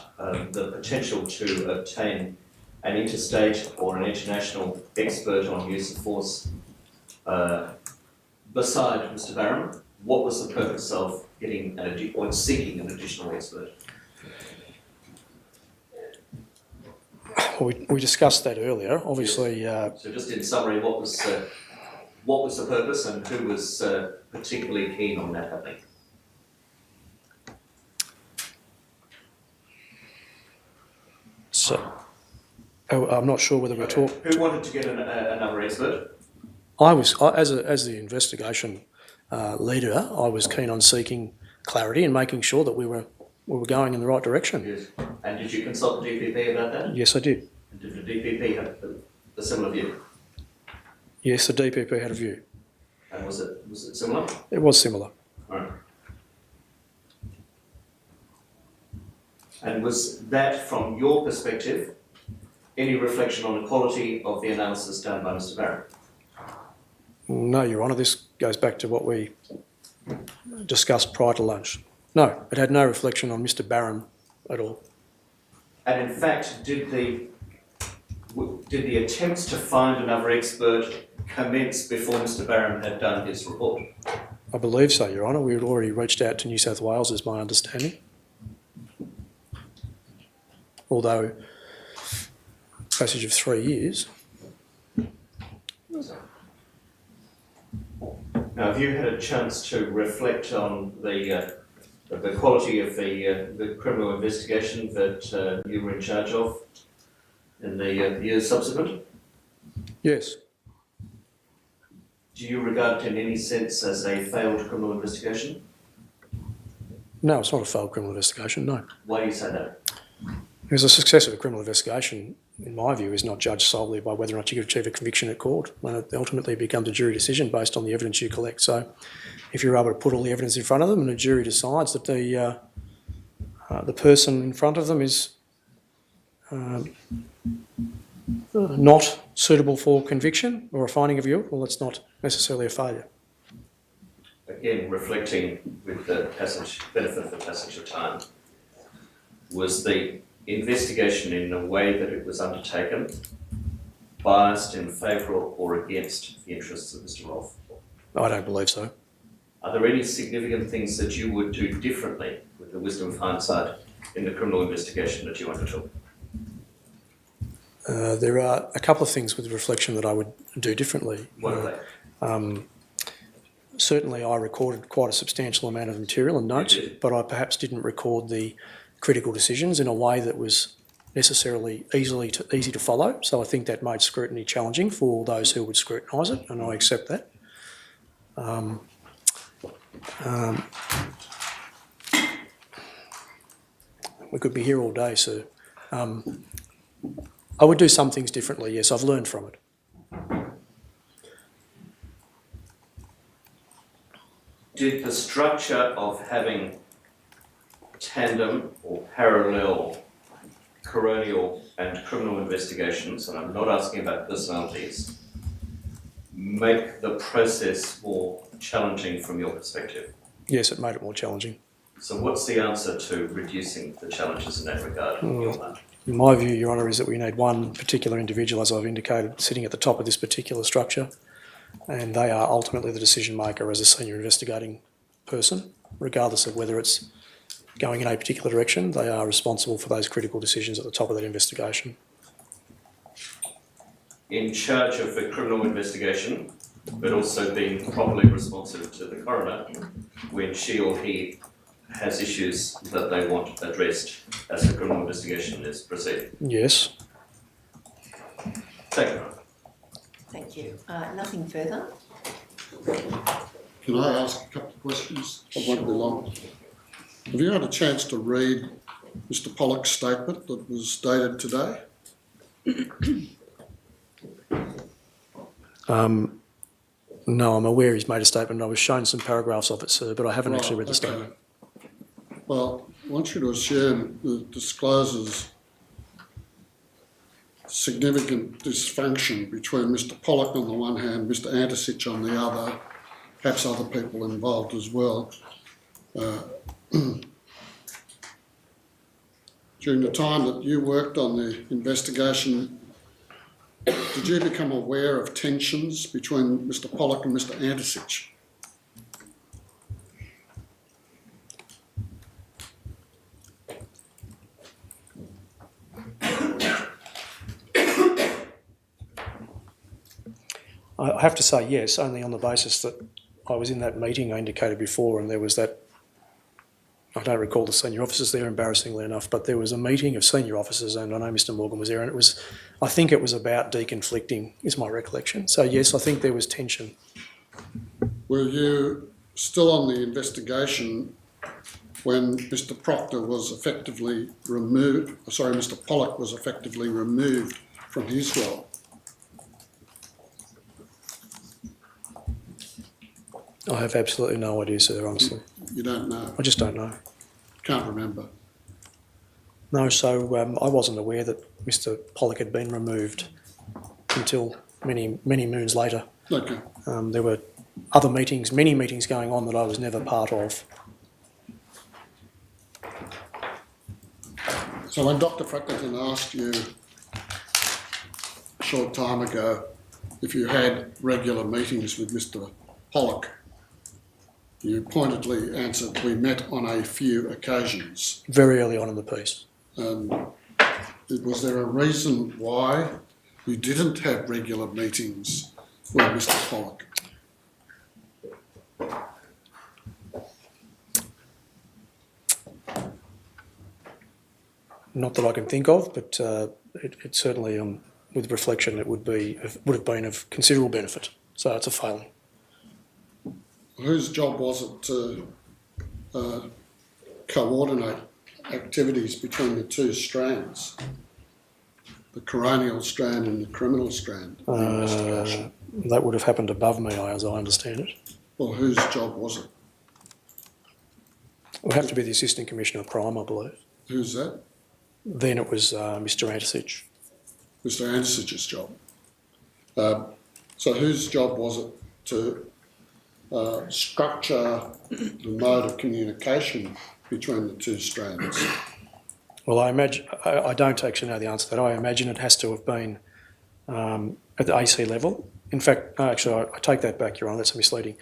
the potential to obtain an interstate or an international expert on use of force. Beside Mr. Barham, what was the purpose of getting or seeking an additional expert? We discussed that earlier. Obviously, so just in summary, what was the purpose, and who was particularly keen on that happening? So I'm not sure whether we're talking. Who wanted to get another expert? I was, as the investigation leader, I was keen on seeking clarity and making sure that we were going in the right direction. Yes. And did you consult the DPP about that? Yes, I did. And did the DPP have a similar view? Yes, the DPP had a view. And was it similar? It was similar. Right. And was that, from your perspective, any reflection on the quality of the analysis done by Mr. Barron? No, Your Honour, this goes back to what we discussed prior to lunch. No, it had no reflection on Mr. Barron at all. And in fact, did the attempts to find another expert commence before Mr. Barron had done his report? I believe so, Your Honour. We had already reached out to New South Wales, is my understanding. Although, passage of 3 years. Now, have you had a chance to reflect on the quality of the criminal investigation that you were in charge of in the years subsequent? Yes. Do you regard it in any sense as a failed criminal investigation? No, it's not a failed criminal investigation, no. Why do you say that? Because the success of a criminal investigation, in my view, is not judged solely by whether or not you can achieve a conviction at court. When it ultimately becomes a jury decision based on the evidence you collect. So if you're able to put all the evidence in front of them and a jury decides that the person in front of them is not suitable for conviction or a finding of guilt, well, that's not necessarily a failure. Again, reflecting with the benefit of the passage of time, was the investigation in the way that it was undertaken biased in favour or against the interests of Mr. Rolfe? I don't believe so. Are there any significant things that you would do differently with the wisdom of hindsight in the criminal investigation that you undertook? There are a couple of things with reflection that I would do differently. What are they? Certainly I recorded quite a substantial amount of material and notes, but I perhaps didn't record the critical decisions in a way that was necessarily easy to follow. So I think that made scrutiny challenging for those who would scrutinise it, and I accept that. We could be here all day, sir. I would do some things differently, yes, I've learned from it. Did the structure of having tandem or parallel coronial and criminal investigations, and I'm not asking about personalities, make the process more challenging from your perspective? Yes, it made it more challenging. So what's the answer to reducing the challenges in that regard in your mind? In my view, Your Honour, is that we need one particular individual, as I've indicated, sitting at the top of this particular structure, and they are ultimately the decision maker as a senior investigating person, regardless of whether it's going in a particular direction. They are responsible for those critical decisions at the top of that investigation. In charge of the criminal investigation, but also being properly responsive to the coroner when she or he has issues that they want addressed as the criminal investigation is proceeding. Yes. Thank you. Thank you. Nothing further? Can I ask a couple of questions? I won't be long. Have you had a chance to read Mr. Pollock's statement that was dated today? No, I'm aware he's made a statement. I was shown some paragraphs of it, sir, but I haven't actually read the Okay. statement. Well, I want you to assume that it discloses significant dysfunction between Mr. Pollock on the one hand, Mr. Antisich on the other, perhaps other people involved as well. During the time that you worked on the investigation, did you become aware of tensions between Mr. Pollock and Mr. Antisich? I have to say yes, only on the basis that I was in that meeting I indicated before, and there was that, I don't recall the senior officers there, embarrassingly enough, but there was a meeting of senior officers, and I know Mr. Morgan was there, and it was, I think it was about deconflicting, is my recollection. So yes, I think there was tension. Were you still on the investigation when Mr. Proctor was effectively removed, Mr. Pollock was effectively removed from his role? I have absolutely no idea, sir, honestly. You don't know? I just don't know. Can't remember? No, so I wasn't aware that Mr. Pollock had been removed until many moons later. Okay. There were other meetings, many meetings going on that I was never part of. So when Dr. Frackleton asked you a short time ago if you had regular meetings with Mr. Pollock, you pointedly answered, we met on a few occasions. Very early on in the piece. Was there a reason why you didn't have regular meetings with Mr. Pollock? Not that I can think of, but it certainly, with reflection, it would have been of considerable benefit. So it's a failing. Whose job was it to coordinate activities between the two strands, the coronial strand and the criminal strand of the investigation? That would have happened above me, as I understand it. Well, whose job was it? It would have to be the Assistant Commissioner of Crime, I believe. Who's that? Then it was Mr. Antisich. Mr. Antisich's job. So whose job was it to structure the mode of communication between the two strands? Well, I don't actually know the answer to that. I imagine it has to have been at the AC level. In fact, actually, I take that back, Your Honour, that's misleading.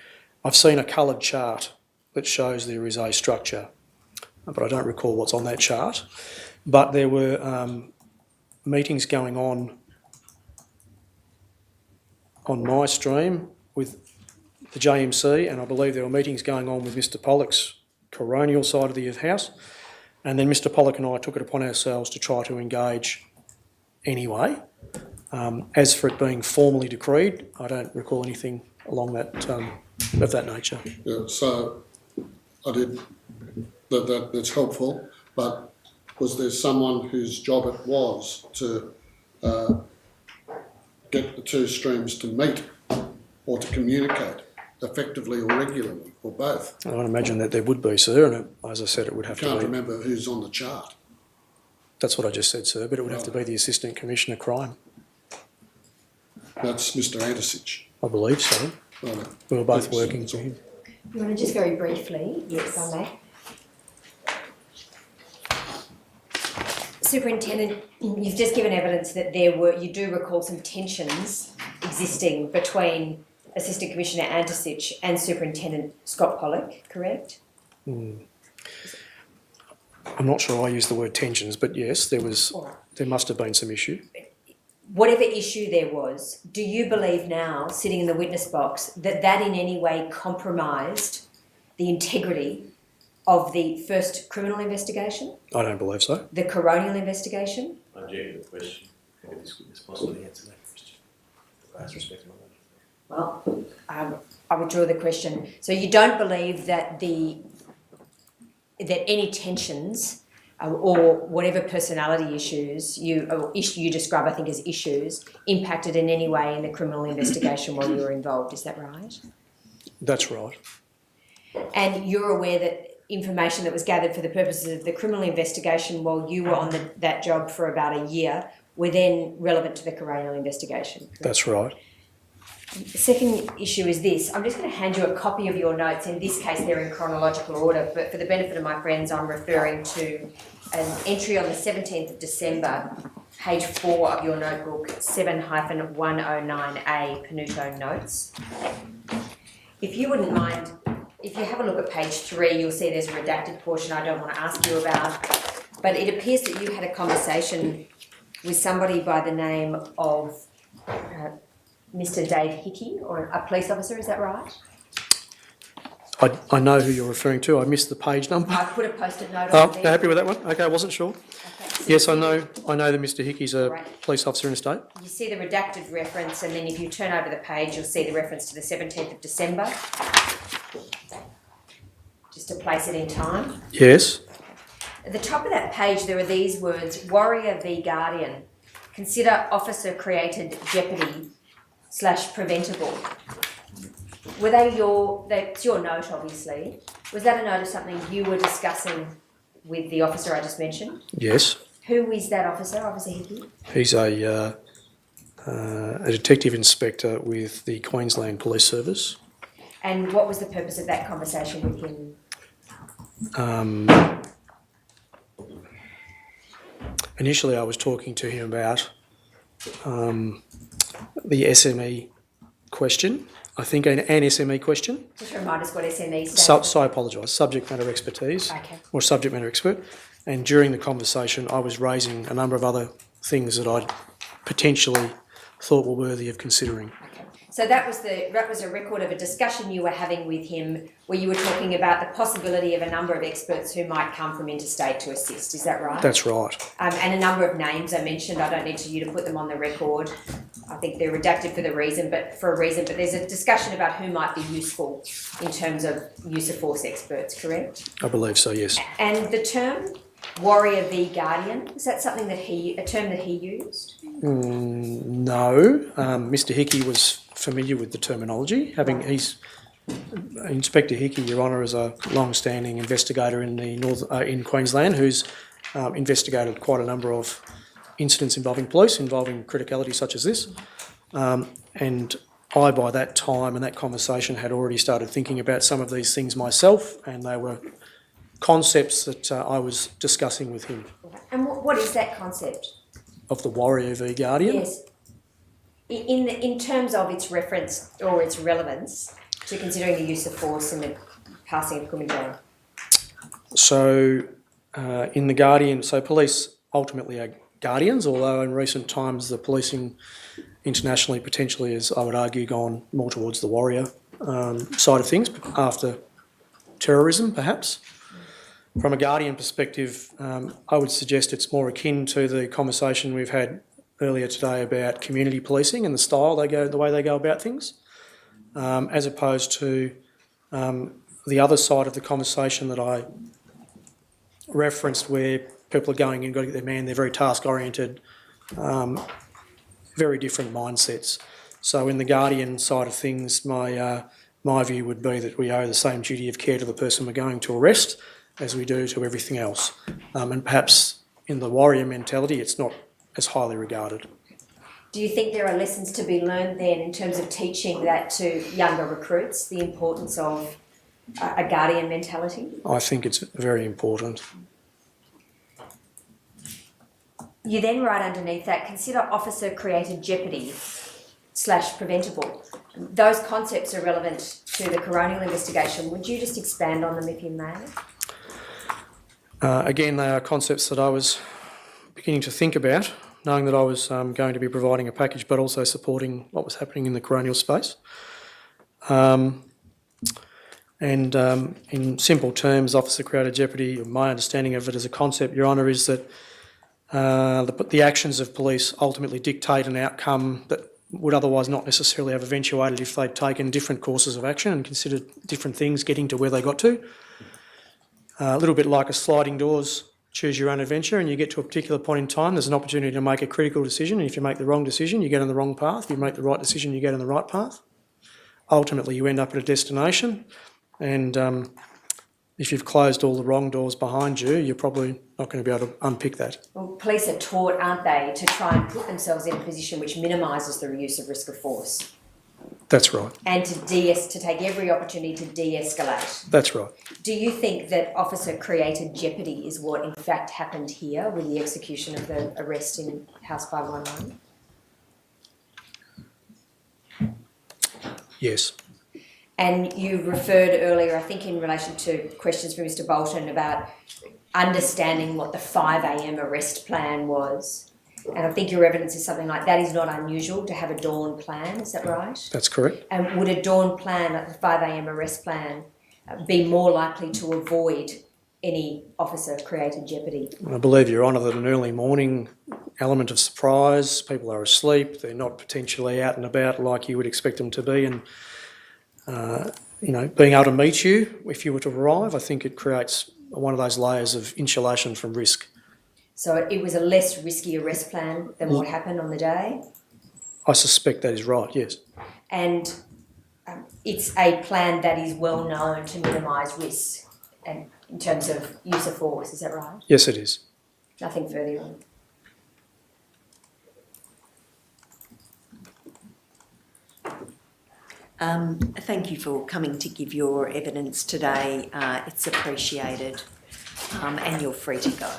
I've seen a coloured chart that shows there is a structure, but I don't recall what's on that chart. But there were meetings going on my stream with the JMC, and I believe there were meetings going on with Mr. Pollock's Coronial side of the house. And then Mr. Pollock and I took it upon ourselves to try to engage anyway. As for it being formally decreed, I don't recall anything along that of that nature. Yeah, so I did that's helpful, but was there someone whose job it was to get the two streams to meet or to communicate effectively or regularly, or both? I would imagine that there would be, sir, and as I said, it would have to be. Can't remember who's on the chart. That's what I just said, sir, but it would have to be the Assistant Commissioner of Crime. That's Mr. Antisich. I believe so. Right. We were both working for him. You want to just very briefly, yes, I may. Superintendent, you've just given evidence that you do recall some tensions existing between Assistant Commissioner Antisich and Superintendent Scott Pollock, correct? I'm not sure I used the word tensions, but yes, there must have been some issue. Whatever issue there was, do you believe now, sitting in the witness box, that in any way compromised the integrity of the first criminal investigation? I don't believe so. The coronial investigation? I object to the question. This possibly answer that question. Last respect. Well, I withdraw the question. So you don't believe that any tensions or whatever personality issues you describe, I think, as issues, impacted in any way in the criminal investigation while you were involved, is that right? That's right. And you're aware that information that was gathered for the purposes of the criminal investigation while you were on that job for about a year were then relevant to the coronial investigation? Correct? That's right. The second issue is this. I'm just going to hand you a copy of your notes. In this case, they're in chronological order, but for the benefit of my friends, I'm referring to an entry on the 17th of December, page 4 of your notebook, 7-109A, Panuto Notes. If you wouldn't mind, if you have a look at page 3, you'll see there's a redacted portion I don't want to ask you about, but it appears that you had a conversation with somebody by the name of Mr. Dave Hickey, or a police officer, is that right? I know who you're referring to. I missed the page number. I put a post-it note Oh, on there. happy with that one? Okay, I wasn't sure. Okay, so Yes, I know that Mr. Hickey's a Right. police officer in the state. you see the redacted reference, and then if you turn over the page, you'll see the reference to the 17th of December. just to place it in time. Yes. At the top of that page, there are these words, Warrior v Guardian. Consider officer-created jeopardy / preventable. Were they that's your note, obviously. Was that a note of something you were discussing with the officer I just mentioned? Yes. Who is that officer, Officer Hickey? He's a detective inspector with the Queensland Police Service. And what was the purpose of that conversation with him? Initially, I was talking to him about the SME question, I think an SME question. Just remind us what SME stands So I apologise, subject matter expertise, Okay. or subject matter expert. And during the conversation, I was raising a number of other things that I potentially thought were worthy of considering. So that was a record of a discussion you were having with him where you were talking about the possibility of a number of experts who might come from interstate to assist. Is that right? That's right. And a number of names I mentioned. I don't need you to put them on the record. I think they're redacted for a reason. But there's a discussion about who might be useful in terms of use of force experts. Correct? I believe so. Yes. And the term Warrior v Guardian, is that something a term that he used? No. Mr. Hickey was familiar with the terminology. Inspector Hickey, Your Honour, is a long-standing investigator in in Queensland who's investigated quite a number of incidents involving police, involving criticality such as this. And I, by that time and that conversation, had already started thinking about some of these things myself, and they were concepts that I was discussing with him. And what is that concept? Of the Warrior v Guardian? Yes. In terms of its reference or its relevance to considering the use of force in the passing of Kumanjayi. So, in the Guardian, so police ultimately are guardians, although in recent times the policing internationally potentially has, I would argue, gone more towards the warrior side of things, after terrorism perhaps. From a Guardian perspective, I would suggest it's more akin to the conversation we've had earlier today about community policing and the way they go about things, as opposed to the other side of the conversation that I referenced, where people are going in, got to get their man, they're very task-oriented, very different mindsets. So in the Guardian side of things, my view would be that we owe the same duty of care to the person we're going to arrest as we do to everything else. And perhaps in the warrior mentality, it's not as highly regarded. Do you think there are lessons to be learned then in terms of teaching that to younger recruits, the importance of a guardian mentality? I think it's very important. You then write underneath that, consider officer-created jeopardy / preventable. Those concepts are relevant to the Coronial investigation. Would you just expand on them if you may? Again, they are concepts that I was beginning to think about, knowing that I was going to be providing a package but also supporting what was happening in the Coronial space. In simple terms, officer-created jeopardy, my understanding of it as a concept, Your Honour, is that the actions of police ultimately dictate an outcome that would otherwise not necessarily have eventuated if they'd taken different courses of action and considered different things getting to where they got to. A little bit like a sliding doors, choose your own adventure, and you get to a particular point in time, there's an opportunity to make a critical decision, and if you make the wrong decision, you get on the wrong path. If you make the right decision, you get on the right path. Ultimately, you end up at a destination, and if you've closed all the wrong doors behind you, you're probably not going to be able to unpick that. Well, police are taught, aren't they, to try and put themselves in a position which minimises the use of risk of force. That's right. And to take every opportunity to de-escalate. That's right. Do you think that officer-created jeopardy is what in fact happened here with the execution of the arrest in House 519? Yes. And you referred earlier, I think in relation to questions from Mr Bolton, about understanding what the 5 a.m. arrest plan was. And I think your evidence is something like that is not unusual to have a dawn plan, is that right? That's correct. And would a dawn plan, like the 5 a.m. arrest plan, be more likely to avoid any officer-created jeopardy? I believe, Your Honour, that an early morning element of surprise, people are asleep, they're not potentially out and about like you would expect them to be, and being able to meet you if you were to arrive, I think it creates one of those layers of insulation from risk. So it was a less risky arrest plan than what happened on the day? I suspect that is right, yes. And it's a plan that is well known to minimise risk and in terms of use of force, is that right? Yes, it is. Nothing further on. Thank you for coming to give your evidence today. It's appreciated, and you're free to go.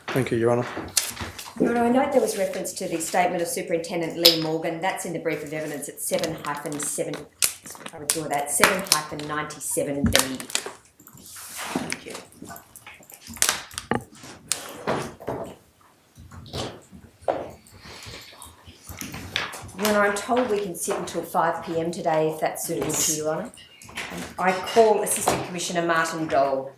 Thank you, Your Honour. Your Honour, I note there was reference to the statement of Superintendent Lee Morgan. That's in the brief of evidence at 7-7. I withdraw that 7-97B. Thank you. Your Honour, I'm told we can sit until 5 p.m. today if that's suitable to you, Your Honour. I call Assistant Commissioner Martin Dole.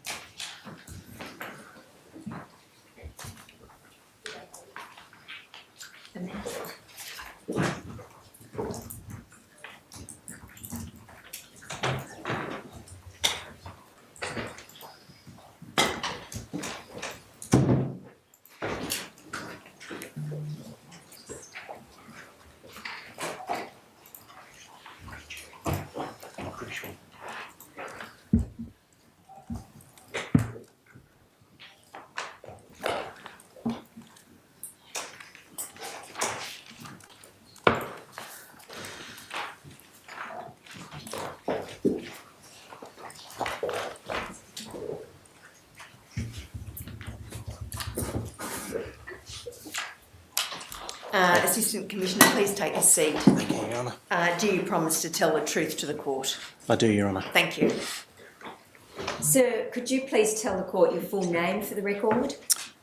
Assistant Commissioner, please take a seat. Thank you, Your Honour. Do you promise to tell the truth to the court? I do, Your Honour. Thank you. Sir, could you please tell the court your full name for the record?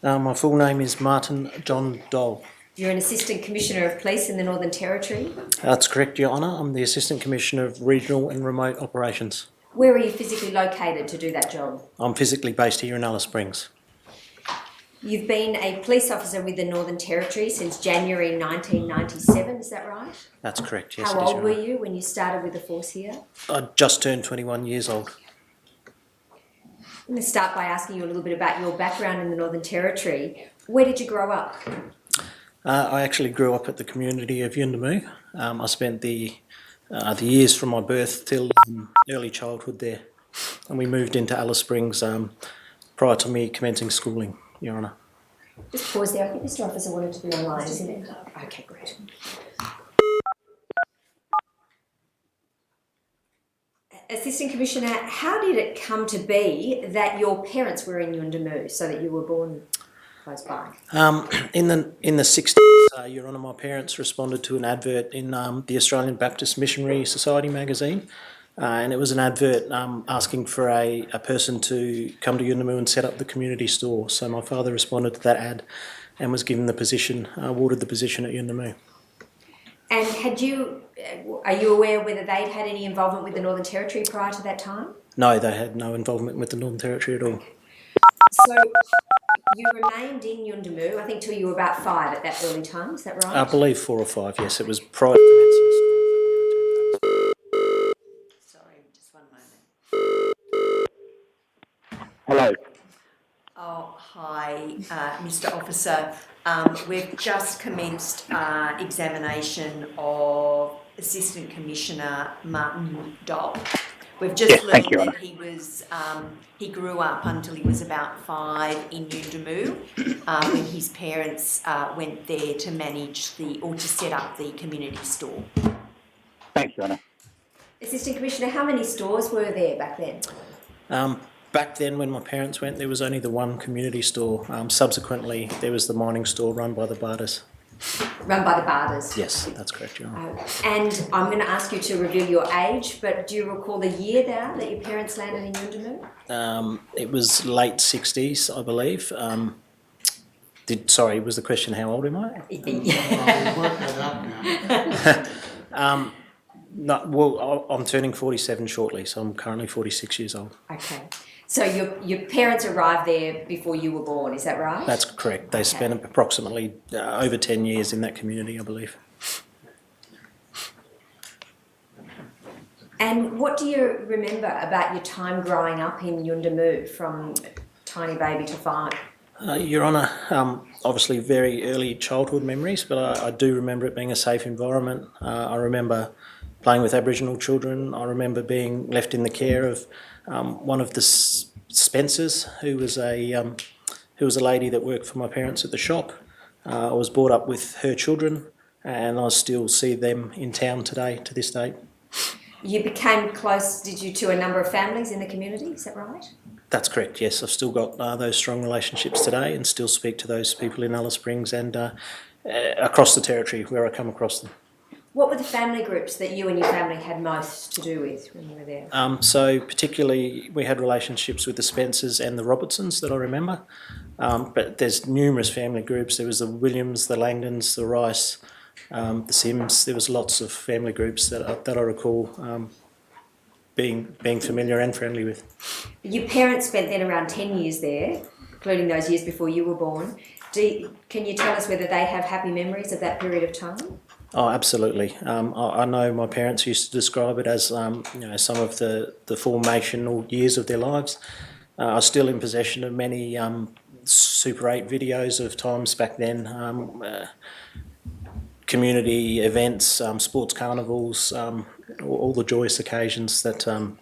My full name is Martin John Dole. You're an Assistant Commissioner of Police in the Northern Territory. That's correct, Your Honour. I'm the Assistant Commissioner of Regional and Remote Operations. Where are you physically located to do that job? I'm physically based here in Alice Springs. You've been a police officer with the Northern Territory since January 1997, is that right? That's correct, yes. How it is, old Your were Honour. you when you started with the force here? I just turned 21 years old. I'm going to start by asking you a little bit about your background in the Northern Territory. Where did you grow up? I actually grew up at the community of Yuendamu. I spent the years from my birth till early childhood there. And we moved into Alice Springs prior to me commencing schooling, Your Honour. Just pause there. I think Mr. Officer wanted to be online, isn't it? Okay, great. Assistant Commissioner, how did it come to be that your parents were in Yuendamu so that you were born close by? In the 60s, Your Honour, my parents responded to an advert in the Australian Baptist Missionary Society magazine, and it was an advert asking for a person to come to Yuendamu and set up the community store. So my father responded to that ad and was given the position, awarded the position at Yuendamu. And are you aware whether they'd had any involvement with the Northern Territory prior to that time? No, they had no involvement with the Northern Territory at all. So you remained in Yuendamu, I think, till you were about 5 at that early time, is that right? I believe 4 or 5, yes. It was prior to commencing school. Sorry, just one moment. Hello. Oh, hi, Mr. Officer. We've just commenced examination of Assistant Commissioner Martin Dole. We've just learned that he grew up until he was about 5 in Yuendamu when his parents went there to manage to set up the community store. Thank you, Anna. Assistant Commissioner, how many stores were there back then? Back then, when my parents went, there was only the one community store. Subsequently, there was the mining store run by the Barters. Run by the Barters? Yes, that's correct, Your Honour. And I'm going to ask you to reveal your age, but do you recall the year now that your parents landed in Yuendamu? It was late 60s, I believe. Sorry, was the question how old am I? No, well, I'm turning 47 shortly, so I'm currently 46 years old. Okay. So your parents arrived there before you were born, is that right? That's correct. They spent approximately over 10 years in that community, I believe. And what do you remember about your time growing up in Yuendamu from tiny baby to 5? Your Honour, obviously very early childhood memories, but I do remember it being a safe environment. I remember playing with Aboriginal children. I remember being left in the care of one of the Spencers, who was a lady that worked for my parents at the shop. I was brought up with her children, and I still see them in town today, to this date. You became close, did you, to a number of families in the community, is that right? That's correct, yes. I've still got those strong relationships today and still speak to those people in Alice Springs and across the territory where I come across them. What were the family groups that you and your family had most to do with when you were there? So particularly we had relationships with the Spencers and the Robertsons that I remember, but there's numerous family groups. There was the Williams, the Langdons, the Rice, the Sims. There was lots of family groups that I recall being familiar and friendly with. Your parents spent then around 10 years there, including those years before you were born. Can you tell us whether they have happy memories of that period of time? Oh, absolutely. I know my parents used to describe it as some of the formational years of their lives. I was still in possession of many Super 8 videos of times back then, community events, sports carnivals, all the joyous occasions that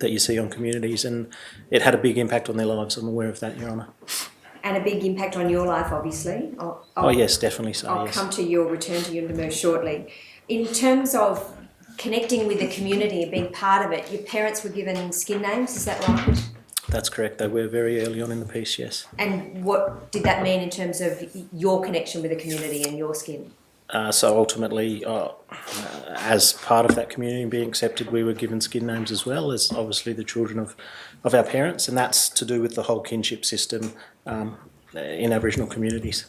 you see on communities, and it had a big impact on their lives. I'm aware of that, Your Honour. And a big impact on your life, obviously. Oh yes, definitely so. I'll come to your return to Yuendamu shortly. In terms of connecting with the community and being part of it, your parents were given skin names, is that right? That's correct. They were very early on in the piece, yes. And what did that mean in terms of your connection with the community and your skin? So ultimately, as part of that community and being accepted, we were given skin names as well as obviously the children of our parents, and that's to do with the whole kinship system in Aboriginal communities.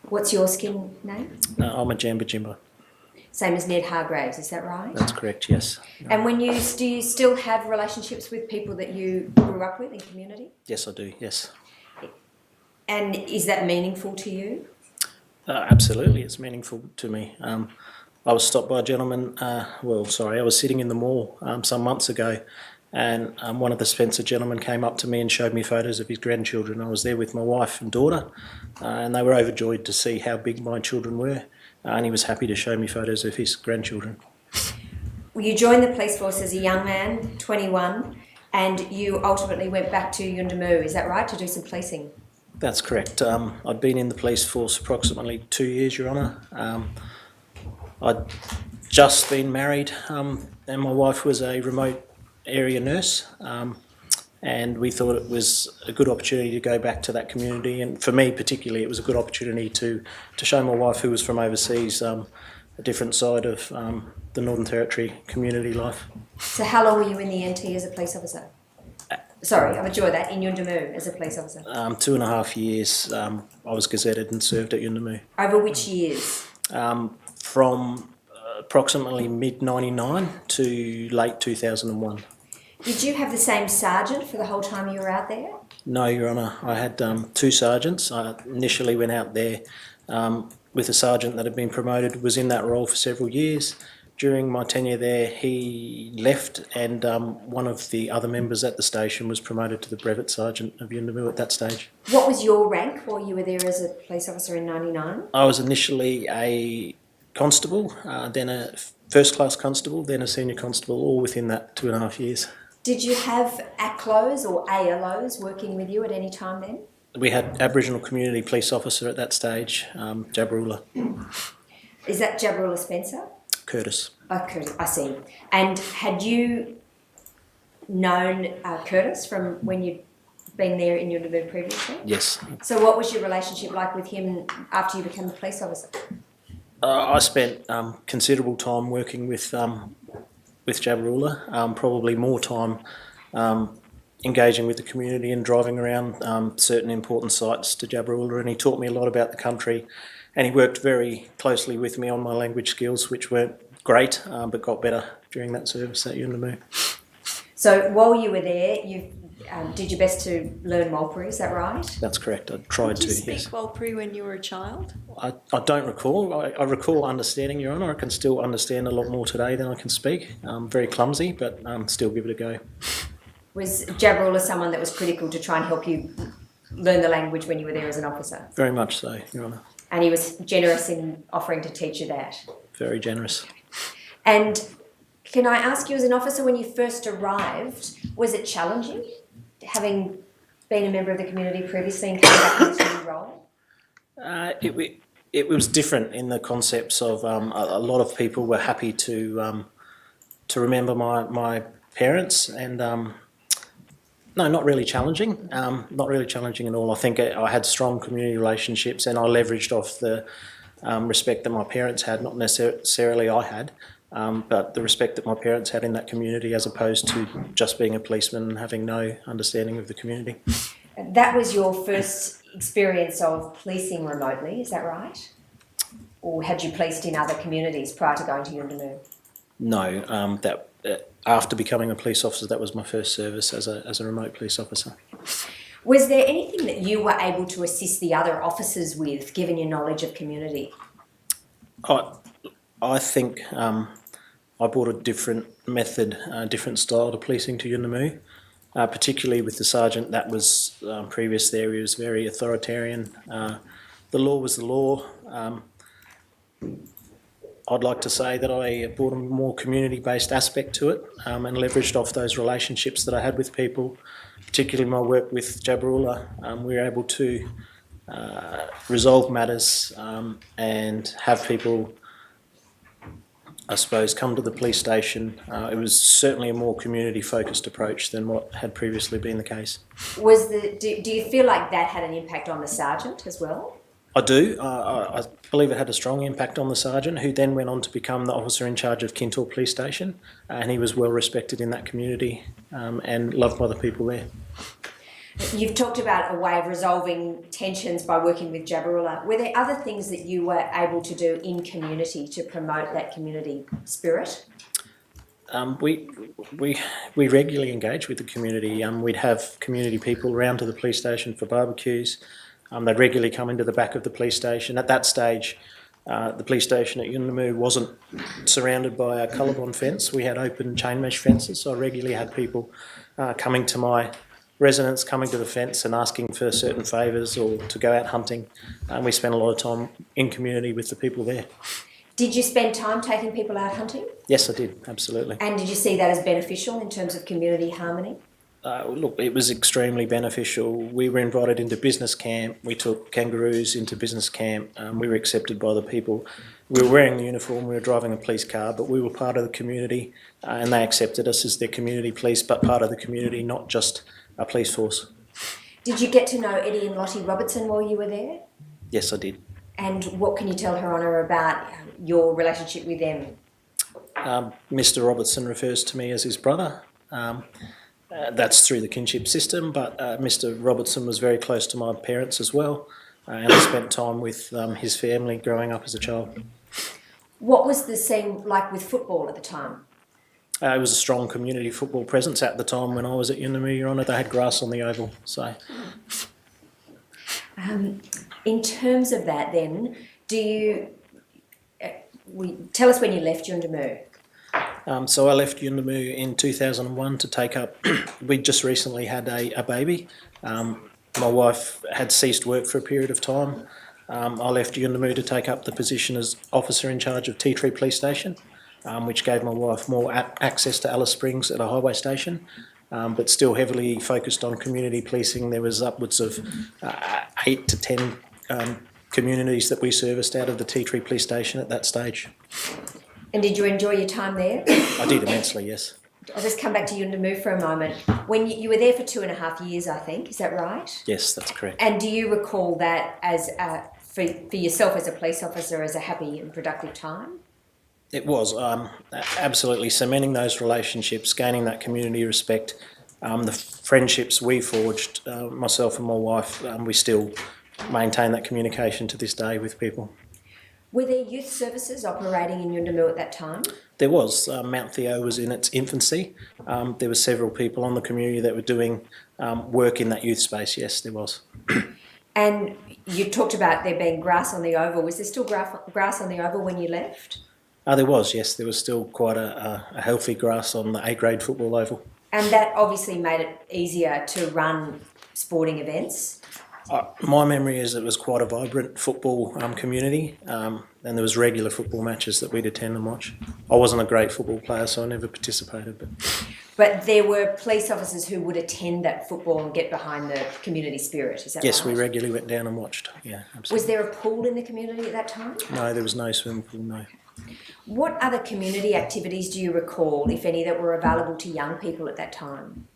What's your skin name? I'm a Jamba Jimba. Same as Ned Hargraves, is that right? That's correct, yes. And do you still have relationships with people that you grew up with in community? Yes, I do, yes. And is that meaningful to you? Absolutely, it's meaningful to me. I was stopped by a gentleman, I was sitting in the mall some months ago, and one of the Spencer gentlemen came up to me and showed me photos of his grandchildren. I was there with my wife and daughter, and they were overjoyed to see how big my children were, and he was happy to show me photos of his grandchildren. Well, you joined the police force as a young man, 21, and you ultimately went back to Yuendamu, is that right, to do some policing? That's correct. I'd been in the police force approximately 2 years, Your Honour. I'd just been married, and my wife was a remote area nurse, and we thought it was a good opportunity to go back to that community, and for me particularly it was a good opportunity to show my wife, who was from overseas, a different side of the Northern Territory community life. So how long were you in the NT as a police officer? Sorry, I've enjoyed that, in Yuendamu as a police officer. 2.5 years. I was gazetted and served at Yuendamu. Over which years? From approximately mid-99 to late 2001. Did you have the same sergeant for the whole time you were out there? No, Your Honour. I had 2 sergeants. I initially went out there with a sergeant that had been promoted, was in that role for several years. During my tenure there, he left, and one of the other members at the station was promoted to the brevet sergeant of Yuendamu at that stage. What was your rank while you were there as a police officer in 99? I was initially a constable, then a first-class constable, then a senior constable, all within that 2.5 years. Did you have ACLOs or ALOs working with you at any time then? We had Aboriginal Community Police Officer at that stage, Jabarula. Is that Jabarula Spencer? Curtis. Oh, Curtis, I see. And had you known Curtis from when you'd been there in Yuendamu previously? Yes. So what was your relationship like with him after you became a police officer? I spent considerable time working with Jabarula, probably more time engaging with the community and driving around certain important sites to Jabarula, and he taught me a lot about the country, and he worked very closely with me on my language skills, which weren't great, but got better during that service at Yuendamu. So while you were there, did your best to learn Warlpiri, is that right? That's correct. I tried Did you to, speak yes. Warlpiri when you were a child? I don't recall. I recall understanding, Your Honour. I can still understand a lot more today than I can speak. Very clumsy, but still give it a go. Was Jabrula someone that was critical to try and help you learn the language when you were there as an officer? Very much so, Your Honour. And he was generous in offering to teach you that? Very generous. And can I ask you, as an officer, when you first arrived, was it challenging, having been a member of the community previously and coming back into a new role? It was different in the concepts of a lot of people were happy to remember my parents, and no, not really challenging. Not really challenging at all. I think I had strong community relationships, and I leveraged off the respect that my parents had, not necessarily I had. But the respect that my parents had in that community, as opposed to just being a policeman and having no understanding of the community. That was your first experience of policing remotely, is that right? Or had you policed in other communities prior to going to Yuendamu? No, after becoming a police officer, that was my first service as a remote police officer. Was there anything that you were able to assist the other officers with, given your knowledge of community? I think I brought a different method, different style to policing to Yuendamu, particularly with the sergeant that was previous there. He was very authoritarian. The law was the law. I'd like to say that I brought a more community-based aspect to it and leveraged off those relationships that I had with people, particularly my work with Jabrula. We were able to resolve matters and have people, I suppose, come to the police station. It was certainly a more community-focused approach than what had previously been the case. Do you feel like that had an impact on the sergeant as well? I do. I believe it had a strong impact on the sergeant, who then went on to become the officer in charge of Kintor Police Station, and he was well respected in that community and loved by the people there. You've talked about a way of resolving tensions by working with Jabrula. Were there other things that you were able to do in community to promote that community spirit? We regularly engage with the community. We'd have community people around to the police station for barbecues. They'd regularly come into the back of the police station. At that stage, the police station at Yuendamu wasn't surrounded by a colour-bond fence. We had open chain mesh fences, so I regularly had people coming to my residents, coming to the fence and asking for certain favours or to go out hunting. We spent a lot of time in community with the people there. Did you spend time taking people out hunting? Yes, I did, absolutely. And did you see that as beneficial in terms of community harmony? Look, it was extremely beneficial. We were invited into business camp. We took kangaroos into business camp. We were accepted by the people. We were wearing the uniform. We were driving a police car, but we were part of the community, and they accepted us as their community police, but part of the community, not just a police force. Did you get to know Eddie and Lottie Robertson while you were there? Yes, I did. And what can you tell Her Honour about your relationship with them? Mr. Robertson refers to me as his brother. That's through the kinship system, but Mr. Robertson was very close to my parents as well, and I spent time with his family growing up as a child. What was the scene like with football at the time? It was a strong community football presence at the time when I was at Yuendamu, Your Honour. They had grass on the oval, so... In terms of that then, do you... tell us when you left Yuendamu. So I left Yuendamu in 2001 to take up... We'd just recently had a baby. My wife had ceased work for a period of time. I left Yuendamu to take up the position as officer in charge of Tea Tree Police Station, which gave my wife more access to Alice Springs at a highway station, but still heavily focused on community policing. There was upwards of 8 to 10 communities that we serviced out of the Tea Tree Police Station at that stage. And did you enjoy your time there? I did immensely, yes. I'll just come back to Yuendamu for a moment. When you were there for 2.5 years, I think, is that right? Yes, that's correct. And do you recall that as for yourself as a police officer as a happy and productive time? It was, absolutely cementing those relationships, gaining that community respect, the friendships we forged, myself and my wife, we still maintain that communication to this day with people. Were there youth services operating in Yuendamu at that time? There was. Mount Theo was in its infancy. There were several people on the community that were doing work in that youth space. Yes, there was. And you talked about there being grass on the oval. Was there still grass on the oval when you left? There was, yes. There was still quite a healthy grass on the A-grade football oval. And that obviously made it easier to run sporting events. My memory is it was quite a vibrant football community, and there was regular football matches that we'd attend and watch. I wasn't a great football player, so I never participated. But there were police officers who would attend that football and get behind the community spirit, is that Yes, right? we regularly went down and watched, yeah, absolutely. Was there a pool in the community at that time? No, there was no swimming pool, no. What other community activities do you recall, if any, that were available to young people at that time?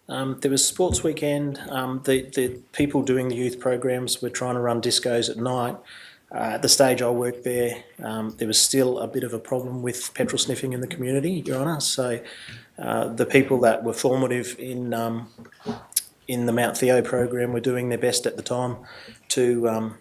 There was sports weekend. The people doing the youth programs were trying to run discos at night. At the stage I worked there, there was still a bit of a problem with petrol sniffing in the community, Your Honour. So the people that were formative in the Mount Theo program were doing their best at the time to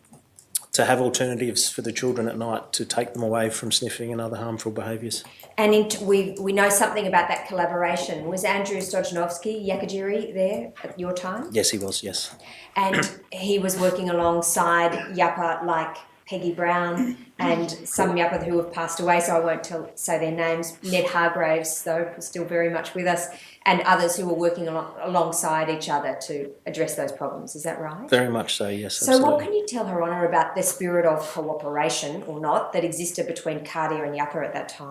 have alternatives for the children at night to take them away from sniffing and other harmful behaviours. And we know something about that collaboration. Was Andrew Stojanovski, Yakajiri, there at your time? Yes, he was, yes. And he was working alongside Yappa like Peggy Brown and some Yappa who have passed away, so I won't say their names. Ned Hargraves, though, was still very much with us, and others who were working alongside each other to address those problems. Is that right? Very much so, yes. So Absolutely. what can you tell Her Honour about the spirit of cooperation, or not, that existed between Cardia and Yappa at that time?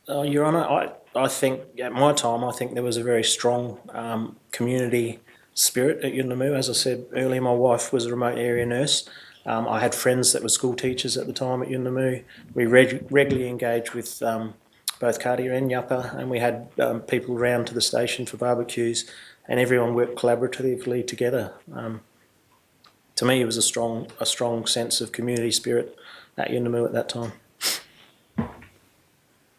Your Honour, I think at my time, I think there was a very strong community spirit at Yuendamu. As I said earlier, my wife was a remote area nurse. I had friends that were school teachers at the time at Yuendamu. We regularly engaged with both Cardia and Yappa, and we had people around to the station for barbecues, and everyone worked collaboratively together. To me, it was a strong sense of community spirit at Yuendamu at that time.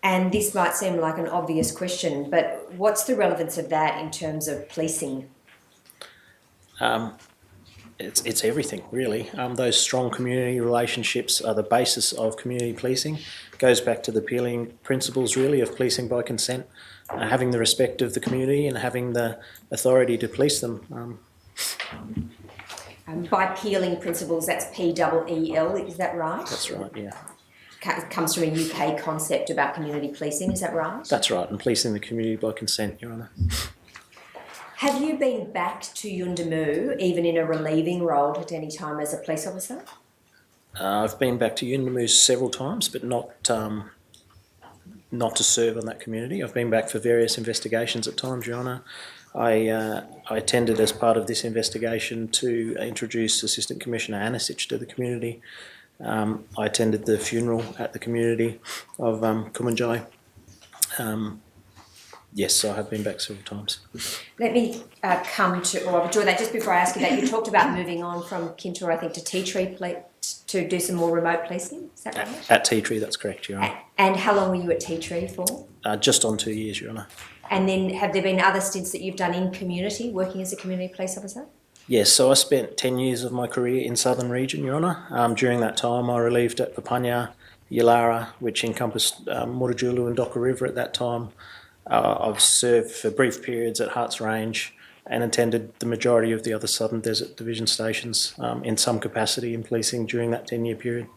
And this might seem like an obvious question, but what's the relevance of that in terms of policing? It's everything, really. Those strong community relationships are the basis of community policing. It goes back to the appealing principles, really, of policing by consent, having the respect of the community and having the authority to police them. By peeling principles, that's P-E-E-L, is that right? That's right, yeah. It comes from a UK concept about community policing, is that right? That's right, and policing the community by consent, Your Honour. Have you been back to Yuendamu, even in a relieving role at any time as a police officer? I've been back to Yuendamu several times, but not to serve on that community. I've been back for various investigations at times, Your Honour. I attended as part of this investigation to introduce Assistant Commissioner Anisic to the community. I attended the funeral at the community of Kumanjayi. Yes, I have been back several times. Let me come to, or I'll do that just before I ask you that. You talked about moving on from Kintura, I think, to Tea Tree to do some more remote policing, is that right? At Tea Tree, that's correct, Your Honour. And how long were you at Tea Tree for? Just on 2 years, Your Honour. And then have there been other stints that you've done in community, working as a community police officer? Yes, so I spent 10 years of my career in Southern Region, Your Honour. During that time, I relieved at Papanya, Yalara, which encompassed Mutijulu and Docker River at that time. I've served for brief periods at Harts Range and attended the majority of the other Southern Desert Division stations in some capacity in policing during that 10-year period.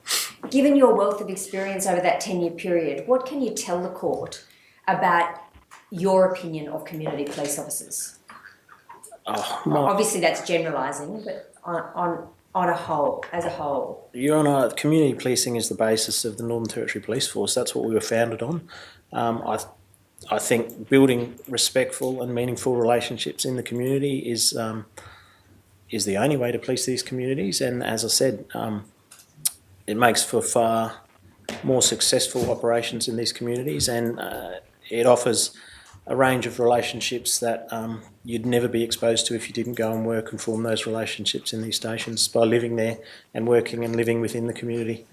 Given your wealth of experience over that 10-year period, what can you tell the court about your opinion of community police officers? Obviously that's generalising, but on a whole, as a whole. Your Honour, community policing is the basis of the Northern Territory Police Force. That's what we were founded on. I think building respectful and meaningful relationships in the community is the only way to police these communities. And as I said, it makes for far more successful operations in these communities, and it offers a range of relationships that you'd never be exposed to if you didn't go and work and form those relationships in these stations by living there and working and living within the community.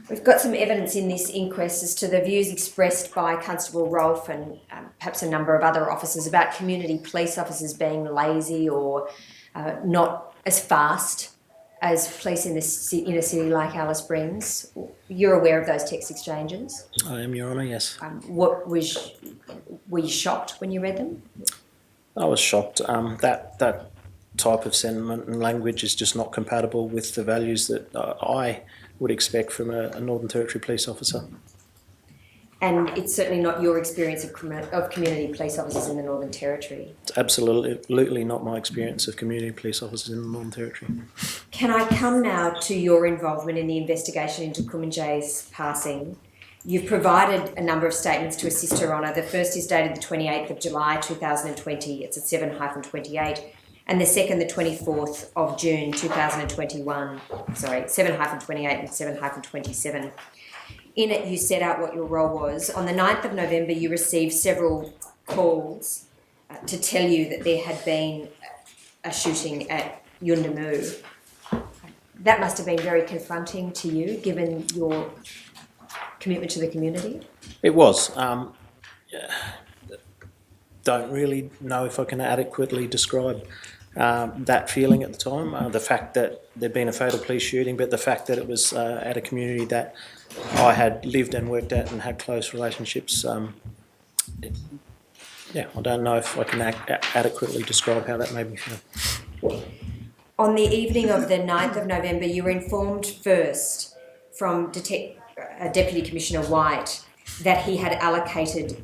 We've got some evidence in this inquest as to the views expressed by Constable Rolfe and perhaps a number of other officers about community police officers being lazy or not as fast as police in a city like Alice Springs. You're aware of those text exchanges? I am, Your Honour, yes. Were you shocked when you read them? I was shocked. That type of sentiment and language is just not compatible with the values that I would expect from a Northern Territory police officer. And it's certainly not your experience of community police officers in the Northern Territory. It's absolutely not my experience of community police officers in the Northern Territory. Can I come now to your involvement in the investigation into Kumanjayi's passing? You've provided a number of statements to assist Her Honour. The first is dated the 28th of July 2020, it's at 7-28, and the second the 24th of June 2021, 7-28 and 7-27. In it, you set out what your role was. On the 9th of November, you received several calls to tell you that there had been a shooting at Yundamu. That must have been very confronting to you, given your commitment to the community. It was. Don't really know if I can adequately describe that feeling at the time. The fact that there'd been a fatal police shooting, but the fact that it was at a community that I had lived and worked at and had close relationships. I don't know if I can adequately describe how that made me feel. On the evening of the 9th of November, you were informed first from Deputy Commissioner White that he had allocated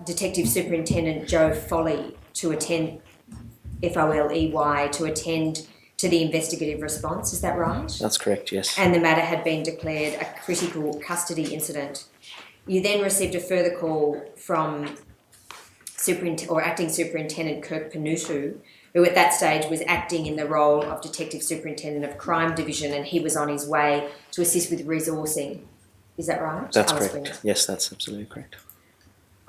Detective Superintendent Joe Foley to attend, Foley, to attend to the investigative response. Is that right? That's correct, yes. And the matter had been declared a critical custody incident. You then received a further call from Acting Superintendent Kirk Panutu, who at that stage was acting in the role of Detective Superintendent of Crime Division, and he was on his way to assist with resourcing. Is that right? That's correct. Yes, that's absolutely correct.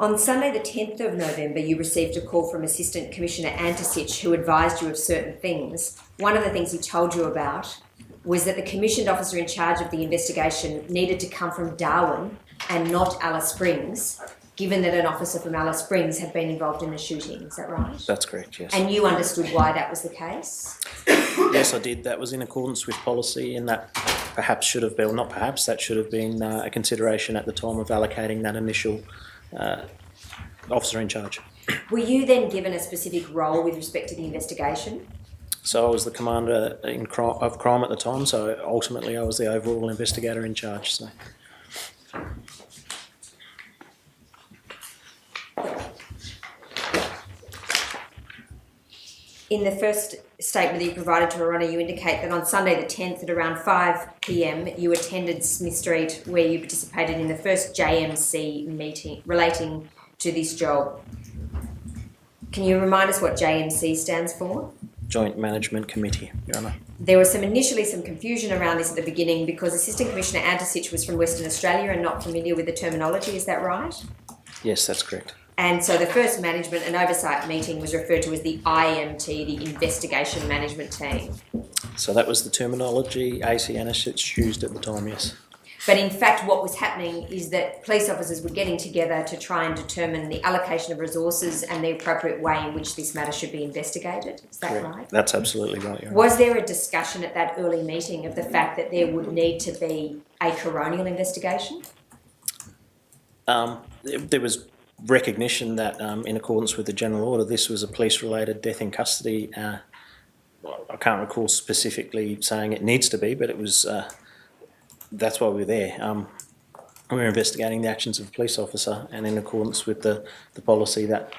On Sunday the 10th of November, you received a call from Assistant Commissioner Antisich, who advised you of certain things. One of the things he told you about was that the commissioned officer in charge of the investigation needed to come from Darwin and not Alice Springs, given that an officer from Alice Springs had been involved in the shooting. Is that right? That's correct, yes. And you understood why that was the case? Yes, I did. That was in accordance with policy, and that perhaps should have been, not perhaps, that should have been a consideration at the time of allocating that initial officer in charge. Were you then given a specific role with respect to the investigation? So I was the commander of crime at the time, so ultimately I was the overall investigator in charge. So. In the first statement that you provided to Her Honour, you indicate that on Sunday the 10th at around 5 p.m, you attended Smith Street, where you participated in the first JMC meeting relating to this job. Can you remind us what JMC stands for? Joint Management Committee, Your Honour. There was initially some confusion around this at the beginning because Assistant Commissioner Antisich was from Western Australia and not familiar with the terminology. Is that right? Yes, that's correct. And so the first management and oversight meeting was referred to as the IMT, the Investigation Management Team. So that was the terminology AC Antisich used at the time, yes. But in fact, what was happening is that police officers were getting together to try and determine the allocation of resources and the appropriate way in which this matter should be investigated. Is that correct. right? That's absolutely right, Your Honour. Was there a discussion at that early meeting of the fact that there would need to be a coronial investigation? There was recognition that in accordance with the general order, this was a police-related death in custody. I can't recall specifically saying it needs to be, but it was. That's why we're there. We're investigating the actions of a police officer, and in accordance with the policy that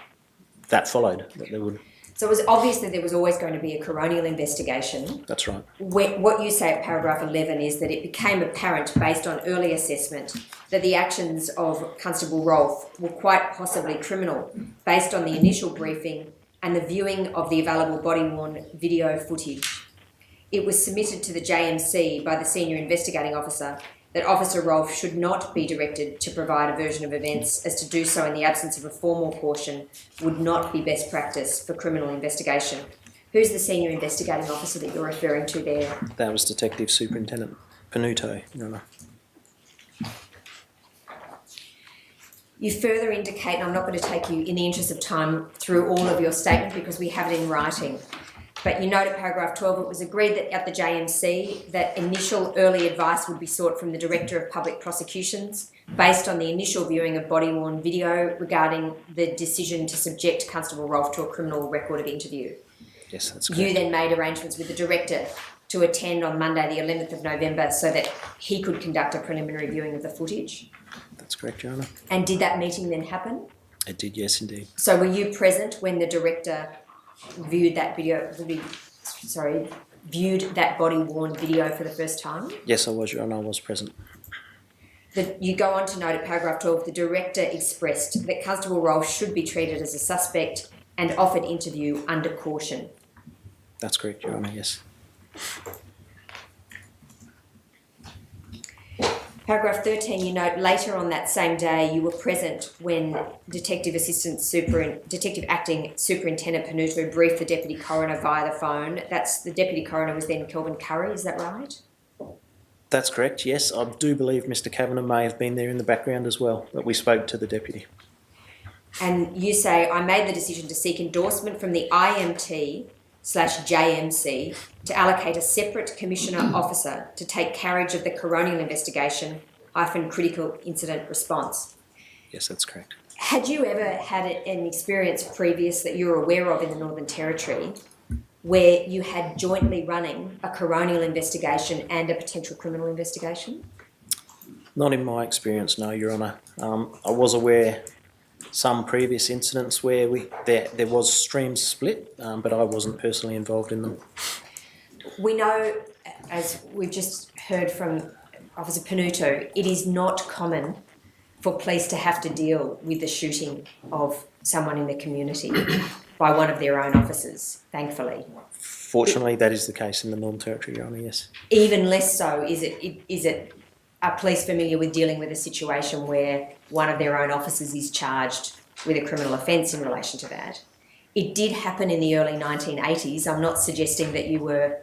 followed, that there would. So it was obvious that there was always going to be a coronial investigation. That's right. What you say at paragraph 11 is that it became apparent, based on early assessment, that the actions of Constable Rolfe were quite possibly criminal, based on the initial briefing and the viewing of the available body-worn video footage. It was submitted to the JMC by the senior investigating officer that Officer Rolfe should not be directed to provide a version of events, as to do so in the absence of a formal caution would not be best practice for criminal investigation. Who's the senior investigating officer that you're referring to there? That was Detective Superintendent Panuto, Your Honour. You further indicate, and I'm not going to take you, in the interest of time, through all of your statement because we have it in writing, But you note at paragraph 12, it was agreed that at the JMC that initial early advice would be sought from the Director of Public Prosecutions based on the initial viewing of body-worn video regarding the decision to subject Constable Rolfe to a criminal recorded interview. Yes, that's correct. You then made arrangements with the Director to attend on Monday the 11th of November so that he could conduct a preliminary viewing of the footage. That's correct, Your Honour. And did that meeting then happen? It did, yes, indeed. So were you present when the Director viewed that viewed that body-worn video for the first time? Yes, I was, Your Honour, I was present. You go on to note at paragraph 12, the Director expressed that Constable Rolfe should be treated as a suspect and offered interview under caution. That's correct, Your Honour, yes. Paragraph 13, you note later on that same day you were present when Detective Acting Superintendent Panuto briefed the Deputy Coroner via the phone. The Deputy Coroner was then Kelvin Curry, is that right? That's correct, yes. I do believe Mr Kavanagh may have been there in the background as well, but we spoke to the Deputy. And you say, I made the decision to seek endorsement from the IMT/JMC to allocate a separate Commissioner officer to take carriage of the Coronial investigation - critical incident response. Yes, that's correct. Had you ever had an experience previous that you're aware of in the Northern Territory where you had jointly running a Coronial investigation and a potential criminal investigation? Not in my experience, no, Your Honour. I was aware some previous incidents where there was streams split, but I wasn't personally involved in them. We know, as we've just heard from Officer Panuto, it is not common for police to have to deal with the shooting of someone in the community by one of their own officers, thankfully. Fortunately, that is the case in the Northern Territory, Your Honour, yes. Even less so, are police familiar with dealing with a situation where one of their own officers is charged with a criminal offence in relation to that? It did happen in the early 1980s. I'm not suggesting that you were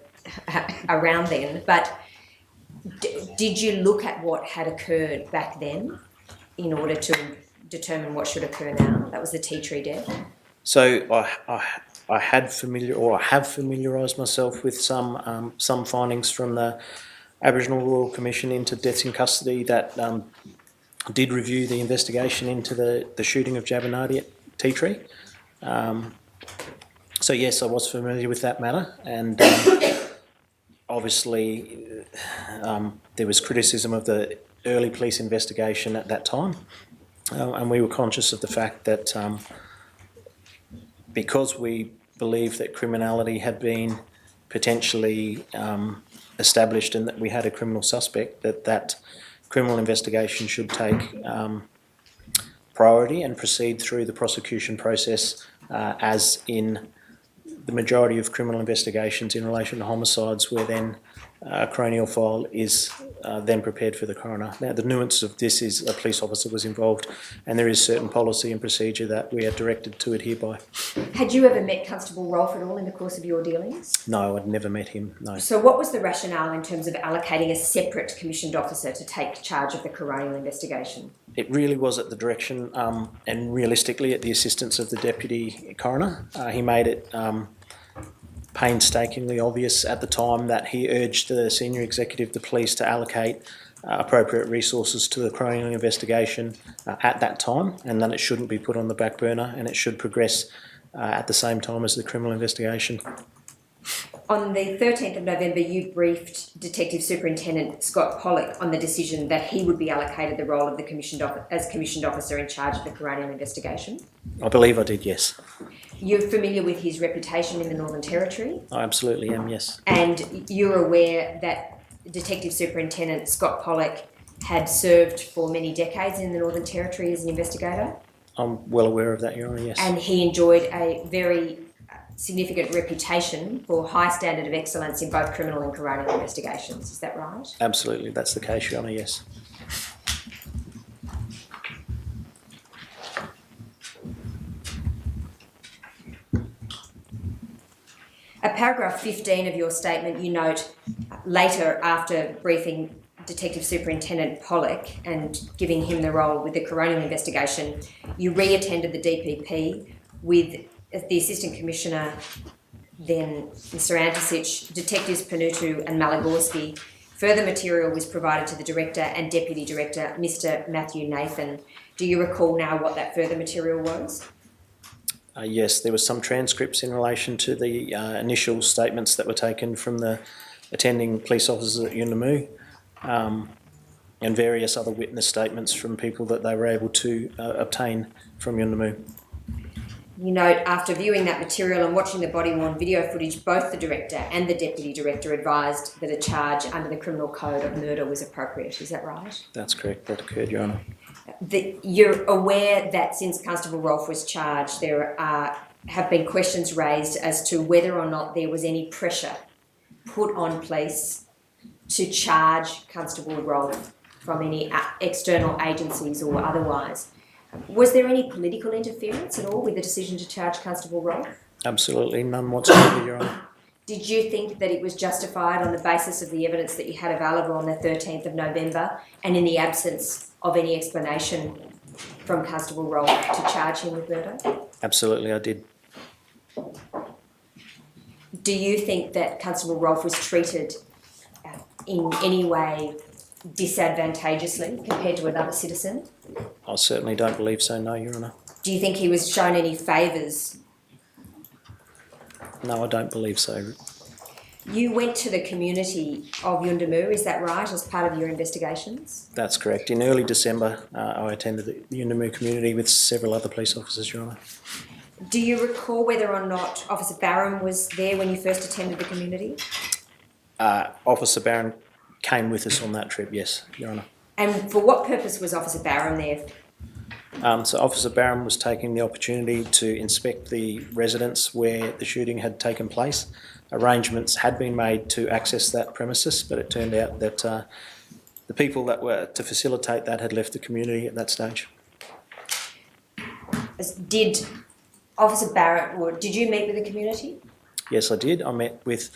around then, but did you look at what had occurred back then in order to determine what should occur now? That was the tea tree death. So I have familiarised myself with some findings from the Aboriginal Royal Commission into deaths in custody that did review the investigation into the shooting of Jabinardi at Tea Tree. So yes, I was familiar with that matter, and obviously there was criticism of the early police investigation at that time, and we were conscious of the fact that because we believed that criminality had been potentially established and that we had a criminal suspect, that criminal investigation should take priority and proceed through the prosecution process, as in the majority of criminal investigations in relation to homicides, where then a coronial file is then prepared for the coroner. Now, the nuance of this is a police officer was involved, and there is certain policy and procedure that we are directed to adhere by. Had you ever met Constable Rolfe at all in the course of your dealings? No, I'd never met him, no. So what was the rationale in terms of allocating a separate commissioned officer to take charge of the coronial investigation? It really was at the direction and realistically at the assistance of the Deputy Coroner. He made it painstakingly obvious at the time that he urged the Senior Executive of the Police to allocate appropriate resources to the coronial investigation at that time, and that it shouldn't be put on the back burner and it should progress at the same time as the criminal investigation. On the 13th of November, you briefed Detective Superintendent Scott Pollock on the decision that he would be allocated the role of the commissioned officer in charge of the coronial investigation. I believe I did, yes. You're familiar with his reputation in the Northern Territory? I absolutely am, yes. And you're aware that Detective Superintendent Scott Pollock had served for many decades in the Northern Territory as an investigator? I'm well aware of that, Your Honour, yes. And he enjoyed a very significant reputation for high standard of excellence in both criminal and coronial investigations. Is that right? Absolutely, that's the case, Your Honour, yes. At paragraph 15 of your statement, you note later, after briefing Detective Superintendent Pollock and giving him the role with the coronial investigation, you re-attended the DPP with the Assistant Commissioner then Mr. Antisich, Detectives Panutu and Malagorski. Further material was provided to the Director and Deputy Director, Mr. Matthew Nathan. Do you recall now what that further material was? Yes, there was some transcripts in relation to the initial statements that were taken from the attending police officers at Yuendamu, and various other witness statements from people that they were able to obtain from Yuendamu. You note, after viewing that material and watching the body-worn video footage, both the Director and the Deputy Director advised that a charge under the Criminal Code of murder was appropriate. Is that right? That's correct, that occurred, Your Honour. You're aware that since Constable Rolfe was charged, there have been questions raised as to whether or not there was any pressure put on police to charge Constable Rolfe from any external agencies or otherwise. Was there any political interference at all with the decision to charge Constable Rolfe? Absolutely none whatsoever, Your Honour. Did you think that it was justified on the basis of the evidence that you had available on the 13th of November and in the absence of any explanation from Constable Rolfe to charge him with murder? Absolutely, I did. Do you think that Constable Rolfe was treated in any way disadvantageously compared to another citizen? I certainly don't believe so, no, Your Honour. Do you think he was shown any favours? No, I don't believe so. You went to the community of Yuendamu, is that right, as part of your investigations? That's correct. In early December, I attended the Yuendamu community with several other police officers, Your Honour. Do you recall whether or not Officer Barham was there when you first attended the community? Officer Barron came with us on that trip, yes, Your Honour. And for what purpose was Officer Barham there? So Officer Barham was taking the opportunity to inspect the residence where the shooting had taken place. Arrangements had been made to access that premises, but it turned out that the people that were to facilitate that had left the community at that stage. Did Officer Barrett, or did you meet with the community? Yes, I did. I met with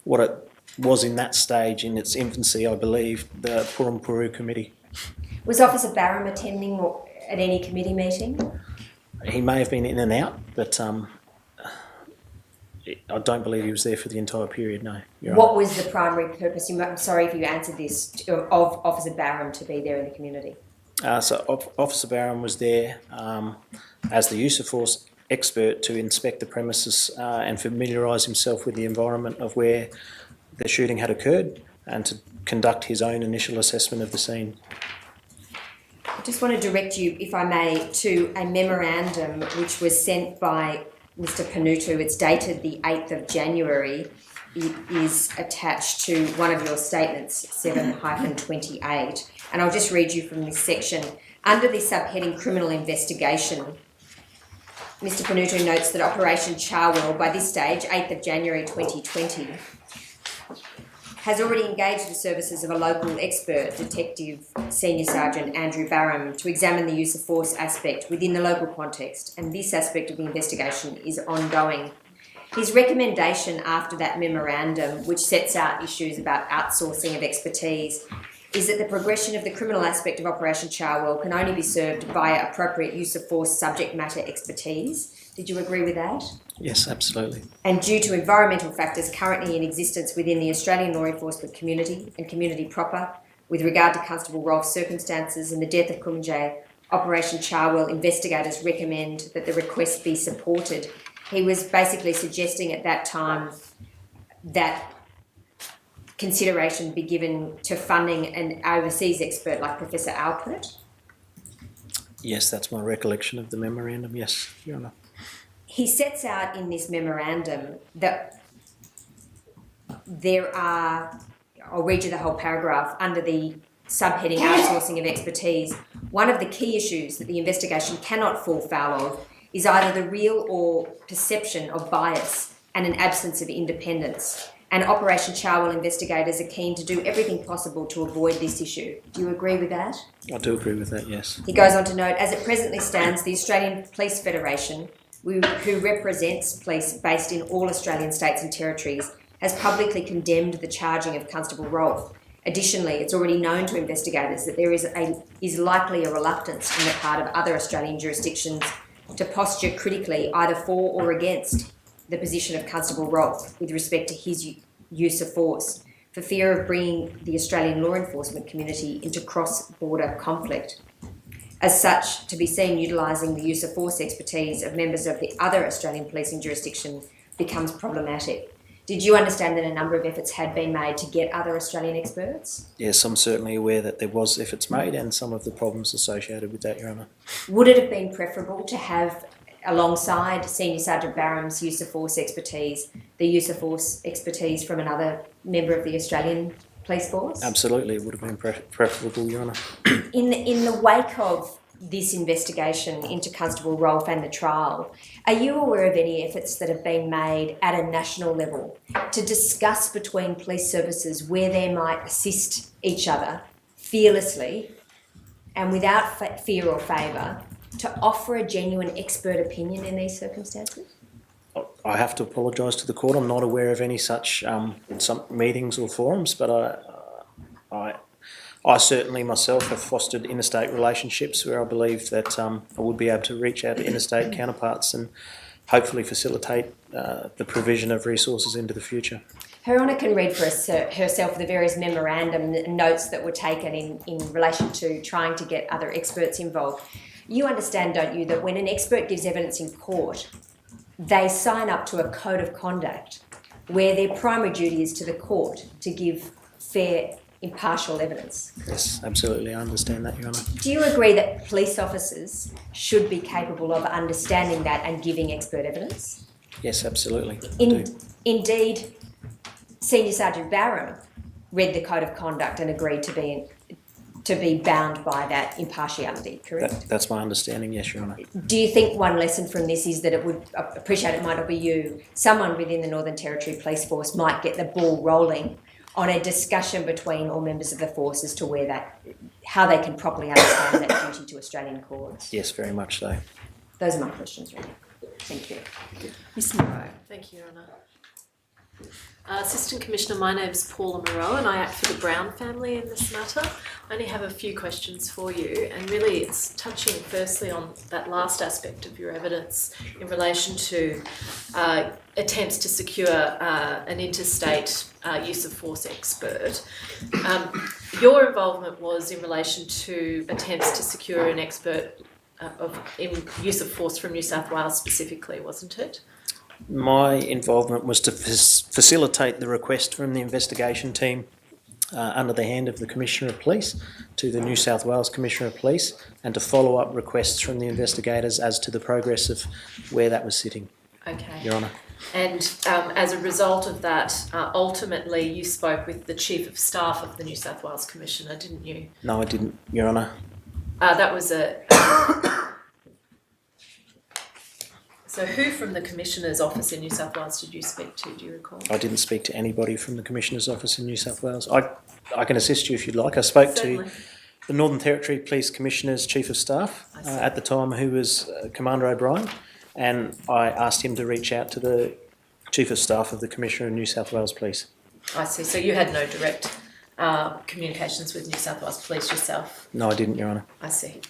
what it was in that stage, in its infancy, I believe, the Purumpuru committee. Was Officer Barham attending at any committee meeting? He may have been in and out, but I don't believe he was there for the entire period, no. What was the primary purpose, I'm sorry if you answered this, of Officer Barham to be there in the community? Officer Barham was there as the use of force expert to inspect the premises and familiarise himself with the environment of where the shooting had occurred and to conduct his own initial assessment of the scene. I just want to direct you, if I may, to a memorandum which was sent by Mr. Panutu. It's dated the 8th of January. It is attached to one of your statements, 7-28. And I'll just read you from this section. Under the subheading Criminal Investigation, Mr. Panutu notes that Operation Charwell, by this stage, 8th of January 2020, has already engaged the services of a local expert, Detective Senior Sergeant Andrew Barham, to examine the use of force aspect within the local context, and this aspect of the investigation is ongoing. His recommendation after that memorandum, which sets out issues about outsourcing of expertise, is that the progression of the criminal aspect of Operation Charwell can only be served via appropriate use of force subject matter expertise. Did you agree with that? Yes, absolutely. And due to environmental factors currently in existence within the Australian law enforcement community and community proper, with regard to Constable Rolfe's circumstances and the death of Kumanjayi, Operation Charwell investigators recommend that the request be supported. He was basically suggesting at that time that consideration be given to funding an overseas expert like Professor Alpert. Yes, that's my recollection of the memorandum, yes, Your Honour. He sets out in this memorandum that there are, I'll read you the whole paragraph, under the subheading outsourcing of expertise, one of the key issues that the investigation cannot fall foul of is either the real or perception of bias and an absence of independence. And Operation Charwell investigators are keen to do everything possible to avoid this issue. Do you agree with that? I do agree with that, yes. He goes on to note, as it presently stands, the Australian Police Federation, who represents police based in all Australian states and territories, has publicly condemned the charging of Constable Rolfe. Additionally, it's already known to investigators that there is likely a reluctance on the part of other Australian jurisdictions to posture critically either for or against the position of Constable Rolfe with respect to his use of force for fear of bringing the Australian law enforcement community into cross-border conflict. As such, to be seen utilising the use of force expertise of members of the other Australian policing jurisdiction becomes problematic. Did you understand that a number of efforts had been made to get other Australian experts? Yes, I'm certainly aware that there was efforts made and some of the problems associated with that, Your Honour. Would it have been preferable to have, alongside Senior Sergeant Barham's use of force expertise, the use of force expertise from another member of the Australian Police Force? Absolutely, it would have been preferable, Your Honour. In the wake of this investigation into Constable Rolfe and the trial, are you aware of any efforts that have been made at a national level to discuss between police services where they might assist each other fearlessly and without fear or favour to offer a genuine expert opinion in these circumstances? I have to apologise to the court. I'm not aware of any such some meetings or forums, but I certainly myself have fostered interstate relationships where I believe that I would be able to reach out to interstate counterparts and hopefully facilitate the provision of resources into the future. Her Honour can read for herself the various memorandum notes that were taken in relation to trying to get other experts involved. You understand, don't you, that when an expert gives evidence in court, they sign up to a code of conduct where their primary duty is to the court to give fair, impartial evidence? Yes, absolutely, I understand that, Your Honour. Do you agree that police officers should be capable of understanding that and giving expert evidence? Yes, absolutely. Indeed, Senior Sergeant Barham read the code of conduct and agreed to be bound by that impartiality, correct? That's my understanding, yes, Your Honour. Do you think one lesson from this is that it would, I appreciate it might not be you, someone within the Northern Territory Police Force might get the ball rolling on a discussion between all members of the force as to how they can properly understand that duty to Australian courts? Yes, very much so. Those are my questions, really. Thank you. Ms Moreau. Thank you, Your Honour. Assistant Commissioner, my name's Paula Moreau and I act for the Brown family in this matter. I only have a few questions for you, and really it's touching firstly on that last aspect of your evidence in relation to attempts to secure an interstate use of force expert. Your involvement was in relation to attempts to secure an expert in use of force from New South Wales specifically, wasn't it? My involvement was to facilitate the request from the investigation team under the hand of the Commissioner of Police to the New South Wales Commissioner of Police, and to follow up requests from the investigators as to the progress of where that was sitting. Okay. Your Honour. And as a result of that, ultimately you spoke with the Chief of Staff of the New South Wales Commissioner, didn't you? No, I didn't, Your Honour. That was So who from the Commissioner's office in New South Wales did you speak to, do you recall? I didn't speak to anybody from the Commissioner's office in New South Wales. I can assist you if you'd like. I spoke Certainly. to the Northern Territory Police Commissioner's Chief of Staff at the time, who was Commander O'Brien, and I asked him to reach out to the Chief of Staff of the Commissioner of New South Wales Police. I see, so you had no direct communications with New South Wales Police yourself? No, I didn't, Your Honour. I see.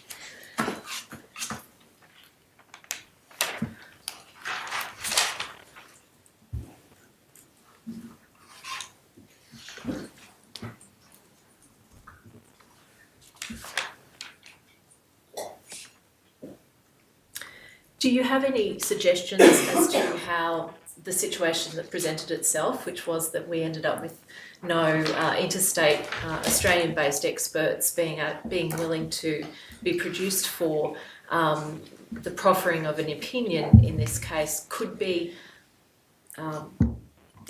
Do you have any suggestions as to how the situation that presented itself, which was that we ended up with no interstate Australian-based experts being willing to be produced for the proffering of an opinion in this case, could be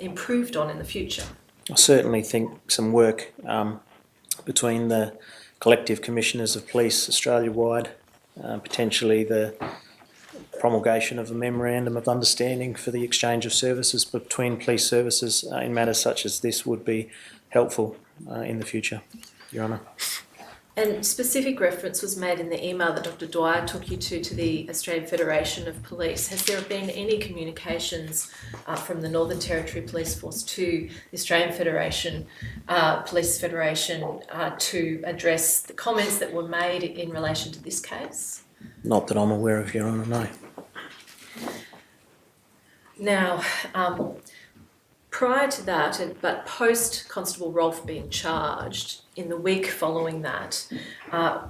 improved on in the future? I certainly think some work between the collective commissioners of police Australia-wide, potentially the promulgation of a memorandum of understanding for the exchange of services between police services in matters such as this would be helpful in the future, Your Honour. And specific reference was made in the email that Dr. Dwyer took you to the Australian Federation of Police. Has there been any communications from the Northern Territory Police Force to the Australian Federation, Police Federation, to address the comments that were made in relation to this case? Not that I'm aware of, Your Honour, no. Now, prior to that, but post Constable Rolfe being charged, in the week following that, I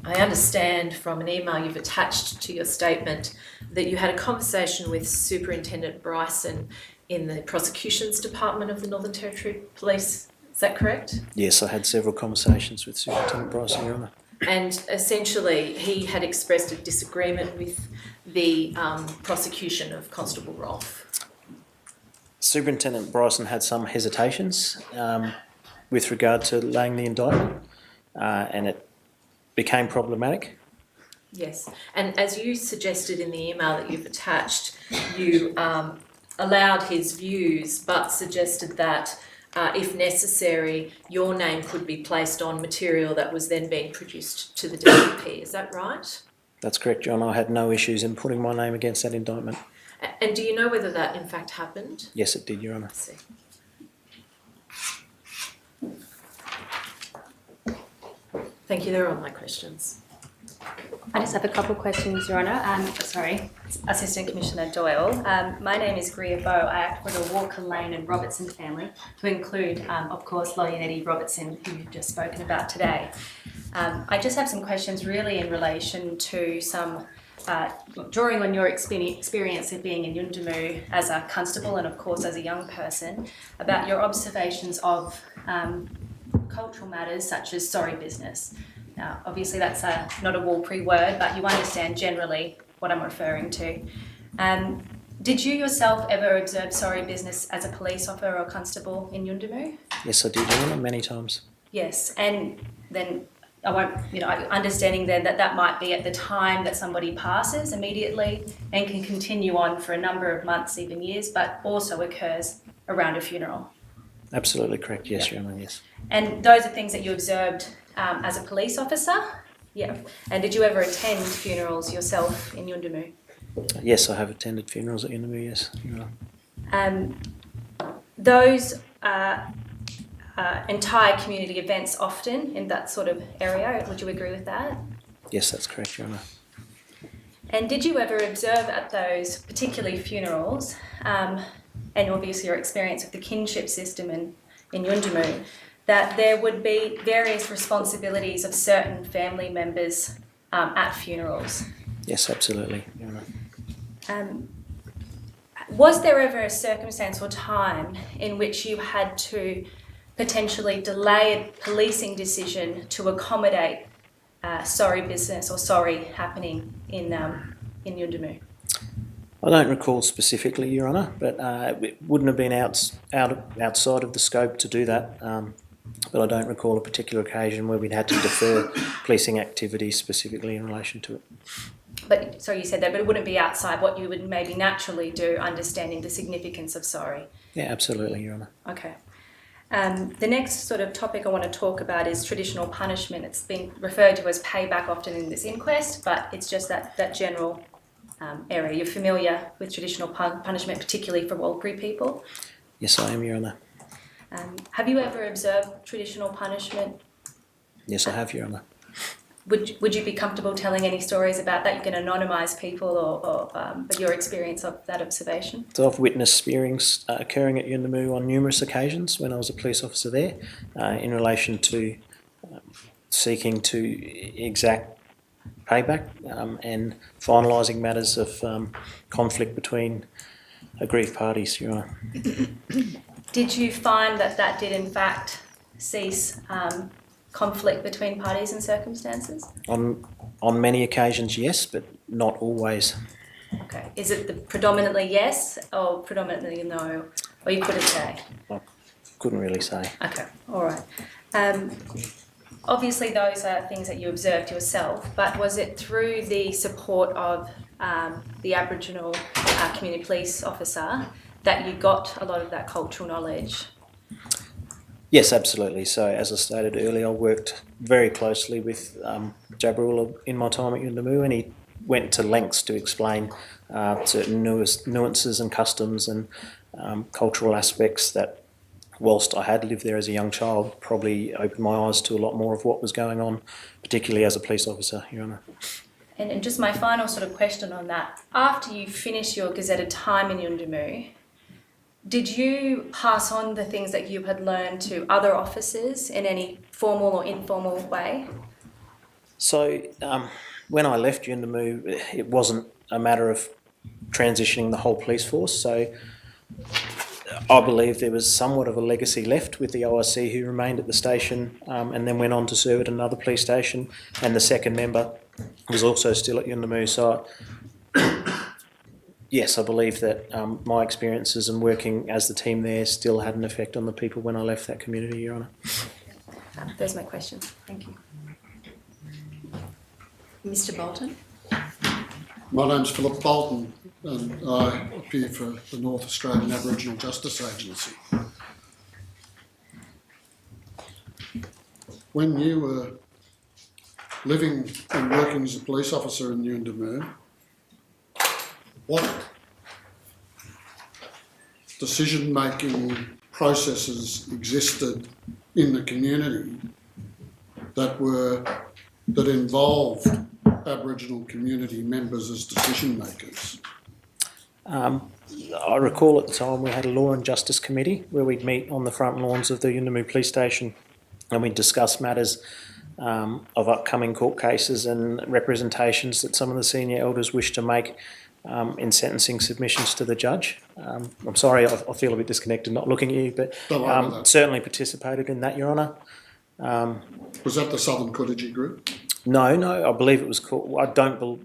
understand from an email you've attached to your statement that you had a conversation with Superintendent Bryson in the Prosecutions Department of the Northern Territory Police. Is that correct? Yes, I had several conversations with Superintendent Bryson, Your Honour. And essentially, he had expressed a disagreement with the prosecution of Constable Rolfe. Superintendent Bryson had some hesitations with regard to laying the indictment, and it became problematic. Yes, and as you suggested in the email that you've attached, you allowed his views but suggested that if necessary, your name could be placed on material that was then being produced to the DPP. Is that right? That's correct, John. I had no issues in putting my name against that indictment. And do you know whether that in fact happened? Yes, it did, Your Honour. I see. Thank you, they're all my questions. I just have a couple of questions, Your Honour. Assistant Commissioner Doyle. My name is Greer Bow. I act for the Walker, Lane and Robertson family, to include, of course, Lawyer Eddie Robertson, who you've just spoken about today. I just have some questions really in relation to some, drawing on your experience of being in Yuendumu as a constable and, of course, as a young person, about your observations of cultural matters such as sorry business. Now, obviously that's not a Walpry word, but you understand generally what I'm referring to. Did you yourself ever observe sorry business as a police officer or constable in Yuendumu? Yes, I did, Your Honour, many times. Yes, and then I won't, understanding then that might be at the time that somebody passes immediately and can continue on for a number of months, even years, but also occurs around a funeral. Absolutely correct, yes, Your Honour, yes. And those are things that you observed as a police officer? Yeah. And did you ever attend funerals yourself in Yuendumu? Yes, I have attended funerals at Yuendumu, yes, Your Honour. Those entire community events often in that sort of area, would you agree with that? Yes, that's correct, Your Honour. And did you ever observe at those, particularly funerals, and obviously your experience with the kinship system in Yuendumu, that there would be various responsibilities of certain family members at funerals? Yes, absolutely, Your Honour. Was there ever a circumstance or time in which you had to potentially delay a policing decision to accommodate sorry business or sorry happening in Yuendumu? I don't recall specifically, Your Honour, but it wouldn't have been outside of the scope to do that. But I don't recall a particular occasion where we'd had to defer policing activities specifically in relation to it. But so you said that, but it wouldn't be outside what you would maybe naturally do, understanding the significance of sorry. Yeah, absolutely, Your Honour. Okay. The next sort of topic I want to talk about is traditional punishment. It's been referred to as payback often in this inquest, but it's just that general area. You're familiar with traditional punishment, particularly for Walpry people? Yes, I am, Your Honour. Have you ever observed traditional punishment? Yes, I have, Your Honour. Would you be comfortable telling any stories about that? You can anonymise people or your experience of that observation. So I've witnessed spearings occurring at Yuendumu on numerous occasions when I was a police officer there in relation to seeking to exact payback and finalising matters of conflict between aggrieved parties, Your Honour. Did you find that did in fact cease conflict between parties and circumstances? On many occasions, yes, but not always. Okay. Is it predominantly yes or predominantly no? Or you couldn't say? I couldn't really say. Okay, all right. Obviously those are things that you observed yourself, but was it through the support of the Aboriginal community police officer that you got a lot of that cultural knowledge? Yes, absolutely. So as I stated earlier, I worked very closely with Jabrula in my time at Yuendumu, and he went to lengths to explain certain nuances and customs and cultural aspects that, whilst I had lived there as a young child, probably opened my eyes to a lot more of what was going on, particularly as a police officer, Your Honour. And just my final sort of question on that, after you finished your gazetted time in Yuendumu, did you pass on the things that you had learned to other officers in any formal or informal way? So when I left Yuendumu, it wasn't a matter of transitioning the whole police force. So I believe there was somewhat of a legacy left with the OIC who remained at the station and then went on to serve at another police station, and the second member was also still at Yuendumu. So yes, I believe that my experiences and working as the team there still had an effect on the people when I left that community, Your Honour. Those are my questions. Thank you. Mr Bolton? My name's Philip Bolton and I appear for the North Australian Aboriginal Justice Agency. When you were living and working as a police officer in Yuendumu, what decision-making processes existed in the community that involved Aboriginal community members as decision makers? I recall at the time we had a Law and Justice Committee where we'd meet on the front lawns of the Yuendumu Police Station and we'd discuss matters of upcoming court cases and representations that some of the senior elders wished to make in sentencing submissions to the judge. I'm sorry, I feel a bit disconnected not looking at you, but certainly participated in that, Your Honour. Was that the Southern Kumanjayi group? No, I believe it was called. I don't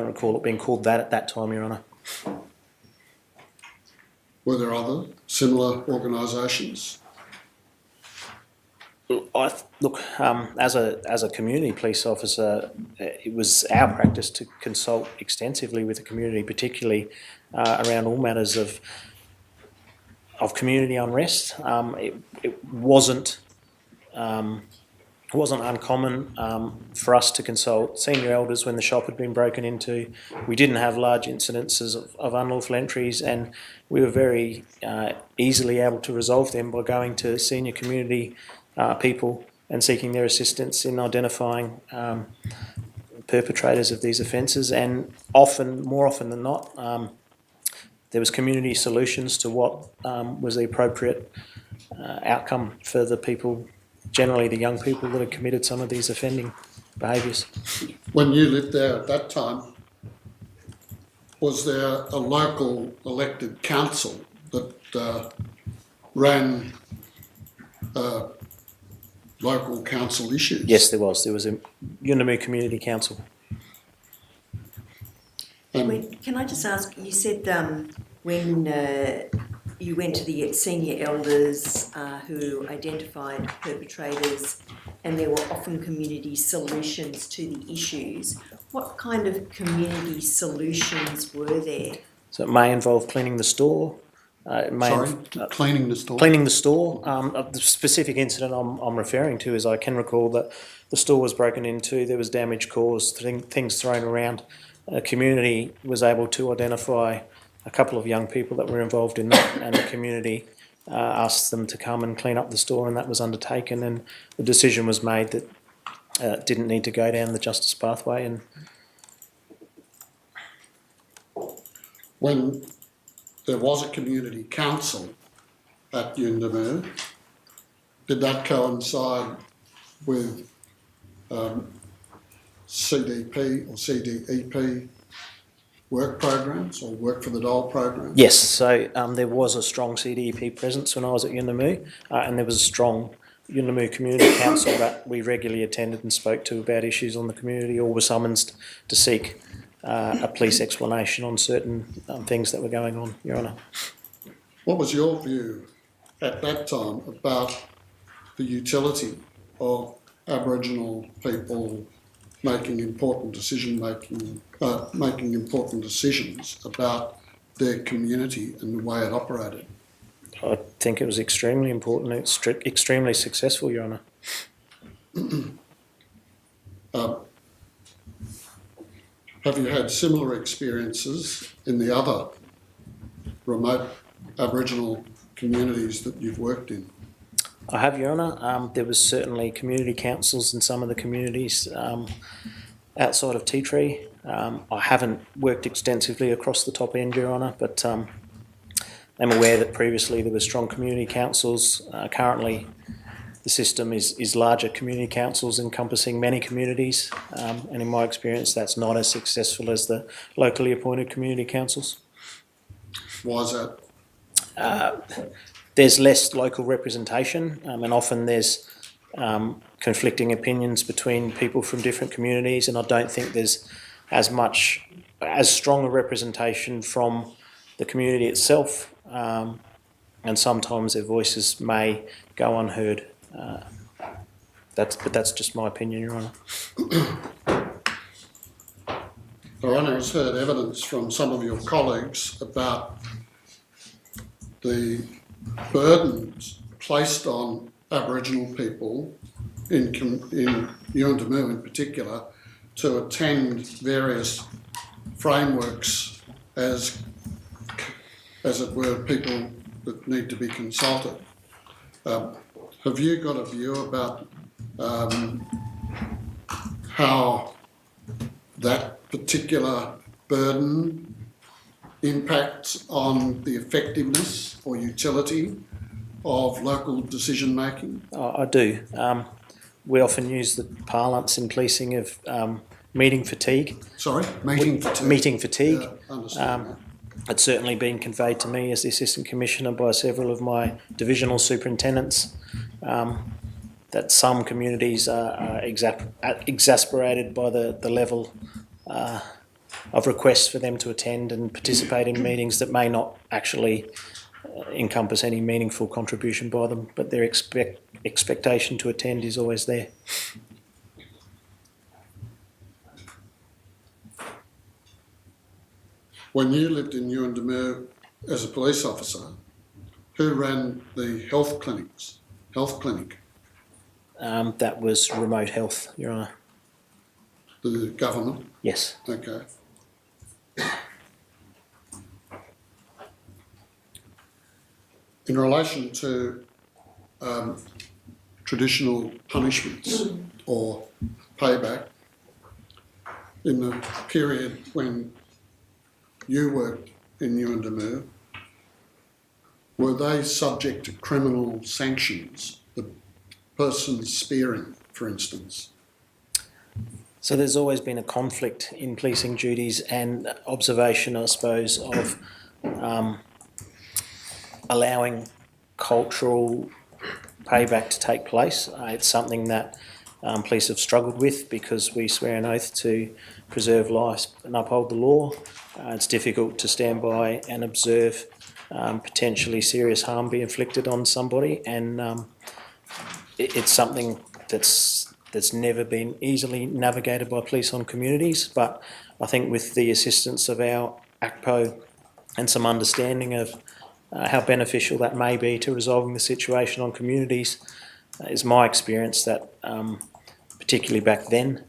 recall it being called that at that time, Your Honour. Were there other similar organisations? As a community police officer, it was our practice to consult extensively with the community, particularly around all matters of community unrest. It wasn't uncommon for us to consult senior elders when the shop had been broken into. We didn't have large incidences of unlawful entries, and we were very easily able to resolve them by going to senior community people and seeking their assistance in identifying perpetrators of these offences. And more often than not, there was community solutions to what was the appropriate outcome for the people, generally the young people that had committed some of these offending behaviours. When you lived there at that time, was there a local elected council that ran local council issues? Yes, there was. There was a Yuendumu Community Council. Can I just ask, you said when you went to the senior elders who identified perpetrators and there were often community solutions to the issues, what kind of community solutions were there? So it may involve cleaning the store. Cleaning the store? Cleaning the store. The specific incident I'm referring to is I can recall that the store was broken into, there was damage caused, things thrown around. The community was able to identify a couple of young people that were involved in that, and the community asked them to come and clean up the store, and that was undertaken, and the decision was made that it didn't need to go down the justice pathway. And when there was a community council at Yuendumu, did that coincide with CDP or CDEP work programs or work for the dole programs? yes, so there was a strong CDEP presence when I was at Yuendumu, and there was a strong Yuendumu Community Council that we regularly attended and spoke to about issues on the community, or were summoned to seek a police explanation on certain things that were going on, Your Honour. What was your view at that time about the utility of Aboriginal people making important decisions about their community and the way it operated? I think it was extremely important. It's extremely successful, Your Honour. Have you had similar experiences in the other remote Aboriginal communities that you've worked in? I have, Your Honour. There was certainly community councils in some of the communities outside of Tea Tree. I haven't worked extensively across the top end, Your Honour, but I'm aware that previously there were strong community councils. Currently, the system is larger community councils encompassing many communities, and in my experience, that's not as successful as the locally appointed community councils. Why is that? There's less local representation, and often there's conflicting opinions between people from different communities, and I don't think there's as strong a representation from the community itself, and sometimes their voices may go unheard. But that's just my opinion, Your Honour. Your Honour has heard evidence from some of your colleagues about the burdens placed on Aboriginal people in Yuendamu in particular to attend various frameworks as it were, people that need to be consulted. Have you got a view about how that particular burden impacts on the effectiveness or utility of local decision making? I do. We often use the parlance in policing of meeting fatigue. Sorry, meeting fatigue. Meeting fatigue. Yeah, understand that. It's certainly been conveyed to me as the Assistant Commissioner by several of my divisional superintendents that some communities are exasperated by the level of requests for them to attend and participate in meetings that may not actually encompass any meaningful contribution by them, but their expectation to attend is always there. When you lived in Yuendamu as a police officer, who ran the health clinic? That was remote health, Your Honour. The government? Yes. Okay. In relation to traditional punishments or payback, in the period when you worked in Yuendamu, were they subject to criminal sanctions? The person spearing, for instance? So there's always been a conflict in policing duties and observation, I suppose, of allowing cultural payback to take place. It's something that police have struggled with because we swear an oath to preserve life and uphold the law. It's difficult to stand by and observe potentially serious harm be inflicted on somebody, and it's something that's never been easily navigated by police on communities. But I think with the assistance of our ACPO and some understanding of how beneficial that may be to resolving the situation on communities, is my experience that particularly back then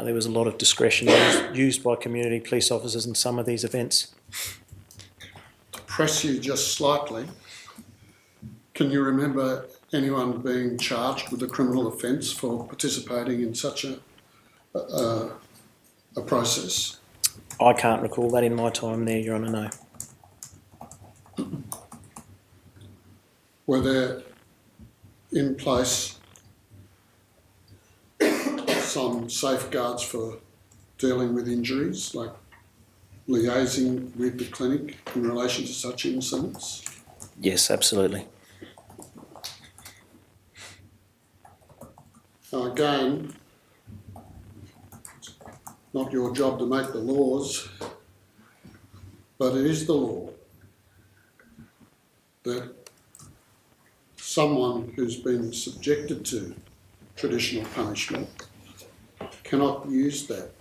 there was a lot of discretion used by community police officers in some of these events. To press you just slightly, can you remember anyone being charged with a criminal offence for participating in such a process? I can't recall that in my time there, Your Honour, no. Were there in place some safeguards for dealing with injuries, like liaising with the clinic in relation to such incidents? Yes, absolutely. Now again, it's not your job to make the laws, but it is the law that someone who's been subjected to traditional punishment cannot use that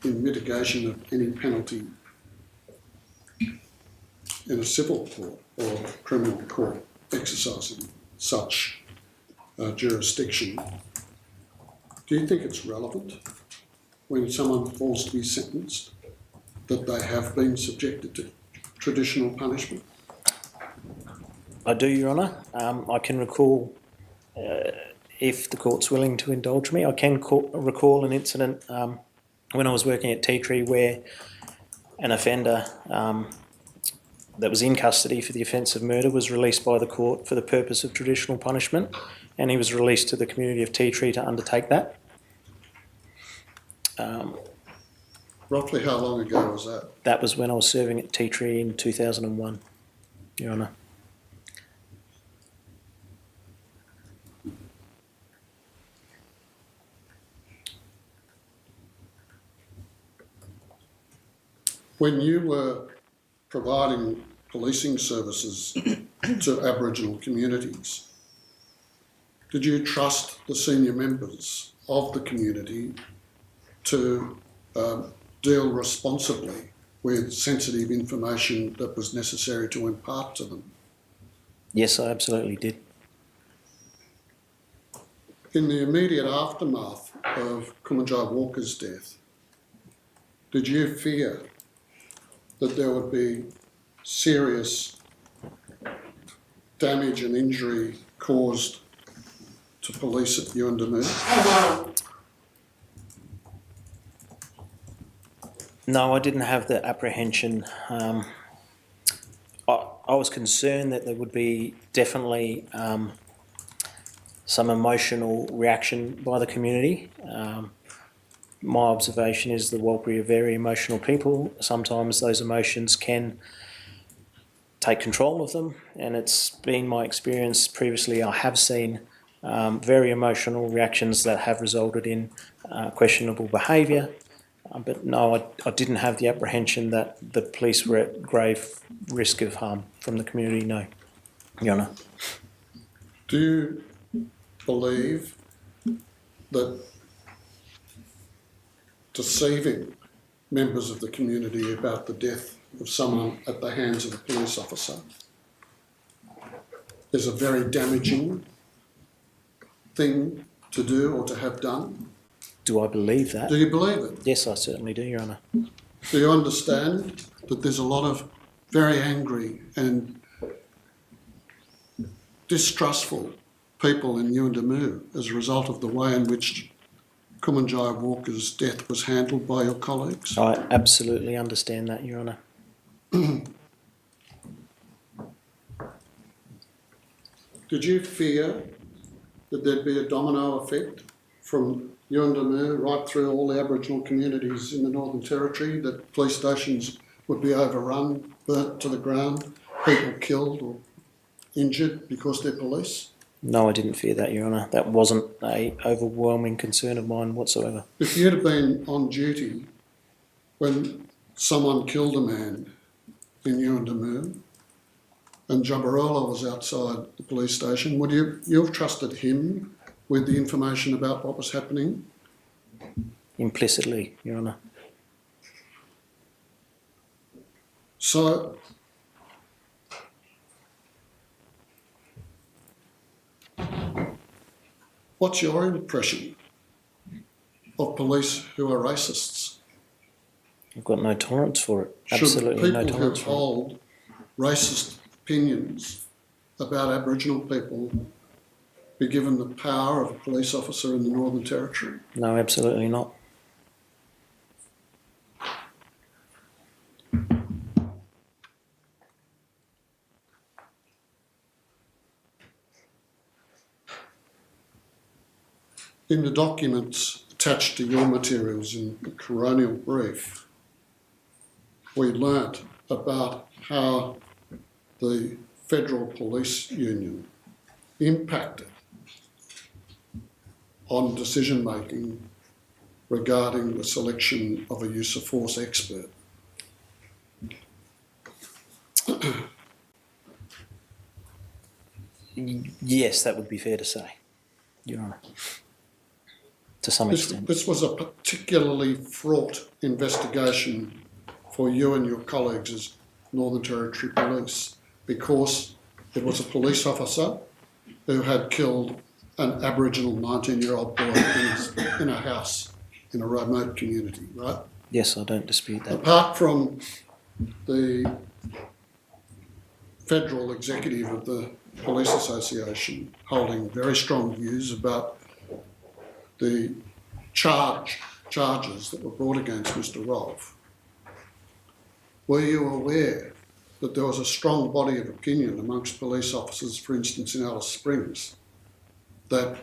in mitigation of any penalty in a civil court or criminal court exercising such jurisdiction. Do you think it's relevant when someone falls to be sentenced that they have been subjected to traditional punishment? I do, Your Honour. I can recall, if the court's willing to indulge me, I can recall an incident when I was working at Tea Tree, where an offender that was in custody for the offence of murder was released by the court for the purpose of traditional punishment, and he was released to the community of Tea Tree to undertake that. Roughly how long ago was that? That was when I was serving at Tea Tree in 2001, Your Honour. When you were providing policing services to Aboriginal communities, did you trust the senior members of the community to deal responsibly with sensitive information that was necessary to impart to them? Yes, I absolutely did. In the immediate aftermath of Kumanjayi Walker's death, did you fear that there would be serious damage and injury caused to police at Yuendamu? No, I didn't have the apprehension. I was concerned that there would be definitely some emotional reaction by the community. My observation is the Warlpiri are very emotional people. Sometimes those emotions can take control of them, and it's been my experience previously. I have seen very emotional reactions that have resulted in questionable behaviour. But no, I didn't have the apprehension that the police were at grave risk of harm from the community, no, Your Honour. Do you believe that deceiving members of the community about the death of someone at the hands of a police officer is a very damaging thing to do or to have done? Do I believe that? Do you believe it? Yes, I certainly do, Your Honour. Do you understand that there's a lot of very angry and distrustful people in Yuendamu as a result of the way in which Kumanjayi Walker's death was handled by your colleagues? I absolutely understand that, Your Honour. Did you fear that there'd be a domino effect from Yuendamu right through all the Aboriginal communities in the Northern Territory, that police stations would be overrun, burnt to the ground, people killed or injured because they're police? No, I didn't fear that, Your Honour. That wasn't an overwhelming concern of mine whatsoever. If you'd have been on duty when someone killed a man in Yuendamu and Jabbarola was outside the police station, would you have trusted him with the information about what was happening? Implicitly, Your Honour. So, what's your impression of police who are racists? I've got no tolerance for it. Absolutely no tolerance Should for it. people who hold racist opinions about Aboriginal people be given the power of a police officer in the Northern Territory? No, absolutely not. In the documents attached to your materials in the Coronial brief, we learnt about how the Federal Police Union impacted on decision making regarding the selection of a use of force expert. Yes, that would be fair to say, Your Honour. To some extent. This was a particularly fraught investigation for you and your colleagues as Northern Territory Police, because it was a police officer who had killed an Aboriginal 19-year-old boy in a house in a remote community, right? Yes, I don't dispute that. Apart from the federal executive of the Police Association holding very strong views about the charge charges that were brought against Mr. Rolfe, were you aware that there was a strong body of opinion amongst police officers, for instance in Alice Springs, that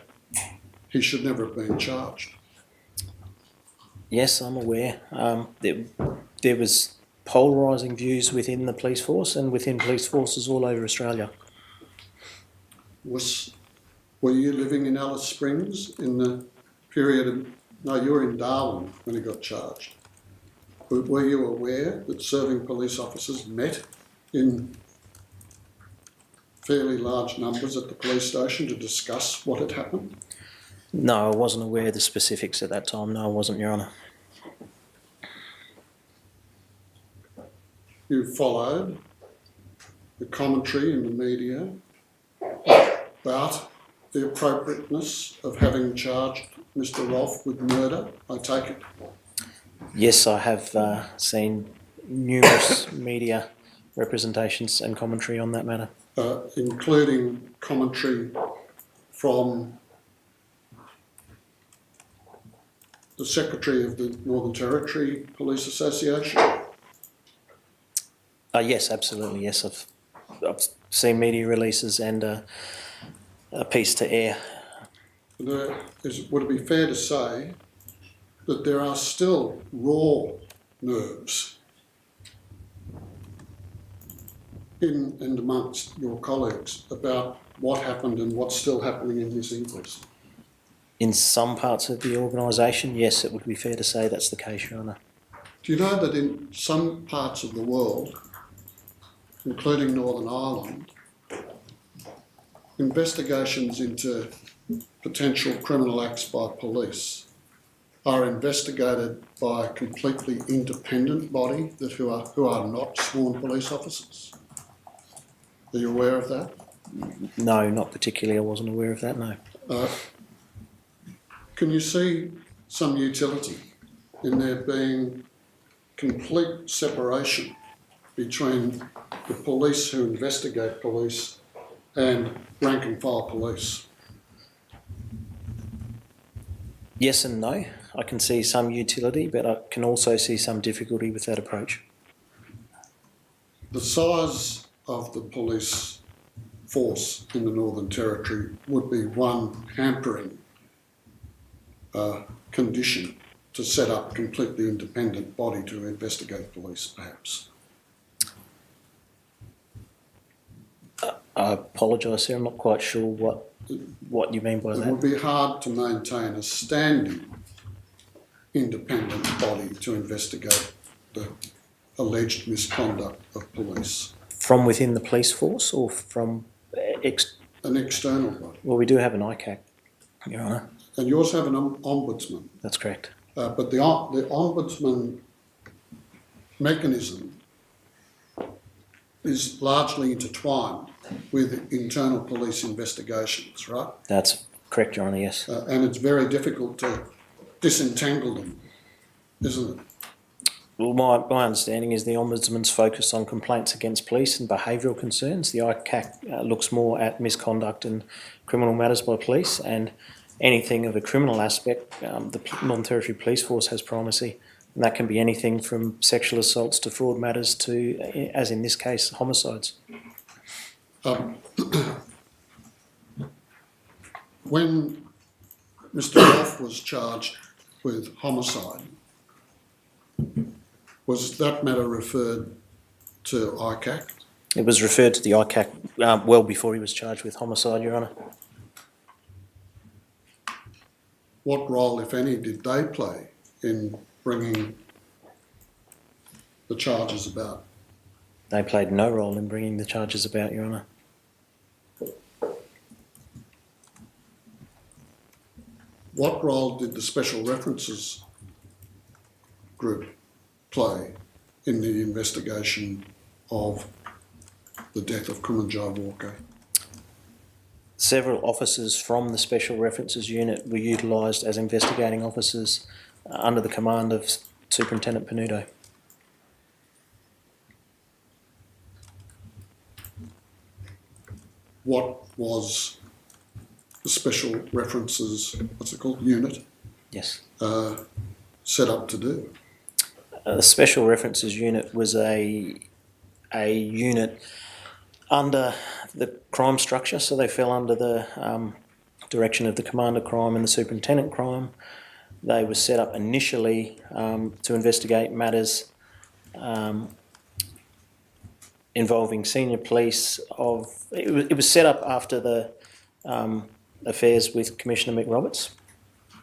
he should never have been charged? Yes, I'm aware. There was polarising views within the police force and within police forces all over Australia. Were you living in Alice Springs in the period of... No, you were in Darwin when he got charged. But were you aware that serving police officers met in fairly large numbers at the police station to discuss what had happened? No, I wasn't aware of the specifics at that time. No, I wasn't, Your Honour. You followed the commentary in the media about the appropriateness of having charged Mr. Rolfe with murder, I take it? Yes, I have seen numerous media representations and commentary on that matter. Including commentary from the Secretary of the Northern Territory Police Association? Yes, absolutely, yes. I've seen media releases and a piece to air. Would it be fair to say that there are still raw nerves in and amongst your colleagues about what happened and what's still happening in this inquest? In some parts of the organisation, yes, it would be fair to say that's the case, Your Honour. Do you know that in some parts of the world, including Northern Ireland, investigations into potential criminal acts by police are investigated by a completely independent body who are not sworn police officers? Are you aware of that? No, not particularly. I wasn't aware of that, no. Can you see some utility in there being complete separation between the police who investigate police and rank and file police? Yes and no. I can see some utility, but I can also see some difficulty with that approach. The size of the police force in the Northern Territory would be one hampering condition to set up a completely independent body to investigate police, perhaps. I apologise, sir. I'm not quite sure what you mean by that. It would be hard to maintain a standing independent body to investigate the alleged misconduct of police. From within the police force or from an external body? Well, we do have an ICAC, Your Honour. And you also have an ombudsman. That's correct. But the ombudsman mechanism is largely intertwined with internal police investigations, right? That's correct, Your Honour, yes. And it's very difficult to disentangle them, isn't it? Well, my understanding is the Ombudsman's focused on complaints against police and behavioural concerns. The ICAC looks more at misconduct and criminal matters by police, and anything of a criminal aspect, the Northern Territory Police Force has primacy, and that can be anything from sexual assaults to fraud matters to, as in this case, homicides. When Mr. Rolfe was charged with homicide, was that matter referred to ICAC? It was referred to the ICAC well before he was charged with homicide, Your Honour. What role, if any, did they play in bringing the charges about? They played no role in bringing the charges about, Your Honour. What role did the Special References Group play in the investigation of the death of Kumanjayi Walker? Several officers from the Special References Unit were utilised as investigating officers under the command of Superintendent Panuto. What was the Special References, what's it called, unit? Yes. set up to do? The Special References Unit was a unit under the crime structure, so they fell under the direction of the Commander Crime and the Superintendent Crime. They were set up initially to investigate matters involving senior police. It was set up after the affairs with Commissioner McRoberts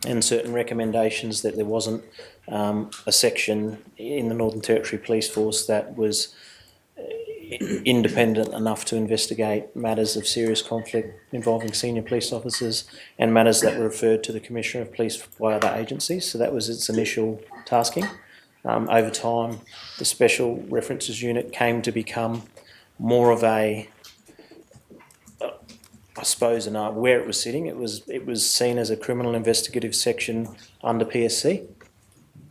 and certain recommendations that there wasn't a section in the Northern Territory Police Force that was independent enough to investigate matters of serious conflict involving senior police officers and matters that were referred to the Commissioner of Police by other agencies. So that was its initial tasking. Over time, the Special References Unit came to become more of a, I suppose, where it was sitting, it was seen as a criminal investigative section under PSC,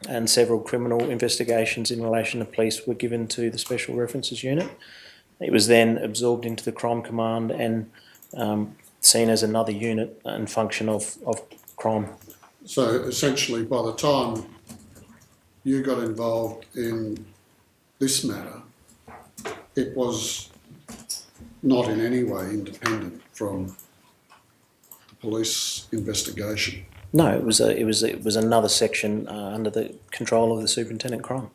and several criminal investigations in relation to police were given to the Special References Unit. It was then absorbed into the Crime Command and seen as another unit and function of crime. So essentially, by the time you got involved in this matter, it was not in any way independent from the police investigation. No, it was another section under the control of the Superintendent Crime.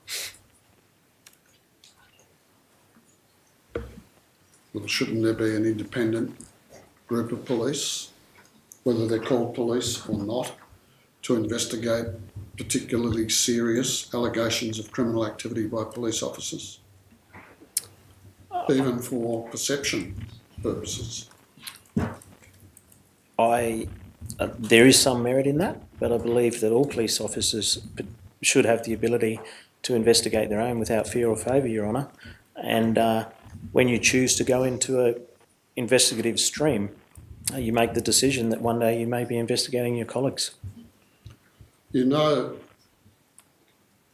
Well, shouldn't there be an independent group of police, whether they're called police or not, to investigate particularly serious allegations of criminal activity by police officers, even for perception purposes? There is some merit in that, but I believe that all police officers should have the ability to investigate their own without fear or favour, Your Honour. And when you choose to go into an investigative stream, you make the decision that one day you may be investigating your colleagues. You know,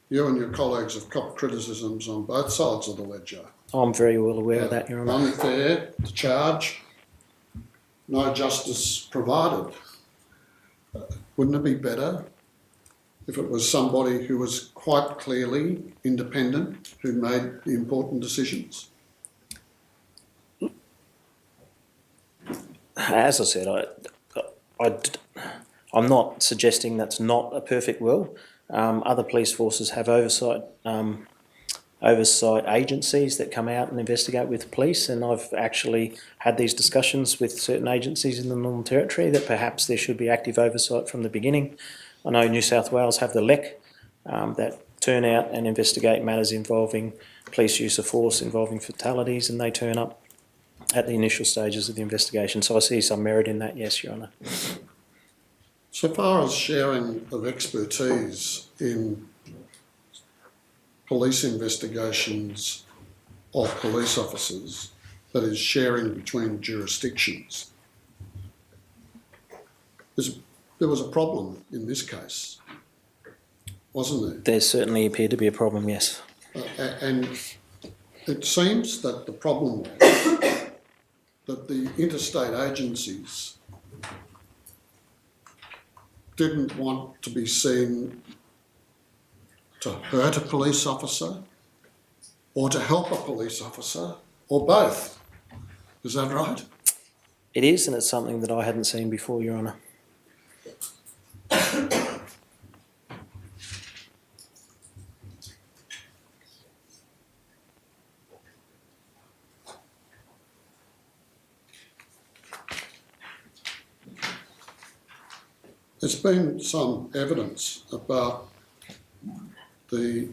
you and your colleagues have copped criticisms on both sides of the ledger. I'm very well aware of that, Your Honour. Unfair to charge, no justice provided. Wouldn't it be better if it was somebody who was quite clearly independent who made the important decisions? As I said, I'm not suggesting that's not a perfect world. Other police forces have oversight agencies that come out and investigate with police, and I've actually had these discussions with certain agencies in the Northern Territory that perhaps there should be active oversight from the beginning. I know New South Wales have the LEC that turn out and investigate matters involving police use of force, involving fatalities, and they turn up at the initial stages of the investigation. So I see some merit in that, yes, Your Honour. So far as sharing of expertise in police investigations of police officers, that is sharing between jurisdictions, there was a problem in this case, wasn't there? There certainly appeared to be a problem, yes. And it seems that the problem was that the interstate agencies didn't want to be seen to hurt a police officer or to help a police officer or both. Is that right? It is, and it's something that I hadn't seen before, Your Honour. There's been some evidence about the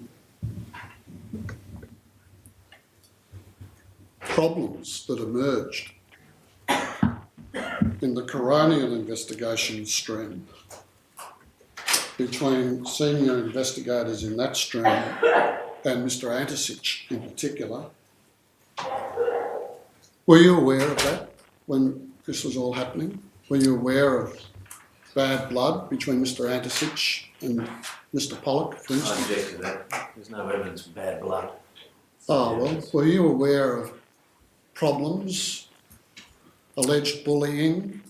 problems that emerged in the Coronial investigation stream between senior investigators in that stream and Mr. Antisich in particular. Were you aware of that when this was all happening? Were you aware of bad blood between Mr. Antisich and Mr. Pollock, for instance? I object to that. There's no evidence of bad blood. Oh, well, were you aware of problems, alleged bullying,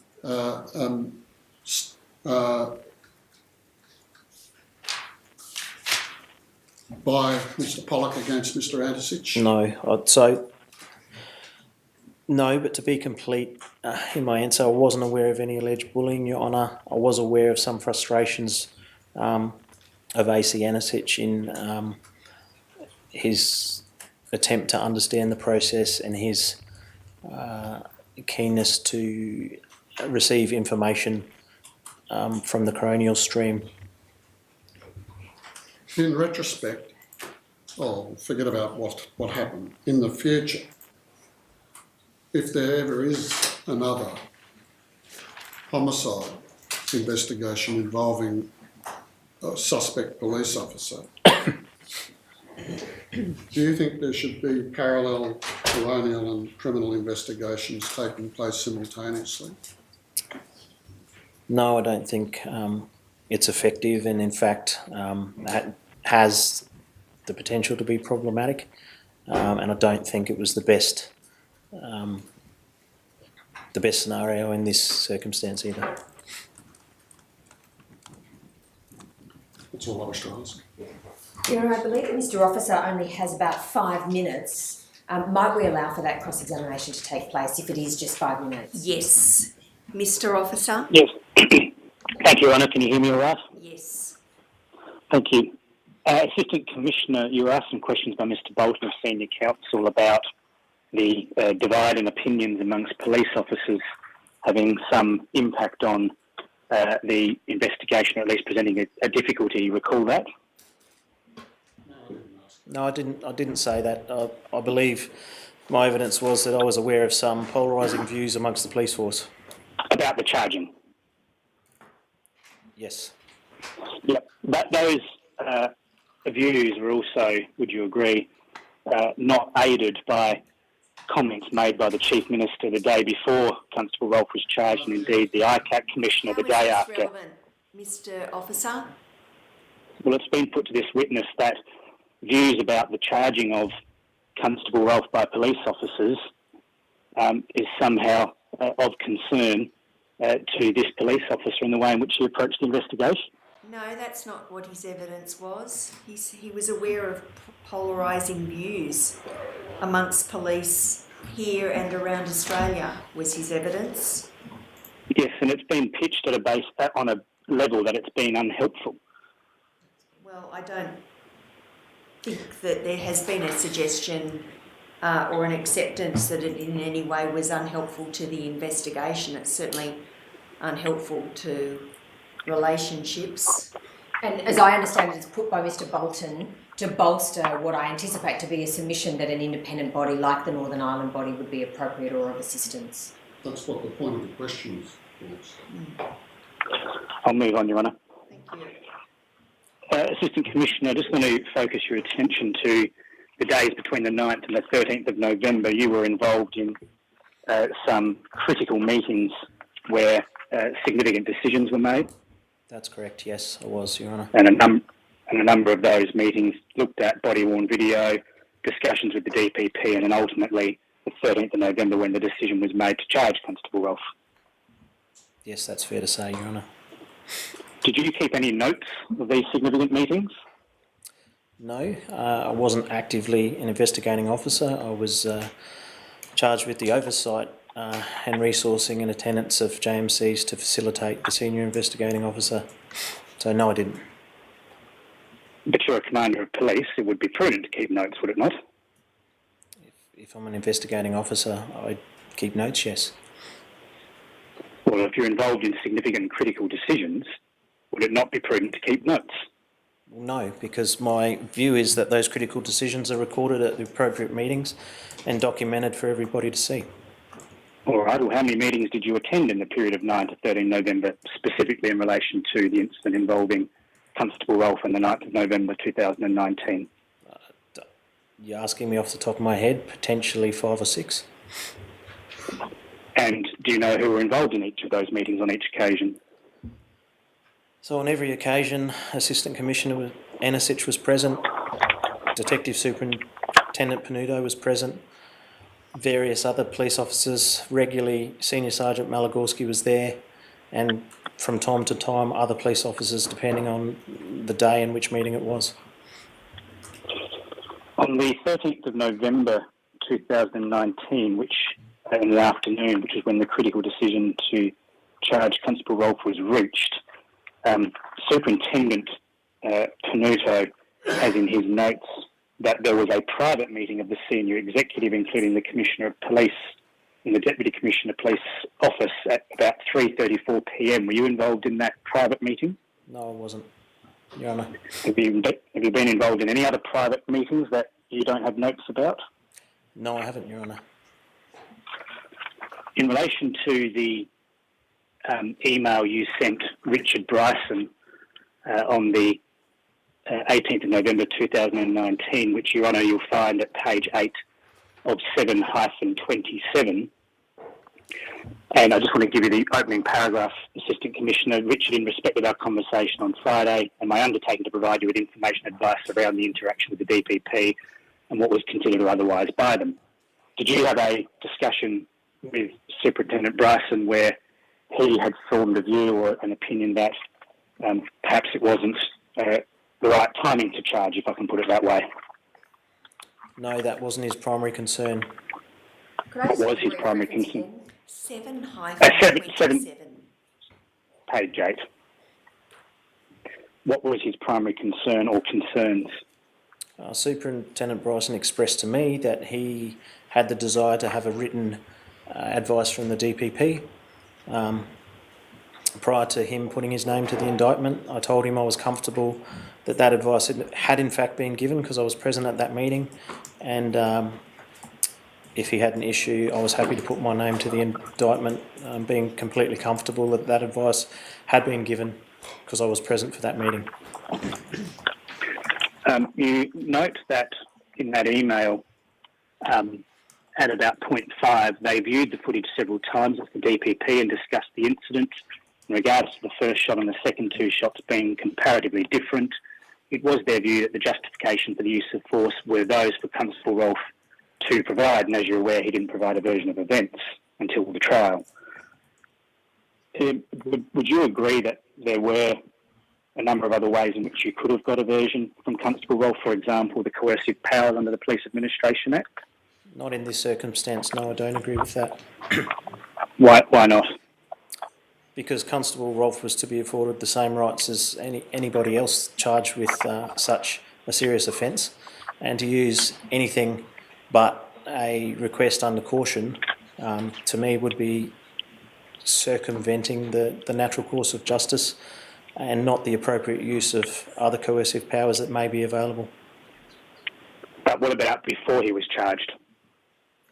by Mr Pollock against Mr Antisich? No, but to be complete in my answer, I wasn't aware of any alleged bullying, Your Honour. I was aware of some frustrations of AC Antisich in his attempt to understand the process and his keenness to receive information from the Coronial stream. In retrospect, forget about what happened. In the future, if there ever is another homicide investigation involving a suspect police officer, do you think there should be parallel coronial and criminal investigations taking place simultaneously? No, I don't think it's effective, and in fact, that has the potential to be problematic. And I don't think it was the best scenario in this circumstance either. That's all I wish to ask. Your Honour, I believe that Mr Officer only has about 5 minutes. Might we allow for that cross-examination to take place if it is just 5 minutes? Yes. Mr Officer? Yes. Thank you, Your Honour. Can you hear me all right? Yes. Thank you. Assistant Commissioner, you were asked some questions by Mr Bolton of Senior Counsel about the divide in opinions amongst police officers having some impact on the investigation, or at least presenting a difficulty. You recall that? No, I didn't say that. I believe my evidence was that I was aware of some polarising views amongst the police force. About the charging? Yes. Yep. Those views were also, would you agree, not aided by comments made by the Chief Minister the day before Constable Rolfe was charged, and indeed the ICAC Commissioner the day after. Relevant, Mr Officer? Well, it's been put to this witness that views about the charging of Constable Rolfe by police officers is somehow of concern to this police officer in the way in which he approached the investigation. No, that's not what his evidence was. He was aware of polarising views amongst police here and around Australia, was his evidence. Yes, and it's been pitched at on a level that it's been unhelpful. Well, I don't think that there has been a suggestion or an acceptance that it in any way was unhelpful to the investigation. It's certainly unhelpful to relationships. And as I understand it, it's put by Mr Bolton to bolster what I anticipate to be a submission that an independent body like the Northern Ireland body would be appropriate or of assistance. That's what the point of the question is. I'll move on, Your Honour. Thank you. Assistant Commissioner, I just want to focus your attention to the days between the 9th and the 13th of November. You were involved in some critical meetings where significant decisions were made. That's correct, yes, I was, Your Honour. And a number of those meetings looked at body-worn video, discussions with the DPP, and then ultimately the 13th of November when the decision was made to charge Constable Rolfe. Yes, that's fair to say, Your Honour. Did you keep any notes of these significant meetings? No, I wasn't actively an investigating officer. I was charged with the oversight and resourcing and attendance of JMCs to facilitate the senior investigating officer. So no, I didn't. But you're a commander of police. It would be prudent to keep notes, would it not? If I'm an investigating officer, I keep notes, yes. Well, if you're involved in significant and critical decisions, would it not be prudent to keep notes? No, because my view is that those critical decisions are recorded at the appropriate meetings and documented for everybody to see. All right. Well, how many meetings did you attend in the period of 9 to 13 November, specifically in relation to the incident involving Constable Rolfe on the 9th of November 2019? You're asking me off the top of my head, potentially 5 or 6. And do you know who were involved in each of those meetings on each occasion? So on every occasion, Assistant Commissioner Antisich was present, Detective Superintendent Panuto was present, various other police officers, regularly Senior Sergeant Malagorski was there, and from time to time other police officers depending on the day and which meeting it was. On the 13th of November 2019, which in the afternoon, which is when the critical decision to charge Constable Rolfe was reached, Superintendent Canuto has in his notes that there was a private meeting of the senior executive, including the Commissioner of Police in the Deputy Commissioner of Police office at about 3:34 p.m. Were you involved in that private meeting? No, I wasn't, Your Honour. Have you been involved in any other private meetings that you don't have notes about? No, I haven't, Your Honour. In relation to the email you sent Richard Bryson on the 18th of November 2019, which, Your Honour, you'll find at page 8 of 7-27. And I just want to give you the opening paragraph, Assistant Commissioner Richard, in respect of our conversation on Friday and my undertaking to provide you with information advice around the interaction with the DPP and what was considered or otherwise by them. Did you have a discussion with Superintendent Bryson where he had formed a view or an opinion that perhaps it wasn't the right timing to charge, if I can put it that way? No, that wasn't his primary concern. What was his primary concern? 7-27. Page 8. What was his primary concern or concerns? Superintendent Bryson expressed to me that he had the desire to have a written advice from the DPP. Prior to him putting his name to the indictment, I told him I was comfortable that that advice had in fact been given because I was present at that meeting, and if he had an issue, I was happy to put my name to the indictment, being completely comfortable that that advice had been given because I was present for that meeting. You note that in that email, at about point 5, they viewed the footage several times of the DPP and discussed the incident. In regards to the first shot and the second 2 shots being comparatively different, it was their view that the justification for the use of force were those for Constable Rolfe to provide, and as you're aware, he didn't provide a version of events until the trial. Would you agree that there were a number of other ways in which you could have got a version from Constable Rolfe, for example, the coercive powers under the Police Administration Act? Not in this circumstance, no, I don't agree with that. Why not? Because Constable Rolfe was to be afforded the same rights as anybody else charged with such a serious offence, and to use anything but a request under caution, to me, would be circumventing the natural course of justice and not the appropriate use of other coercive powers that may be available. But what about before he was charged?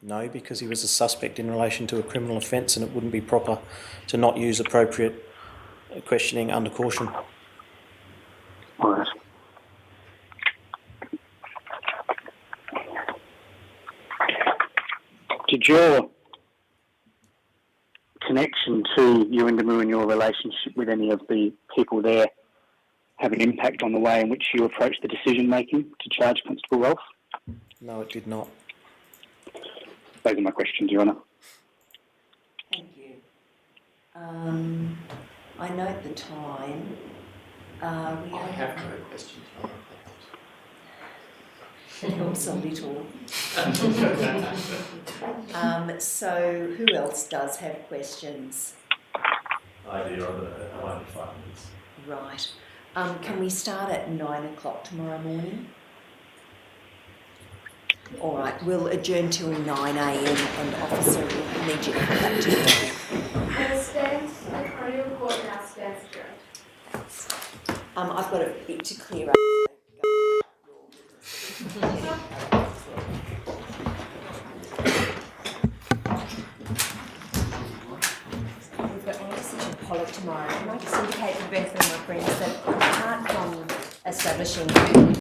No, because he was a suspect in relation to a criminal offence, and it wouldn't be proper to not use appropriate questioning under caution. All right. Did your connection to Yuendamu and your relationship with any of the people there have an impact on the way in which you approach the decision making to charge Constable Rolfe? No, it did not. Those are my questions, Your Honour. Thank you. I note the time. I have no questions. Helps a little. So who else does have questions? I do, I won't be 5 minutes. Right. Can we start at 9 o'clock tomorrow morning? All right, we'll adjourn till 9 a.m. and officer will need you to come back to me. The Coronial Court now stands adjourned. I've got a bit to clear up. We've got a decision Pollock tomorrow. Can I just indicate for the benefit of my friends that apart from establishing